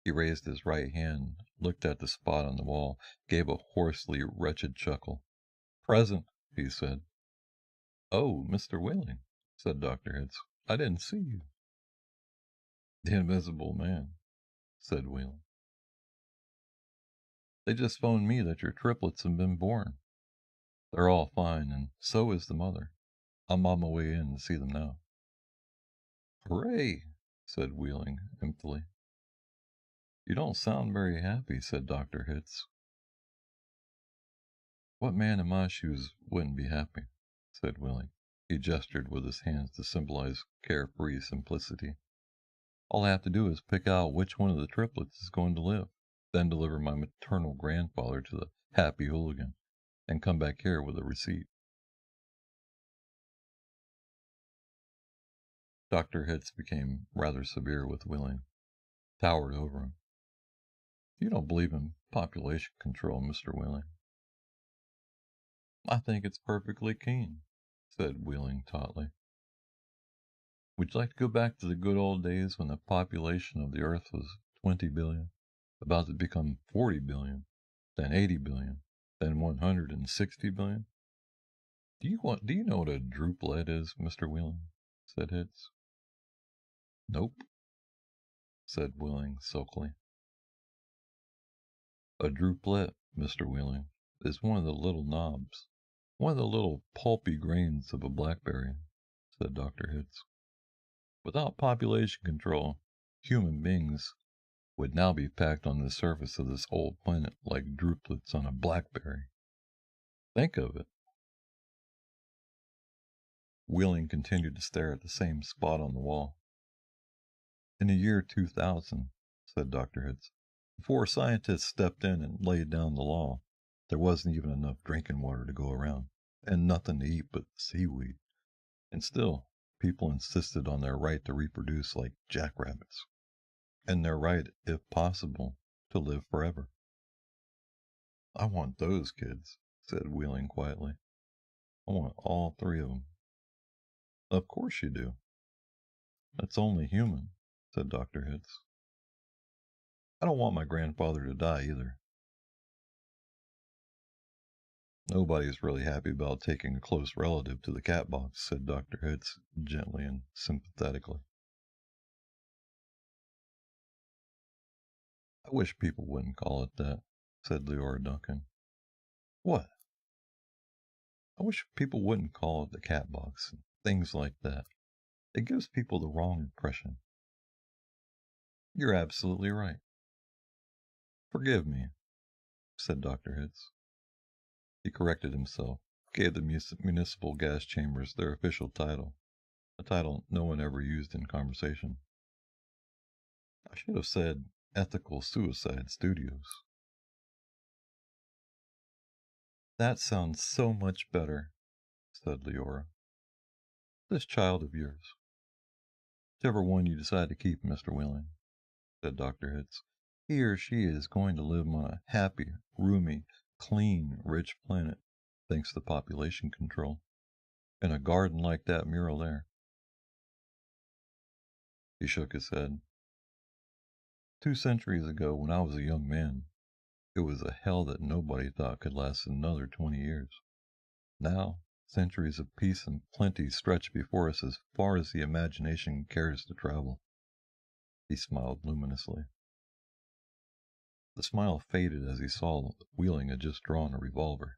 He raised his right hand, looked at the spot on the wall, gave a hoarsely wretched chuckle. Present, he said. Oh, Mr. Wheeling, said Dr. Hitz. I didn't see you. The invisible man, said Wheeling. They just phoned me that your triplets have been born. They're all fine, and so is the mother. I'm on my way in to see them now. Hooray, said Wheeling emptily. You don't sound very happy, said Dr. Hitz. What man in my shoes wouldn't be happy, said Wheeling. He gestured with his hands to symbolize carefree simplicity. All I have to do is pick out which one of the triplets is going to live, then deliver my maternal grandfather to the happy hooligan, and come back here with a receipt. Dr. Hitz became rather severe with Wheeling, towered over him. You don't believe in population control, Mr. Wheeling. I think it's perfectly keen, said Wheeling tautly. Would you like to go back to the good old days when the population of the earth was 20 billion, about to become 40 billion, then 80 billion, then 160 billion? Do you know what a druplet is, Mr. Wheeling? Said Hitz. Nope, said Wheeling sulkily. A druplet, Mr. Wheeling, is one of the little knobs, one of the little pulpy grains of a blackberry, said Dr. Hitz. Without population control, human beings would now be packed on the surface of this old planet like druplets on a blackberry. Think of it. Wheeling continued to stare at the same spot on the wall. In the year 2000, said Dr. Hitz, before scientists stepped in and laid down the law, there wasn't even enough drinking water to go around. and nothing to eat but seaweed. And still, people insisted on their right to reproduce like jackrabbits, and their right, if possible, to live forever. I want those kids, said Wheeling quietly. I want all three of them. Of course you do. That's only human, said Dr. Hitz. I don't want my grandfather to die either. Nobody's really happy about taking a close relative to the cat box, said Dr. Hitz gently and sympathetically. I wish people wouldn't call it that, said Leora Duncan. What? I wish people wouldn't call it the cat box and things like that. It gives people the wrong impression. You're absolutely right. Forgive me, said Dr. Hitz. He corrected himself, gave the municipal gas chambers their official title, a title no one ever used in conversation. I should have said Ethical Suicide Studios. That sounds so much better, said Leora. This child of yours. Whichever one you decide to keep, Mr. Wheeling, said Dr. Hitz, he or she is going to live on a happy, roomy, clean, rich planet, thanks to population control, in a garden like that mural there. He shook his head. 2 centuries ago, when I was a young man, it was a hell that nobody thought could last another 20 years. Now, centuries of peace and plenty stretch before us as far as the imagination cares to travel. He smiled luminously. The smile faded as he saw that Wheeling had just drawn a revolver.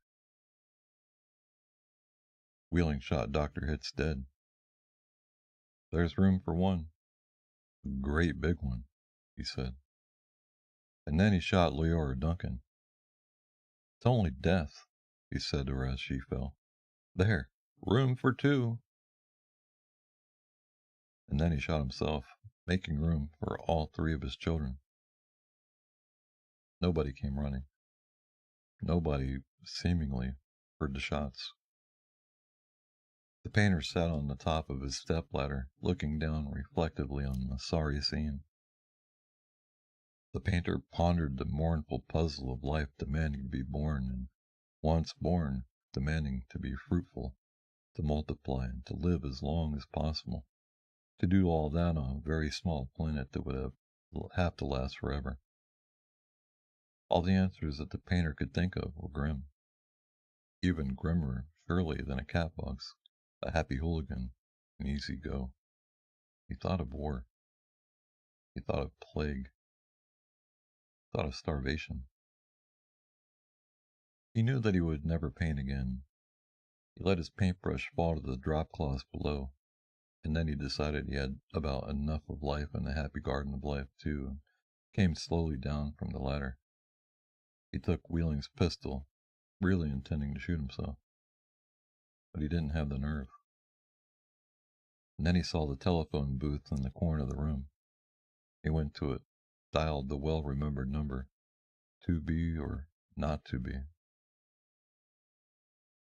Wheeling shot Dr. Hitz dead. There's room for one. A great big one, he said. And then he shot Leora Duncan. It's only death, he said to her as she fell. There, room for 2. And then he shot himself, making room for all 3 of his children. Nobody came running. Nobody, seemingly, heard the shots. The painter sat on the top of his stepladder, looking down reflectively on the sorry scene. The painter pondered the mournful puzzle of life demanding to be born, and once born, demanding to be fruitful, to multiply, and to live as long as possible, to do all that on a very small planet that would have to last forever. All the answers that the painter could think of were grim. Even grimmer, surely, than a cat box, a happy hooligan, an easy go. He thought of war. He thought of plague. He thought of starvation. He knew that he would never paint again. He let his paintbrush fall to the drop cloths below, and then he decided he had about enough of life in the happy garden of life, too, and came slowly down from the ladder. He took Wheeling's pistol, really intending to shoot himself, but he didn't have the nerve. And then he saw the telephone booth in the corner of the room. He went to it, dialed the well-remembered number, to be or not to be.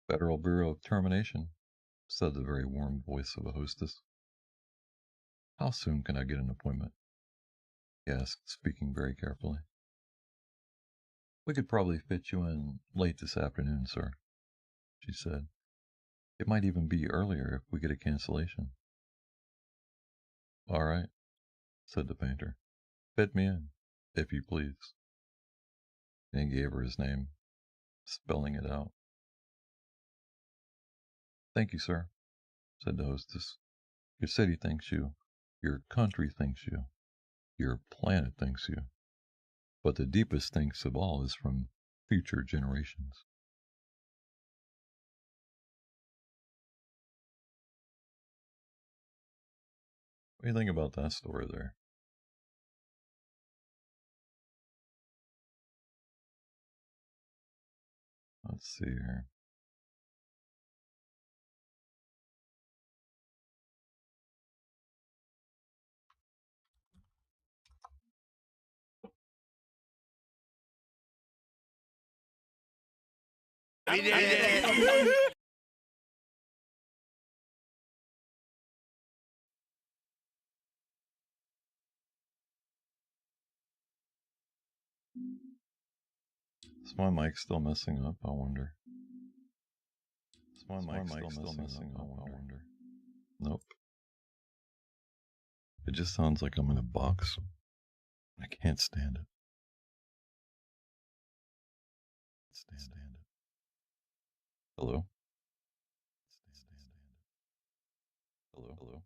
Federal Bureau of Termination, said the very warm voice of a hostess. How soon can I get an appointment? He asked, speaking very carefully. We could probably fit you in late this afternoon, sir, she said. It might even be earlier if we get a cancellation. All right, said the painter. Fit me in, if you please. And he gave her his name, spelling it out. Thank you, sir, said the hostess. Your city thanks you. Your country thanks you. Your planet thanks you. But the deepest thanks of all is from future generations. What do you think about that story there? Let's see here. We did it! Is my mic still messing up? I wonder. Is my mic still messing up? I wonder. Nope. It just sounds like I'm in a box. I can't stand it. Stand it. Hello? Hello?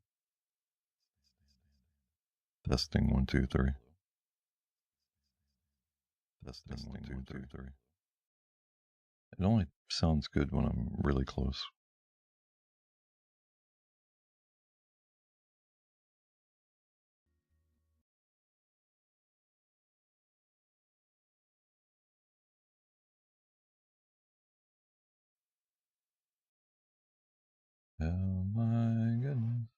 Testing 1, 2, 3. Testing 1, 2, 3. It only sounds good when I'm really close. Oh my goodness.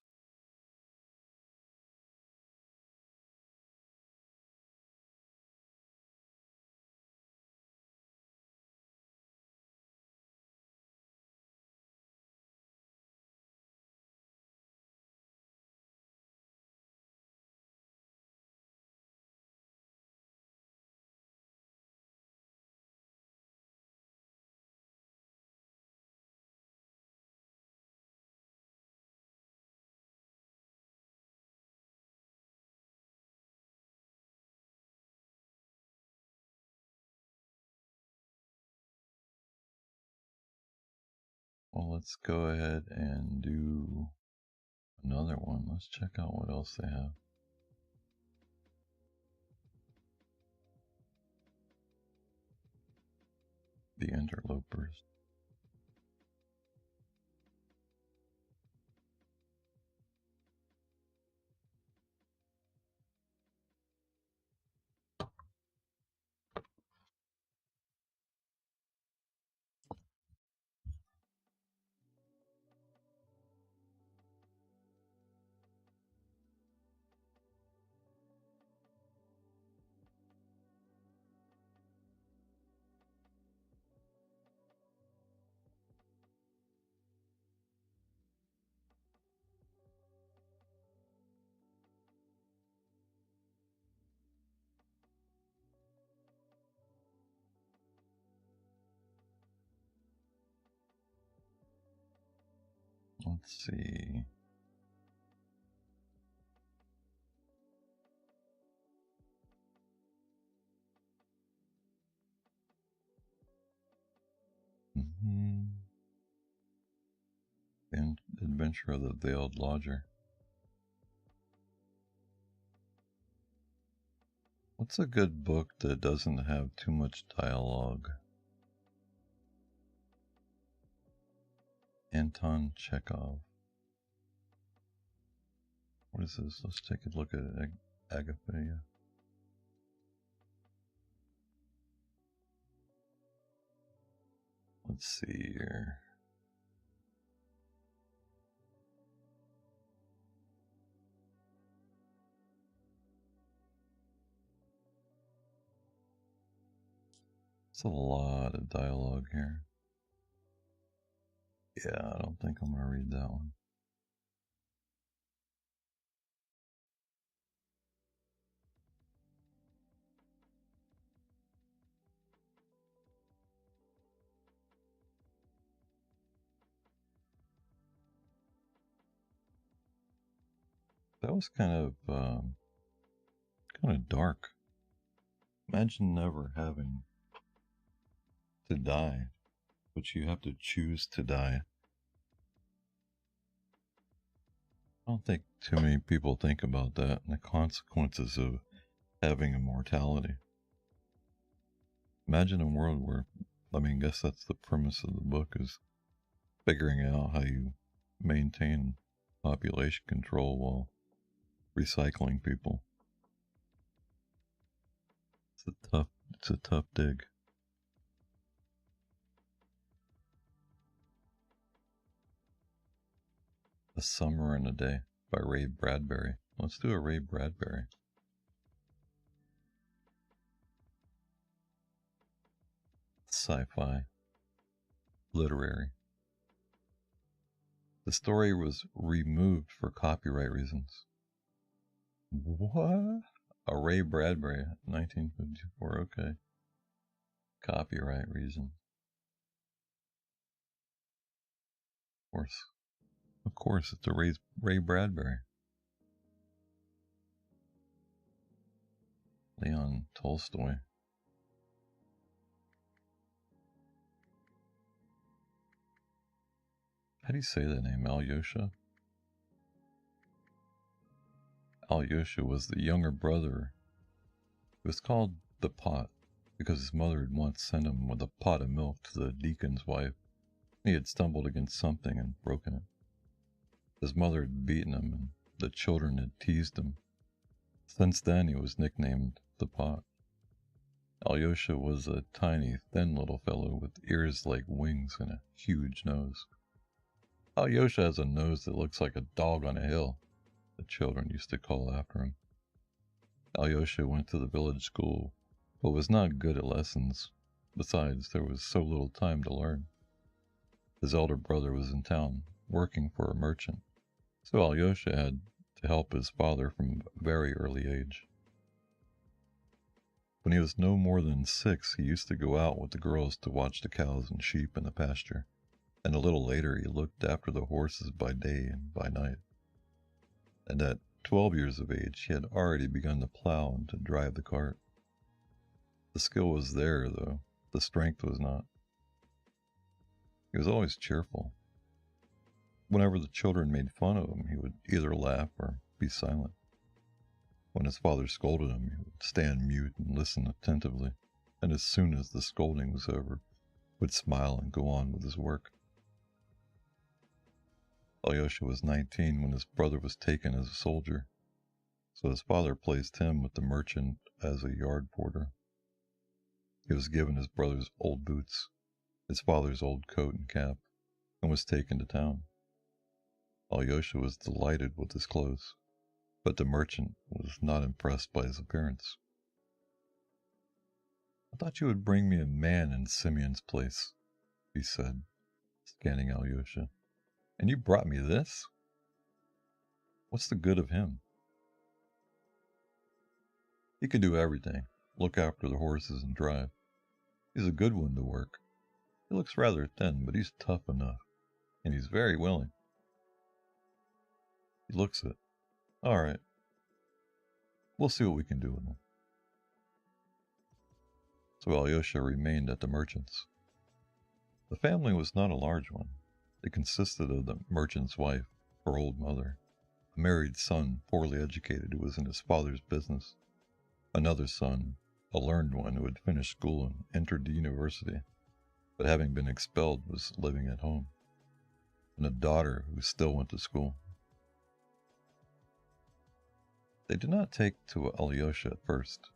Well, let's go ahead and do another one. Let's check out what else they have. The Interlopers. Let's see. The Adventure of the Veiled Lodger. What's a good book that doesn't have too much dialogue? Anton Chekhov. What is this? Let's take a look at Agathia. Let's see here. It's a lot of dialogue here. Yeah, I don't think I'm gonna read that one. That was kind of dark. Imagine never having to die, but you have to choose to die. I don't think too many people think about that and the consequences of having immortality. Imagine a world where, I guess that's the premise of the book, is figuring out how you maintain population control while recycling people. It's a tough dig. A Summer and a Day by Ray Bradbury. Let's do a Ray Bradbury. Sci-fi. Literary. The story was removed for copyright reasons. What? A Ray Bradbury, 1954, okay. Copyright reason. Of course, it's a Ray Bradbury. Leon Tolstoy. How do you say that name? Alyosha? Alyosha was the younger brother. It was called the Pot because his mother had once sent him with a pot of milk to the deacon's wife. He had stumbled against something and broken it. His mother had beaten him and the children had teased him. Since then he was nicknamed the Pot. Alyosha was a tiny, thin little fellow with ears like wings and a huge nose. Alyosha has a nose that looks like a dog on a hill, the children used to call after him. Alyosha went to the village school, but was not good at lessons. Besides, there was so little time to learn. His elder brother was in town, working for a merchant, so Alyosha had to help his father from a very early age. When he was no more than 6, he used to go out with the girls to watch the cows and sheep in the pasture, and a little later he looked after the horses by day and by night. And at 12 years of age, he had already begun to plow and to drive the cart. The skill was there, though the strength was not. He was always cheerful. Whenever the children made fun of him, he would either laugh or be silent. When his father scolded him, he would stand mute and listen attentively, and as soon as the scolding was over, would smile and go on with his work. Alyosha was 19 when his brother was taken as a soldier, so his father placed him with the merchant as a yard porter. He was given his brother's old boots, his father's old coat and cap, and was taken to town. Alyosha was delighted with his clothes, but the merchant was not impressed by his appearance. "I thought you would bring me a man in Simeon's place," he said, scanning Alyosha. "And you brought me this? What's the good of him?" "He can do everything, look after the horses and drive. He's a good one to work. He looks rather thin, but he's tough enough, and he's very willing. He looks it. All right. We'll see what we can do with him." So Alyosha remained at the merchant's. The family was not a large one. It consisted of the merchant's wife, her old mother, a married son poorly educated who was in his father's business, another son, a learned one who had finished school and entered the university, but having been expelled was living at home, and a daughter who still went to school. They did not take to Alyosha at first.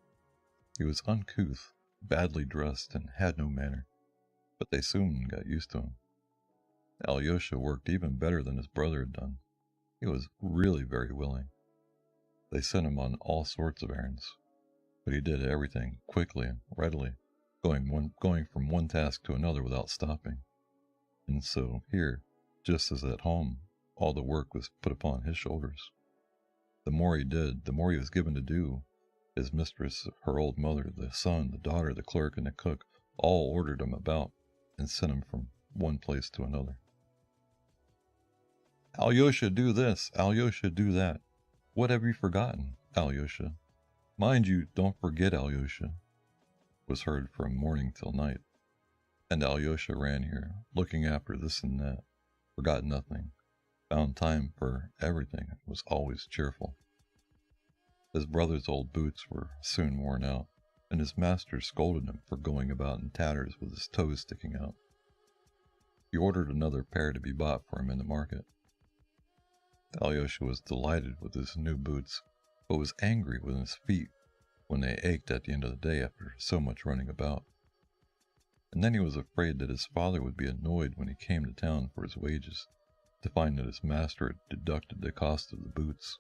He was uncouth, badly dressed, and had no manner, but they soon got used to him. Alyosha worked even better than his brother had done. He was really very willing. They sent him on all sorts of errands, but he did everything quickly and readily, going from one task to another without stopping. And so here, just as at home, all the work was put upon his shoulders. The more he did, the more he was given to do. His mistress, her old mother, the son, the daughter, the clerk, and the cook all ordered him about and sent him from one place to another. "Alyosha, do this. Alyosha, do that. What have you forgotten, Alyosha? Mind you, don't forget, Alyosha," was heard from morning till night. And Alyosha ran here, looking after this and that, forgot nothing, found time for everything, and was always cheerful. His brother's old boots were soon worn out, and his master scolded him for going about in tatters with his toes sticking out. He ordered another pair to be bought for him in the market. Alyosha was delighted with his new boots, but was angry with his feet when they ached at the end of the day after so much running about. And then he was afraid that his father would be annoyed when he came to town for his wages, to find that his master had deducted the cost of the boots.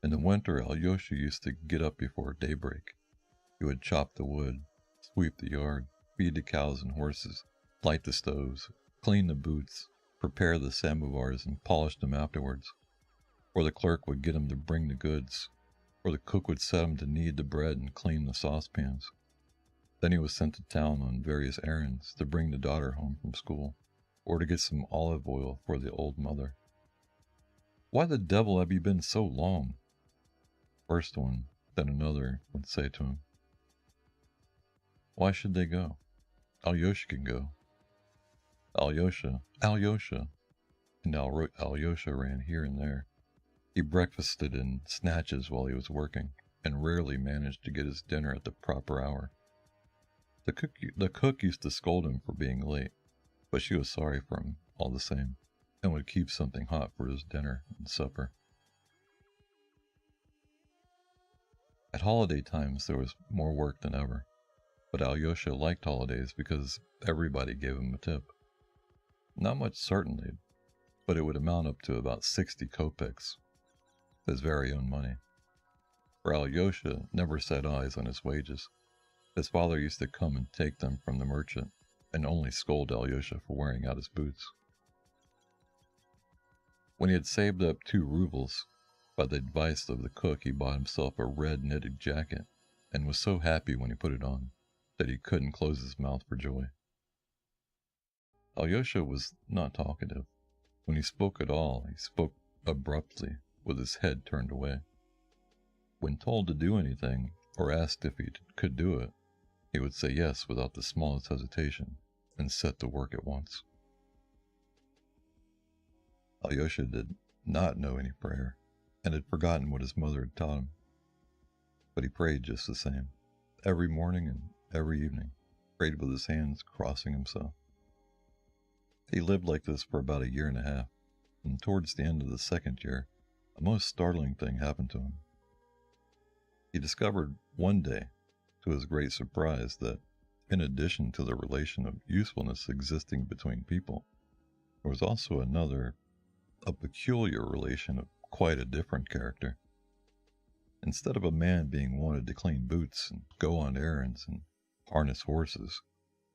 In the winter, Alyosha used to get up before daybreak. He would chop the wood, sweep the yard, feed the cows and horses, light the stoves, clean the boots, prepare the samovars, and polish them afterwards, or the clerk would get him to bring the goods. or the cook would set him to knead the bread and clean the saucepans. Then he was sent to town on various errands to bring the daughter home from school, or to get some olive oil for the old mother. "Why the devil have you been so long?" First one, then another would say to him. Why should they go? Alyosha can go. Alyosha, and Alyosha ran here and there. He breakfasted in snatches while he was working, and rarely managed to get his dinner at the proper hour. The cook used to scold him for being late, but she was sorry for him all the same, and would keep something hot for his dinner and supper. At holiday times there was more work than ever, but Alyosha liked holidays because everybody gave him a tip. Not much, certainly, but it would amount up to about 60 kopecks, his very own money. For Alyosha never set eyes on his wages. His father used to come and take them from the merchant, and only scold Alyosha for wearing out his boots. When he had saved up 2 rubles, by the advice of the cook he bought himself a red knitted jacket, and was so happy when he put it on that he couldn't close his mouth for joy. Alyosha was not talkative. When he spoke at all, he spoke abruptly, with his head turned away. When told to do anything, or asked if he could do it, he would say yes without the smallest hesitation, and set to work at once. Alyosha did not know any prayer, and had forgotten what his mother had taught him. But he prayed just the same, every morning and every evening, prayed with his hands crossing himself. He lived like this for about 1.5 years, and towards the end of the 2nd year, a most startling thing happened to him. He discovered one day, to his great surprise, that in addition to the relation of usefulness existing between people, there was also another, a peculiar relation of quite a different character. Instead of a man being wanted to clean boots and go on errands and harness horses,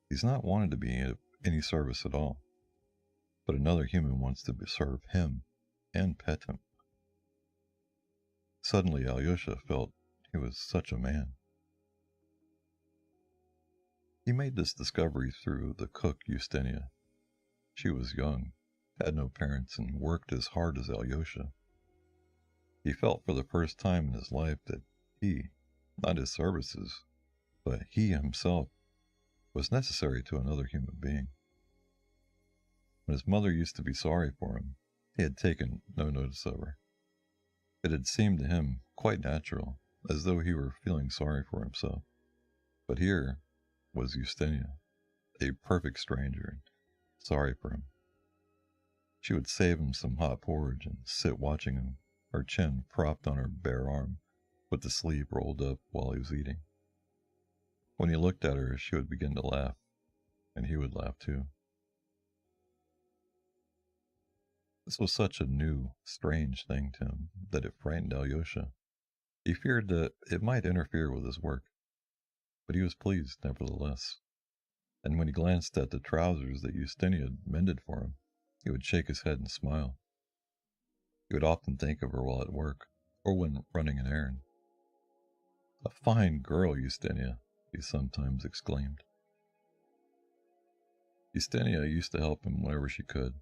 he's not wanted to be of any service at all. But another human wants to serve him and pet him. Suddenly Alyosha felt he was such a man. He made this discovery through the cook Eustenia. She was young, had no parents, and worked as hard as Alyosha. He felt for the first time in his life that he, not his services, but he himself, was necessary to another human being. When his mother used to be sorry for him, he had taken no notice of her. It had seemed to him quite natural, as though he were feeling sorry for himself. But here was Eustenia, a perfect stranger, and sorry for him. She would save him some hot porridge and sit watching him, her chin propped on her bare arm, with the sleeve rolled up while he was eating. When he looked at her, she would begin to laugh, and he would laugh too. This was such a new, strange thing to him that it frightened Alyosha. He feared that it might interfere with his work, but he was pleased nevertheless. And when he glanced at the trousers that Eustenia had mended for him, he would shake his head and smile. He would often think of her while at work, or when running an errand. "A fine girl, Eustenia," he sometimes exclaimed. Eustenia used to help him whenever she could,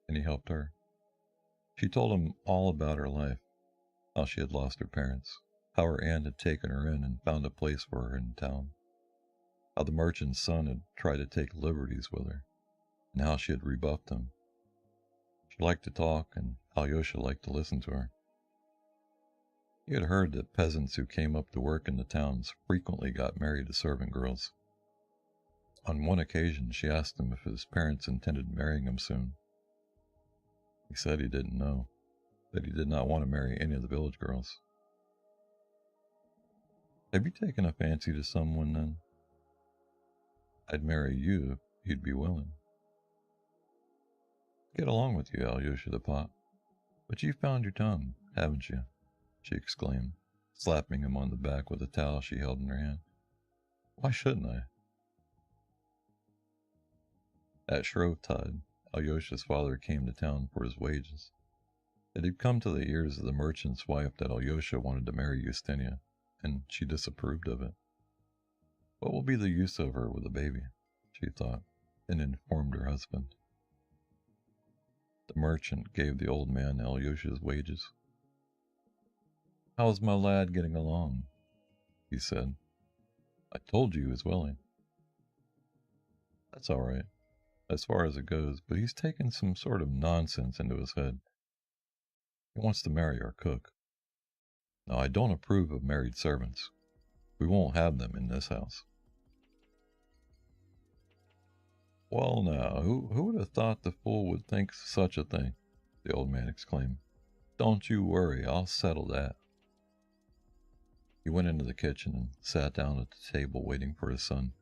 and he helped her. She told him all about her life, how she had lost her parents, how her aunt had taken her in and found a place for her in town, how the merchant's son had tried to take liberties with her, and how she had rebuffed him. She liked to talk, and Alyosha liked to listen to her. He had heard that peasants who came up to work in the towns frequently got married to servant girls. On one occasion she asked him if his parents intended marrying him soon. He said he didn't know, that he did not want to marry any of the village girls. "Have you taken a fancy to someone, then?" "I'd marry you if you'd be willing." "Get along with you, Alyosha the pot. But you've found your tongue, haven't you?" she exclaimed, slapping him on the back with a towel she held in her hand. "Why shouldn't I?" At Shrovetide, Alyosha's father came to town for his wages. It had come to the ears of the merchant's wife that Alyosha wanted to marry Yustinia, and she disapproved of it. What will be the use of her with a baby, she thought, and informed her husband. The merchant gave the old man Alyosha's wages. "How's my lad getting along?" he said. "I told you he was willing." "That's all right, as far as it goes, but he's taken some sort of nonsense into his head. He wants to marry our cook. Now, I don't approve of married servants. We won't have them in this house." "Well, now, who would have thought the fool would think such a thing?" the old man exclaimed. "Don't you worry, I'll settle that." He went into the kitchen and sat down at the table waiting for his son.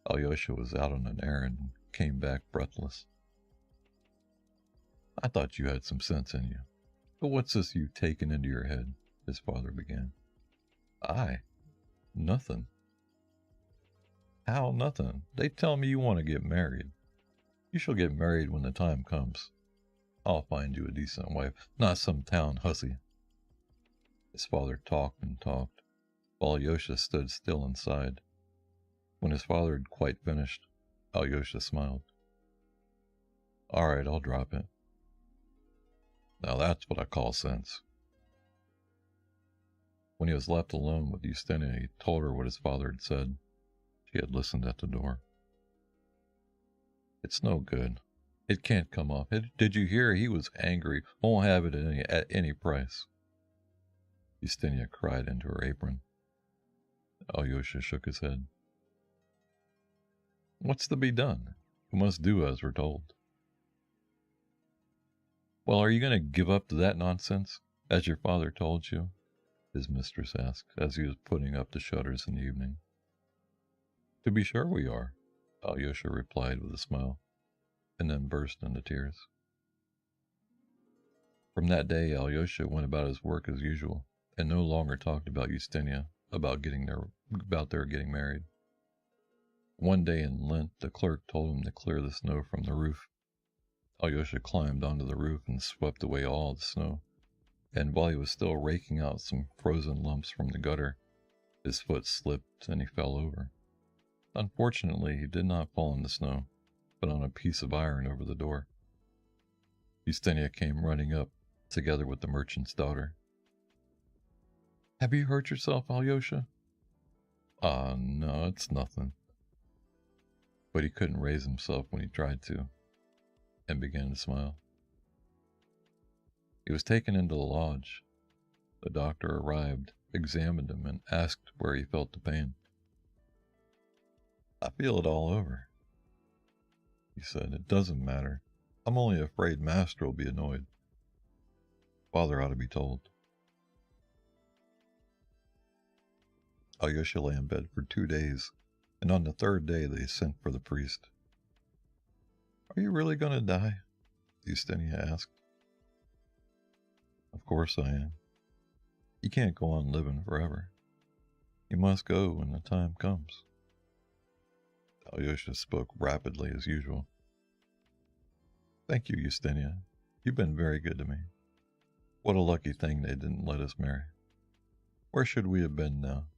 Alyosha was out on an errand and came back breathless. "I thought you had some sense in you. But what's this you've taken into your head?" his father began. "I? Nothing." "How nothing? They tell me you want to get married. You shall get married when the time comes. I'll find you a decent wife, not some town hussy." His father talked and talked, while Alyosha stood still inside. When his father had quite finished, Alyosha smiled. "All right, I'll drop it. Now that's what I call sense." When he was left alone with Yustinia, he told her what his father had said. She had listened at the door. "It's no good. It can't come off. Did you hear? He was angry. Won't have it at any price." Yustinia cried into her apron. Alyosha shook his head. "What's to be done? We must do as we're told." "Well, are you going to give up to that nonsense, as your father told you?" his mistress asked, as he was putting up the shutters in the evening. "To be sure we are," Alyosha replied with a smile, and then burst into tears. From that day, Alyosha went about his work as usual, and no longer talked about Yustinia, about their getting married. One day in Lent, the clerk told him to clear the snow from the roof. Alyosha climbed onto the roof and swept away all the snow, and while he was still raking out some frozen lumps from the gutter, his foot slipped and he fell over. Unfortunately, he did not fall in the snow, but on a piece of iron over the door. Yustinia came running up, together with the merchant's daughter. "Have you hurt yourself, Alyosha?" "Ah, no, it's nothing." But he couldn't raise himself when he tried to, and began to smile. He was taken into the lodge. The doctor arrived, examined him, and asked where he felt the pain. "I feel it all over," he said. "It doesn't matter. I'm only afraid Master will be annoyed. Father ought to be told." Alyosha lay in bed for 2 days, and on the 3rd day they sent for the priest. "Are you really going to die?" Yustinia asked. "Of course I am. You can't go on living forever. You must go when the time comes." Alyosha spoke rapidly as usual. "Thank you, Yustinia. You've been very good to me. What a lucky thing they didn't let us marry. Where should we have been now?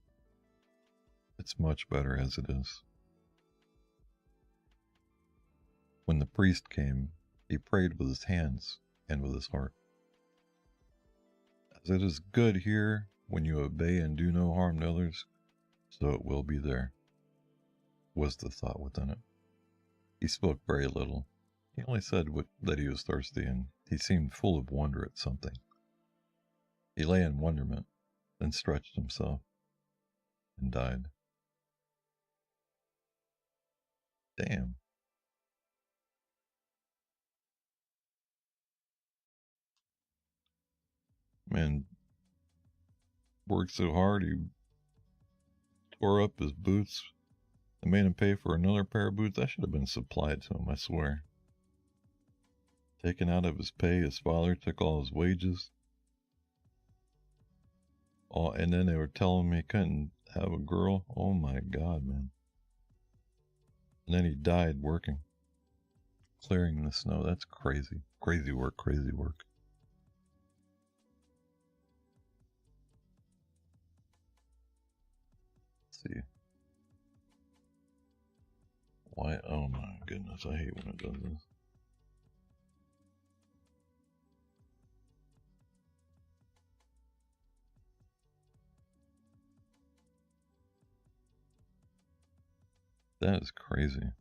It's much better as it is." When the priest came, he prayed with his hands and with his heart. "As it is good here when you obey and do no harm to others, so it will be there," was the thought within it. He spoke very little. He only said that he was thirsty, and he seemed full of wonder at something. He lay in wonderment, then stretched himself, and died. Damn. Man worked so hard, he tore up his boots and made him pay for another pair of boots. That should have been supplied to him, I swear. Taken out of his pay, his father took all his wages. And then they were telling me he couldn't have a girl. Oh my God, man. And then he died working, clearing the snow. That's crazy. Crazy work, crazy work. see. Why? Oh my goodness, I hate when it does this. That is crazy.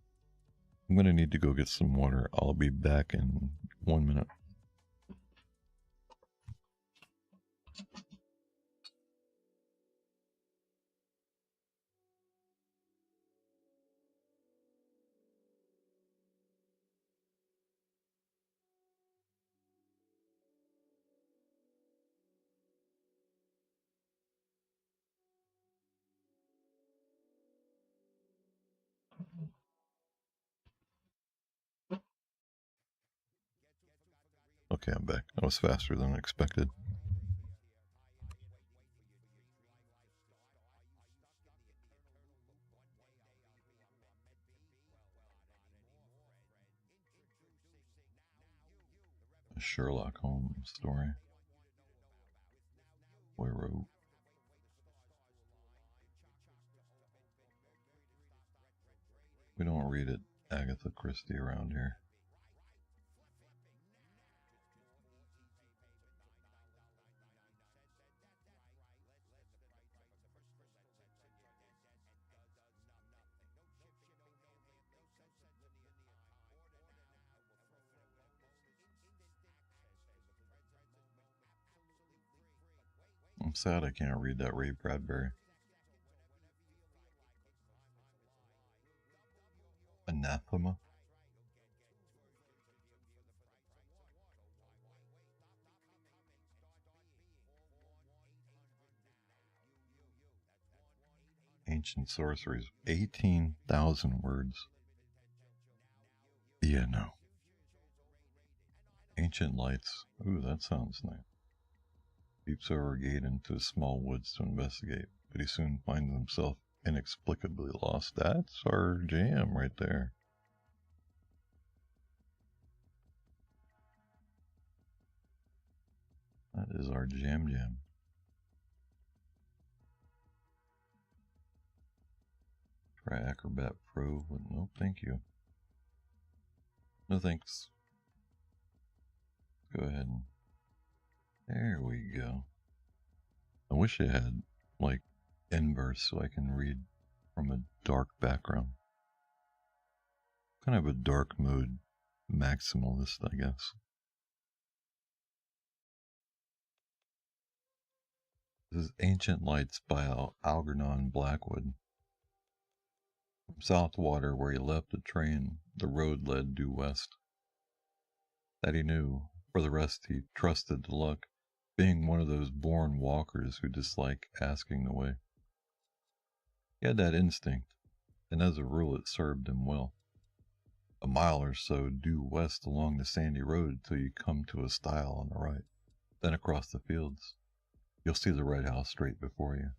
I'm gonna need to go get some water. I'll be back in 1 minute. Okay, I'm back. That was faster than expected. A Sherlock Holmes story. Poirot. We don't read it Agatha Christie around here. I'm sad I can't read that Ray Bradbury. Anathema? Ancient Sorceries. 18,000 words. Yeah, no. Ancient Lights. Ooh, that sounds nice. Peeps over a gate into the small woods to investigate, but he soon finds himself inexplicably lost. That's our jam right there. That is our jam. Try Acrobat Pro, but no thank you. No thanks. Go ahead and... There we go. I wish it had, like, inverse so I can read from a dark background. Kind of a dark mode maximalist, I guess. This is Ancient Lights by Algernon Blackwood. From Southwater, where he left the train, the road led due west. That he knew. For the rest, he trusted to luck, being one of those born walkers who dislike asking the way. He had that instinct, and as a rule it served him well. A mile or so due west along the sandy road till you come to a stile on the right. Then across the fields. You'll see the Red House straight before you.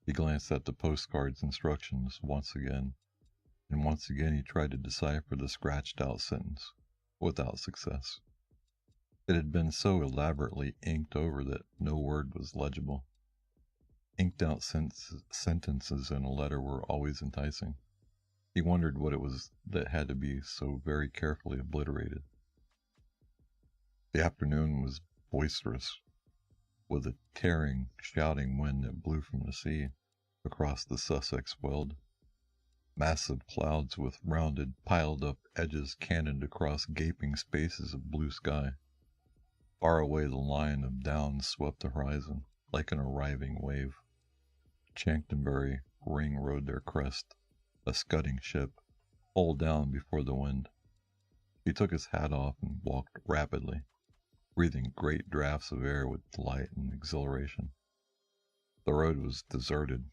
He glanced at the postcard's instructions once again, and once again he tried to decipher the scratched-out sentence, without success. It had been so elaborately inked over that no word was legible. Inked-out sentences in a letter were always enticing. He wondered what it was that had to be so very carefully obliterated. The afternoon was boisterous, with a tearing, shouting wind that blew from the sea across the Sussex Weald. Massive clouds with rounded, piled-up edges cannoned across gaping spaces of blue sky. Far away the line of down swept the horizon, like an arriving wave. Chanctonbury Ring rode their crest, a scudding ship, hull down before the wind. He took his hat off and walked rapidly, breathing great draughts of air with delight and exhilaration. The road was deserted.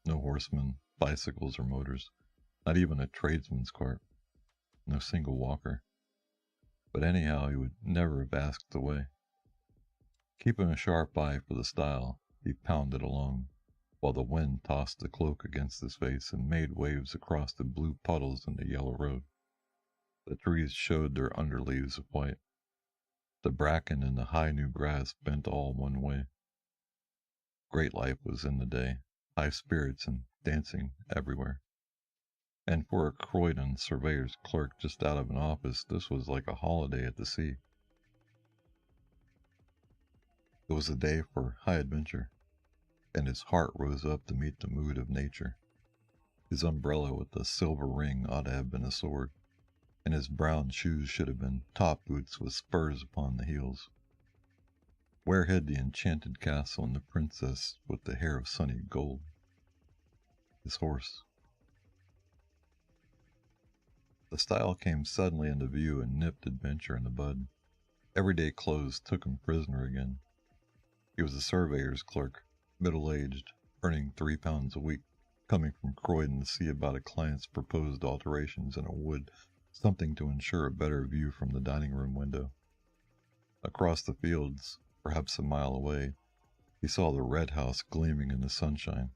No horsemen, bicycles, or motors. Not even a tradesman's cart. No single walker. But anyhow, he would never have asked the way. Keeping a sharp eye for the stile, he pounded along, while the wind tossed the cloak against his face and made waves across the blue puddles in the yellow road. The trees showed their underleaves of white. The bracken and the high new grass bent all one way. Great life was in the day, high spirits and dancing everywhere. And for a Croydon surveyor's clerk just out of an office, this was like a holiday at the sea. It was a day for high adventure, and his heart rose up to meet the mood of nature. His umbrella with the silver ring ought to have been a sword, and his brown shoes should have been top boots with spurs upon the heels. Where hid the enchanted castle and the princess with the hair of sunny gold? His horse. The stile came suddenly into view and nipped adventure in the bud. Everyday clothes took him prisoner again. He was a surveyor's clerk, middle-aged, earning £3 a week, coming from Croydon to see about a client's proposed alterations in a wood, something to ensure a better view from the dining room window. Across the fields, perhaps a mile away, he saw the red house gleaming in the sunshine,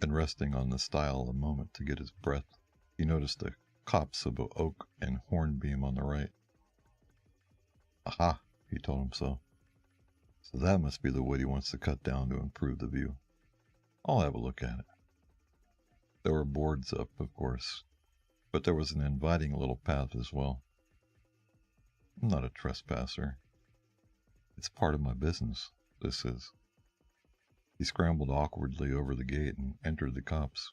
and resting on the stile a moment to get his breath, he noticed a copse of oak and hornbeam on the right. Aha, he told himself. So that must be the wood he wants to cut down to improve the view. I'll have a look at it. There were boards up, of course, but there was an inviting little path as well. I'm not a trespasser. It's part of my business, this is. He scrambled awkwardly over the gate and entered the copse.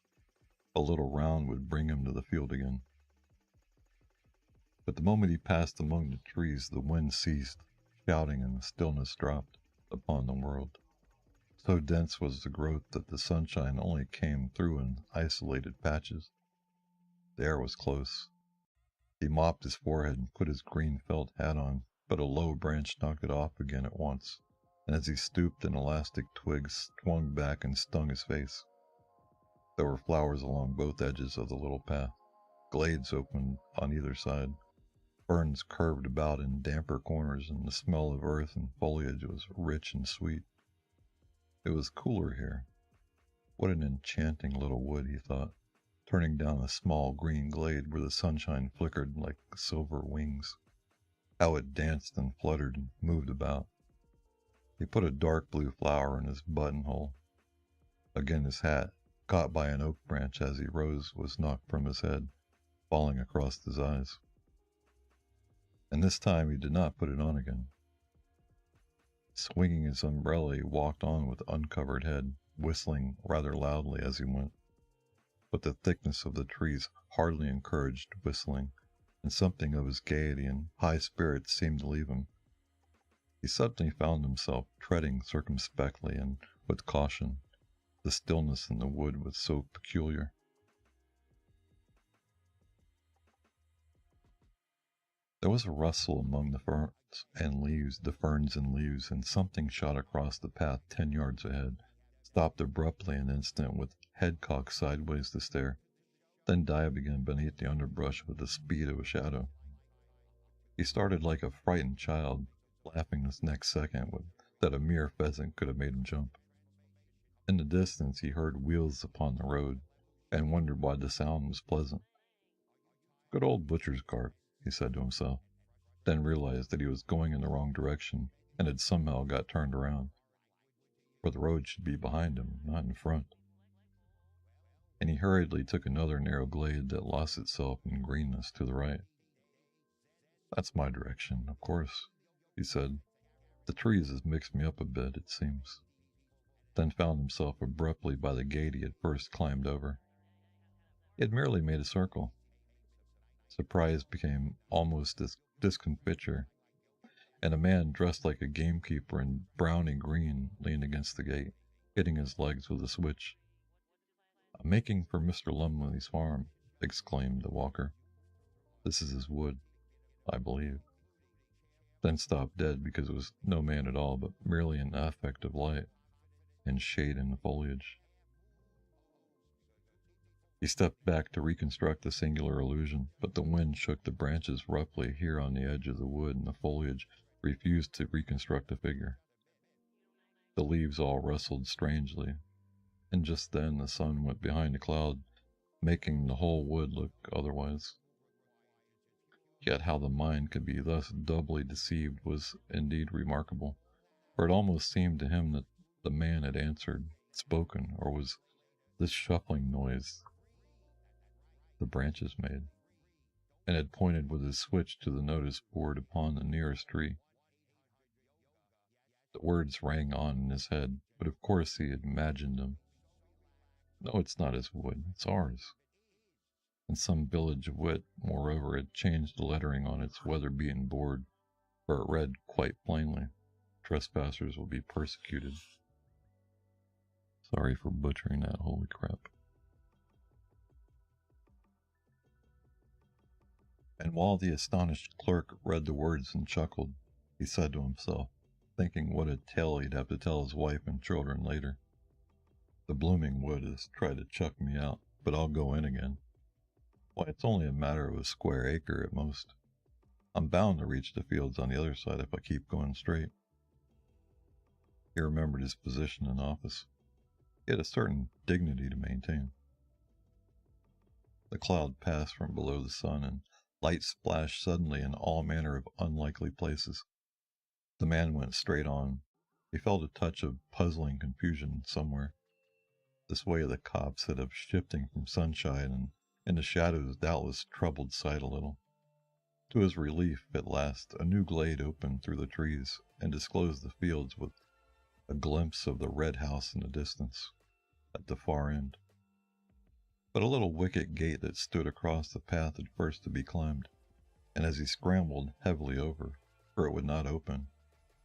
A little round would bring him to the field again. But the moment he passed among the trees, the wind ceased, shouting, and the stillness dropped upon the world. So dense was the growth that the sunshine only came through in isolated patches. The air was close. He mopped his forehead and put his green felt hat on, but a low branch knocked it off again at once, and as he stooped, an elastic twig swung back and stung his face. There were flowers along both edges of the little path. Glades opened on either side. Ferns curved about in damper corners, and the smell of earth and foliage was rich and sweet. It was cooler here. What an enchanting little wood, he thought, turning down a small green glade where the sunshine flickered like silver wings. How it danced and fluttered and moved about. He put a dark blue flower in his buttonhole. Again his hat, caught by an oak branch as he rose, was knocked from his head, falling across his eyes. And this time he did not put it on again. Swinging his umbrella, he walked on with uncovered head, whistling rather loudly as he went. But the thickness of the trees hardly encouraged whistling, and something of his gaiety and high spirits seemed to leave him. He suddenly found himself treading circumspectly and with caution. The stillness in the wood was so peculiar. There was a rustle among the ferns and leaves, and something shot across the path 10 yards ahead, stopped abruptly an instant with head cocked sideways to stare, then dived again beneath the underbrush with the speed of a shadow. He started like a frightened child, laughing this next second that a mere pheasant could have made him jump. In the distance he heard wheels upon the road, and wondered why the sound was pleasant. Good old butcher's cart, he said to himself, then realized that he was going in the wrong direction and had somehow got turned around, for the road should be behind him, not in front. And he hurriedly took another narrow glade that lost itself in greenness to the right. That's my direction, of course, he said. The trees has mixed me up a bit, it seems. Then found himself abruptly by the gate he had first climbed over. He had merely made a circle. Surprise became almost discomfiture, and a man dressed like a gamekeeper in browny green leaned against the gate, hitting his legs with a switch. "I'm making for Mr. Lumley's farm," exclaimed the walker. "This is his wood, I believe." Then stopped dead because it was no man at all, but merely an effect of light and shade in the foliage. He stepped back to reconstruct the singular illusion, but the wind shook the branches roughly here on the edge of the wood, and the foliage refused to reconstruct the figure. The leaves all rustled strangely, and just then the sun went behind a cloud, making the whole wood look otherwise. Yet how the mind could be thus doubly deceived was indeed remarkable, for it almost seemed to him that the man had answered, spoken, or was This shuffling noise the branches made, and had pointed with his switch to the notice board upon the nearest tree. The words rang on in his head, but of course he had imagined them. No, it's not his wood, it's ours. And some village wit, moreover, had changed the lettering on its weather-beaten board, for it read quite plainly, "Trespassers will be persecuted." Sorry for butchering that, holy crap. And while the astonished clerk read the words and chuckled, he said to himself, thinking what a tale he'd have to tell his wife and children later. The blooming wood has tried to chuck me out, but I'll go in again. Why, it's only a matter of a square acre at most. I'm bound to reach the fields on the other side if I keep going straight. He remembered his position in office. He had a certain dignity to maintain. The cloud passed from below the sun, and light splashed suddenly in all manner of unlikely places. The man went straight on. He felt a touch of puzzling confusion somewhere. This way of the copse had of shifting from sunshine, and in the shadows doubtless troubled sight a little. To his relief, at last, a new glade opened through the trees, and disclosed the fields with a glimpse of the red house in the distance, at the far end. But a little wicket gate that stood across the path had first to be climbed, and as he scrambled heavily over, for it would not open,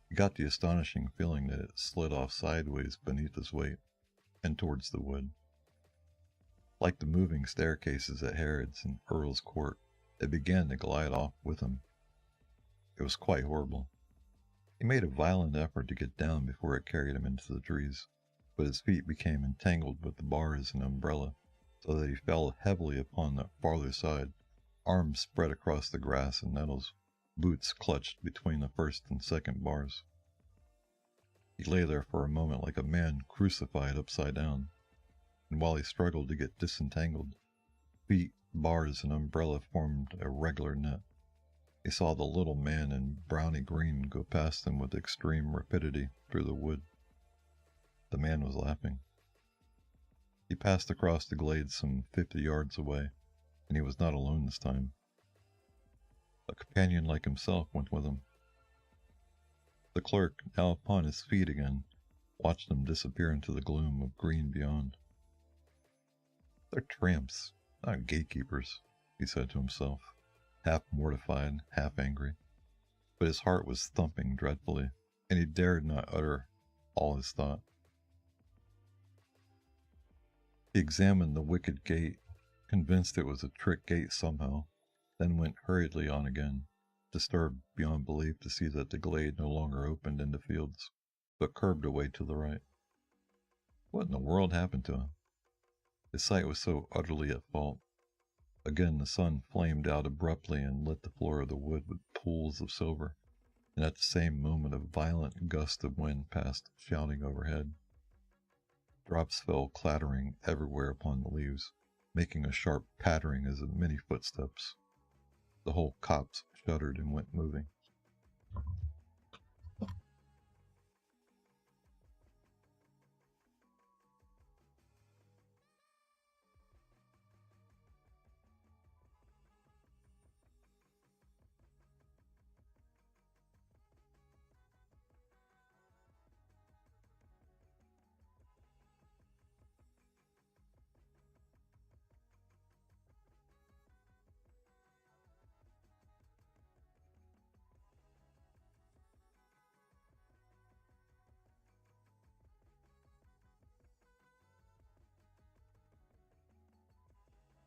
he got the astonishing feeling that it slid off sideways beneath his weight, and towards the wood. Like the moving staircases at Harrod's and Earl's Court, it began to glide off with him. It was quite horrible. He made a violent effort to get down before it carried him into the trees, but his feet became entangled with the bars and umbrella, so that he fell heavily upon the farther side, arms spread across the grass and nettles, boots clutched between the first and second bars. He lay there for a moment like a man crucified upside down, and while he struggled to get disentangled, feet, bars, and umbrella formed a regular net. He saw the little man in browny green go past him with extreme rapidity through the wood. The man was laughing. He passed across the glade some 50 yards away, and he was not alone this time. A companion like himself went with him. The clerk, now upon his feet again, watched them disappear into the gloom of green beyond. "They're tramps, not gatekeepers," he said to himself, half mortified, half angry. But his heart was thumping dreadfully, and he dared not utter all his thought. He examined the wicket gate, convinced it was a trick gate somehow, then went hurriedly on again, disturbed beyond belief to see that the glade no longer opened into fields, but curved away to the right. What in the world happened to him? His sight was so utterly at fault. Again the sun flamed out abruptly and lit the floor of the wood with pools of silver, and at the same moment a violent gust of wind passed shouting overhead. Drops fell clattering everywhere upon the leaves, making a sharp pattering as of many footsteps. The whole copse shuddered and went moving.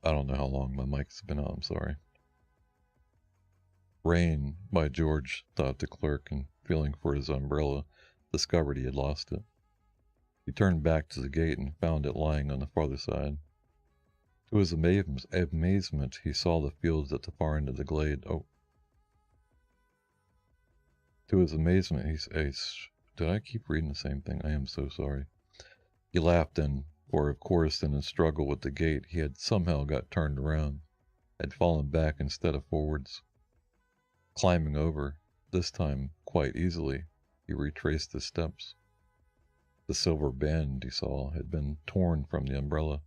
I don't know how long my mic's been on, I'm sorry. "Rain, by George," thought the clerk, and feeling for his umbrella, discovered he had lost it. He turned back to the gate and found it lying on the farther side. To his amazement, he saw the fields at the far end of the glade. To his amazement, did I keep reading the same thing? I am so sorry. He laughed then, for of course in his struggle with the gate he had somehow got turned around, had fallen back instead of forwards. Climbing over, this time quite easily, he retraced his steps. The silver band he saw had been torn from the umbrella.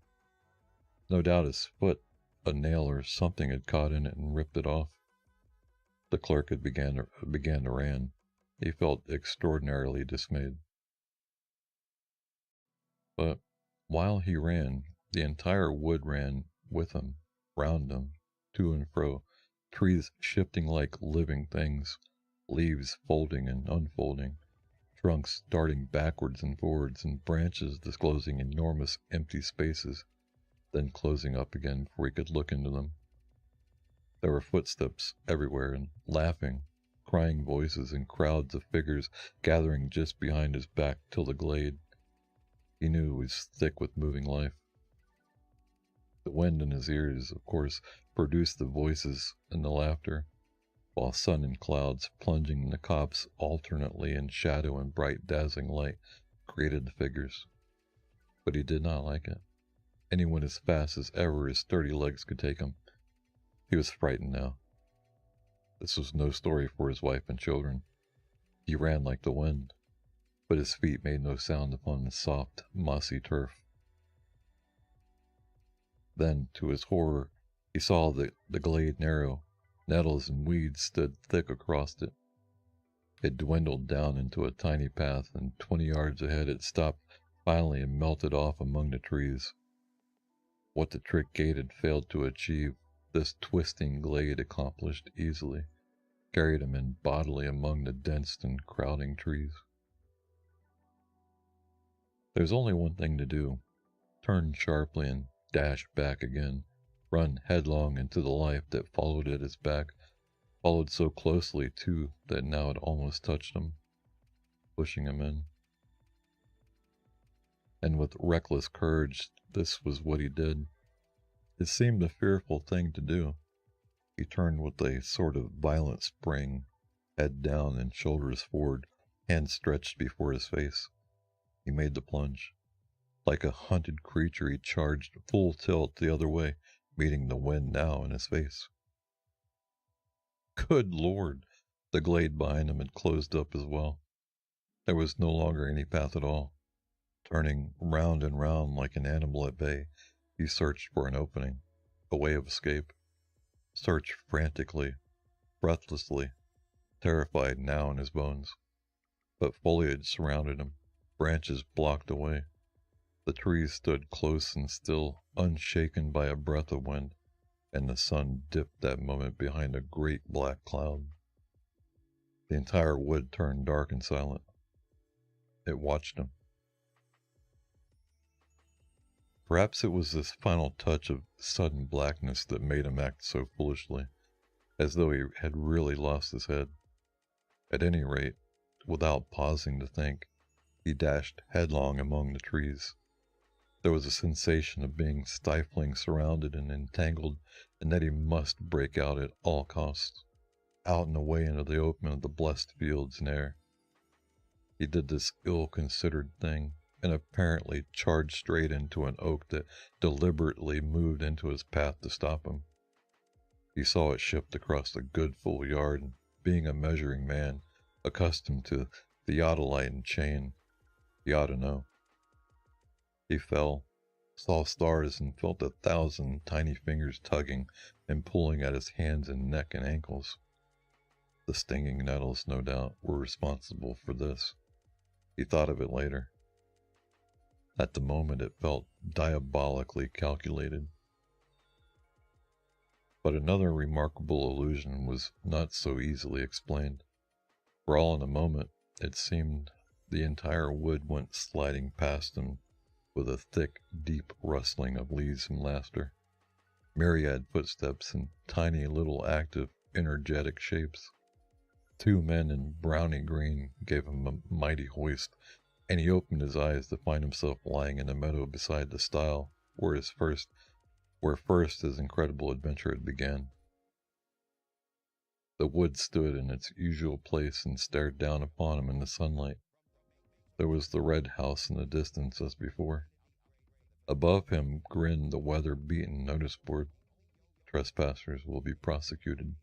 No doubt his foot, a nail or something had caught in it and ripped it off. The clerk had began to ran. He felt extraordinarily dismayed. But while he ran, the entire wood ran with him, round him, to and fro, trees shifting like living things, leaves folding and unfolding, trunks darting backwards and forwards, and branches disclosing enormous empty spaces, then closing up again before he could look into them. There were footsteps everywhere, and laughing, crying voices, and crowds of figures gathering just behind his back till the glade, he knew, was thick with moving life. The wind in his ears, of course, produced the voices and the laughter, while sun and clouds, plunging in the copse alternately in shadow and bright dazzling light, created the figures. But he did not like it, and he went as fast as ever his sturdy legs could take him. He was frightened now. This was no story for his wife and children. He ran like the wind, but his feet made no sound upon the soft, mossy turf. Then, to his horror, he saw the glade narrow. Nettles and weeds stood thick across it. It dwindled down into a tiny path, and 20 yards ahead it stopped finally and melted off among the trees. What the trick gate had failed to achieve, this twisting glade accomplished easily, carried him in bodily among the dense and crowding trees. There's only one thing to do: turn sharply and dash back again, run headlong into the life that followed at his back, followed so closely, too, that now it almost touched him, pushing him in. And with reckless courage, this was what he did. It seemed a fearful thing to do. He turned with a sort of violent spring, head down and shoulders forward, hands stretched before his face. He made the plunge. Like a hunted creature, he charged full tilt the other way, meeting the wind now in his face. Good Lord! The glade behind him had closed up as well. There was no longer any path at all. Turning round and round like an animal at bay, he searched for an opening, a way of escape. Searched frantically, breathlessly, terrified now in his bones. But foliage surrounded him, branches blocked the way. The trees stood close and still, unshaken by a breath of wind, and the sun dipped that moment behind a great black cloud. The entire wood turned dark and silent. It watched him. Perhaps it was this final touch of sudden blackness that made him act so foolishly, as though he had really lost his head. At any rate, without pausing to think, he dashed headlong among the trees. There was a sensation of being stifling, surrounded and entangled, and that he must break out at all costs, out and away into the open of the blessed fields and air. He did this ill-considered thing, and apparently charged straight into an oak that deliberately moved into his path to stop him. He saw it shift across a good full yard, and being a measuring man, accustomed to theodolite and chain, he ought to know. He fell, saw stars, and felt 1,000 tiny fingers tugging and pulling at his hands and neck and ankles. The stinging nettles, no doubt, were responsible for this. He thought of it later. At the moment it felt diabolically calculated. But another remarkable illusion was not so easily explained. For all in a moment, it seemed the entire wood went sliding past him with a thick, deep rustling of leaves and laughter, myriad footsteps and tiny little active, energetic shapes. 2 men in browny green gave him a mighty hoist, and he opened his eyes to find himself lying in a meadow beside the stile where first his incredible adventure had begun. The wood stood in its usual place and stared down upon him in the sunlight. There was the red house in the distance as before. Above him grinned the weather-beaten notice board: "Trespassers will be prosecuted."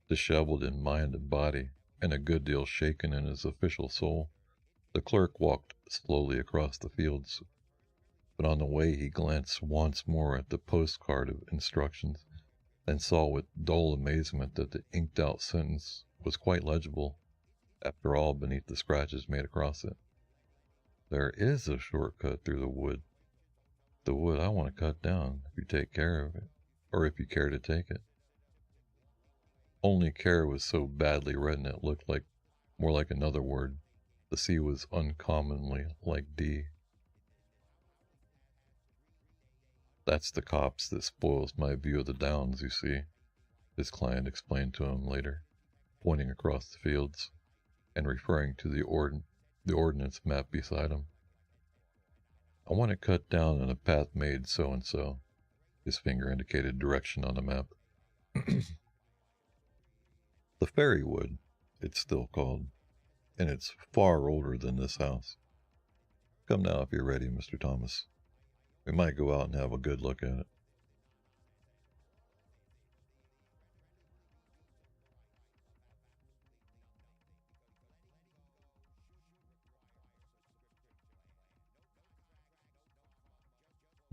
Disheveled in mind and body, and a good deal shaken in his official soul, The clerk walked slowly across the fields, but on the way he glanced once more at the postcard of instructions, and saw with dull amazement that the inked-out sentence was quite legible, after all, beneath the scratches made across it. There is a shortcut through the wood. The wood I want to cut down, if you take care of it, or if you care to take it. Only care was so badly written it looked more like another word. The C was uncommonly like D. That's the copse that spoils my view of the downs, you see, his client explained to him later, pointing across the fields and referring to the ordnance map beside him. I want it cut down and a path made so-and-so. His finger indicated direction on the map. The fairy wood, it's still called, and it's far older than this house. Come now if you're ready, Mr. Thomas. We might go out and have a good look at it.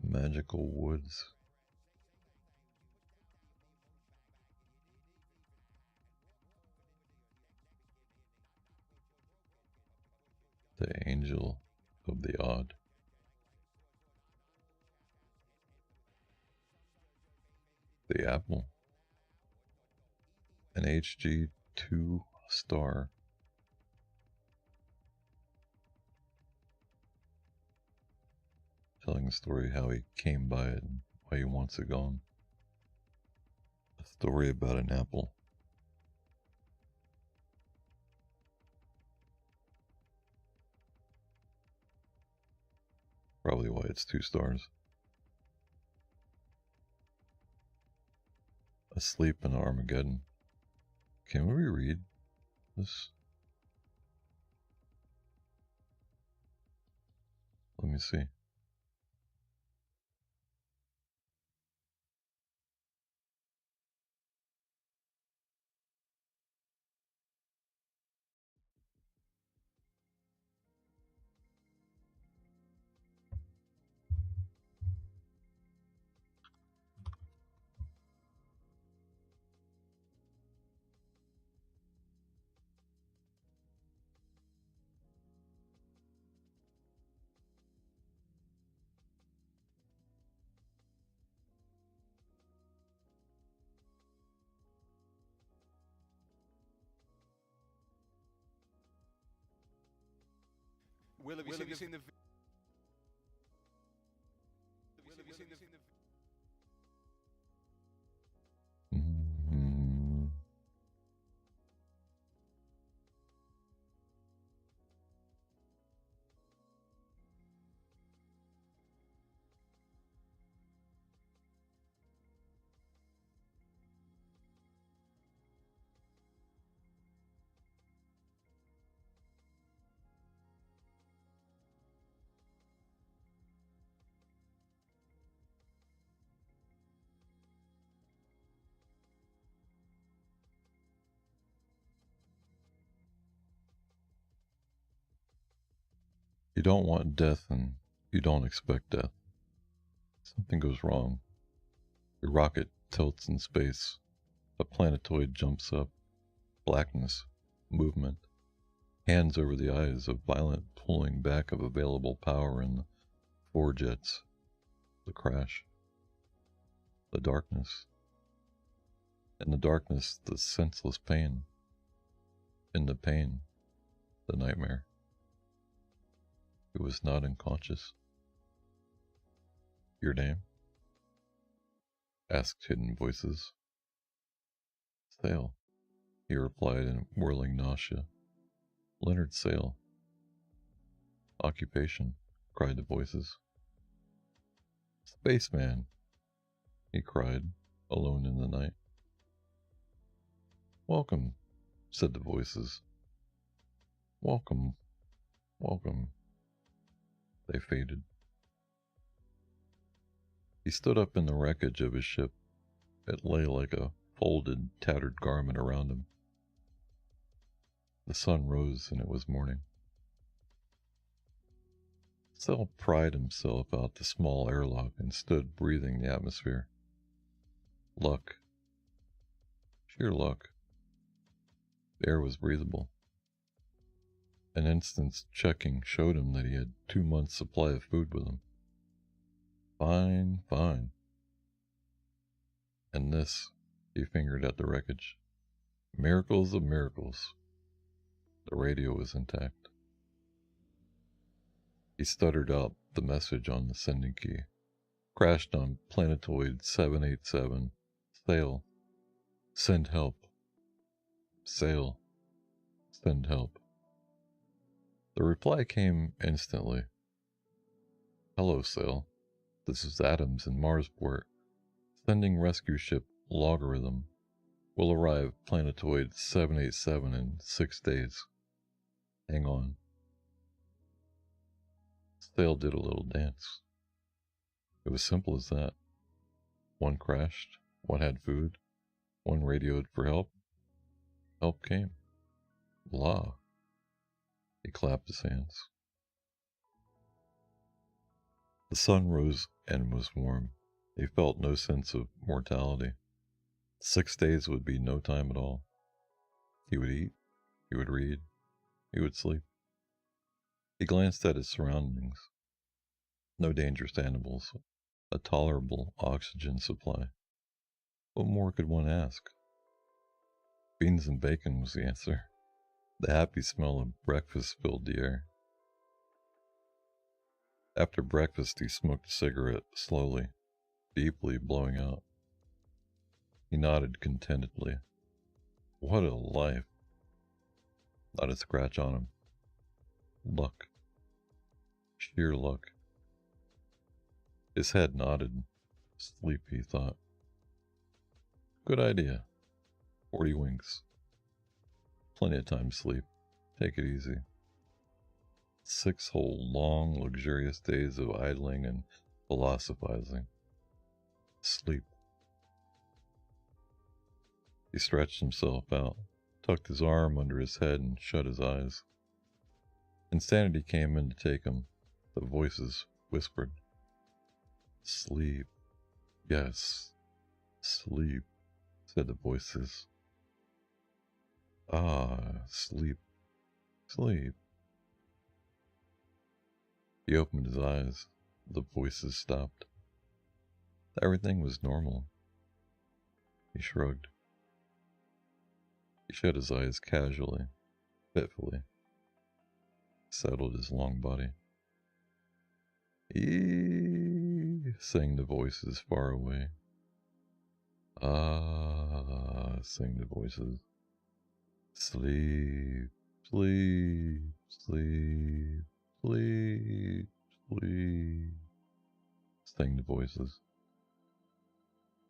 Magical woods. The angel of the odd. The apple. An HG2 star. Telling the story how he came by it and why he wants it gone. A story about an apple. Probably why it's 2 stars. Asleep in Armageddon. Can we read this? Let me see. Will, have you seen the You don't want death and you don't expect death. Something goes wrong. Your rocket tilts in space. A planetoid jumps up. Blackness. Movement. Hands over the eyes, a violent pulling back of available power in the 4 jets. The crash. The darkness. In the darkness, the senseless pain. In the pain, the nightmare. It was not unconscious. Your name? Asked hidden voices. Sale, he replied in whirling nausea. Leonard Sale. Occupation, cried the voices. Spaceman, he cried, alone in the night. Welcome, said the voices. Welcome, welcome. They faded. He stood up in the wreckage of his ship. It lay like a folded, tattered garment around him. The sun rose and it was morning. Sel pried himself out the small airlock and stood breathing the atmosphere. Luck. Sheer luck. The air was breathable. An instant's checking showed him that he had 2 months' supply of food with him. Fine, fine. And this, he fingered at the wreckage. Miracles of miracles. The radio was intact. He stuttered out the message on the sending key. Crashed on planetoid 787. Sail. Send help. Sail. Send help. The reply came instantly. Hello, Sail. This is Adams in Marsport. Sending rescue ship Logarithm. Will arrive planetoid 787 in 6 days. Hang on. Sail did a little dance. It was simple as that. One crashed, one had food, one radioed for help. Help came. La. He clapped his hands. The sun rose and was warm. He felt no sense of mortality. 6 days would be no time at all. He would eat, he would read, he would sleep. He glanced at his surroundings. No dangerous animals, a tolerable oxygen supply. What more could one ask? Beans and bacon was the answer. The happy smell of breakfast filled the air. After breakfast, he smoked a cigarette slowly, deeply blowing out. He nodded contentedly. What a life! Not a scratch on him. Luck. Sheer luck. His head nodded. Sleep, he thought. Good idea. 40 winks. Plenty of time to sleep. Take it easy. 6 whole long, luxurious days of idling and philosophizing. Sleep. He stretched himself out, tucked his arm under his head, and shut his eyes. Insanity came in to take him. The voices whispered. Sleep. Yes. Sleep, said the voices. Ah, sleep. Sleep. He opened his eyes. The voices stopped. Everything was normal. He shrugged. He shut his eyes casually, fitfully. Settled his long body. Eee, sang the voices far away. Ah, sang the voices. Sleep, sleep, sleep, sleep, sleep, sang the voices.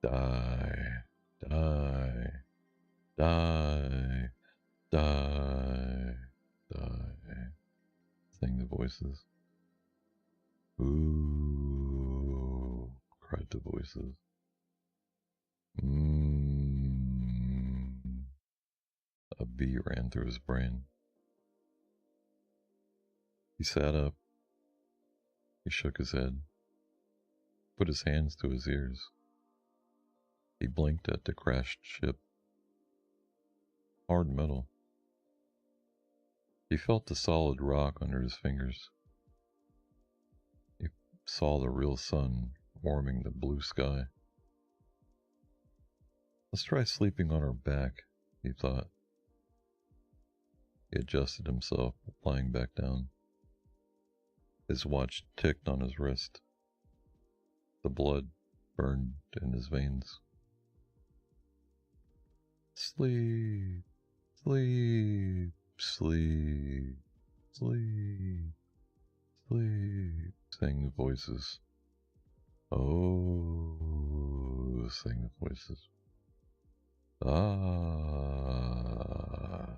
Die, die, die, die, die, sang the voices. Ooh, cried the voices. A bee ran through his brain. He sat up. He shook his head, put his hands to his ears. He blinked at the crashed ship. Hard metal. He felt the solid rock under his fingers. He saw the real sun warming the blue sky. Let's try sleeping on our back, he thought. He adjusted himself, lying back down. His watch ticked on his wrist. The blood burned in his veins. Sleep, sleep, sleep, sleep, sleep, sang the voices. Oh, sang the voices. Ah,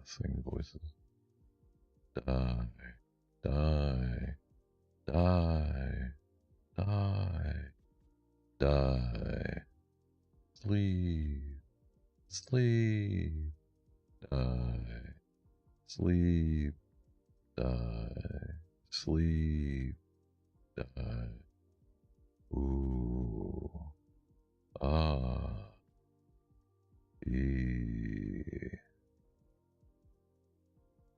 sang the voices. Die, die, die, die, die. Sleep, sleep, die, sleep, die, sleep, die. Ooh. Ah. Eee.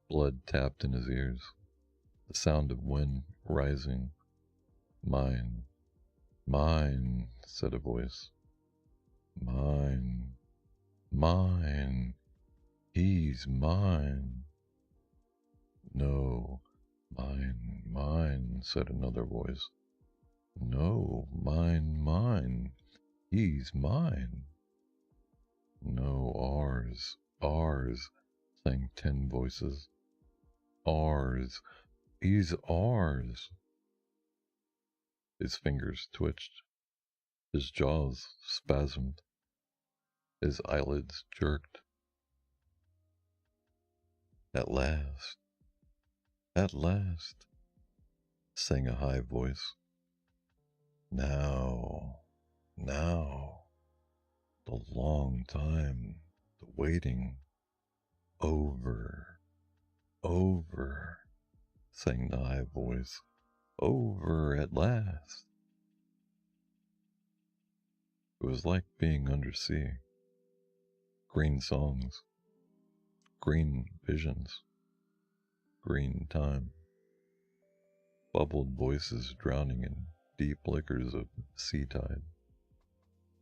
Blood tapped in his ears. The sound of wind rising. Mine. Mine, said a voice. Mine. Mine. He's mine. No. Mine, mine, said another voice. No, mine, mine. He's mine. No, ours, sang 10 voices. Ours. He's ours. His fingers twitched. His jaws spasmed. His eyelids jerked. At last, sang a high voice. Now, the long time, the waiting, over, sang the high voice. Over at last. It was like being undersea. Green songs, green visions, green time. Bubbled voices drowning in deep liquors of sea tide.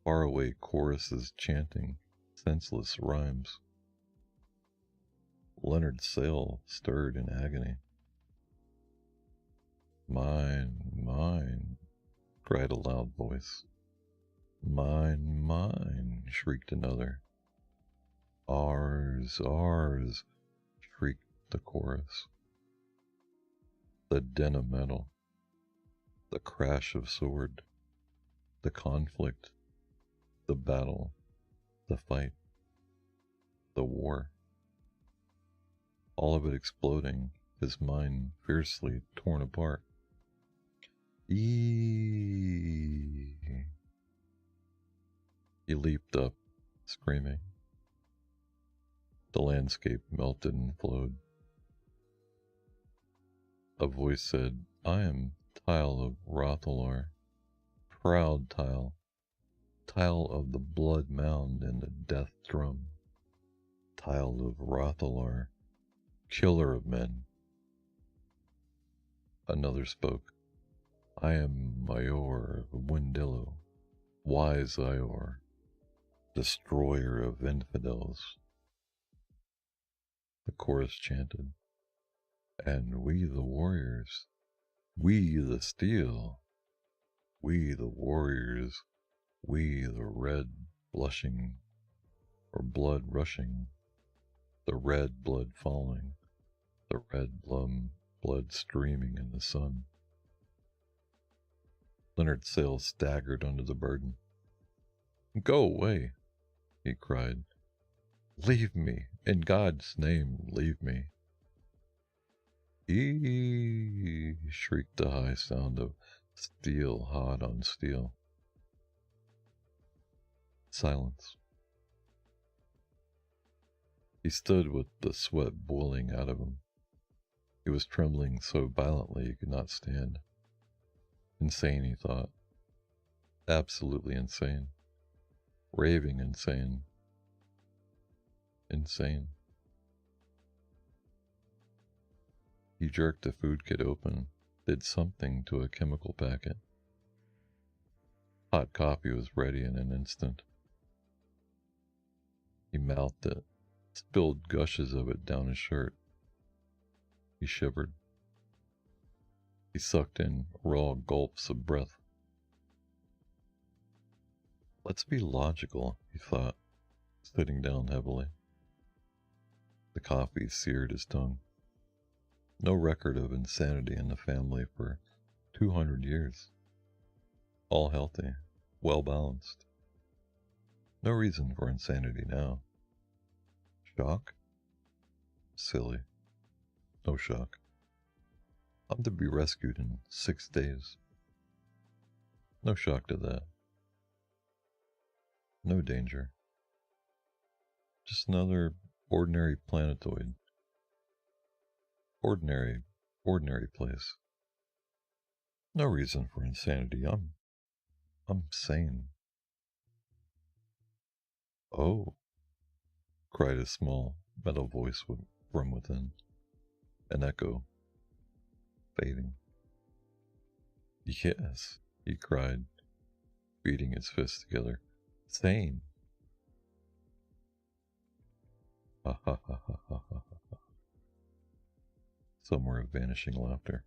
Faraway choruses chanting senseless rhymes. Leonard's sail stirred in agony. Mine, mine, cried a loud voice. Mine, mine, shrieked another. Ours, shrieked the chorus. The din of metal, the crash of sword, the conflict, the battle, the fight, the war. All of it exploding, his mind fiercely torn apart. Eee! He leaped up, screaming. The landscape melted and flowed. A voice said, I am Tile of Rothalar, proud Tile, Tile of the blood mound and the death drum, Tile of Rothalar, killer of men. Another spoke, I am Mayor of Windillo, wise Ior, destroyer of infidels. The chorus chanted, and we the warriors, we the steel, we the warriors, we the red blushing, or blood rushing, the red blood falling, the red blood streaming in the sun. Leonard's sail staggered under the burden. Go away, he cried. Leave me, in God's name, leave me. Eee, shrieked the high sound of steel hot on steel. Silence. He stood with the sweat boiling out of him. He was trembling so violently he could not stand. Insane, he thought. Absolutely insane. Raving insane. Insane. He jerked the food kit open, did something to a chemical packet. Hot coffee was ready in an instant. He mouthed it, spilled gushes of it down his shirt. He shivered. He sucked in raw gulps of breath. Let's be logical, he thought, sitting down heavily. The coffee seared his tongue. No record of insanity in the family for 200 years. All healthy, well balanced. No reason for insanity now. Shock? Silly. No shock. I'm to be rescued in 6 days. No shock to that. No danger. Just another ordinary planetoid. Ordinary place. No reason for insanity. I'm sane. Oh, cried a small metal voice from within, an echo, fading. Yes, he cried, beating his fists together. Sane. Ha ha ha ha ha ha ha. Somewhere of vanishing laughter.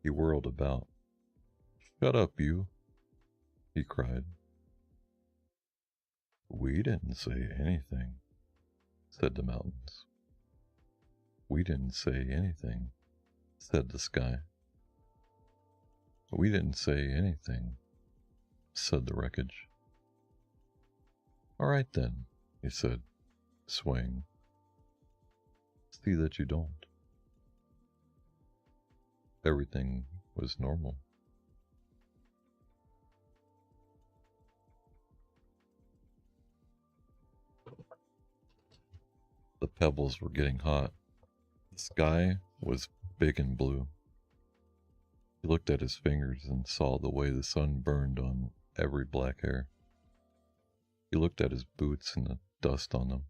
He whirled about. Shut up, you, he cried. We didn't say anything, said the mountains. We didn't say anything, said the sky. We didn't say anything, said the wreckage. All right then, he said, swaying. See that you don't. Everything was normal. The pebbles were getting hot. The sky was big and blue. He looked at his fingers and saw the way the sun burned on every black hair. He looked at his boots and the dust on them.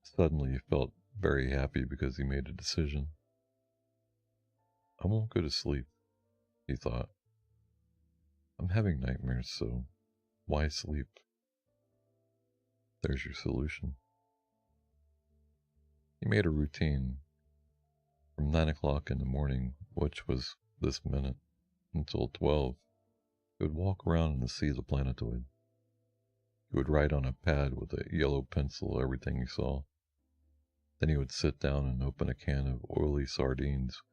Suddenly he felt very happy because he made a decision. I won't go to sleep, he thought. I'm having nightmares, so why sleep? There's your solution. He made a routine. From 9 o'clock in the morning, which was this minute, until 12, he would walk around and see the planetoid. He would write on a pad with a yellow pencil everything he saw. Then he would sit down and open a can of oily sardines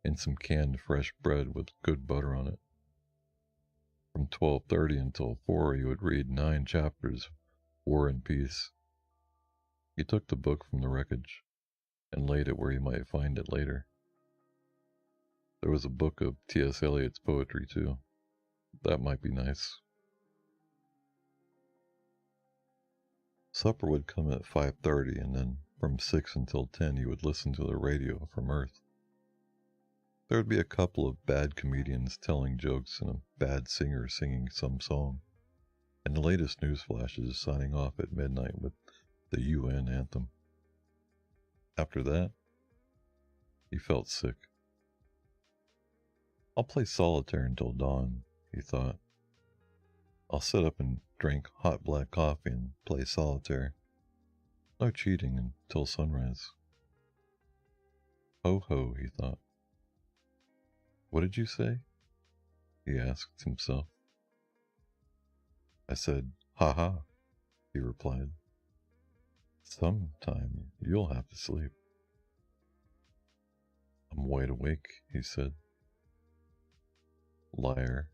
and some canned fresh bread with good butter on it. From 12:30 until 4, he would read 9 chapters, War and Peace. He took the book from the wreckage and laid it where he might find it later. There was a book of T.S. Eliot's poetry, too. That might be nice. Supper would come at 5:30, and then from 6 until 10 he would listen to the radio from Earth. There would be a couple of bad comedians telling jokes and a bad singer singing some song, and the latest news flashes signing off at midnight with the UN anthem. After that, he felt sick. I'll play solitaire until dawn, he thought. I'll sit up and drink hot black coffee and play solitaire. No cheating until sunrise. Ho ho, he thought. What did you say? He asked himself. I said, ha ha, he replied. Sometime you'll have to sleep. I'm wide awake, he said. Liar,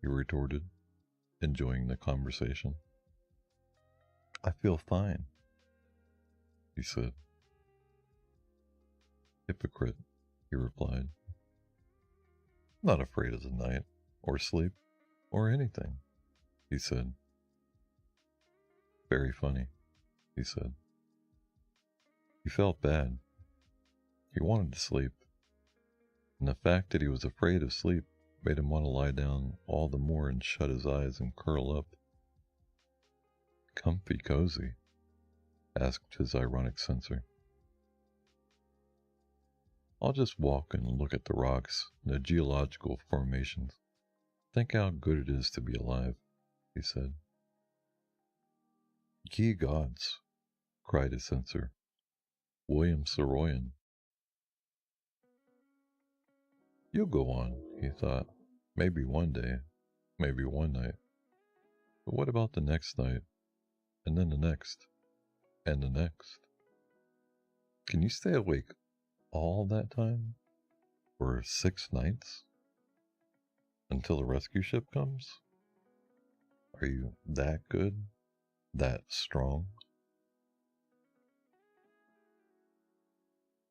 he retorted, enjoying the conversation. I feel fine, he said. Hypocrite, he replied. Not afraid of the night, or sleep, or anything, he said. Very funny, he said. He felt bad. He wanted to sleep, and the fact that he was afraid of sleep made him want to lie down all the more and shut his eyes and curl up. Comfy cozy, asked his ironic censor. I'll just walk and look at the rocks and the geological formations. Think how good it is to be alive, he said. Ye gods, cried his censor. William Saroyan. You go on, he thought. Maybe one day, maybe one night. But what about the next night, and then the next, and the next? Can you stay awake all that time? For 6 nights? Until the rescue ship comes? Are you that good? That strong?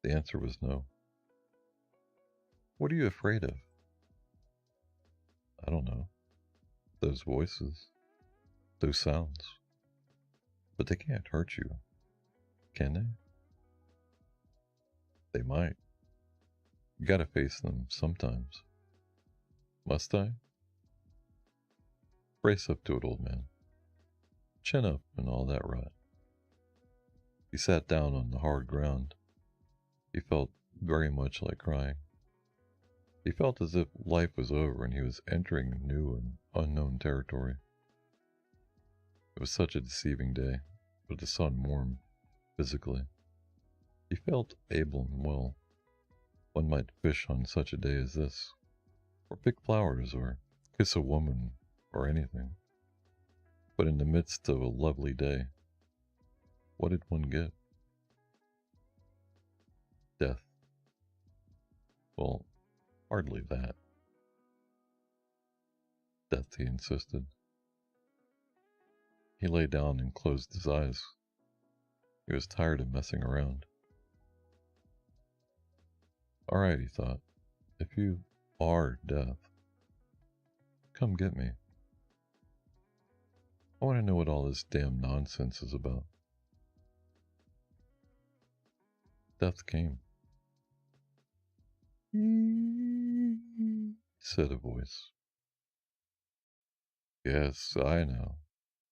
The answer was no. What are you afraid of? I don't know. Those voices. Those sounds. But they can't hurt you, can they? They might. You gotta face them sometimes. Must I? Brace up to it, old man. Chin up and all that rot. He sat down on the hard ground. He felt very much like crying. He felt as if life was over and he was entering new and unknown territory. It was such a deceiving day, with the sun warm, physically. He felt able and well. One might fish on such a day as this, or pick flowers, or kiss a woman, or anything. But in the midst of a lovely day, what did one get? Death. Well, hardly that. Death, he insisted. He lay down and closed his eyes. He was tired of messing around. All right, he thought, if you are death, come get me. I want to know what all this damn nonsense is about. Death came. Said a voice. Yes, I know,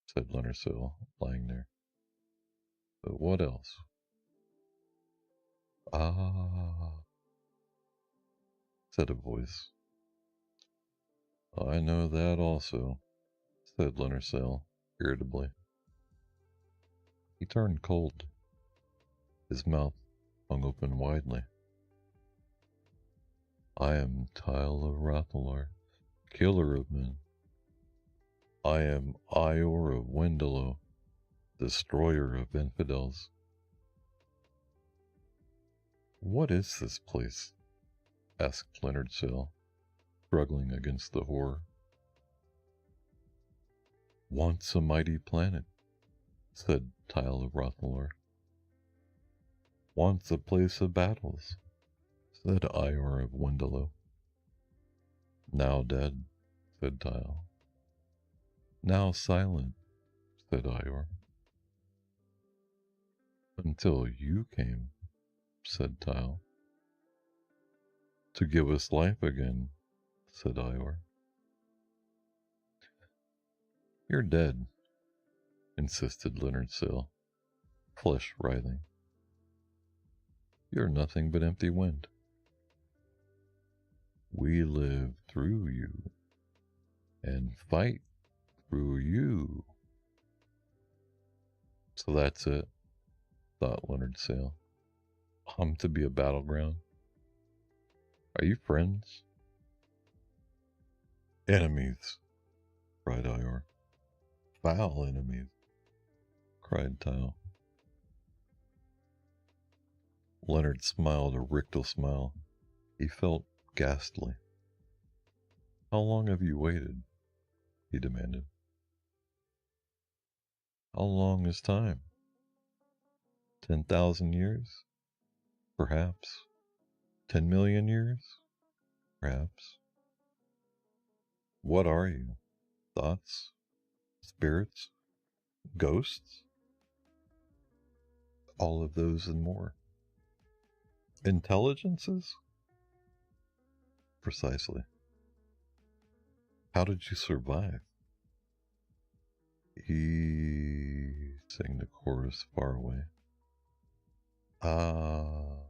said Leonard Sill, lying there. But what else? Ah, said a voice. I know that also, said Leonard Sill, irritably. He turned cold. His mouth hung open widely. I am Tyler Rathalar, killer of men. I am Ior of Wendelow, destroyer of infidels. What is this place? Asked Leonard Sill, struggling against the horror. Once a mighty planet, said Tyler Rathalar. Once a place of battles, said Ior of Wendelow. Now dead, said Tyle. Now silent, said Ior. Until you came, said Tyle. To give us life again, said Ior. You're dead, insisted Leonard Sill, flesh writhing. You're nothing but empty wind. We live through you, and fight through you. So that's it, thought Leonard Sill. I'm to be a battleground. Are you friends? Enemies, cried Ior. Foul enemies, cried Tyle. Leonard smiled a rictal smile. He felt ghastly. How long have you waited? He demanded. How long is time? 10,000 years? Perhaps. 10 million years? Perhaps. What are you? Thoughts? Spirits? Ghosts? All of those and more. Intelligences? Precisely. How did you survive? He sang the chorus far away. Ah,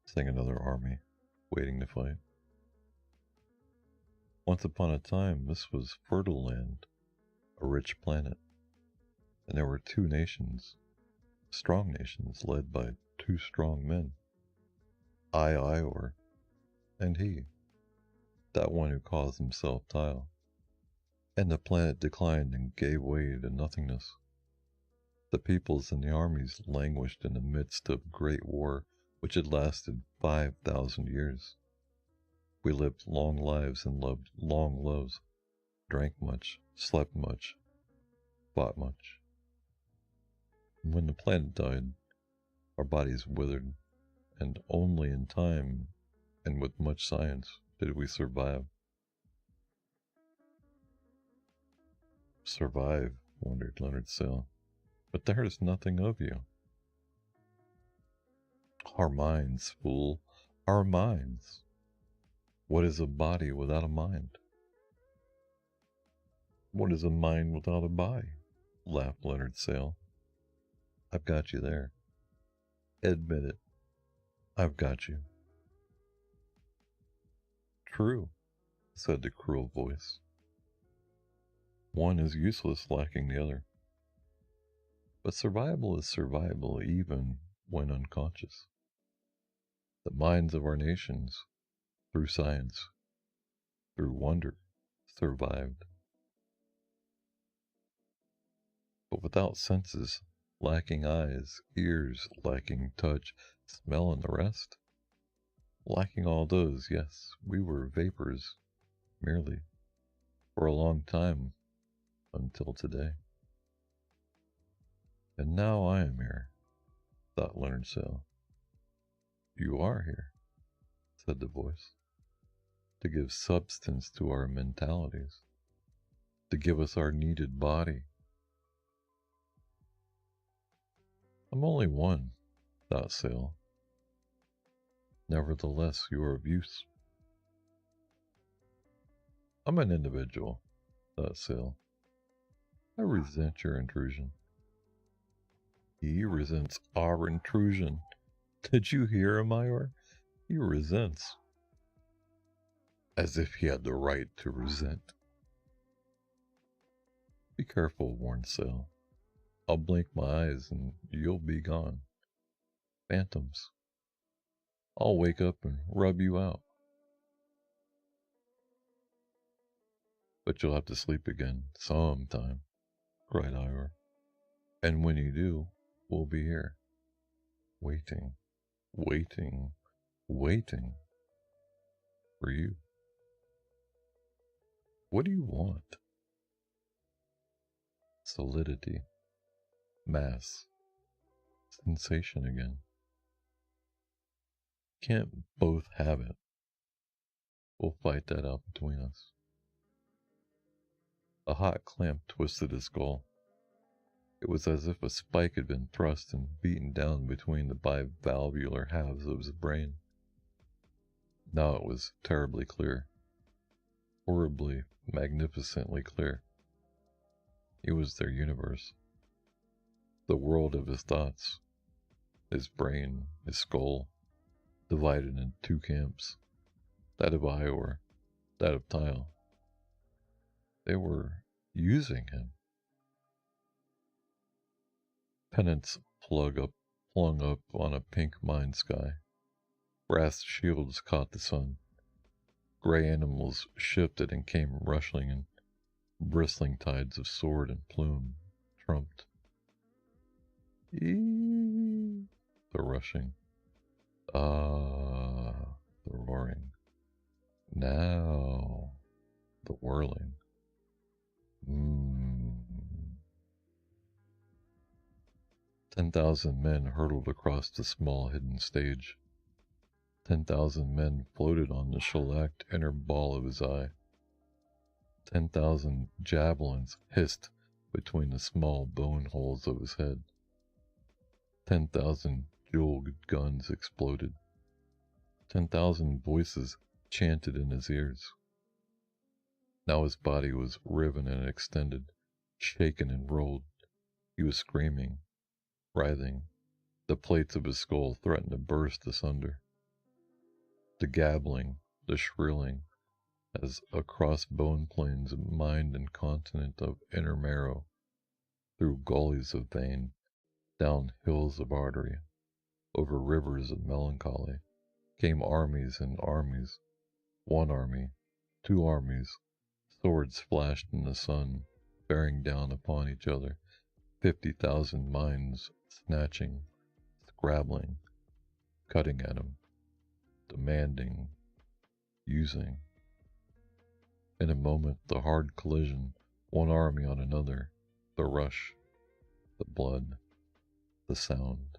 sang another army, waiting to fight. Once upon a time, this was fertile land, a rich planet, and there were two nations, strong nations led by two strong men, Ior, and he, that one who calls himself Tyle. And the planet declined and gave way to nothingness. The peoples and the armies languished in the midst of great war which had lasted 5,000 years. We lived long lives and loved long loves, drank much, slept much, fought much. And when the planet died, our bodies withered, and only in time and with much science did we survive. Survive, wondered Leonard Sill, but there is nothing of you. Our minds, fool, Our minds. What is a body without a mind? What is a mind without a body? Laughed Leonard Sale. I've got you there. Admit it. I've got you. True, said the cruel voice. One is useless lacking the other. But survival is survival even when unconscious. The minds of our nations, through science, through wonder, survived. But without senses, lacking eyes, ears, lacking touch, smell, and the rest, lacking all those, yes, we were vapors, merely, for a long time, until today. And now I am here, thought Leonard Sale. You are here, said the voice, to give substance to our mentalities, to give us our needed body. I'm only one, thought Sale. Nevertheless, you are of use. I'm an individual, thought Sale. I resent your intrusion. He resents our intrusion. Did you hear him, Iowa? He resents. As if he had the right to resent. Be careful, warned Sale. I'll blink my eyes and you'll be gone. Phantoms. I'll wake up and rub you out. But you'll have to sleep again sometime, cried Iowa. And when you do, we'll be here. Waiting, waiting, waiting for you. What do you want? Solidity, mass, sensation again. Can't both have it. We'll fight that out between us. A hot clamp twisted his skull. It was as if a spike had been thrust and beaten down between the bivalvular halves of his brain. Now it was terribly clear. Horribly, magnificently clear. It was their universe. The world of his thoughts. His brain, his skull, divided into two camps. That of Iowa, that of Tile. They were using him. Pennants flung up on a pink mine sky. Brass shields caught the sun. Gray animals shifted and came rushing in. Bristling tides of sword and plume trumped. Eee, the rushing. Ah, the roaring. Now, the whirling. 10,000 men hurtled across the small hidden stage. 10,000 men floated on the shellacked inner ball of his eye. 10,000 javelins hissed between the small bone holes of his head. 10,000 jeweled guns exploded. 10,000 voices chanted in his ears. Now his body was riven and extended, shaken and rolled. He was screaming, writhing. The plates of his skull threatened to burst asunder. The gabbling, the shrilling, as across bone plains of mind and continent of inner marrow, through gullies of vein, down hills of artery, over rivers of melancholy, came armies and armies, one army, two armies, swords flashed in the sun, bearing down upon each other, 50,000 minds snatching, scrabbling, cutting at him, demanding, using. In a moment, the hard collision, one army on another, the rush, the blood, the sound,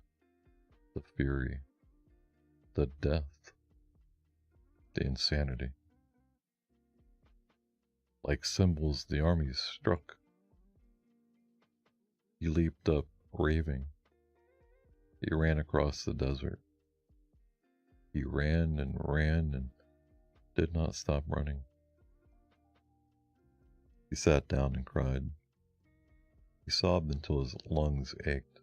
the fury, the death, the insanity. Like cymbals, the armies struck. He leaped up, raving. He ran across the desert. He ran and did not stop running. He sat down and cried. He sobbed until his lungs ached.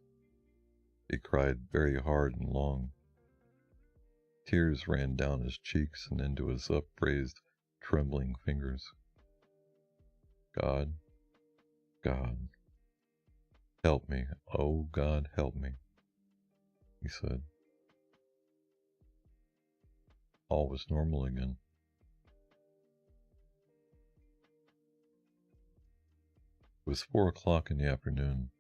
He cried very hard and long. Tears ran down his cheeks and into his upraised, trembling fingers. God, God, help me, oh God, help me, he said. All was normal again. It was 4 o'clock in the afternoon.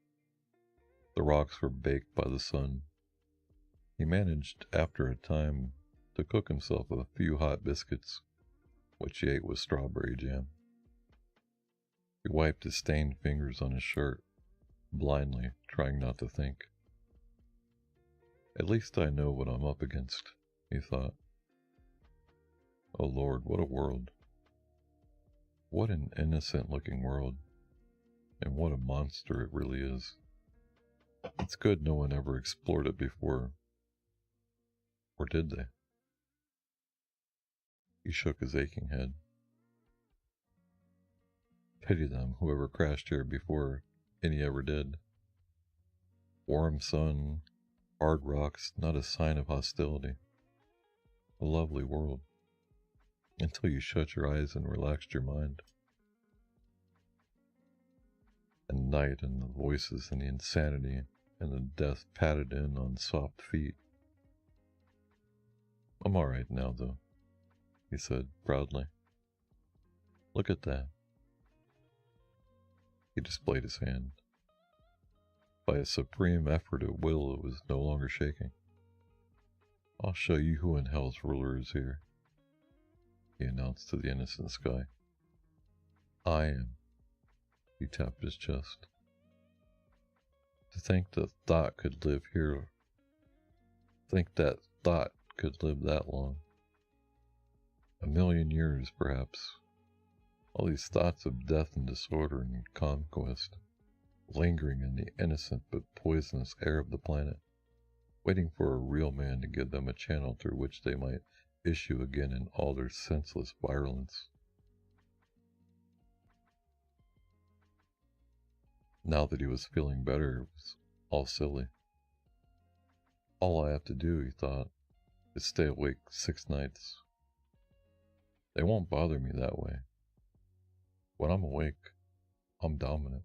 The rocks were baked by the sun. He managed, after a time, to cook himself a few hot biscuits, which he ate with strawberry jam. He wiped his stained fingers on his shirt, blindly, trying not to think. At least I know what I'm up against, he thought. Oh Lord, what a world. What an innocent-looking world. And what a monster it really is. It's good no one ever explored it before. Or did they? He shook his aching head. Pity them, whoever crashed here before any ever did. Warm sun, hard rocks, not a sign of hostility. A lovely world. Until you shut your eyes and relaxed your mind. And night and the voices and the insanity and the death patted in on soft feet. I'm all right now, though, he said proudly. Look at that. He displayed his hand. By a supreme effort of will, it was no longer shaking. I'll show you who in hell's ruler is here, he announced to the innocent sky. I am. He tapped his chest. To think that thought could live here. Think that thought could live that long. 1,000,000 years, perhaps. All these thoughts of death and disorder and conquest, lingering in the innocent but poisonous air of the planet, waiting for a real man to give them a channel through which they might issue again in all their senseless virulence. Now that he was feeling better, it was all silly. All I have to do, he thought, is stay awake 6 nights. They won't bother me that way. When I'm awake, I'm dominant.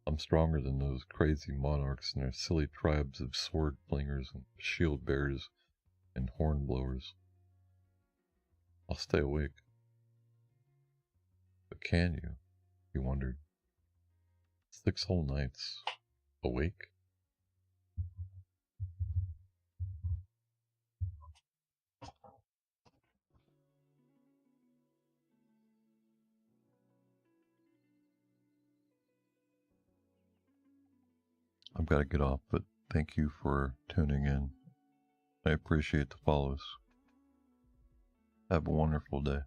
I'm stronger than those crazy monarchs and their silly tribes of sword flingers and shield bearers and horn blowers. I'll stay awake. But can you? He wondered. 6 whole nights, awake? I've got to get off, but thank you for tuning in. I appreciate the follows. Have a wonderful day.